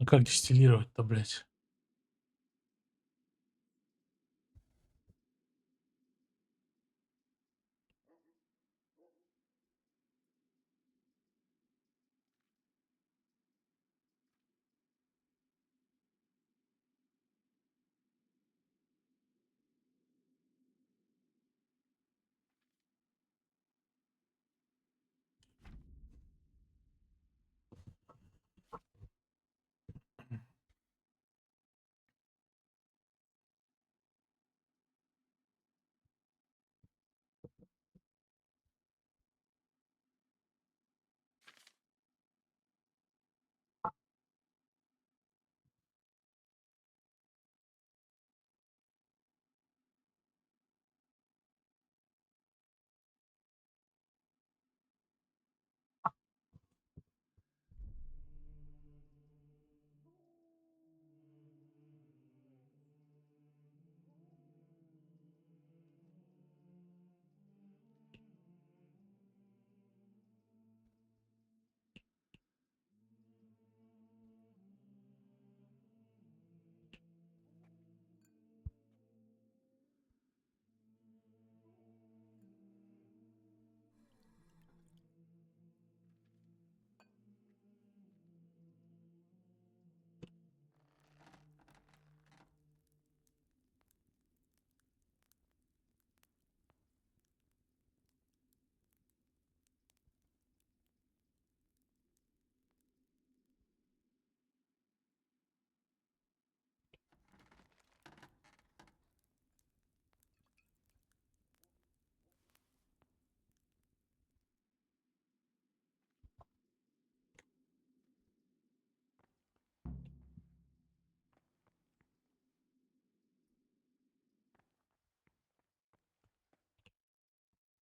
Speaker 1: А как дистиллировать-то, блядь?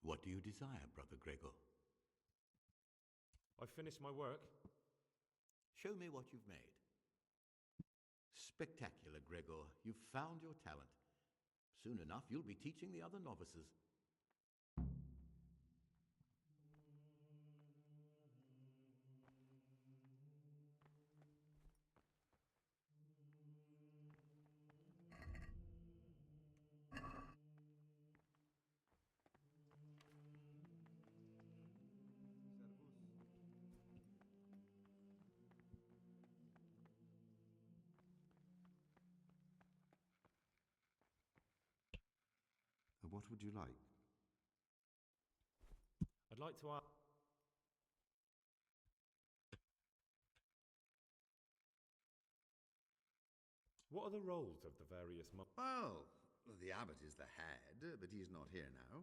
Speaker 9: What do you desire, Brother Gregor?
Speaker 3: I've finished my work.
Speaker 9: Show me what you've made. Spectacular, Gregor. You've found your talent. Soon enough, you'll be teaching the other novices.
Speaker 17: What would you like?
Speaker 3: I'd like to ask. What are the roles of the various
Speaker 10: Well, the abbot is the head, but he's not here now.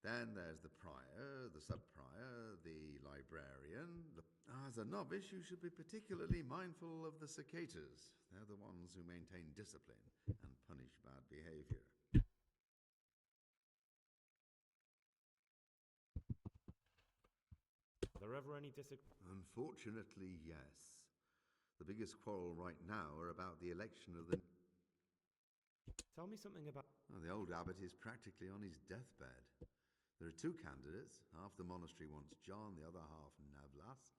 Speaker 10: Then there's the prior, the sub-prior, the librarian. As a novice, you should be particularly mindful of the cicatas. They're the ones who maintain discipline and punish bad behavior.
Speaker 3: Are there ever any
Speaker 10: Unfortunately, yes. The biggest quarrel right now are about the election of the...
Speaker 3: Tell me something about...
Speaker 10: Well, the old abbot is practically on his deathbed. There are two candidates. Half the monastery wants John, the other half Nablas.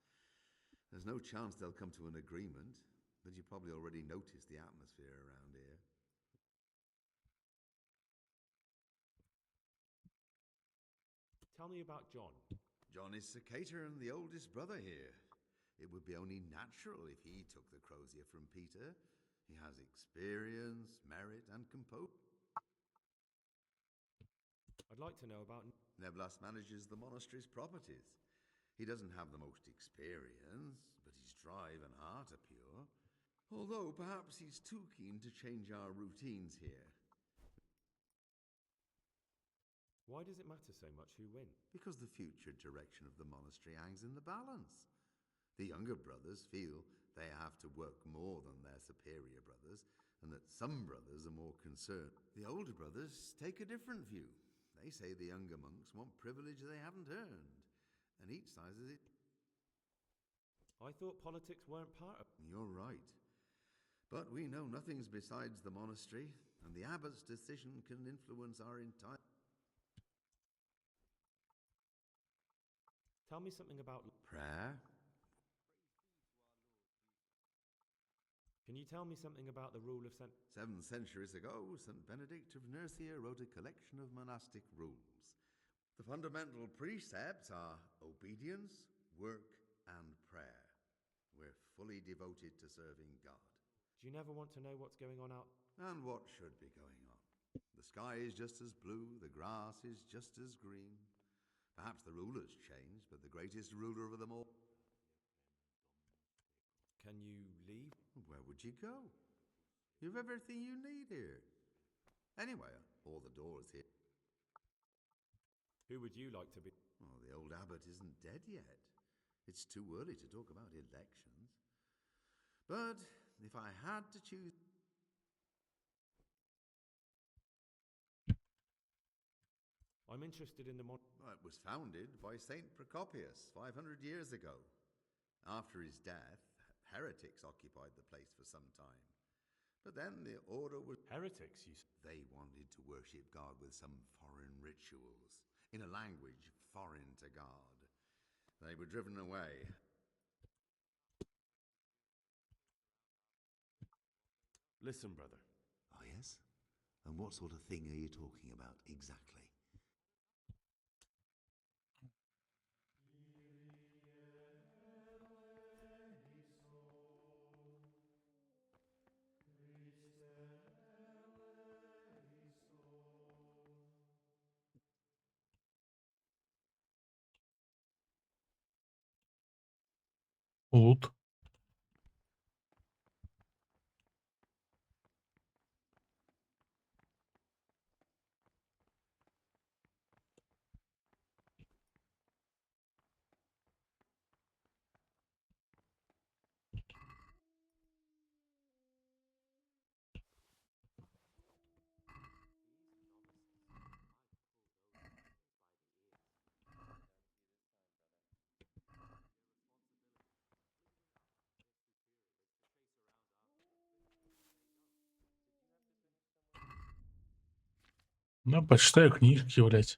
Speaker 10: There's no chance they'll come to an agreement, but you probably already noticed the atmosphere around here.
Speaker 3: Tell me about John.
Speaker 10: John is Cicata and the oldest brother here. It would be only natural if he took the crozier from Peter. He has experience, merit, and composure.
Speaker 3: I'd like to know about...
Speaker 10: Neblas manages the monastery's properties. He doesn't have the most experience, but his drive and heart are pure. Although perhaps he's too keen to change our routines here.
Speaker 3: Why does it matter so much who wins?
Speaker 10: Because the future direction of the monastery hangs in the balance. The younger brothers feel they have to work more than their superior brothers, and that some brothers are more concerned. The older brothers take a different view. They say the younger monks want privilege they haven't earned, and each sizes it.
Speaker 3: I thought politics weren't part of...
Speaker 10: You're right. But we know nothing's besides the monastery, and the abbot's decision can influence our entire...
Speaker 3: Tell me something about...
Speaker 10: Prayer?
Speaker 3: Can you tell me something about the rule of St.
Speaker 10: 7 centuries ago, St. Benedict of Nursia wrote a collection of monastic rules. The fundamental precepts are obedience, work, and prayer. We're fully devoted to serving God.
Speaker 3: Do you never want to know what's going on out?
Speaker 10: And what should be going on? The sky is just as blue, the grass is just as green. Perhaps the rulers changed, but the greatest ruler of them all.
Speaker 3: Can you leave?
Speaker 10: Where would you go? You've everything you need here. Anyway, all the doors here.
Speaker 3: Who would you like to be?
Speaker 10: Oh, the old abbot isn't dead yet. It's too early to talk about elections. But if I had to choose...
Speaker 3: I'm interested in the
Speaker 10: Well, it was founded by Saint Procopius 500 years ago. After his death, heretics occupied the place for some time. But then the order was...
Speaker 3: Heretics, you say?
Speaker 10: They wanted to worship God with some foreign rituals, in a language foreign to God. They were driven away.
Speaker 3: Listen, brother.
Speaker 10: Oh, yes? And what sort of thing are you talking about exactly?
Speaker 1: Лут. Ну, почитаю книжки, блядь.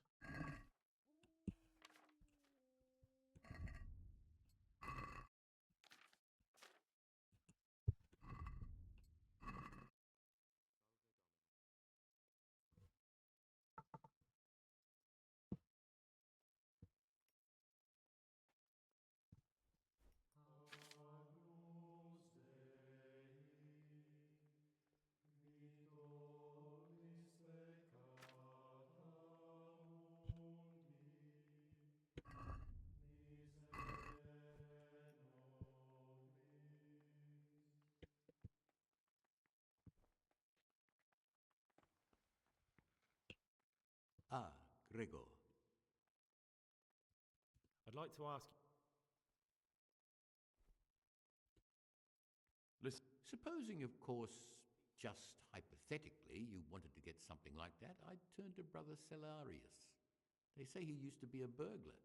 Speaker 9: Ah, Gregor.
Speaker 3: I'd like to ask... Listen.
Speaker 9: Supposing, of course, just hypothetically, you wanted to get something like that, I'd turn to Brother Cellarius. They say he used to be a burglar,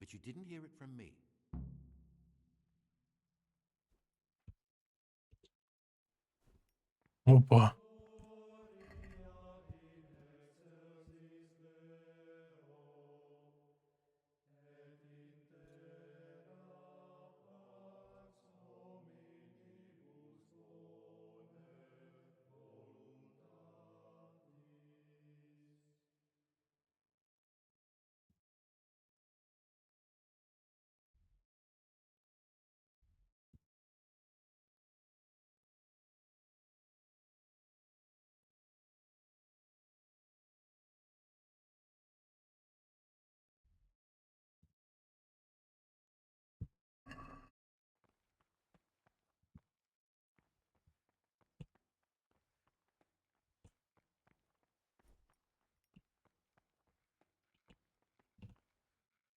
Speaker 9: but you didn't hear it from me.
Speaker 1: Опа.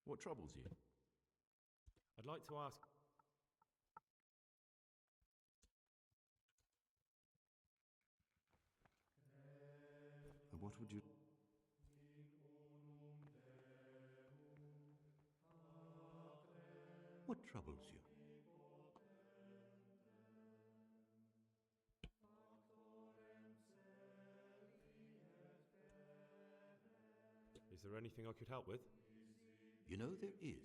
Speaker 3: What troubles you? I'd like to ask...
Speaker 17: And what would you...
Speaker 9: What troubles you?
Speaker 3: Is there anything I could help with?
Speaker 9: You know, there is.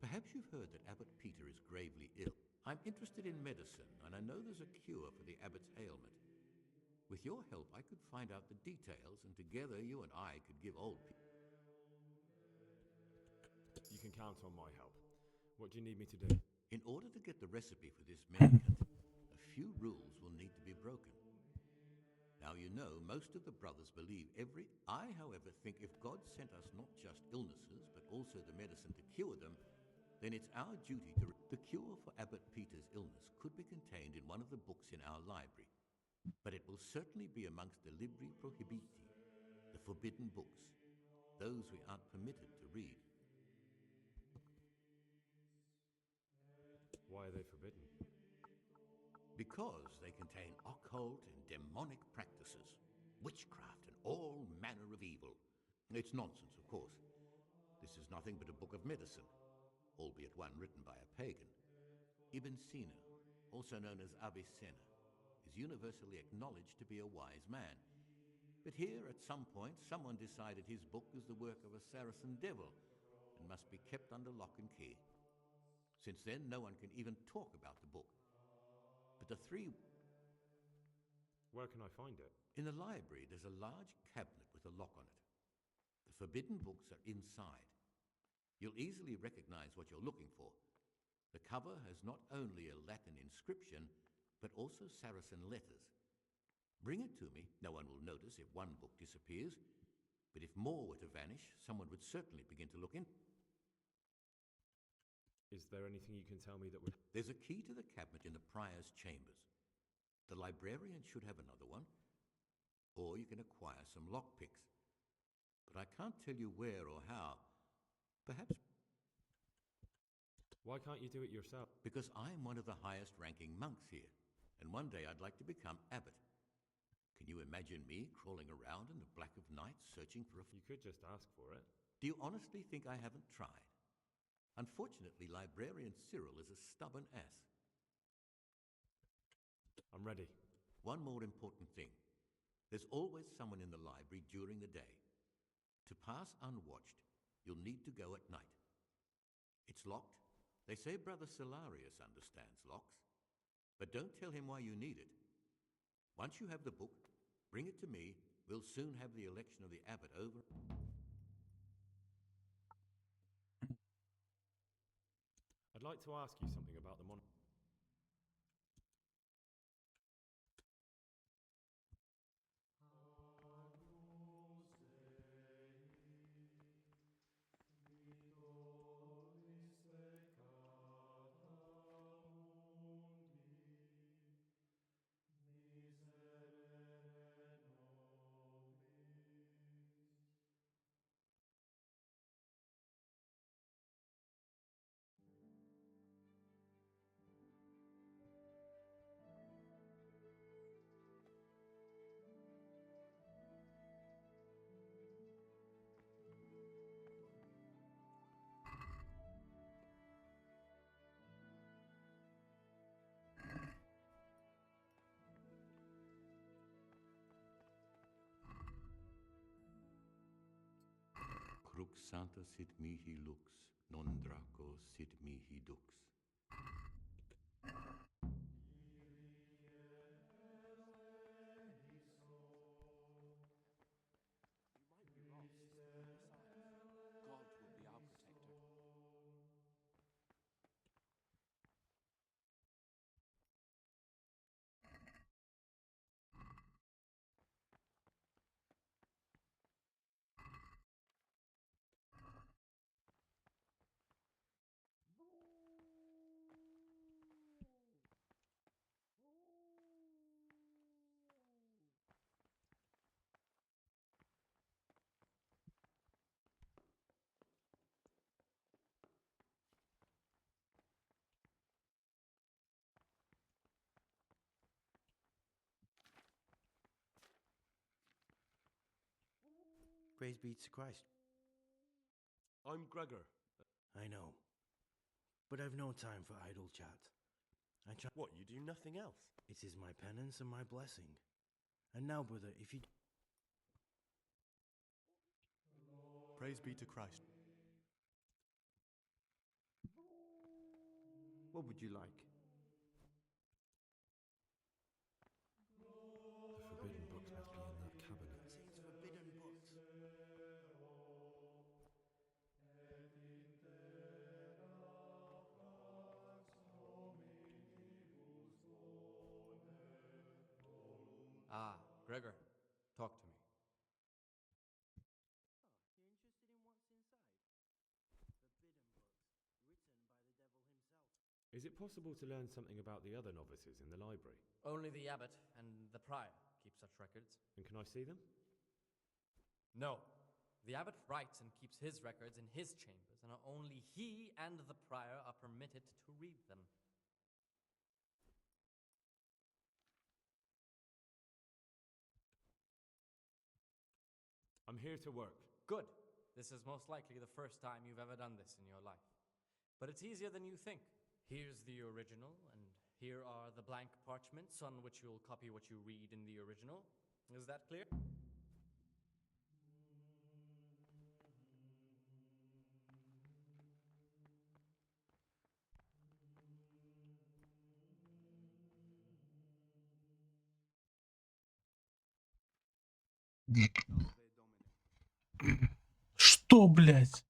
Speaker 9: Perhaps you've heard that Abbot Peter is gravely ill. I'm interested in medicine, and I know there's a cure for the abbot's ailment. With your help, I could find out the details, and together you and I could give old people...
Speaker 19: You can count on my help. What do you need me to do?
Speaker 9: In order to get the recipe for this medicament, a few rules will need to be broken. Now, you know, most of the brothers believe every... I, however, think if God sent us not just illnesses, but also the medicine to cure them, then it's our duty to... The cure for Abbot Peter's illness could be contained in one of the books in our library, but it will certainly be amongst the Libri Prohibiti, the forbidden books, those we aren't permitted to read.
Speaker 19: Why are they forbidden?
Speaker 9: Because they contain occult and demonic practices, witchcraft and all manner of evil. It's nonsense, of course. This is nothing but a book of medicine, albeit one written by a pagan. Ibn Sina, also known as Avicenna, is universally acknowledged to be a wise man. But here, at some point, someone decided his book is the work of a Saracen devil and must be kept under lock and key. Since then, no one can even talk about the book. But the three...
Speaker 19: Where can I find it?
Speaker 9: In the library, there's a large cabinet with a lock on it. The forbidden books are inside. You'll easily recognize what you're looking for. The cover has not only a Latin inscription, but also Saracen letters. Bring it to me. No one will notice if one book disappears, but if more were to vanish, someone would certainly begin to look in.
Speaker 19: Is there anything you can tell me that would...
Speaker 9: There's a key to the cabinet in the prior's chambers. The librarian should have another one, or you can acquire some lockpicks. But I can't tell you where or how. Perhaps...
Speaker 19: Why can't you do it yourself?
Speaker 9: Because I'm one of the highest-ranking monks here, and one day I'd like to become abbot. Can you imagine me crawling around in the black of night searching for a...
Speaker 19: You could just ask for it.
Speaker 9: Do you honestly think I haven't tried? Unfortunately, Librarian Cyril is a stubborn ass.
Speaker 19: I'm ready.
Speaker 9: One more important thing. There's always someone in the library during the day. To pass unwatched, you'll need to go at night. It's locked. They say Brother Solarius understands locks. But don't tell him why you need it. Once you have the book, bring it to me. We'll soon have the election of the abbot over.
Speaker 19: I'd like to ask you something about the monastery.
Speaker 9: Crux santa sit mihi lux, non draco sit mihi dux.
Speaker 12: You might be wrong, Besides, God will be our protector.
Speaker 8: Praise be to Christ.
Speaker 23: I'm Gregor.
Speaker 8: I know. But I've no time for idle chat.
Speaker 23: What, you do nothing else?
Speaker 8: It is my penance and my blessing. And now, brother, if you...
Speaker 7: Praise be to Christ.
Speaker 22: What would you like?
Speaker 5: Gregor, talk to me.
Speaker 8: You're interested in what's inside? Forbidden books, written by the devil himself.
Speaker 19: Is it possible to learn something about the other novices in the library?
Speaker 5: Only the abbot and the prior keep such records.
Speaker 19: And can I see them?
Speaker 5: No. The abbot writes and keeps his records in his chambers, and only he and the prior are permitted to read them.
Speaker 19: I'm here to work.
Speaker 5: Good. This is most likely the first time you've ever done this in your life. But it's easier than you think. Here's the original, and here are the blank parchments on which you'll copy what you read in the original. Is that clear?
Speaker 1: Что, блядь?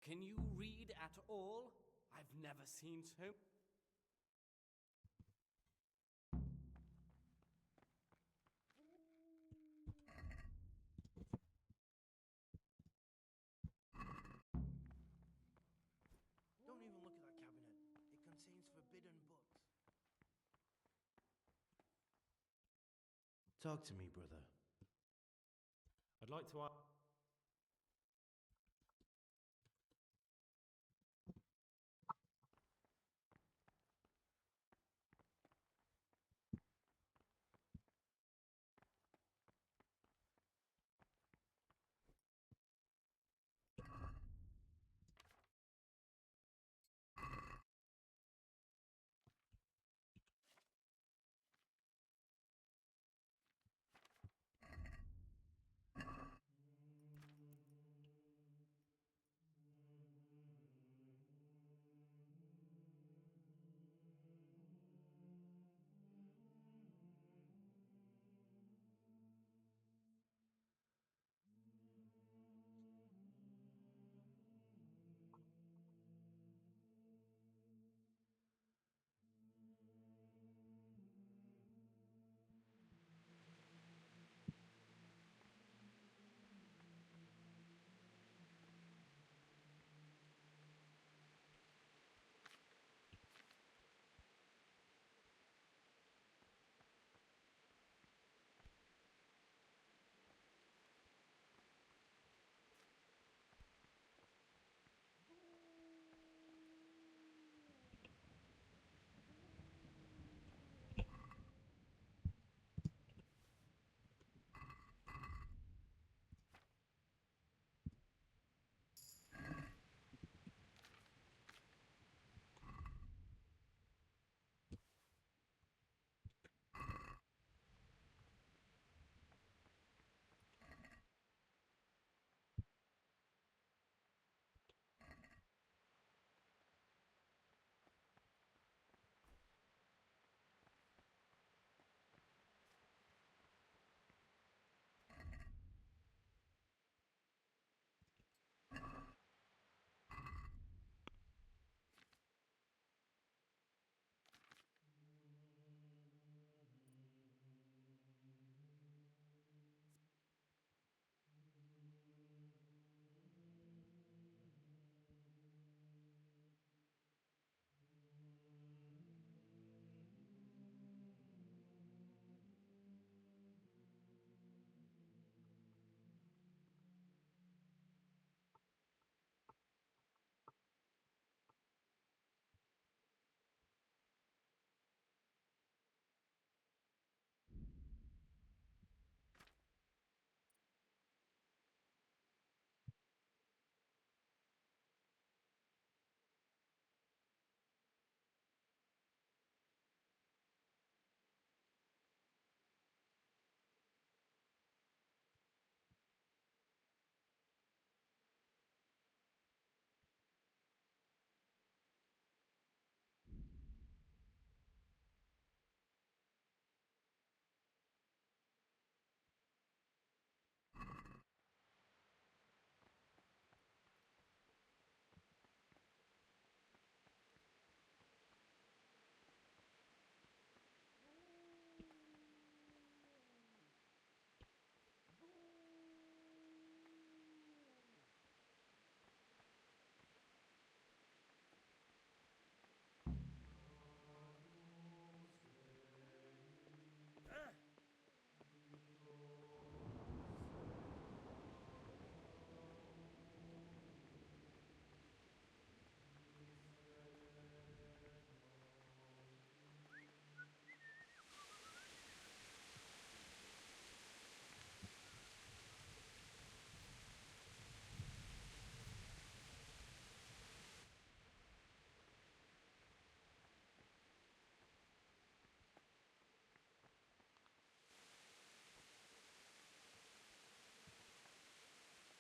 Speaker 5: Can you read at all? I've never seen so.
Speaker 8: Don't even look at that cabinet. It contains forbidden books.
Speaker 23: Talk to me, brother.
Speaker 19: I'd like to ask.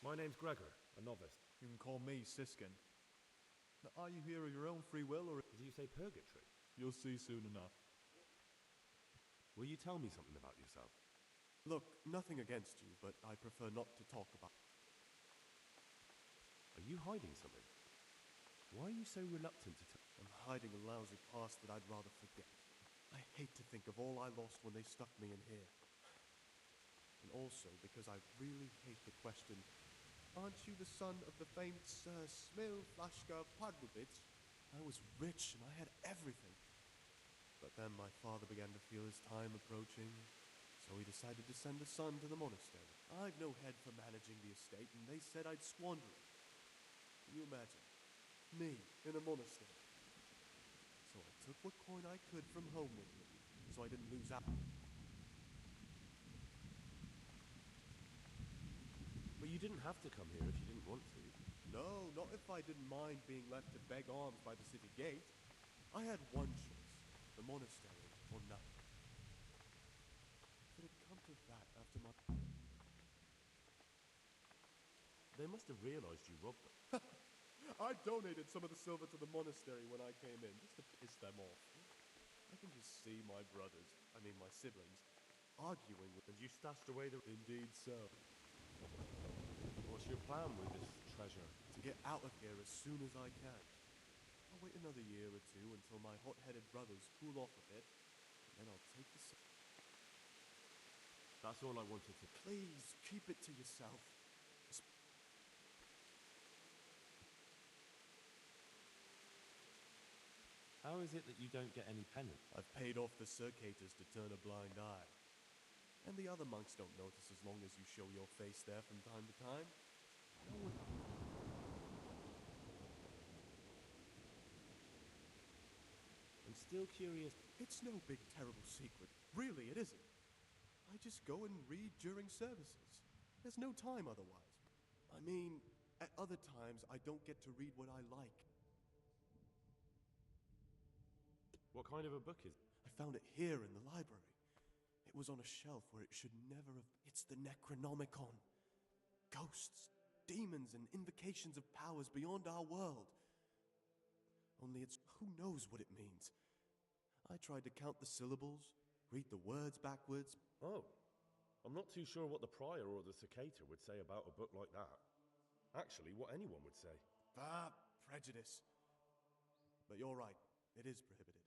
Speaker 19: My name's Gregor, a novice.
Speaker 7: You can call me Siskin. Now, are you here of your own free will, or...
Speaker 19: Did you say purgatory?
Speaker 7: You'll see soon enough.
Speaker 19: Will you tell me something about yourself?
Speaker 7: Look, nothing against you, but I prefer not to talk about...
Speaker 19: Are you hiding something? Why are you so reluctant to tell?
Speaker 7: I'm hiding a lousy past that I'd rather forget. I hate to think of all I lost when they stuck me in here. And also because I really hate the question, aren't you the son of the famed Sir Smil Flashka Pardubitz? I was rich and I had everything. But then my father began to feel his time approaching, so he decided to send a son to the monastery. I've no head for managing the estate, and they said I'd squander it. Can you imagine? Me in a monastery. So I took what coin I could from home with me, so I didn't lose out.
Speaker 19: But you didn't have to come here if you didn't want to.
Speaker 7: No, not if I didn't mind being left to beg alms by the city gate. I had one choice, the monastery or nothing. If it had come to that after my...
Speaker 19: They must have realized you robbed them.
Speaker 7: I donated some of the silver to the monastery when I came in, just to piss them off. I can just see my brothers, my siblings, arguing with...
Speaker 19: And you stashed away the...
Speaker 7: Indeed so.
Speaker 19: What's your plan with this treasure?
Speaker 7: To get out of here as soon as I can. I'll wait another year or two until my hot-headed brothers cool off a bit, and then I'll take the...
Speaker 19: That's all I wanted to...
Speaker 7: Please, keep it to yourself.
Speaker 19: How is it that you don't get any penance?
Speaker 7: I've paid off the circators to turn a blind eye. And the other monks don't notice as long as you show your face there from time to time. No one...
Speaker 19: I'm still curious.
Speaker 7: It's no big, terrible secret. Really, it isn't. I just go and read during services. There's no time otherwise. At other times, I don't get to read what I like.
Speaker 19: What kind of a book is it?
Speaker 7: I found it here in the library. It was on a shelf where it should never have... It's the Necronomicon. Ghosts, demons, and invocations of powers beyond our world. Only it's... Who knows what it means? I tried to count the syllables, read the words backwards.
Speaker 19: Oh. I'm not too sure what the prior or the cicada would say about a book like that. Actually, what anyone would say.
Speaker 7: Prejudice. But you're right. It is prohibited.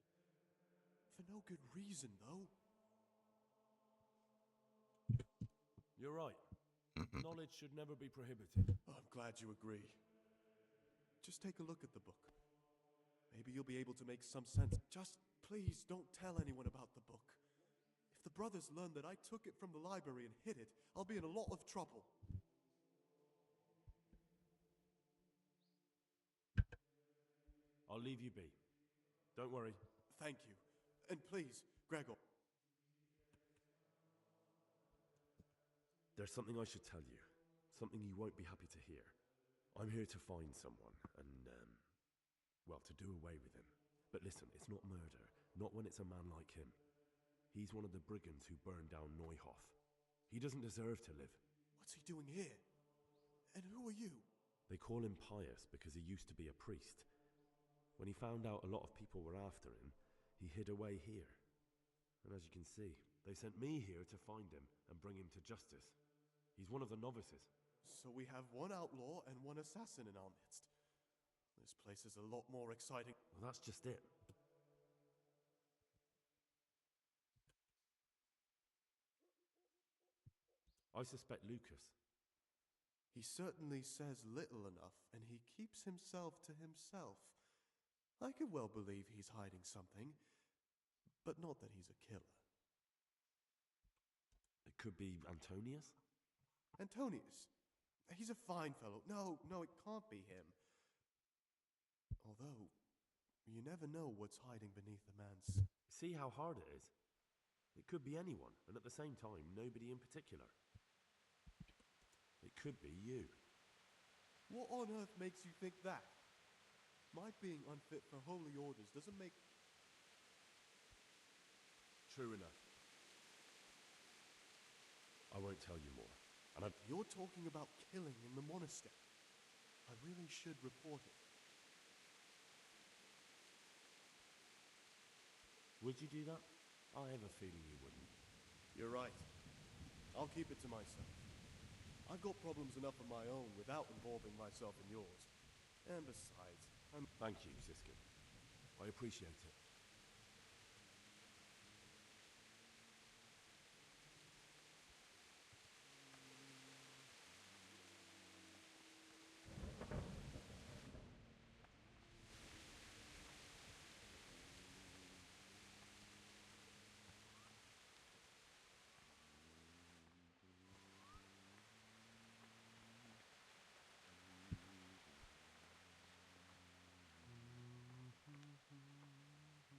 Speaker 7: For no good reason, though.
Speaker 19: You're right. Knowledge should never be prohibited.
Speaker 7: I'm glad you agree. Just take a look at the book. Maybe you'll be able to make some sense. Just please don't tell anyone about the book. If the brothers learn that I took it from the library and hid it, I'll be in a lot of trouble.
Speaker 19: I'll leave you be. Don't worry.
Speaker 7: Thank you. And please, Gregor.
Speaker 19: There's something I should tell you. Something you won't be happy to hear. I'm here to find someone and, to do away with him. But listen, it's not murder. Not when it's a man like him. He's one of the brigands who burned down Neuhof. He doesn't deserve to live.
Speaker 7: What's he doing here? And who are you?
Speaker 19: They call him Pius because he used to be a priest. When he found out a lot of people were after him, he hid away here. And as you can see, they sent me here to find him and bring him to justice. He's one of the novices.
Speaker 7: So we have one outlaw and one assassin in our midst. This place is a lot more exciting.
Speaker 19: Well, that's just it. I suspect Lucas.
Speaker 7: He certainly says little enough, and he keeps himself to himself. I could well believe he's hiding something, but not that he's a killer.
Speaker 19: It could be Antonius?
Speaker 7: Antonius? He's a fine fellow. No, it can't be him. Although, you never know what's hiding beneath a man's...
Speaker 19: See how hard it is? It could be anyone, and at the same time, nobody in particular. It could be you.
Speaker 7: What on earth makes you think that? My being unfit for holy orders doesn't make...
Speaker 19: True enough. I won't tell you more. And
Speaker 7: You're talking about killing in the monastery. I really should report it.
Speaker 19: Would you do that? I have a feeling you wouldn't.
Speaker 7: You're right. I'll keep it to myself. I've got problems enough of my own without involving myself in yours. And besides,
Speaker 19: Thank you, Siskin. I appreciate it.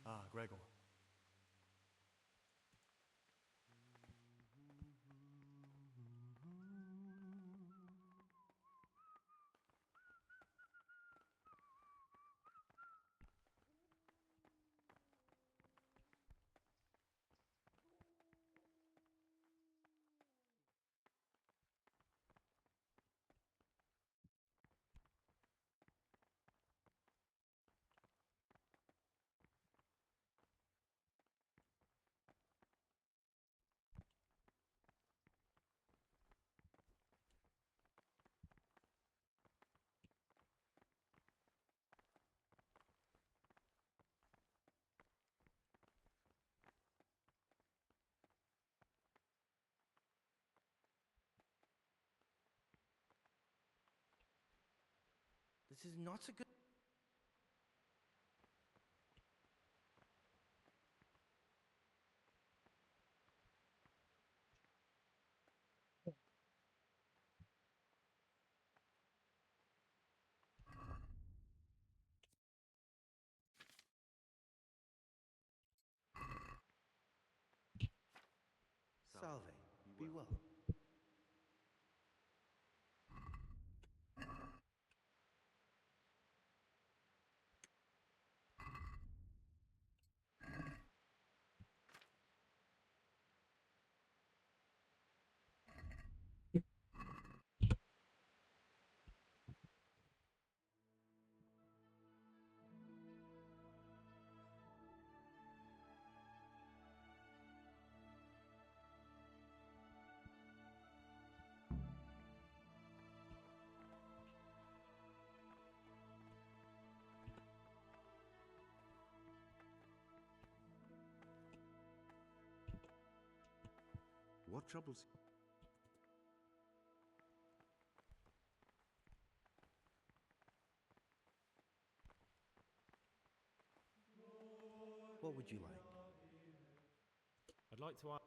Speaker 7: Ah, Gregor.
Speaker 8: This is not a good... Salve. Be well.
Speaker 9: What troubles you?
Speaker 8: What would you like?
Speaker 19: I'd like to ask...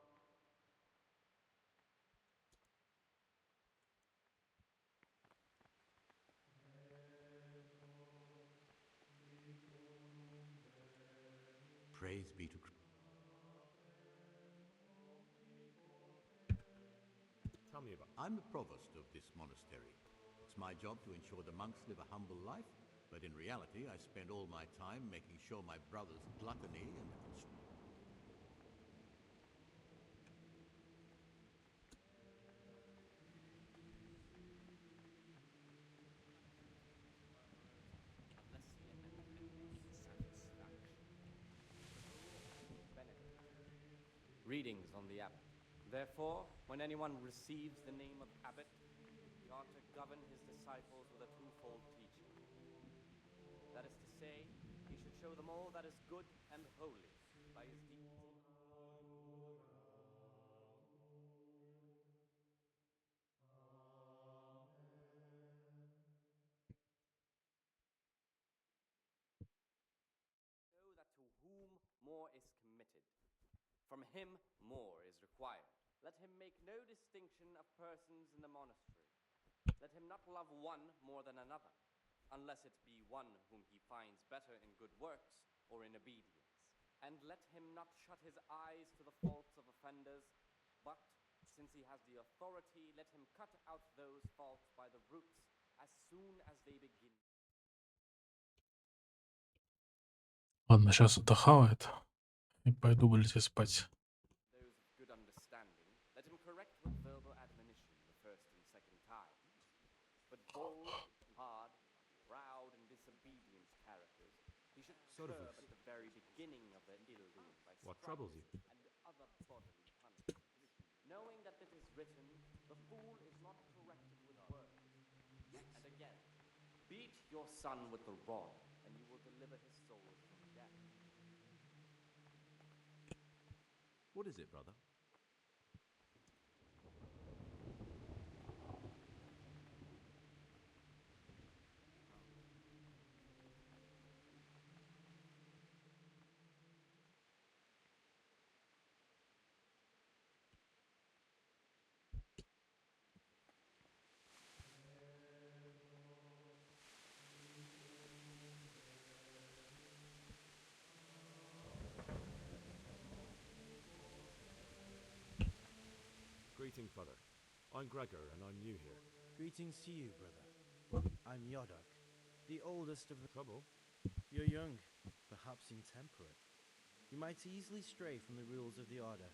Speaker 9: Praise be to Christ.
Speaker 19: Tell me about...
Speaker 9: I'm the provost of this monastery. It's my job to ensure the monks live a humble life, but in reality I spend all my time making sure my brother's gluttony and...
Speaker 5: Readings on the abbot. Therefore, when anyone receives the name of abbot, he ought to govern his disciples with a twofold teaching. That is to say, he should show them all that is good and holy by his deeds. Know that to whom more is committed, from him more is required. Let him make no distinction of persons in the monastery. Let him not love one more than another, unless it be one whom he finds better in good works or in obedience. And let him not shut his eyes to the faults of offenders, but, since he has the authority, let him cut out those faults by the roots as soon as they begin.
Speaker 1: Ладно, сейчас дохавает и пойду, блядь, спать.
Speaker 5: Those of good understanding, let him correct with verbal admonition the first
Speaker 2: second time. But bold, hard, proud, and disobedient characters he should
Speaker 3: Sort of
Speaker 2: curb
Speaker 3: us.
Speaker 2: at the very beginning of their ill doing by
Speaker 3: What troubles you?
Speaker 2: struggles and other bodily punishment. Knowing that it is written, the fool is not corrected with words. And again, beat your son with the rod, and you will deliver his soul from death.
Speaker 3: What is it, brother? Greetings, brother. I'm Gregor, and I'm new here.
Speaker 8: Greetings to you, brother. I'm Yodok, the oldest of the...
Speaker 3: Trouble?
Speaker 8: You're young, perhaps intemperate. You might easily stray from the rules of the Order.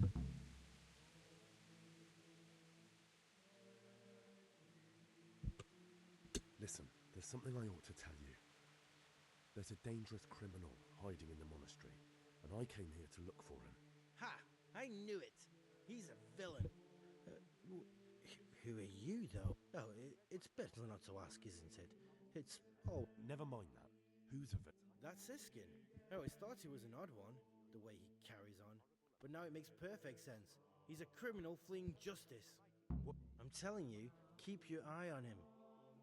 Speaker 19: Listen, there's something I ought to tell you. There's a dangerous criminal hiding in the monastery, and I came here to look for him.
Speaker 8: Ha! I knew it! He's a villain. Who are you, though? Oh, it's better not to ask, isn't it? It's... Oh...
Speaker 19: Never mind that. Who's a villain?
Speaker 8: That's Siskin. I always thought he was an odd one, the way he carries on. But now it makes perfect sense. He's a criminal fleeing justice.
Speaker 19: What?
Speaker 8: I'm telling you, keep your eye on him.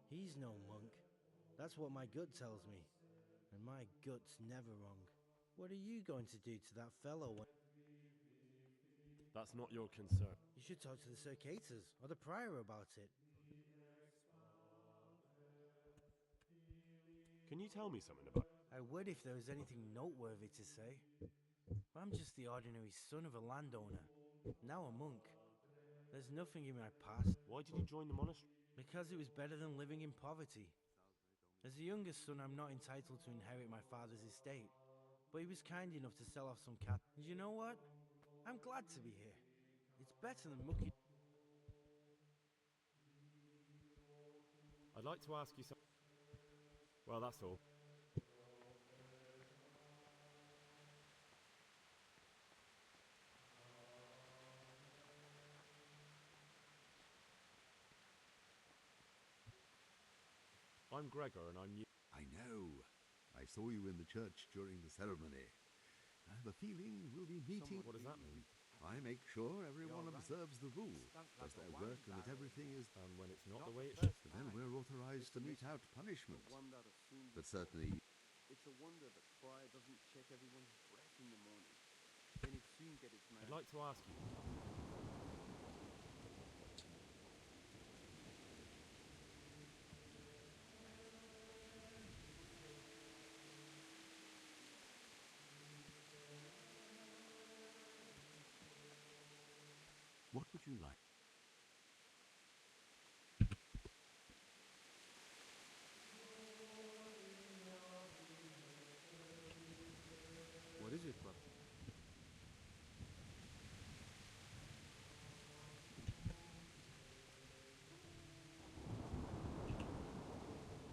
Speaker 8: He's no monk. That's what my gut tells me. And my gut's never wrong. What are you going to do to that fellow when...
Speaker 19: That's not your concern.
Speaker 8: You should talk to the Circators or the Prior about it.
Speaker 19: Can you tell me something about...
Speaker 8: I would if there was anything noteworthy to say. But I'm just the ordinary son of a landowner, now a monk. There's nothing in my past.
Speaker 19: Why did you join the monastery?
Speaker 8: Because it was better than living in poverty. As the youngest son, I'm not entitled to inherit my father's estate. But he was kind enough to sell off some cat. And you know what? I'm glad to be here. It's better than mucking.
Speaker 19: I'd like to ask you something. Well, that's all. I'm Gregor, and I'm new.
Speaker 10: I know. I saw you in the church during the ceremony. I have a feeling we'll be meeting...
Speaker 19: What does that mean?
Speaker 10: I make sure everyone observes the rules, does their work, and that everything is...
Speaker 19: And when it's not the way it should be.
Speaker 10: Then we're authorized to mete out punishment. But certainly...
Speaker 11: It's a wonder that Prior doesn't check everyone's breath in the morning. Then he'd soon get its man.
Speaker 19: I'd like to ask you.
Speaker 10: What would you like?
Speaker 11: What is it, brother?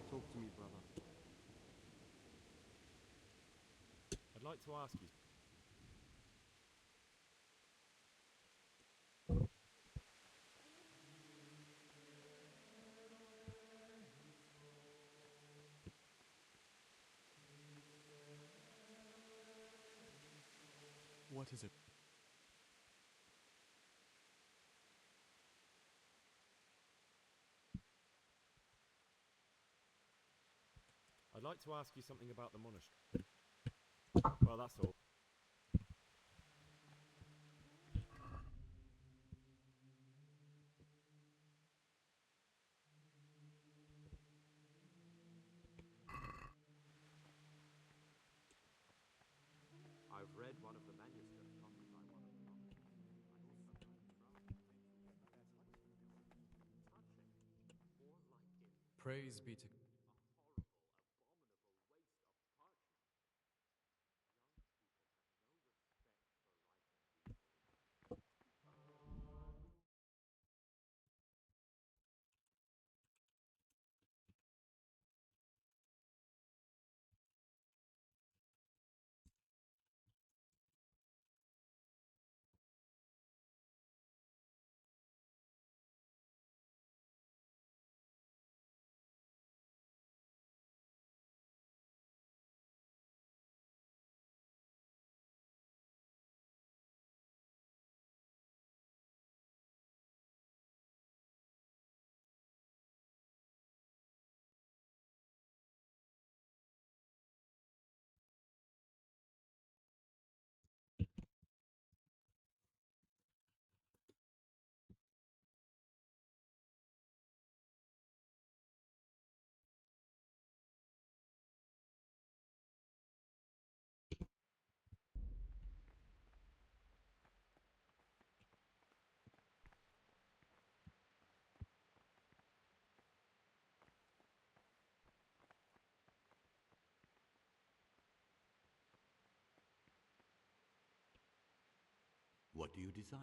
Speaker 11: Talk to me, brother.
Speaker 19: I'd like to ask you.
Speaker 7: What is it?
Speaker 19: I'd like to ask you something about the monastery. Well, that's all.
Speaker 3: I've read one of the manuscripts copied by one of the monks.
Speaker 5: Praise be to...
Speaker 9: do you desire?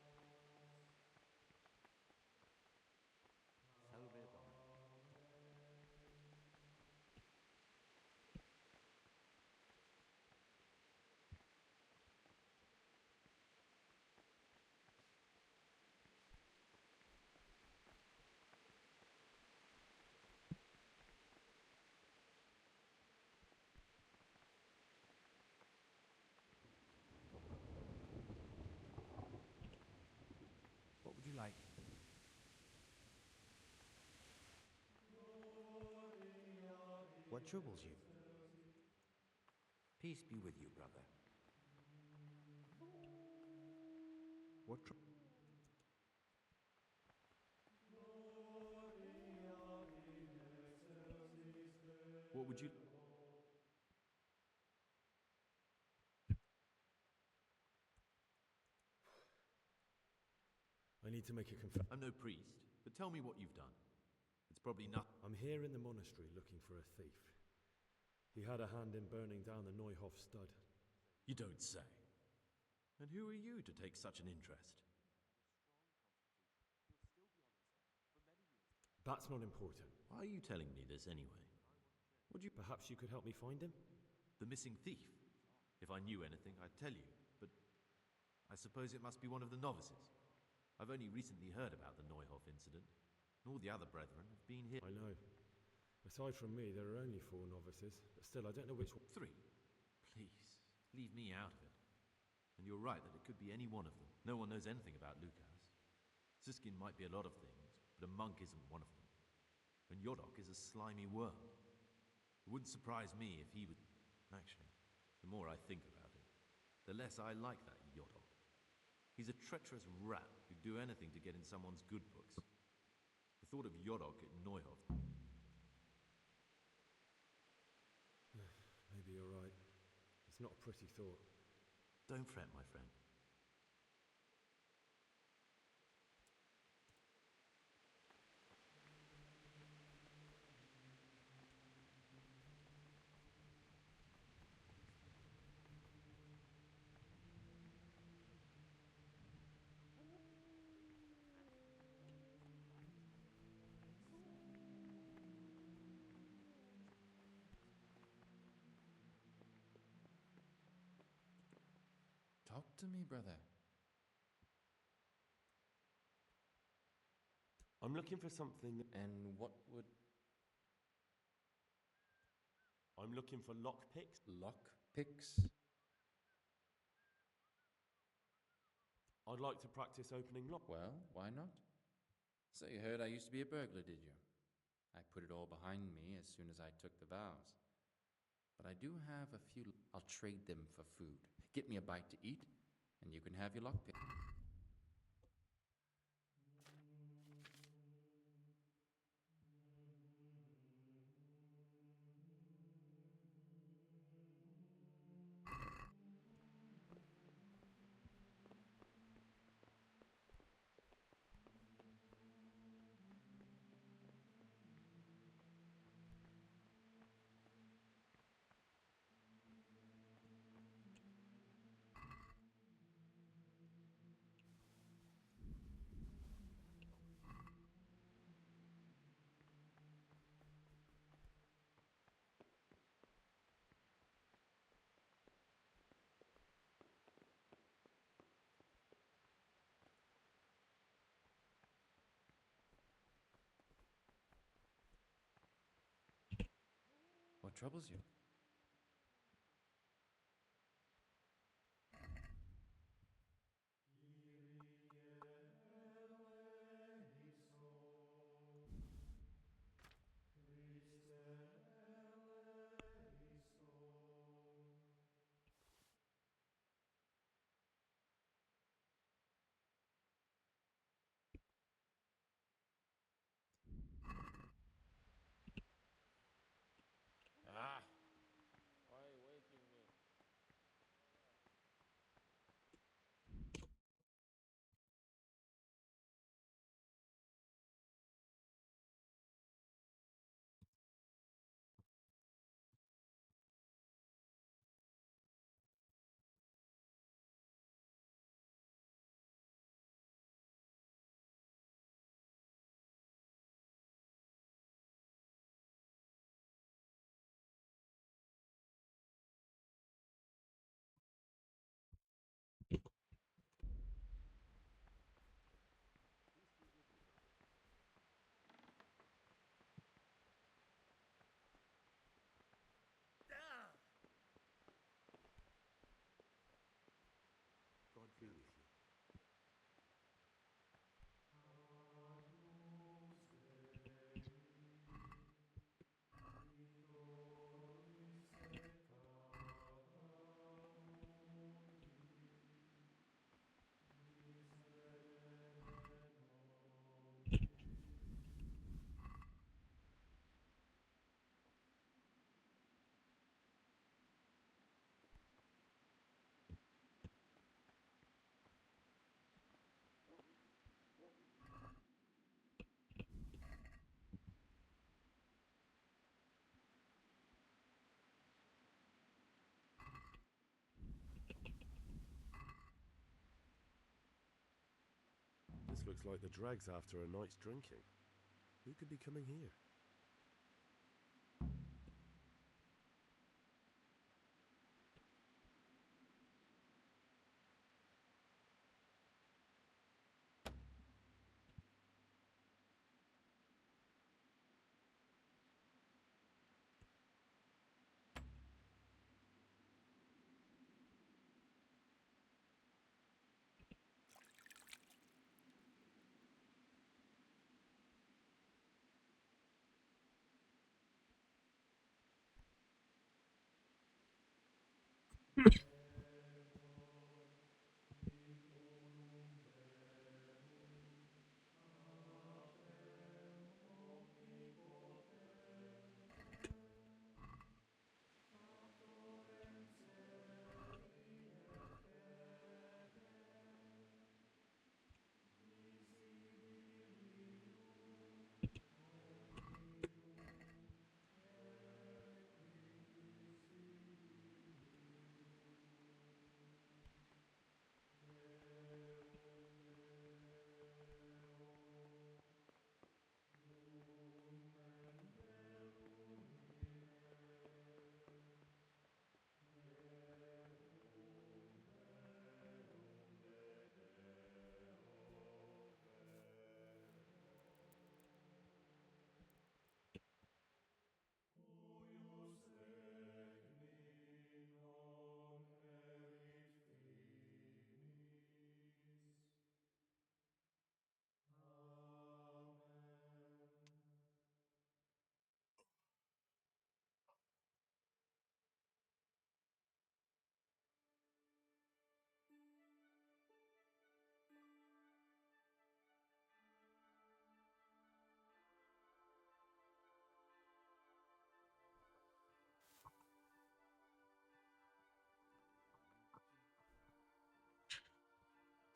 Speaker 9: Salve Domini.
Speaker 4: What would you like? What troubles you? Peace be with you, brother. What
Speaker 3: What would you... I need to make a confession.
Speaker 16: I'm no priest, but tell me what you've done. It's probably not.
Speaker 3: I'm here in the monastery looking for a thief. He had a hand in burning down the Neuhof stud.
Speaker 16: You don't say. And who are you to take such an interest?
Speaker 3: That's not important.
Speaker 16: Why are you telling me this anyway?
Speaker 3: Perhaps you could help me find him?
Speaker 16: The missing thief? If I knew anything, I'd tell you, but I suppose it must be one of the novices. I've only recently heard about the Neuhof incident. All the other brethren have been here.
Speaker 3: I know. Aside from me, there are only 4 novices, but still, I don't know which one.
Speaker 16: 3. Please, leave me out of it. And you're right that it could be any one of them. No one knows anything about Lukas. Siskin might be a lot of things, but a monk isn't one of them. And Yodok is a slimy worm. It wouldn't surprise me if he would... Actually, the more I think about it, the less I like that Yodok. He's a treacherous rat who'd do anything to get in someone's good books. The thought of Yodok at Neuhof...
Speaker 3: Maybe you're right. It's not a pretty thought.
Speaker 16: Don't fret, my friend.
Speaker 4: Talk to me, brother.
Speaker 19: I'm looking for something...
Speaker 4: And what would...
Speaker 19: I'm looking for lockpicks.
Speaker 4: Lockpicks?
Speaker 19: I'd like to practice opening lock.
Speaker 4: Well, why not? So you heard I used to be a burglar, did you? I put it all behind me as soon as I took the vows. But I do have a few... I'll trade them for food. Get me a bite to eat, and you can have your lockpick. What troubles you?
Speaker 11: Ah! Why are you waking me?
Speaker 17: God be with you.
Speaker 19: This looks like the dregs after a night's drinking. Who could be coming here?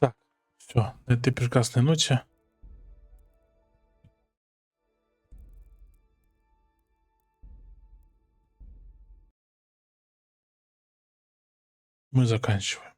Speaker 1: Так, все, на этой прекрасной ноте мы заканчиваем.